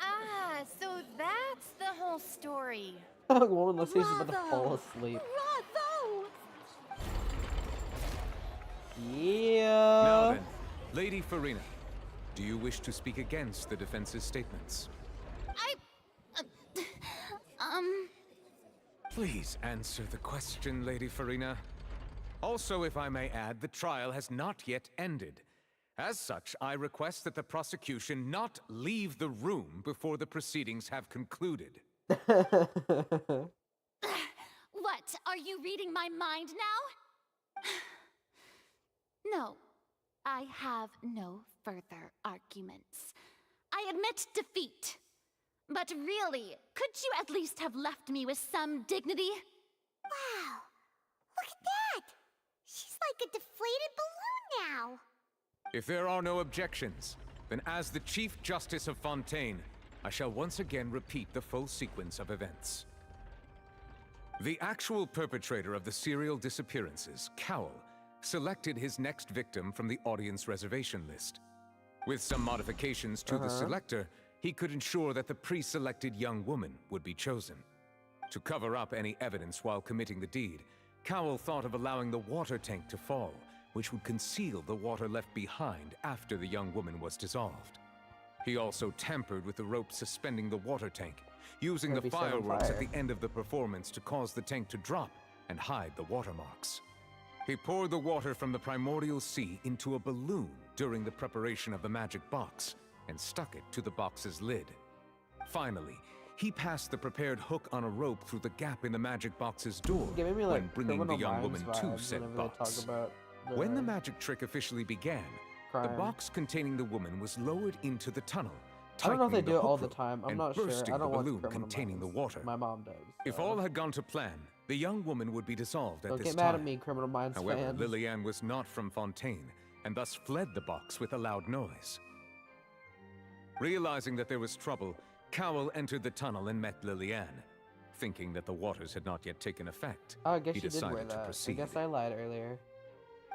Ah, so that's the whole story. Woman looks like she's about to fall asleep. Bravo! Yeah. Now then, Lady Farina, do you wish to speak against the defense's statements? Please answer the question, Lady Farina. Also, if I may add, the trial has not yet ended. As such, I request that the prosecution not leave the room before the proceedings have concluded. What? Are you reading my mind now? No, I have no further arguments. I admit defeat. But really, could you at least have left me with some dignity? Wow, look at that. She's like a deflated balloon now. If there are no objections, then as the Chief Justice of Fontaine, I shall once again repeat the full sequence of events. The actual perpetrator of the serial disappearances, Cowell, selected his next victim from the audience reservation list. With some modifications to the selector, he could ensure that the pre-selected young woman would be chosen. To cover up any evidence while committing the deed, Cowell thought of allowing the water tank to fall, which would conceal the water left behind after the young woman was dissolved. He also tampered with the rope suspending the water tank, using the Gonna be set on fireworks at fire. the end of the performance to cause the tank to drop and hide the watermarks. He poured the water from the primordial sea into a balloon during the preparation of the magic box and stuck it to the box's lid. Finally, he passed the prepared hook on a rope through the gap in the magic box's door Giving me when like bringing the Criminal young Minds woman to vibes said whenever they box. talk about When the magic trick officially began, the crime. box containing the woman was lowered into the tunnel, I don't know if they tightening do it the all hook the rope time. I'm and not sure. bursting I don't the watch balloon Criminal containing Minds. the water. My mom does. If so. all had gone to plan, the young woman would be dissolved at Don't this get time. mad at me, Criminal Minds However, fans. Lillian was not from Fontaine, and thus fled the box with a loud noise. Realizing that there was trouble, Cowell entered the tunnel and met Liliane. Thinking that the waters had not yet taken effect, Oh, I guess he she did wear decided to that. I proceed. guess I lied earlier.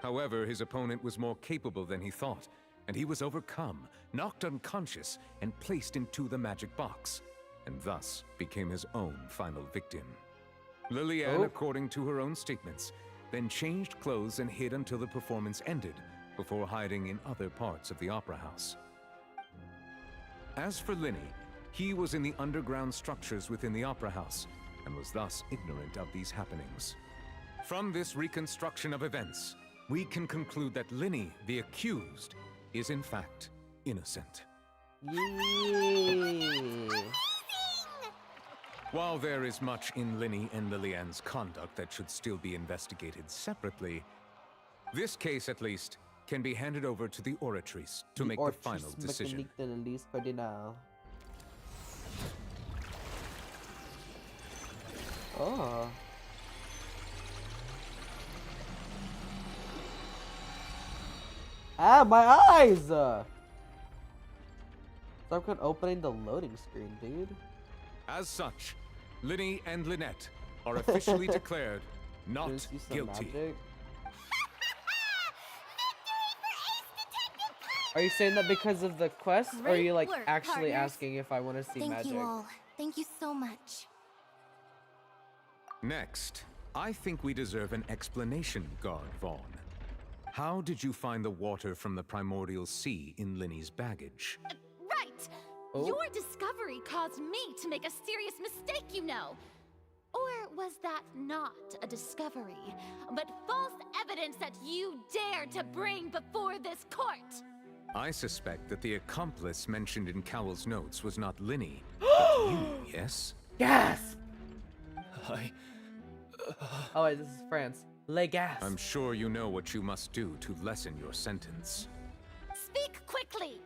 However, his opponent was more capable than he thought, and he was overcome, knocked unconscious, and placed into the magic box, and thus became his own final victim. Liliane, according to her own statements, then changed clothes and hid until the performance ended, before hiding in other parts of the opera house. As for Linny, he was in the underground structures within the opera house, and was thus ignorant of these happenings. From this reconstruction of events, we can conclude that Linny, the accused, is in fact innocent. Yay! While there is much in Linny and Liliane's conduct that should still be investigated separately, this case, at least, can be handed over to the Oratrice to make the final decision. Oh. Ah, my eyes! Stop opening the loading screen, dude. As such, Linny and Lynette are officially declared not guilty. Magic? Are you saying that because of the quest, or are you like actually asking if I want to see magic? Thank you all. Thank you so much. Next, I think we deserve an explanation, Guard Vaughn. How did you find the water from the primordial sea in Linny's baggage? Right! Your discovery caused me to make a serious mistake, you know. Or was that not a discovery, but false evidence that you dared to bring before this court? I suspect that the accomplice mentioned in Cowell's notes was not Linny, but you, yes? Yes! Oh wait, this is France. Les gas. I'm sure you know what you must do to lessen your sentence. Speak quickly!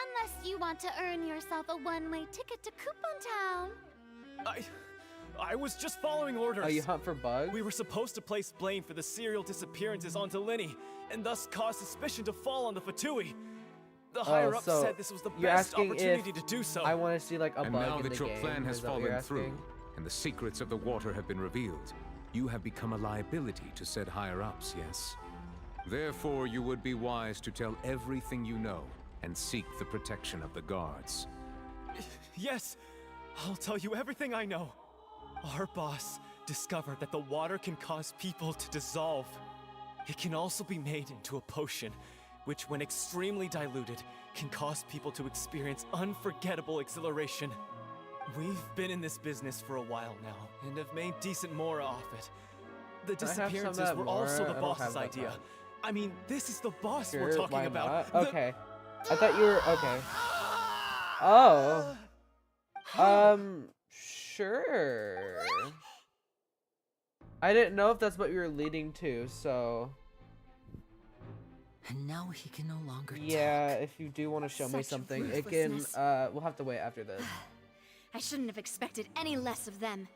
Unless you want to earn yourself a one-way ticket to Coupon Town. I was just following orders. Oh, you hunt for bugs? We were supposed to place blame for the serial disappearances onto Linny, and thus cause suspicion to fall on the Fatui. The higher-ups said this was the best opportunity to do so. I want to see like a and bug now in that the your game. plan has Is that what you're fallen through, asking? and the secrets of the water have been revealed, you have become a liability to said higher-ups, yes? Therefore, you would be wise to tell everything you know and seek the protection of the guards. Yes, I'll tell you everything I know. Our boss discovered that the water can cause people to dissolve. It can also be made into a potion, which when extremely diluted, can cause people to experience unforgettable exhilaration. We've been in this business for a while now, and have made decent more off it. The disappearances were also the boss's idea. I mean, this is the boss we're talking about. Okay. I thought you were... Okay. Oh. Sure. I didn't know if that's what you were leading to, so... And now he can no longer talk. If you do want to show me something, it can... we'll have to wait after this. I shouldn't have expected any less of them.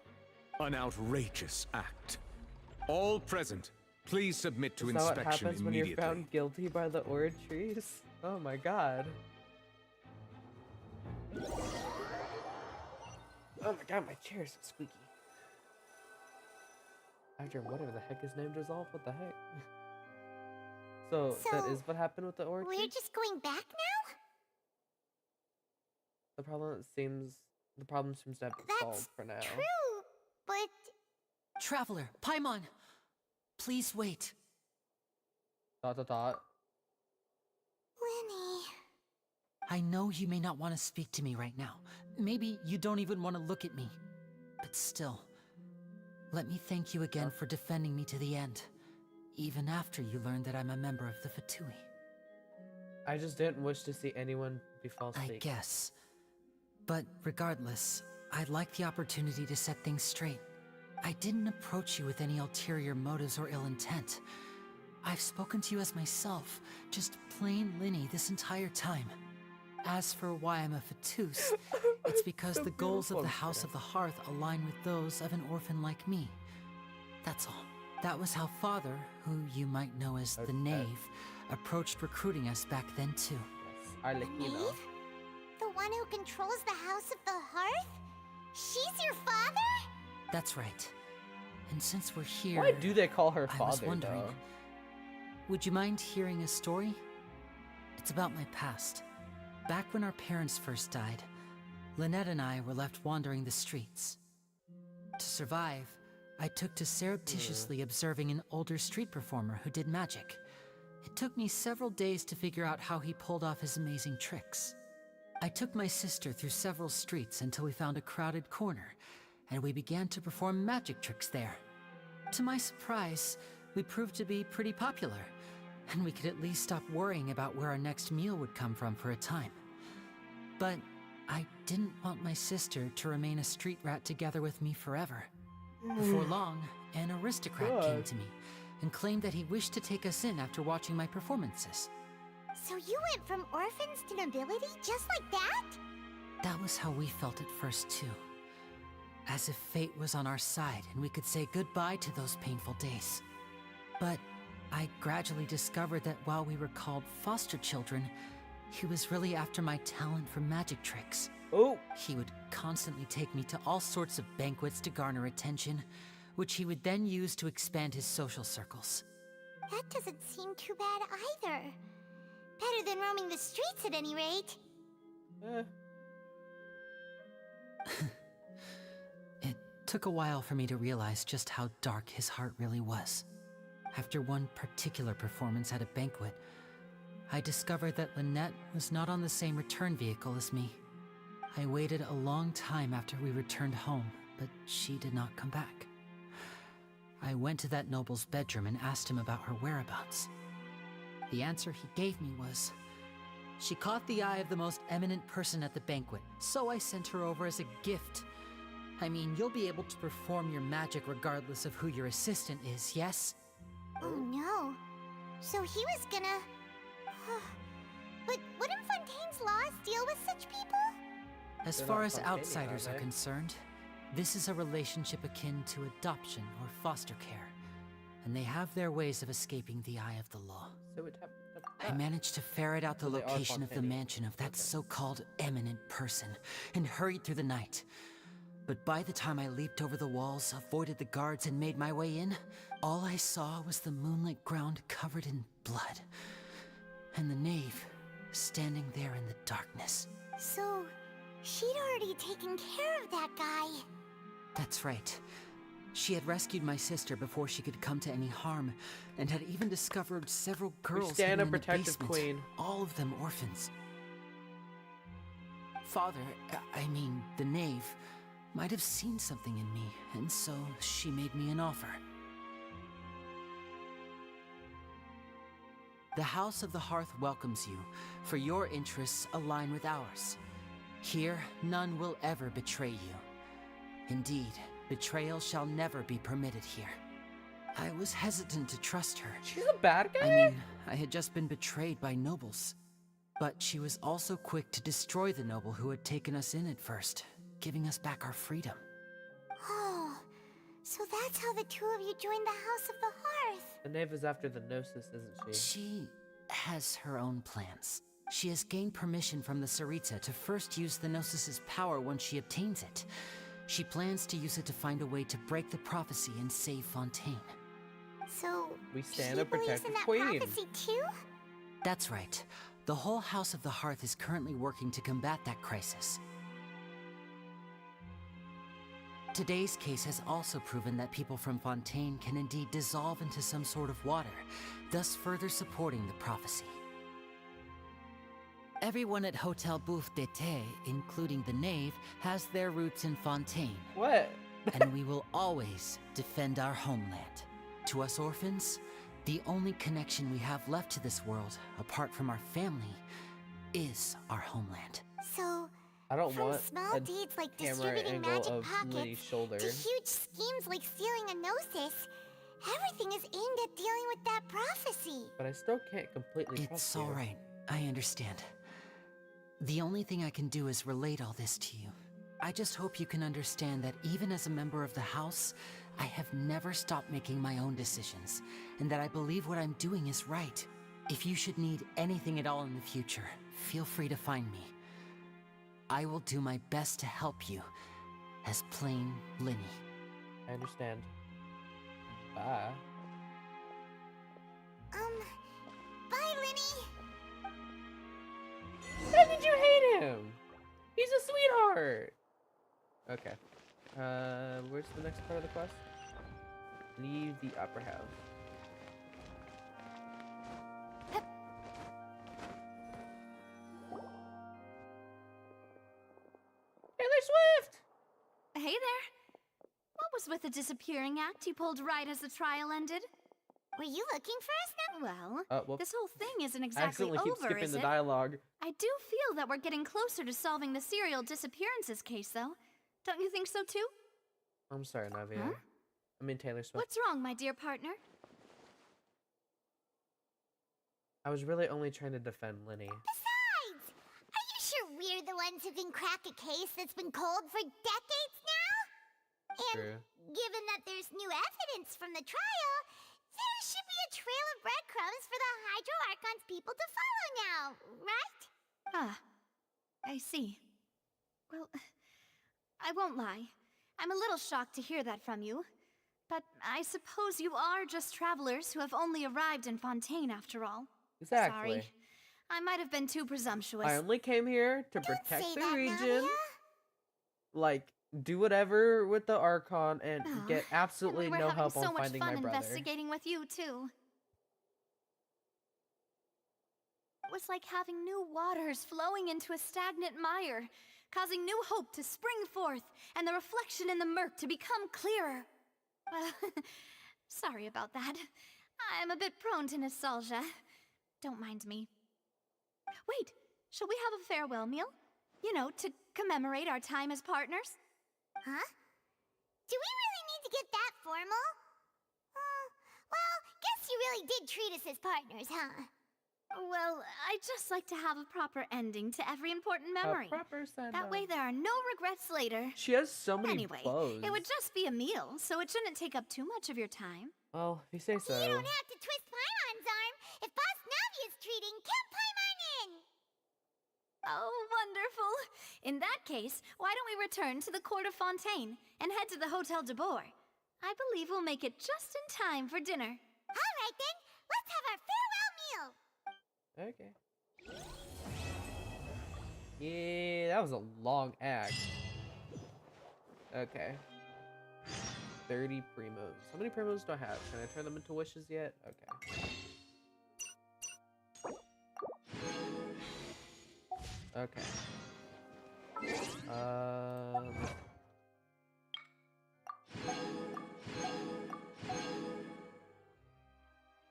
An outrageous act. All present, please submit to inspection what happens when immediately. you're found guilty by the Oratrice? Oh my god. Oh my god, my chair is so squeaky. After whatever the heck his name dissolved, what the heck? So that is what happened with the Oratrice? We're just going back now? The problem seems to have been solved for now. True, but... Traveler, Paimon, please wait. ... Lenny... I know you may not want to speak to me right now. Maybe you don't even want to look at me. But still, let me thank you again for defending me to the end. Even after you learned that I'm a member of the Fatui. I just didn't wish to see anyone be false I guess. But regardless, I'd like the opportunity to set things straight. I didn't approach you with any ulterior motives or ill intent. I've spoken to you as myself, just plain Linny this entire time. As for why I'm a Fatus, it's because the goals of the House of the Hearth align with those of an orphan like me. That's all. That was how Father, who you might know as the Knave, approached recruiting us back then too. I like you know. The one who controls the House of the Hearth? She's your father? That's right. And since we're here, Why do they call her I was father, wondering, though? would you mind hearing a story? It's about my past. Back when our parents first died, Lynette and I were left wandering the streets. To survive, I took to surreptitiously observing an older street performer who did magic. It took me several days to figure out how he pulled off his amazing tricks. I took my sister through several streets until we found a crowded corner, and we began to perform magic tricks there. To my surprise, we proved to be pretty popular, and we could at least stop worrying about where our next meal would come from for a time. But I didn't want my sister to remain a street rat together with me forever. Before long, an aristocrat came to me and claimed that he wished to take us in after watching my performances. So you went from orphans to nobility just like that? That was how we felt at first, too. As if fate was on our side and we could say goodbye to those painful days. But I gradually discovered that while we were called foster children, he was really after my talent for magic tricks. Oh! He would constantly take me to all sorts of banquets to garner attention, which he would then use to expand his social circles. That doesn't seem too bad either. Better than roaming the streets at any rate. It took a while for me to realize just how dark his heart really was. After one particular performance at a banquet, I discovered that Lynette was not on the same return vehicle as me. I waited a long time after we returned home, but she did not come back. I went to that noble's bedroom and asked him about her whereabouts. The answer he gave me was, she caught the eye of the most eminent person at the banquet, so I sent her over as a gift. I mean, you'll be able to perform your magic regardless of who your assistant is, yes? Oh no. So he was gonna... But wouldn't Fontaine's laws deal with such people? As They're far not as Fontaine, outsiders are are they? concerned, this is a relationship akin to adoption or foster care, and they have their ways of escaping the eye of the law. So it happened. I managed to ferret out the So they are location of the Fontaine. mansion of that so-called eminent person and hurried through the night. But by the time I leaped over the walls, avoided the guards, and made my way in, all I saw was the moonlit ground covered in blood, and the knave standing there in the darkness. So, she'd already taken care of that guy. That's right. She had rescued my sister before she could come to any harm, and had even discovered several girls stand hidden a in the protective basement, queen. all of them orphans. Father, I mean, the knave, might have seen something in me, and so she made me an offer. The House of the Hearth welcomes you, for your interests align with ours. Here, none will ever betray you. Indeed, betrayal shall never be permitted here. I was hesitant to trust her. She's a bad guy? I mean, I had just been betrayed by nobles. But she was also quick to destroy the noble who had taken us in at first, giving us back our freedom. Oh, so that's how the two of you joined the House of the Hearth. The knave is after the Gnosis, isn't she? She has her own plans. She has gained permission from the Tsaritsa to first use the Gnosis' power once she obtains it. She plans to use it to find a way to break the prophecy and save Fontaine. So, We stand she a believes protective in that queen. prophecy too? That's right. The whole House of the Hearth is currently working to combat that crisis. Today's case has also proven that people from Fontaine can indeed dissolve into some sort of water, thus further supporting the prophecy. Everyone at Hotel Bouffe d'été, including the knave, has their roots in Fontaine. What? And we will always defend our homeland. To us orphans, the only connection we have left to this world, apart from our family, is our homeland. So, I don't from want small a deeds like camera distributing angle magic of Liddy's pockets shoulder. to huge schemes like stealing a Gnosis, everything is aimed at dealing with that prophecy. But I still can't completely trust It's you. alright, I understand. The only thing I can do is relate all this to you. I just hope you can understand that even as a member of the House, I have never stopped making my own decisions, and that I believe what I'm doing is right. If you should need anything at all in the future, feel free to find me. I will do my best to help you, as plain Linny. I understand. Bye. Bye, Linny. How did you hate him? He's a sweetheart. Okay. Where's the next part of the quest? Leave the opera house. Taylor Swift! Hey there. What was with the disappearing act you pulled right as the trial ended? Were you looking for us now? Well, this whole thing isn't I exactly accidentally keep over, skipping is the it? dialogue. I do feel that we're getting closer to solving the serial disappearances case, though. Don't you think so, too? I'm sorry, Navia. Huh? I mean Taylor Swift. What's wrong, my dear partner? I was really only trying to defend Linny. Besides, are you sure we're the ones who can crack a case that's been cold for decades now? And True. given that there's new evidence from the trial, there should be a trail of breadcrumbs for the Hydro Archon's people to follow now, right? Ah, I see. Well, I won't lie. I'm a little shocked to hear that from you. But I suppose you are just travelers who have only arrived in Fontaine after all. Exactly. Sorry. I might have been too presumptuous. I only came here to protect say the that, region. Navia. Like, do whatever with the Archon and Aw, get absolutely and we no were having help so on much finding fun my brother. investigating with you, too. It was like having new waters flowing into a stagnant mire, causing new hope to spring forth, and the reflection in the murk to become clearer. Sorry about that. I'm a bit prone to nostalgia. Don't mind me. Wait, shall we have a farewell meal? You know, to commemorate our time as partners? Huh? Do we really need to get that formal? Well, guess you really did treat us as partners, huh? Well, I'd just like to have a proper ending to every important memory. proper send-off. That way there are no regrets later. She has so many Anyway, clothes. it would just be a meal, so it shouldn't take up too much of your time. Well, if you say so. You don't have to twist Paimon's arm. If Boss Navia's treating, count Paimon in! Oh, wonderful. In that case, why don't we return to the Court of Fontaine and head to the Hotel de Boer? I believe we'll make it just in time for dinner. All right then, let's have our farewell meal. Okay. Yeah, that was a long act. Okay. 30 primos. How many primos do I have? Can I turn them into wishes yet? Okay. Okay.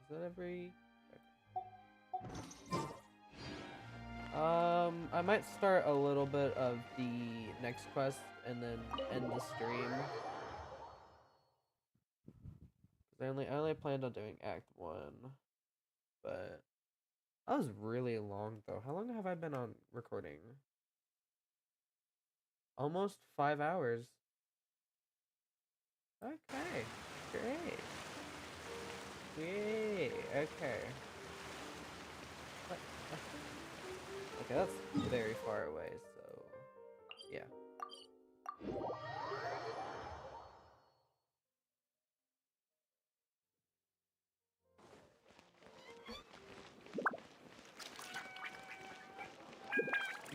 Is that every... I might start a little bit of the next quest and then end the stream. I only planned on doing Act 1, but that was really long though. How long have I been on recording? Almost 5 hours. Okay, great. Yay, okay. Okay, that's very far away, so yeah.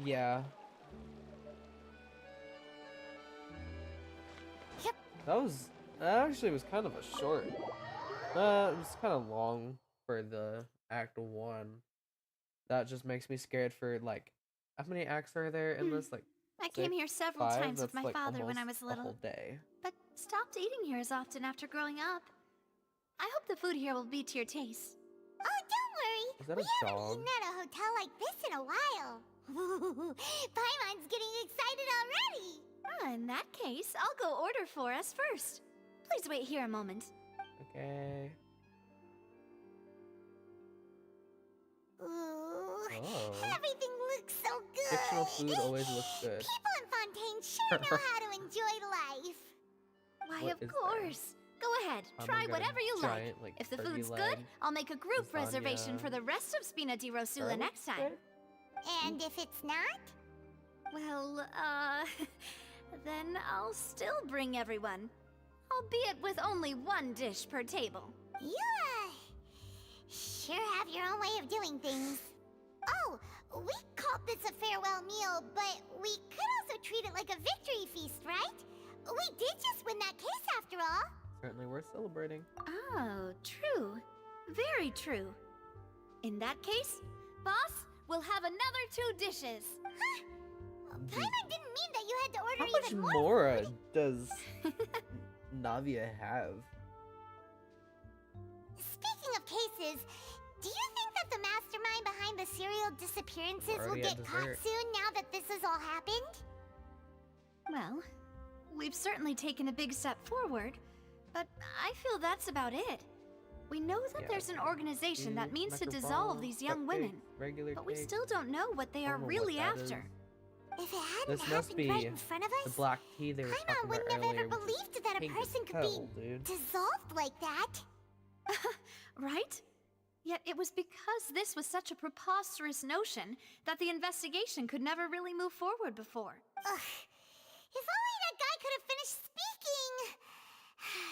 Yeah. That actually was kind of a short. It was kind of long for the Act 1. That just makes me scared for, like, how many acts are there in this? Like, I came here several 5? times with That's, my like, father when I was almost a little, whole day. but stopped eating here as often after growing up. I hope the food here will be to your taste. Oh, don't worry. Is that we a haven't dog? eaten at a hotel like this in a while. Paimon's getting excited already. In that case, I'll go order for us first. Please wait here a moment. Okay. Ooh, Oh. everything looks so good. Fictional food always looks good. People in Fontaine sure know how to enjoy life. Why, What of is that? course. Go ahead, I'm try gonna go whatever you giant, like. like, If the turkey food's leg, good, I'll make a group reservation lasagna. for the rest of Spina di Rosula Garlic next time. And if it's not? Well, then I'll still bring everyone. Albeit with only one dish per table. You, sure have your own way of doing things. Oh, we called this a farewell meal, but we could also treat it like a victory feast, right? We did just win that case after all. Certainly worth celebrating. Oh, true. Very true. In that case, boss, we'll have another 2 dishes. Huh? Paimon didn't mean that you had to order How much even more does Navia have? Speaking of cases, do you think that the mastermind behind the serial disappearances will Already at get caught dessert. soon now that this has all happened? Well, we've certainly taken a big step forward, but I feel that's about it. We know that there's an organization that means to dissolve these young women, regular but we cake. still don't know what they are know what really that after. If it hadn't This must happened be right in front of the us, black tea they were Paimon talking would about never earlier. ever which is believed that a pink as person could hell, be dude. dissolved like that. Right? Yet it was because this was such a preposterous notion that the investigation could never really move forward before. Ugh. If only that guy could have finished speaking.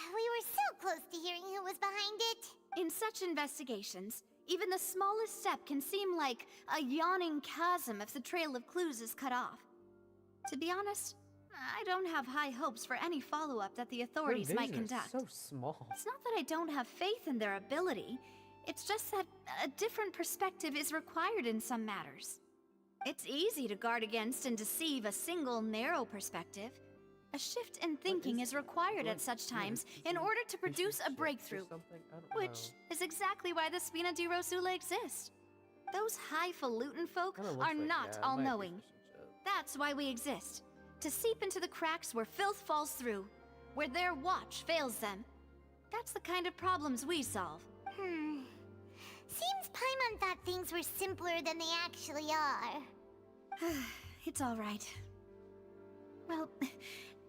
We were so close to hearing who was behind it. In such investigations, even the smallest step can seem like a yawning chasm if the trail of clues is cut off. To be honest, I don't have high hopes for any follow-up that the authorities might vision is conduct. so small. It's not that I don't have faith in their ability. It's just that a different perspective is required in some matters. It's easy to guard against and deceive a single narrow perspective. A shift in thinking is required at such times in order to produce a breakthrough, which is exactly why the Spina di Rosula exists. Those highfalutin folk are not all-knowing. That's why we exist. To seep into the cracks where filth falls through, where their watch fails them. That's the kind of problems we solve. Seems Paimon thought things were simpler than they actually are. It's all right. Well,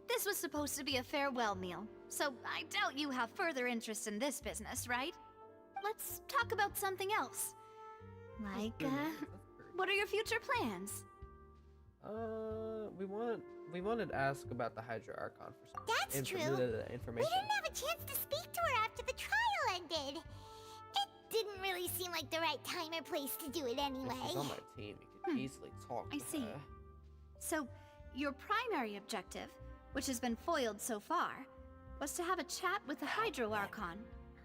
this was supposed to be a farewell meal, so I doubt you have further interest in this business, right? Let's talk about something else. Like, what are your future plans? We wanted to ask about the Hydra Archon for some That's true. information. We didn't have a chance to speak to her after the trial ended. It didn't really seem like the right time or place to do it anyway. If she's on my team, you could easily talk I to see. her. So, your primary objective, which has been foiled so far, was to have a chat with the Hydro Archon.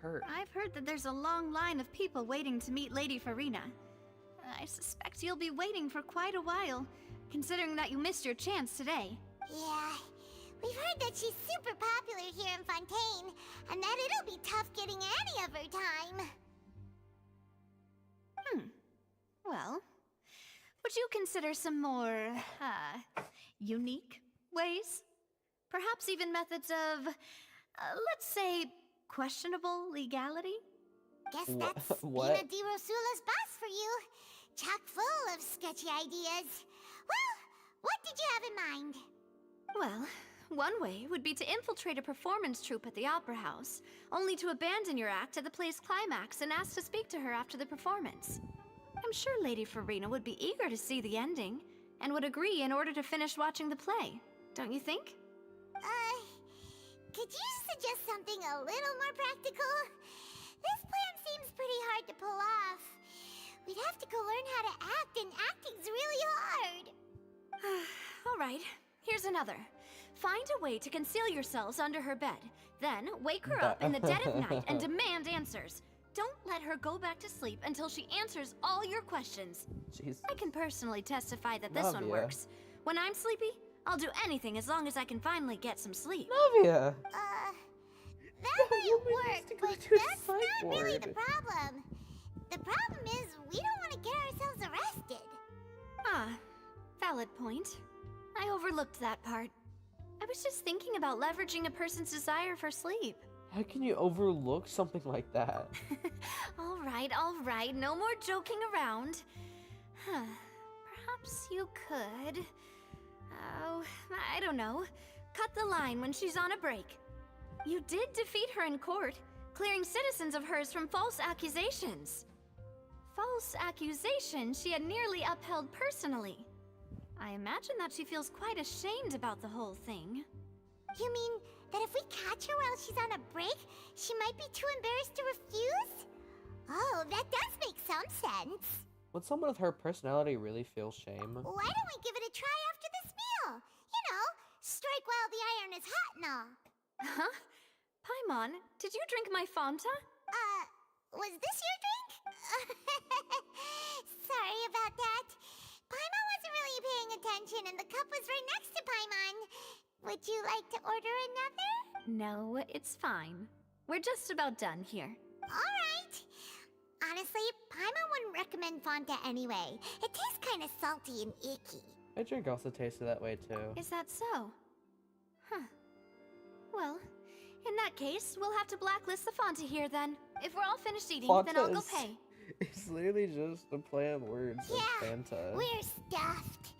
I've heard that there's a long line of people waiting to meet Lady Farina. I suspect you'll be waiting for quite a while, considering that you missed your chance today. Yeah, we've heard that she's super popular here in Fontaine, and that it'll be tough getting any of her time. Well, would you consider some more, unique ways? Perhaps even methods of, let's say, questionable legality? Guess that's What? Spina di Rosula's boss for you. Chock full of sketchy ideas. Well, what did you have in mind? Well, one way would be to infiltrate a performance troupe at the Opera House, only to abandon your act at the play's climax and ask to speak to her after the performance. I'm sure Lady Farina would be eager to see the ending, and would agree in order to finish watching the play, don't you think? Could you suggest something a little more practical? This plan seems pretty hard to pull off. We'd have to go learn how to act, and acting's really hard. All right, here's another. Find a way to conceal yourselves under her bed. Then wake her up in the dead of night and demand answers. Don't let her go back to sleep until she answers all your questions. Jeez. I can personally testify that this one Navia. works. When I'm sleepy, I'll do anything as long as I can finally get some sleep. Navia! That might work, but to a that's not really the psych ward. problem. The problem is we don't want to get ourselves arrested. Ah, valid point. I overlooked that part. I was just thinking about leveraging a person's desire for sleep. How can you overlook something like that? All right, no more joking around. Perhaps you could... Oh, I don't know. Cut the line when she's on a break. You did defeat her in court, clearing citizens of hers from false accusations. False accusations she had nearly upheld personally. I imagine that she feels quite ashamed about the whole thing. You mean that if we catch her while she's on a break, she might be too embarrassed to refuse? Oh, that does make some sense. Would someone with her personality really feel shame? Why don't we give it a try after this meal? You know, strike while the iron is hot and all. Huh? Paimon, did you drink my Fanta? Was this your drink? Sorry about that. Paimon wasn't really paying attention and the cup was right next to Paimon. Would you like to order another? No, it's fine. We're just about done here. Alright. Honestly, Paimon wouldn't recommend Fanta anyway. It tastes kind of salty and icky. My drink also tasted that way too. Is that so? Huh. Well, in that case, we'll have to blacklist the Fanta here then. If we're all finished eating, then I'll go pay. It's literally just a play on words of Fanta. We're stuffed.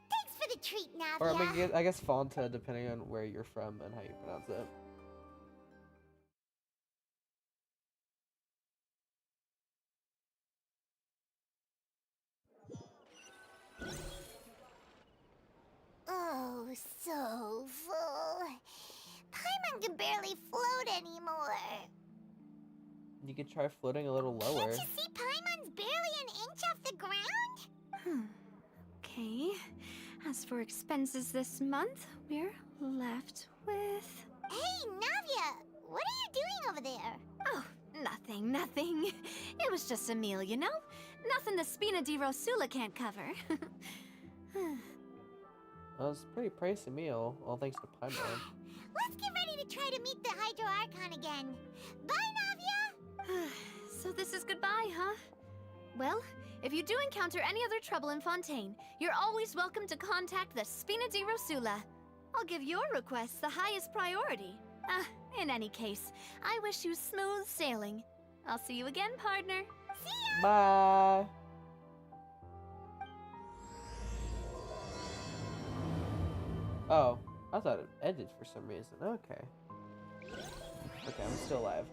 Thanks for the treat, Navia. Or I guess Fanta, depending on where you're from and how you pronounce it. Oh, so full. Paimon can barely float anymore. You could try floating a little lower. Can't you see Paimon's barely an inch off the ground? Okay. As for expenses this month, we're left with... Hey, Navia! What are you doing over there? Oh, nothing. It was just a meal, you know? Nothing the Spina di Rosula can't cover. Well, it's a pretty pricey meal, all thanks to Paimon. Let's get ready to try to meet the Hydro Archon again. Bye, Navia! So this is goodbye, huh? Well, if you do encounter any other trouble in Fontaine, you're always welcome to contact the Spina di Rosula. I'll give your request the highest priority. In any case, I wish you smooth sailing. I'll see you again, partner. See ya! Bye! Oh, I thought it ended for some reason. Okay. Okay, I'm still alive.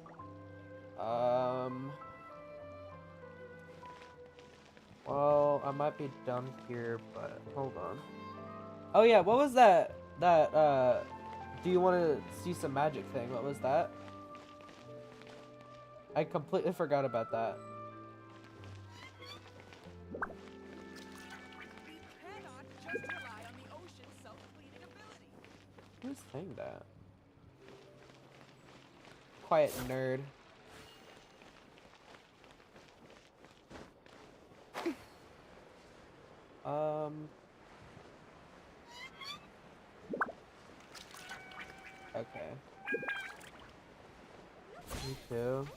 Well, I might be done here, but hold on. Oh yeah, what was that? Do you want to see some magic thing? What was that? I completely forgot about that. Who's saying that? Quiet nerd. Okay. Me too.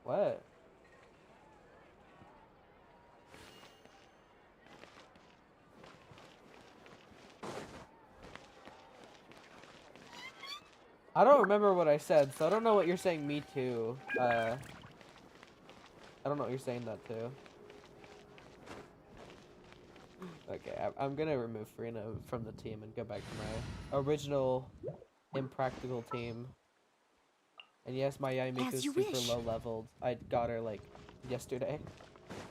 What? I don't remember what I said, so I don't know what you're saying me too. I don't know what you're saying that too. Okay, I'm gonna remove Farina from the team and go back to my original impractical team. And yes, my Yamiku's super low leveled. I got her like yesterday.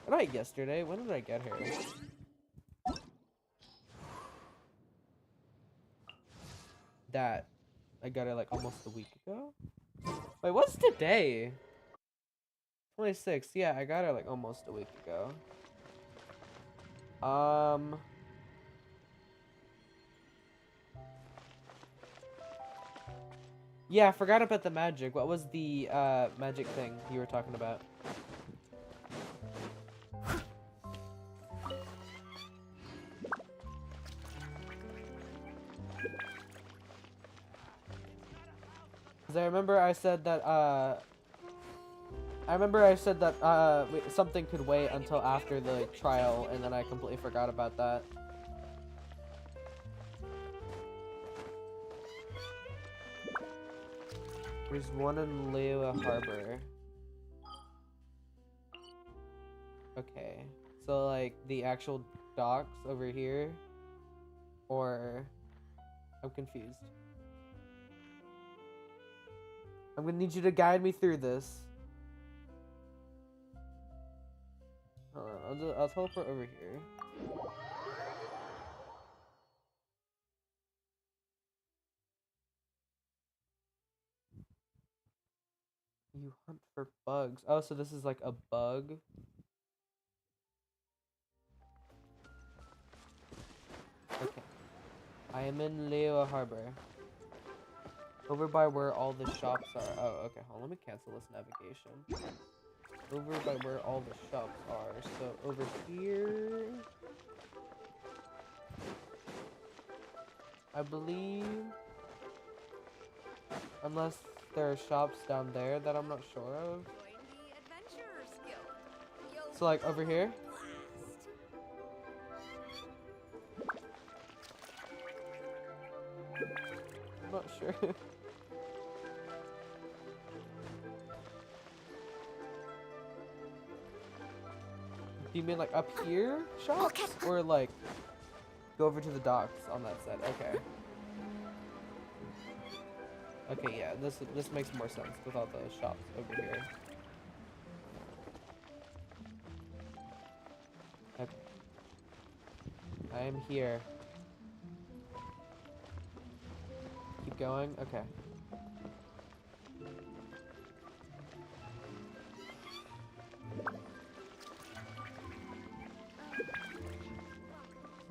Not yesterday, when did I get her? That. I got her like almost a week ago? Wait, what's today? 26th, yeah, I got her like almost a week ago. Yeah, I forgot about the magic. What was the magic thing you were talking about? Because I remember I said that something could wait until after the trial, and then I completely forgot about that. There's one in Liyue Harbor. Okay, so like the actual docks over here, or I'm confused. I'm gonna need you to guide me through this. Hold on, I'll teleport over here. You hunt for bugs. Oh, so this is like a bug. Okay. I am in Leo Harbor. Over by where all the shops are. Oh, okay. Hold on, let me cancel this navigation. Over by where all the shops are. So over here, I believe. Unless there are shops down there that I'm not sure of. So like over here. I'm not sure. Do you mean like up here shops? Or like go over to the docks on that side? Okay. Okay, yeah, this makes more sense with all the shops over here. Okay. I am here. Keep going? Okay.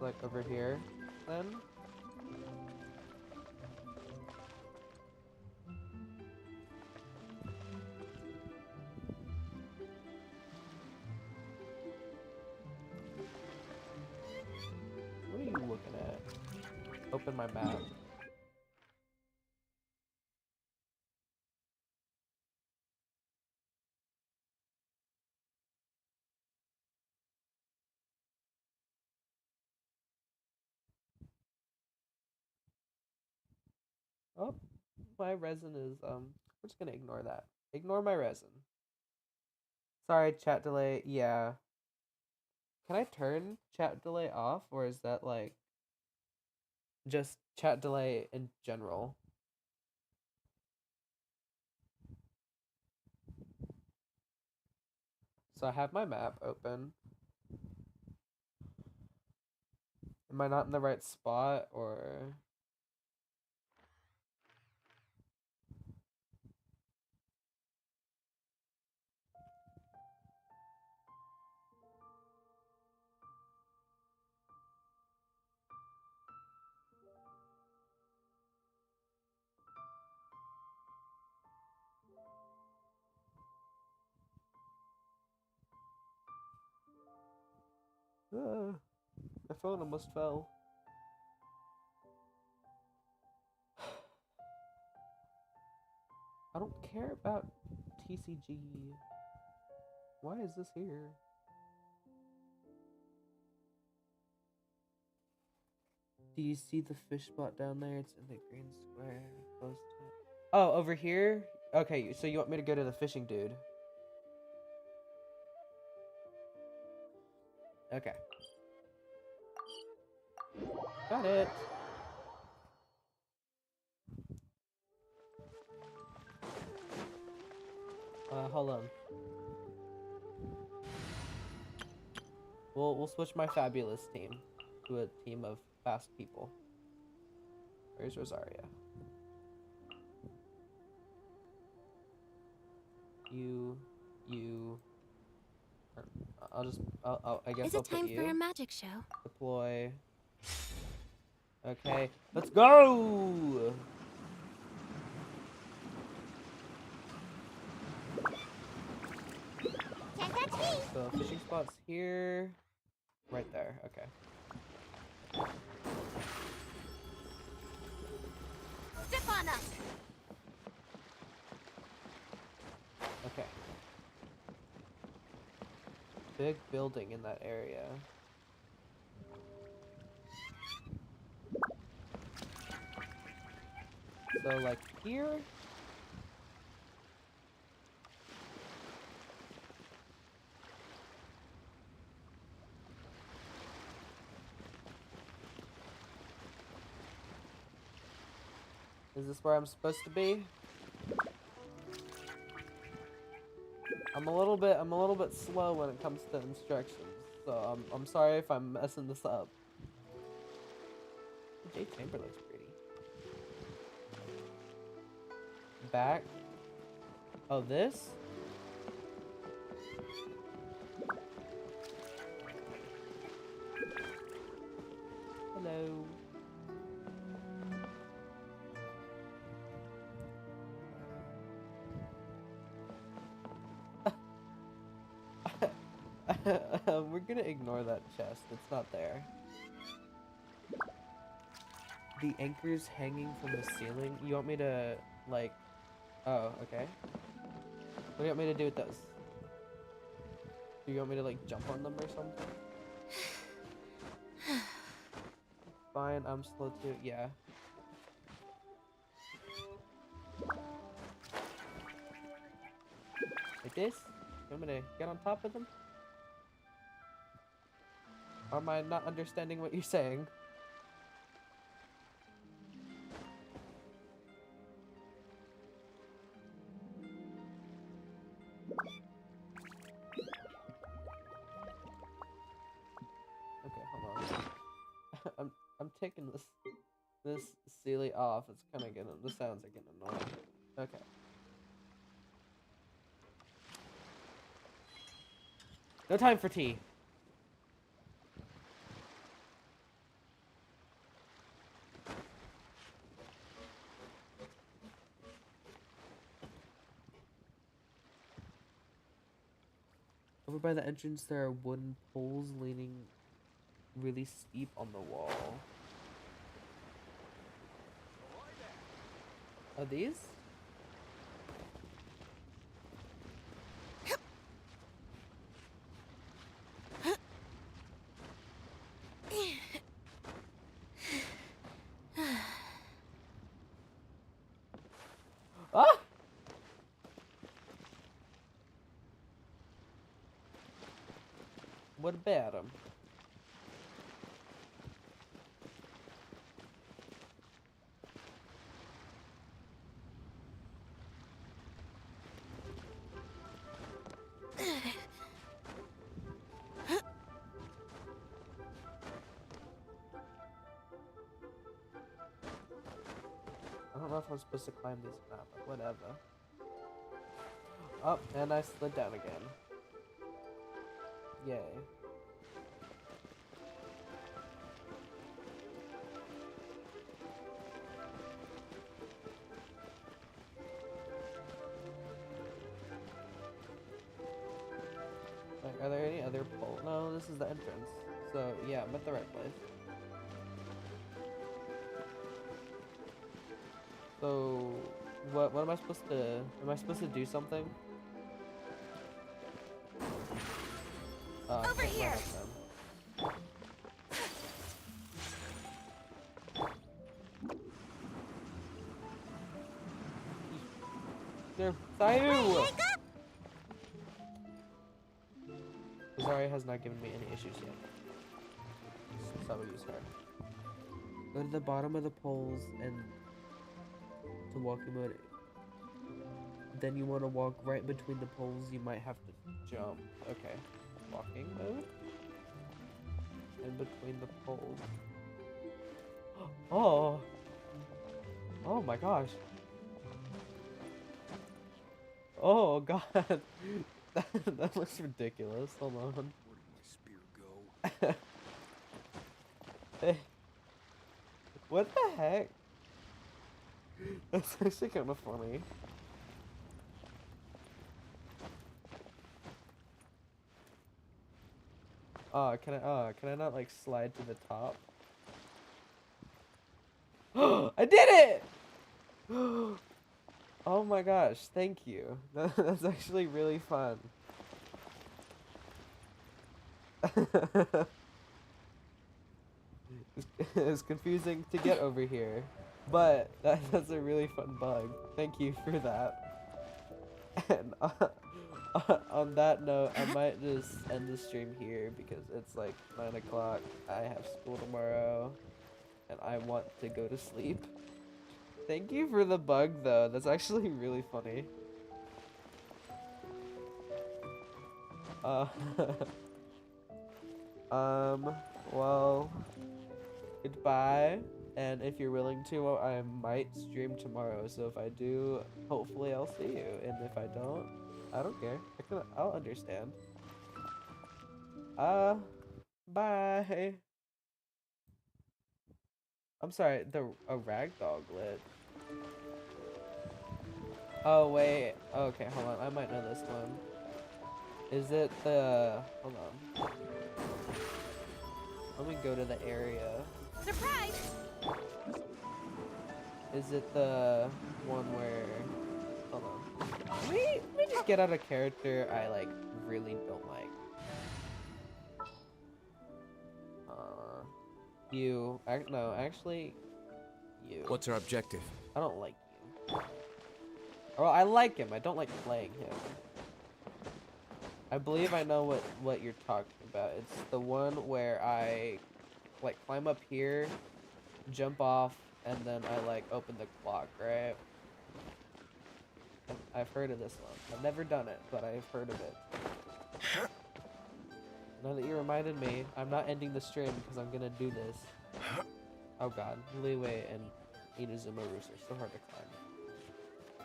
Like over here, then. What are you looking at? Open my map. Oh, my resin is, we're just gonna ignore that. Ignore my resin. Sorry, chat delay. Yeah. Can I turn chat delay off, or is that, like, just chat delay in general? So I have my map open. Am I not in the right spot, or... My phone almost fell. I don't care about TCG. Why is this here? Do you see the fish spot down there? It's in the green square. Close to it. Oh, over here? Okay, so you want me to go to the fishing dude? Okay. Got it. Hold on. We'll switch my fabulous team to a team of fast people. Where's Rosaria? You. I guess Is I'll it put time you. for a magic show? Deploy. Okay, let's go! Can't touch me. So fishing spot's here. Right there, okay. Step on us. Okay. Big building in that area. So like here? Is this where I'm supposed to be? I'm a little bit slow when it comes to instructions. So I'm sorry if I'm messing this up. Jade Chamber looks pretty. Back. Oh, this? Hello. We're gonna ignore that chest. It's not there. The anchor's hanging from the ceiling. You want me to, like... Oh, okay. What do you want me to do with those? Do you want me to, like, jump on them or something? Fine, I'm slow too. Yeah. Like this? You want me to get on top of them? Or am I not understanding what you're saying? Okay, hold on. I'm taking this Sealy off. It's kind of getting, the sounds are getting annoying. Okay. No time for tea. Over by the entrance, there are wooden poles leaning really steep on the wall. Are these? Ah! What about him? I don't know if I'm supposed to climb these or not, but whatever. Oh, and I slid down again. Yay. Like, are there any other poles? No, this is the entrance. So, yeah, I'm at the right place. So, what am I supposed to... Am I supposed to do something? Over here! Sayu! Zarya has not given me any issues yet. So I will use her. Go to the bottom of the poles and to walking mode. Then you want to walk right between the poles. You might have to jump. Okay. Walking mode. In between the poles. Oh. Oh my gosh. Oh god. that looks ridiculous. Hold on. Where did my spear go? Hey. What the heck? That's actually kind of funny. Can I not like slide to the top? I did it! Oh my gosh, thank you. That's actually really fun. It's confusing to get over here, but that's a really fun bug. Thank you for that. And on that note, I might just end the stream here because it's like 9 o'clock. I have school tomorrow, and I want to go to sleep. Thank you for the bug, though. That's actually really funny. Well, goodbye. And if you're willing to, I might stream tomorrow. So if I do, hopefully I'll see you. And if I don't care. I'll understand. Bye. I'm sorry, a ragdoll glitch. Oh wait, okay, hold on. I might know this one. Is it the? Hold on. Let me go to the area. Surprise! Is it the one where? Hold on. Let me just get out a character I like really don't like. You. No, actually, you. What's our objective? I don't like you. Well, I like him. I don't like playing him. I believe I know what you're talking about. It's the one where I like climb up here, jump off, and then I like open the clock, right? I've heard of this one. I've never done it, but I've heard of it. Now that you reminded me, I'm not ending the stream because I'm gonna do this. Oh god, Leeway and Inazuma Roost are so hard to climb.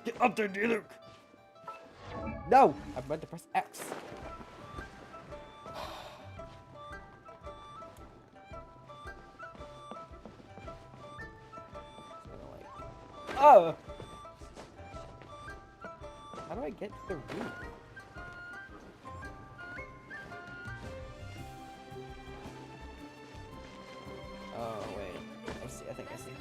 Get up there, Diluc! No! I meant to press X. Oh! How do I get to the roof? Oh, wait. I see. I think I see.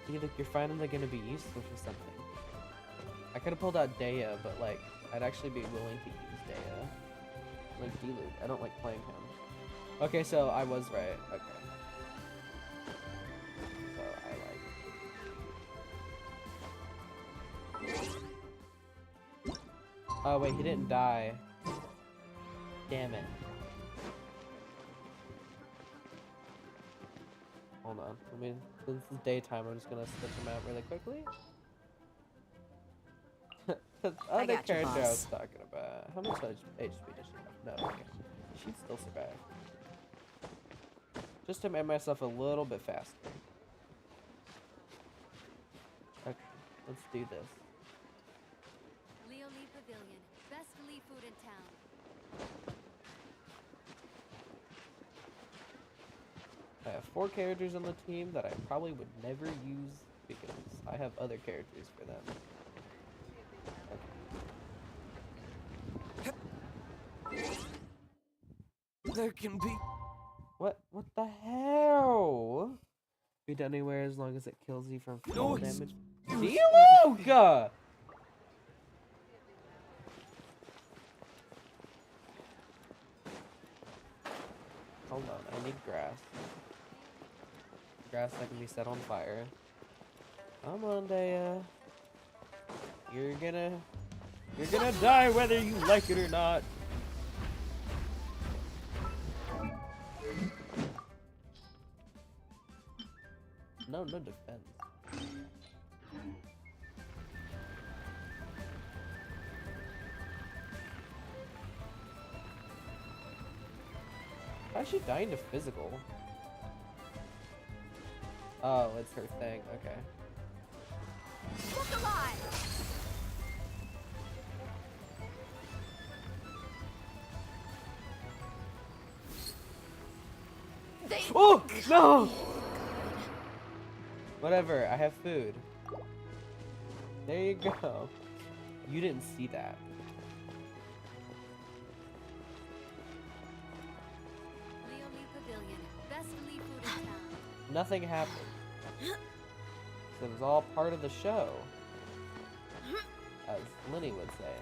You look, you're finally gonna be useful for something. I could have pulled out Dea, but like, I'd actually be willing to use Dea. Like Diluc, I don't like playing him. Okay, so I was right. Okay. So I like. Oh wait, he didn't die. Damn it. Hold on. I mean, since it's daytime, I'm just gonna switch him out really quickly. The character I was talking about. How much HP does she have? No, okay. She'd still survive. Just to make myself a little bit faster. Okay, let's do this. Leo Lee Pavilion, best Lee food in town. I have 4 characters on the team that I probably would never use because I have other characters for them. Okay. There can be... What the hell? Be done anywhere as long as it kills you from fall damage. Diluc! Hold on, I need grass. Grass that can be set on fire. Come on, Dea. You're gonna die whether you like it or not. No defense. How's she dying to physical? Oh, it's her thing. Okay. Look alive! Oh no! Whatever. I have food. There you go. You didn't see that. Leo Lee Pavilion, best Lee food in town. Nothing happened. So it was all part of the show, as Lenny would say.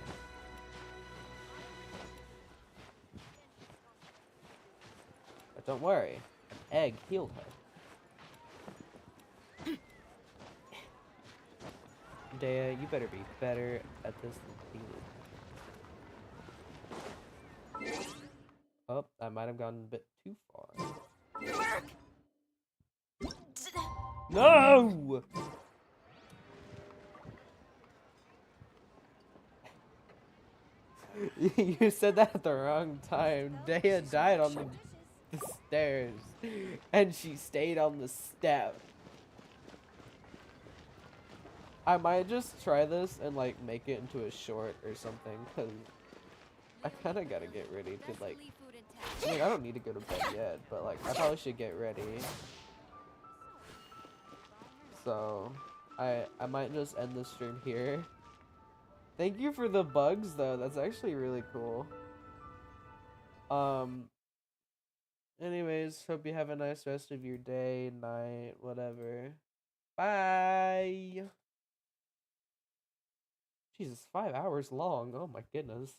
But don't worry, an egg healed her. Dea, you better be better at this than Diluc. Oh, I might have gone a bit too far. No! You said that at the wrong time. Dea died on the stairs, and she stayed on the step. I might just try this and like make it into a short or something, cause I kind of gotta get ready to like. I mean, I don't need to go to bed yet, but like I probably should get ready. So, I might just end the stream here. Thank you for the bugs though. That's actually really cool. Anyways, hope you have a nice rest of your day, night, whatever. Bye. Jesus, 5 hours long. Oh my goodness.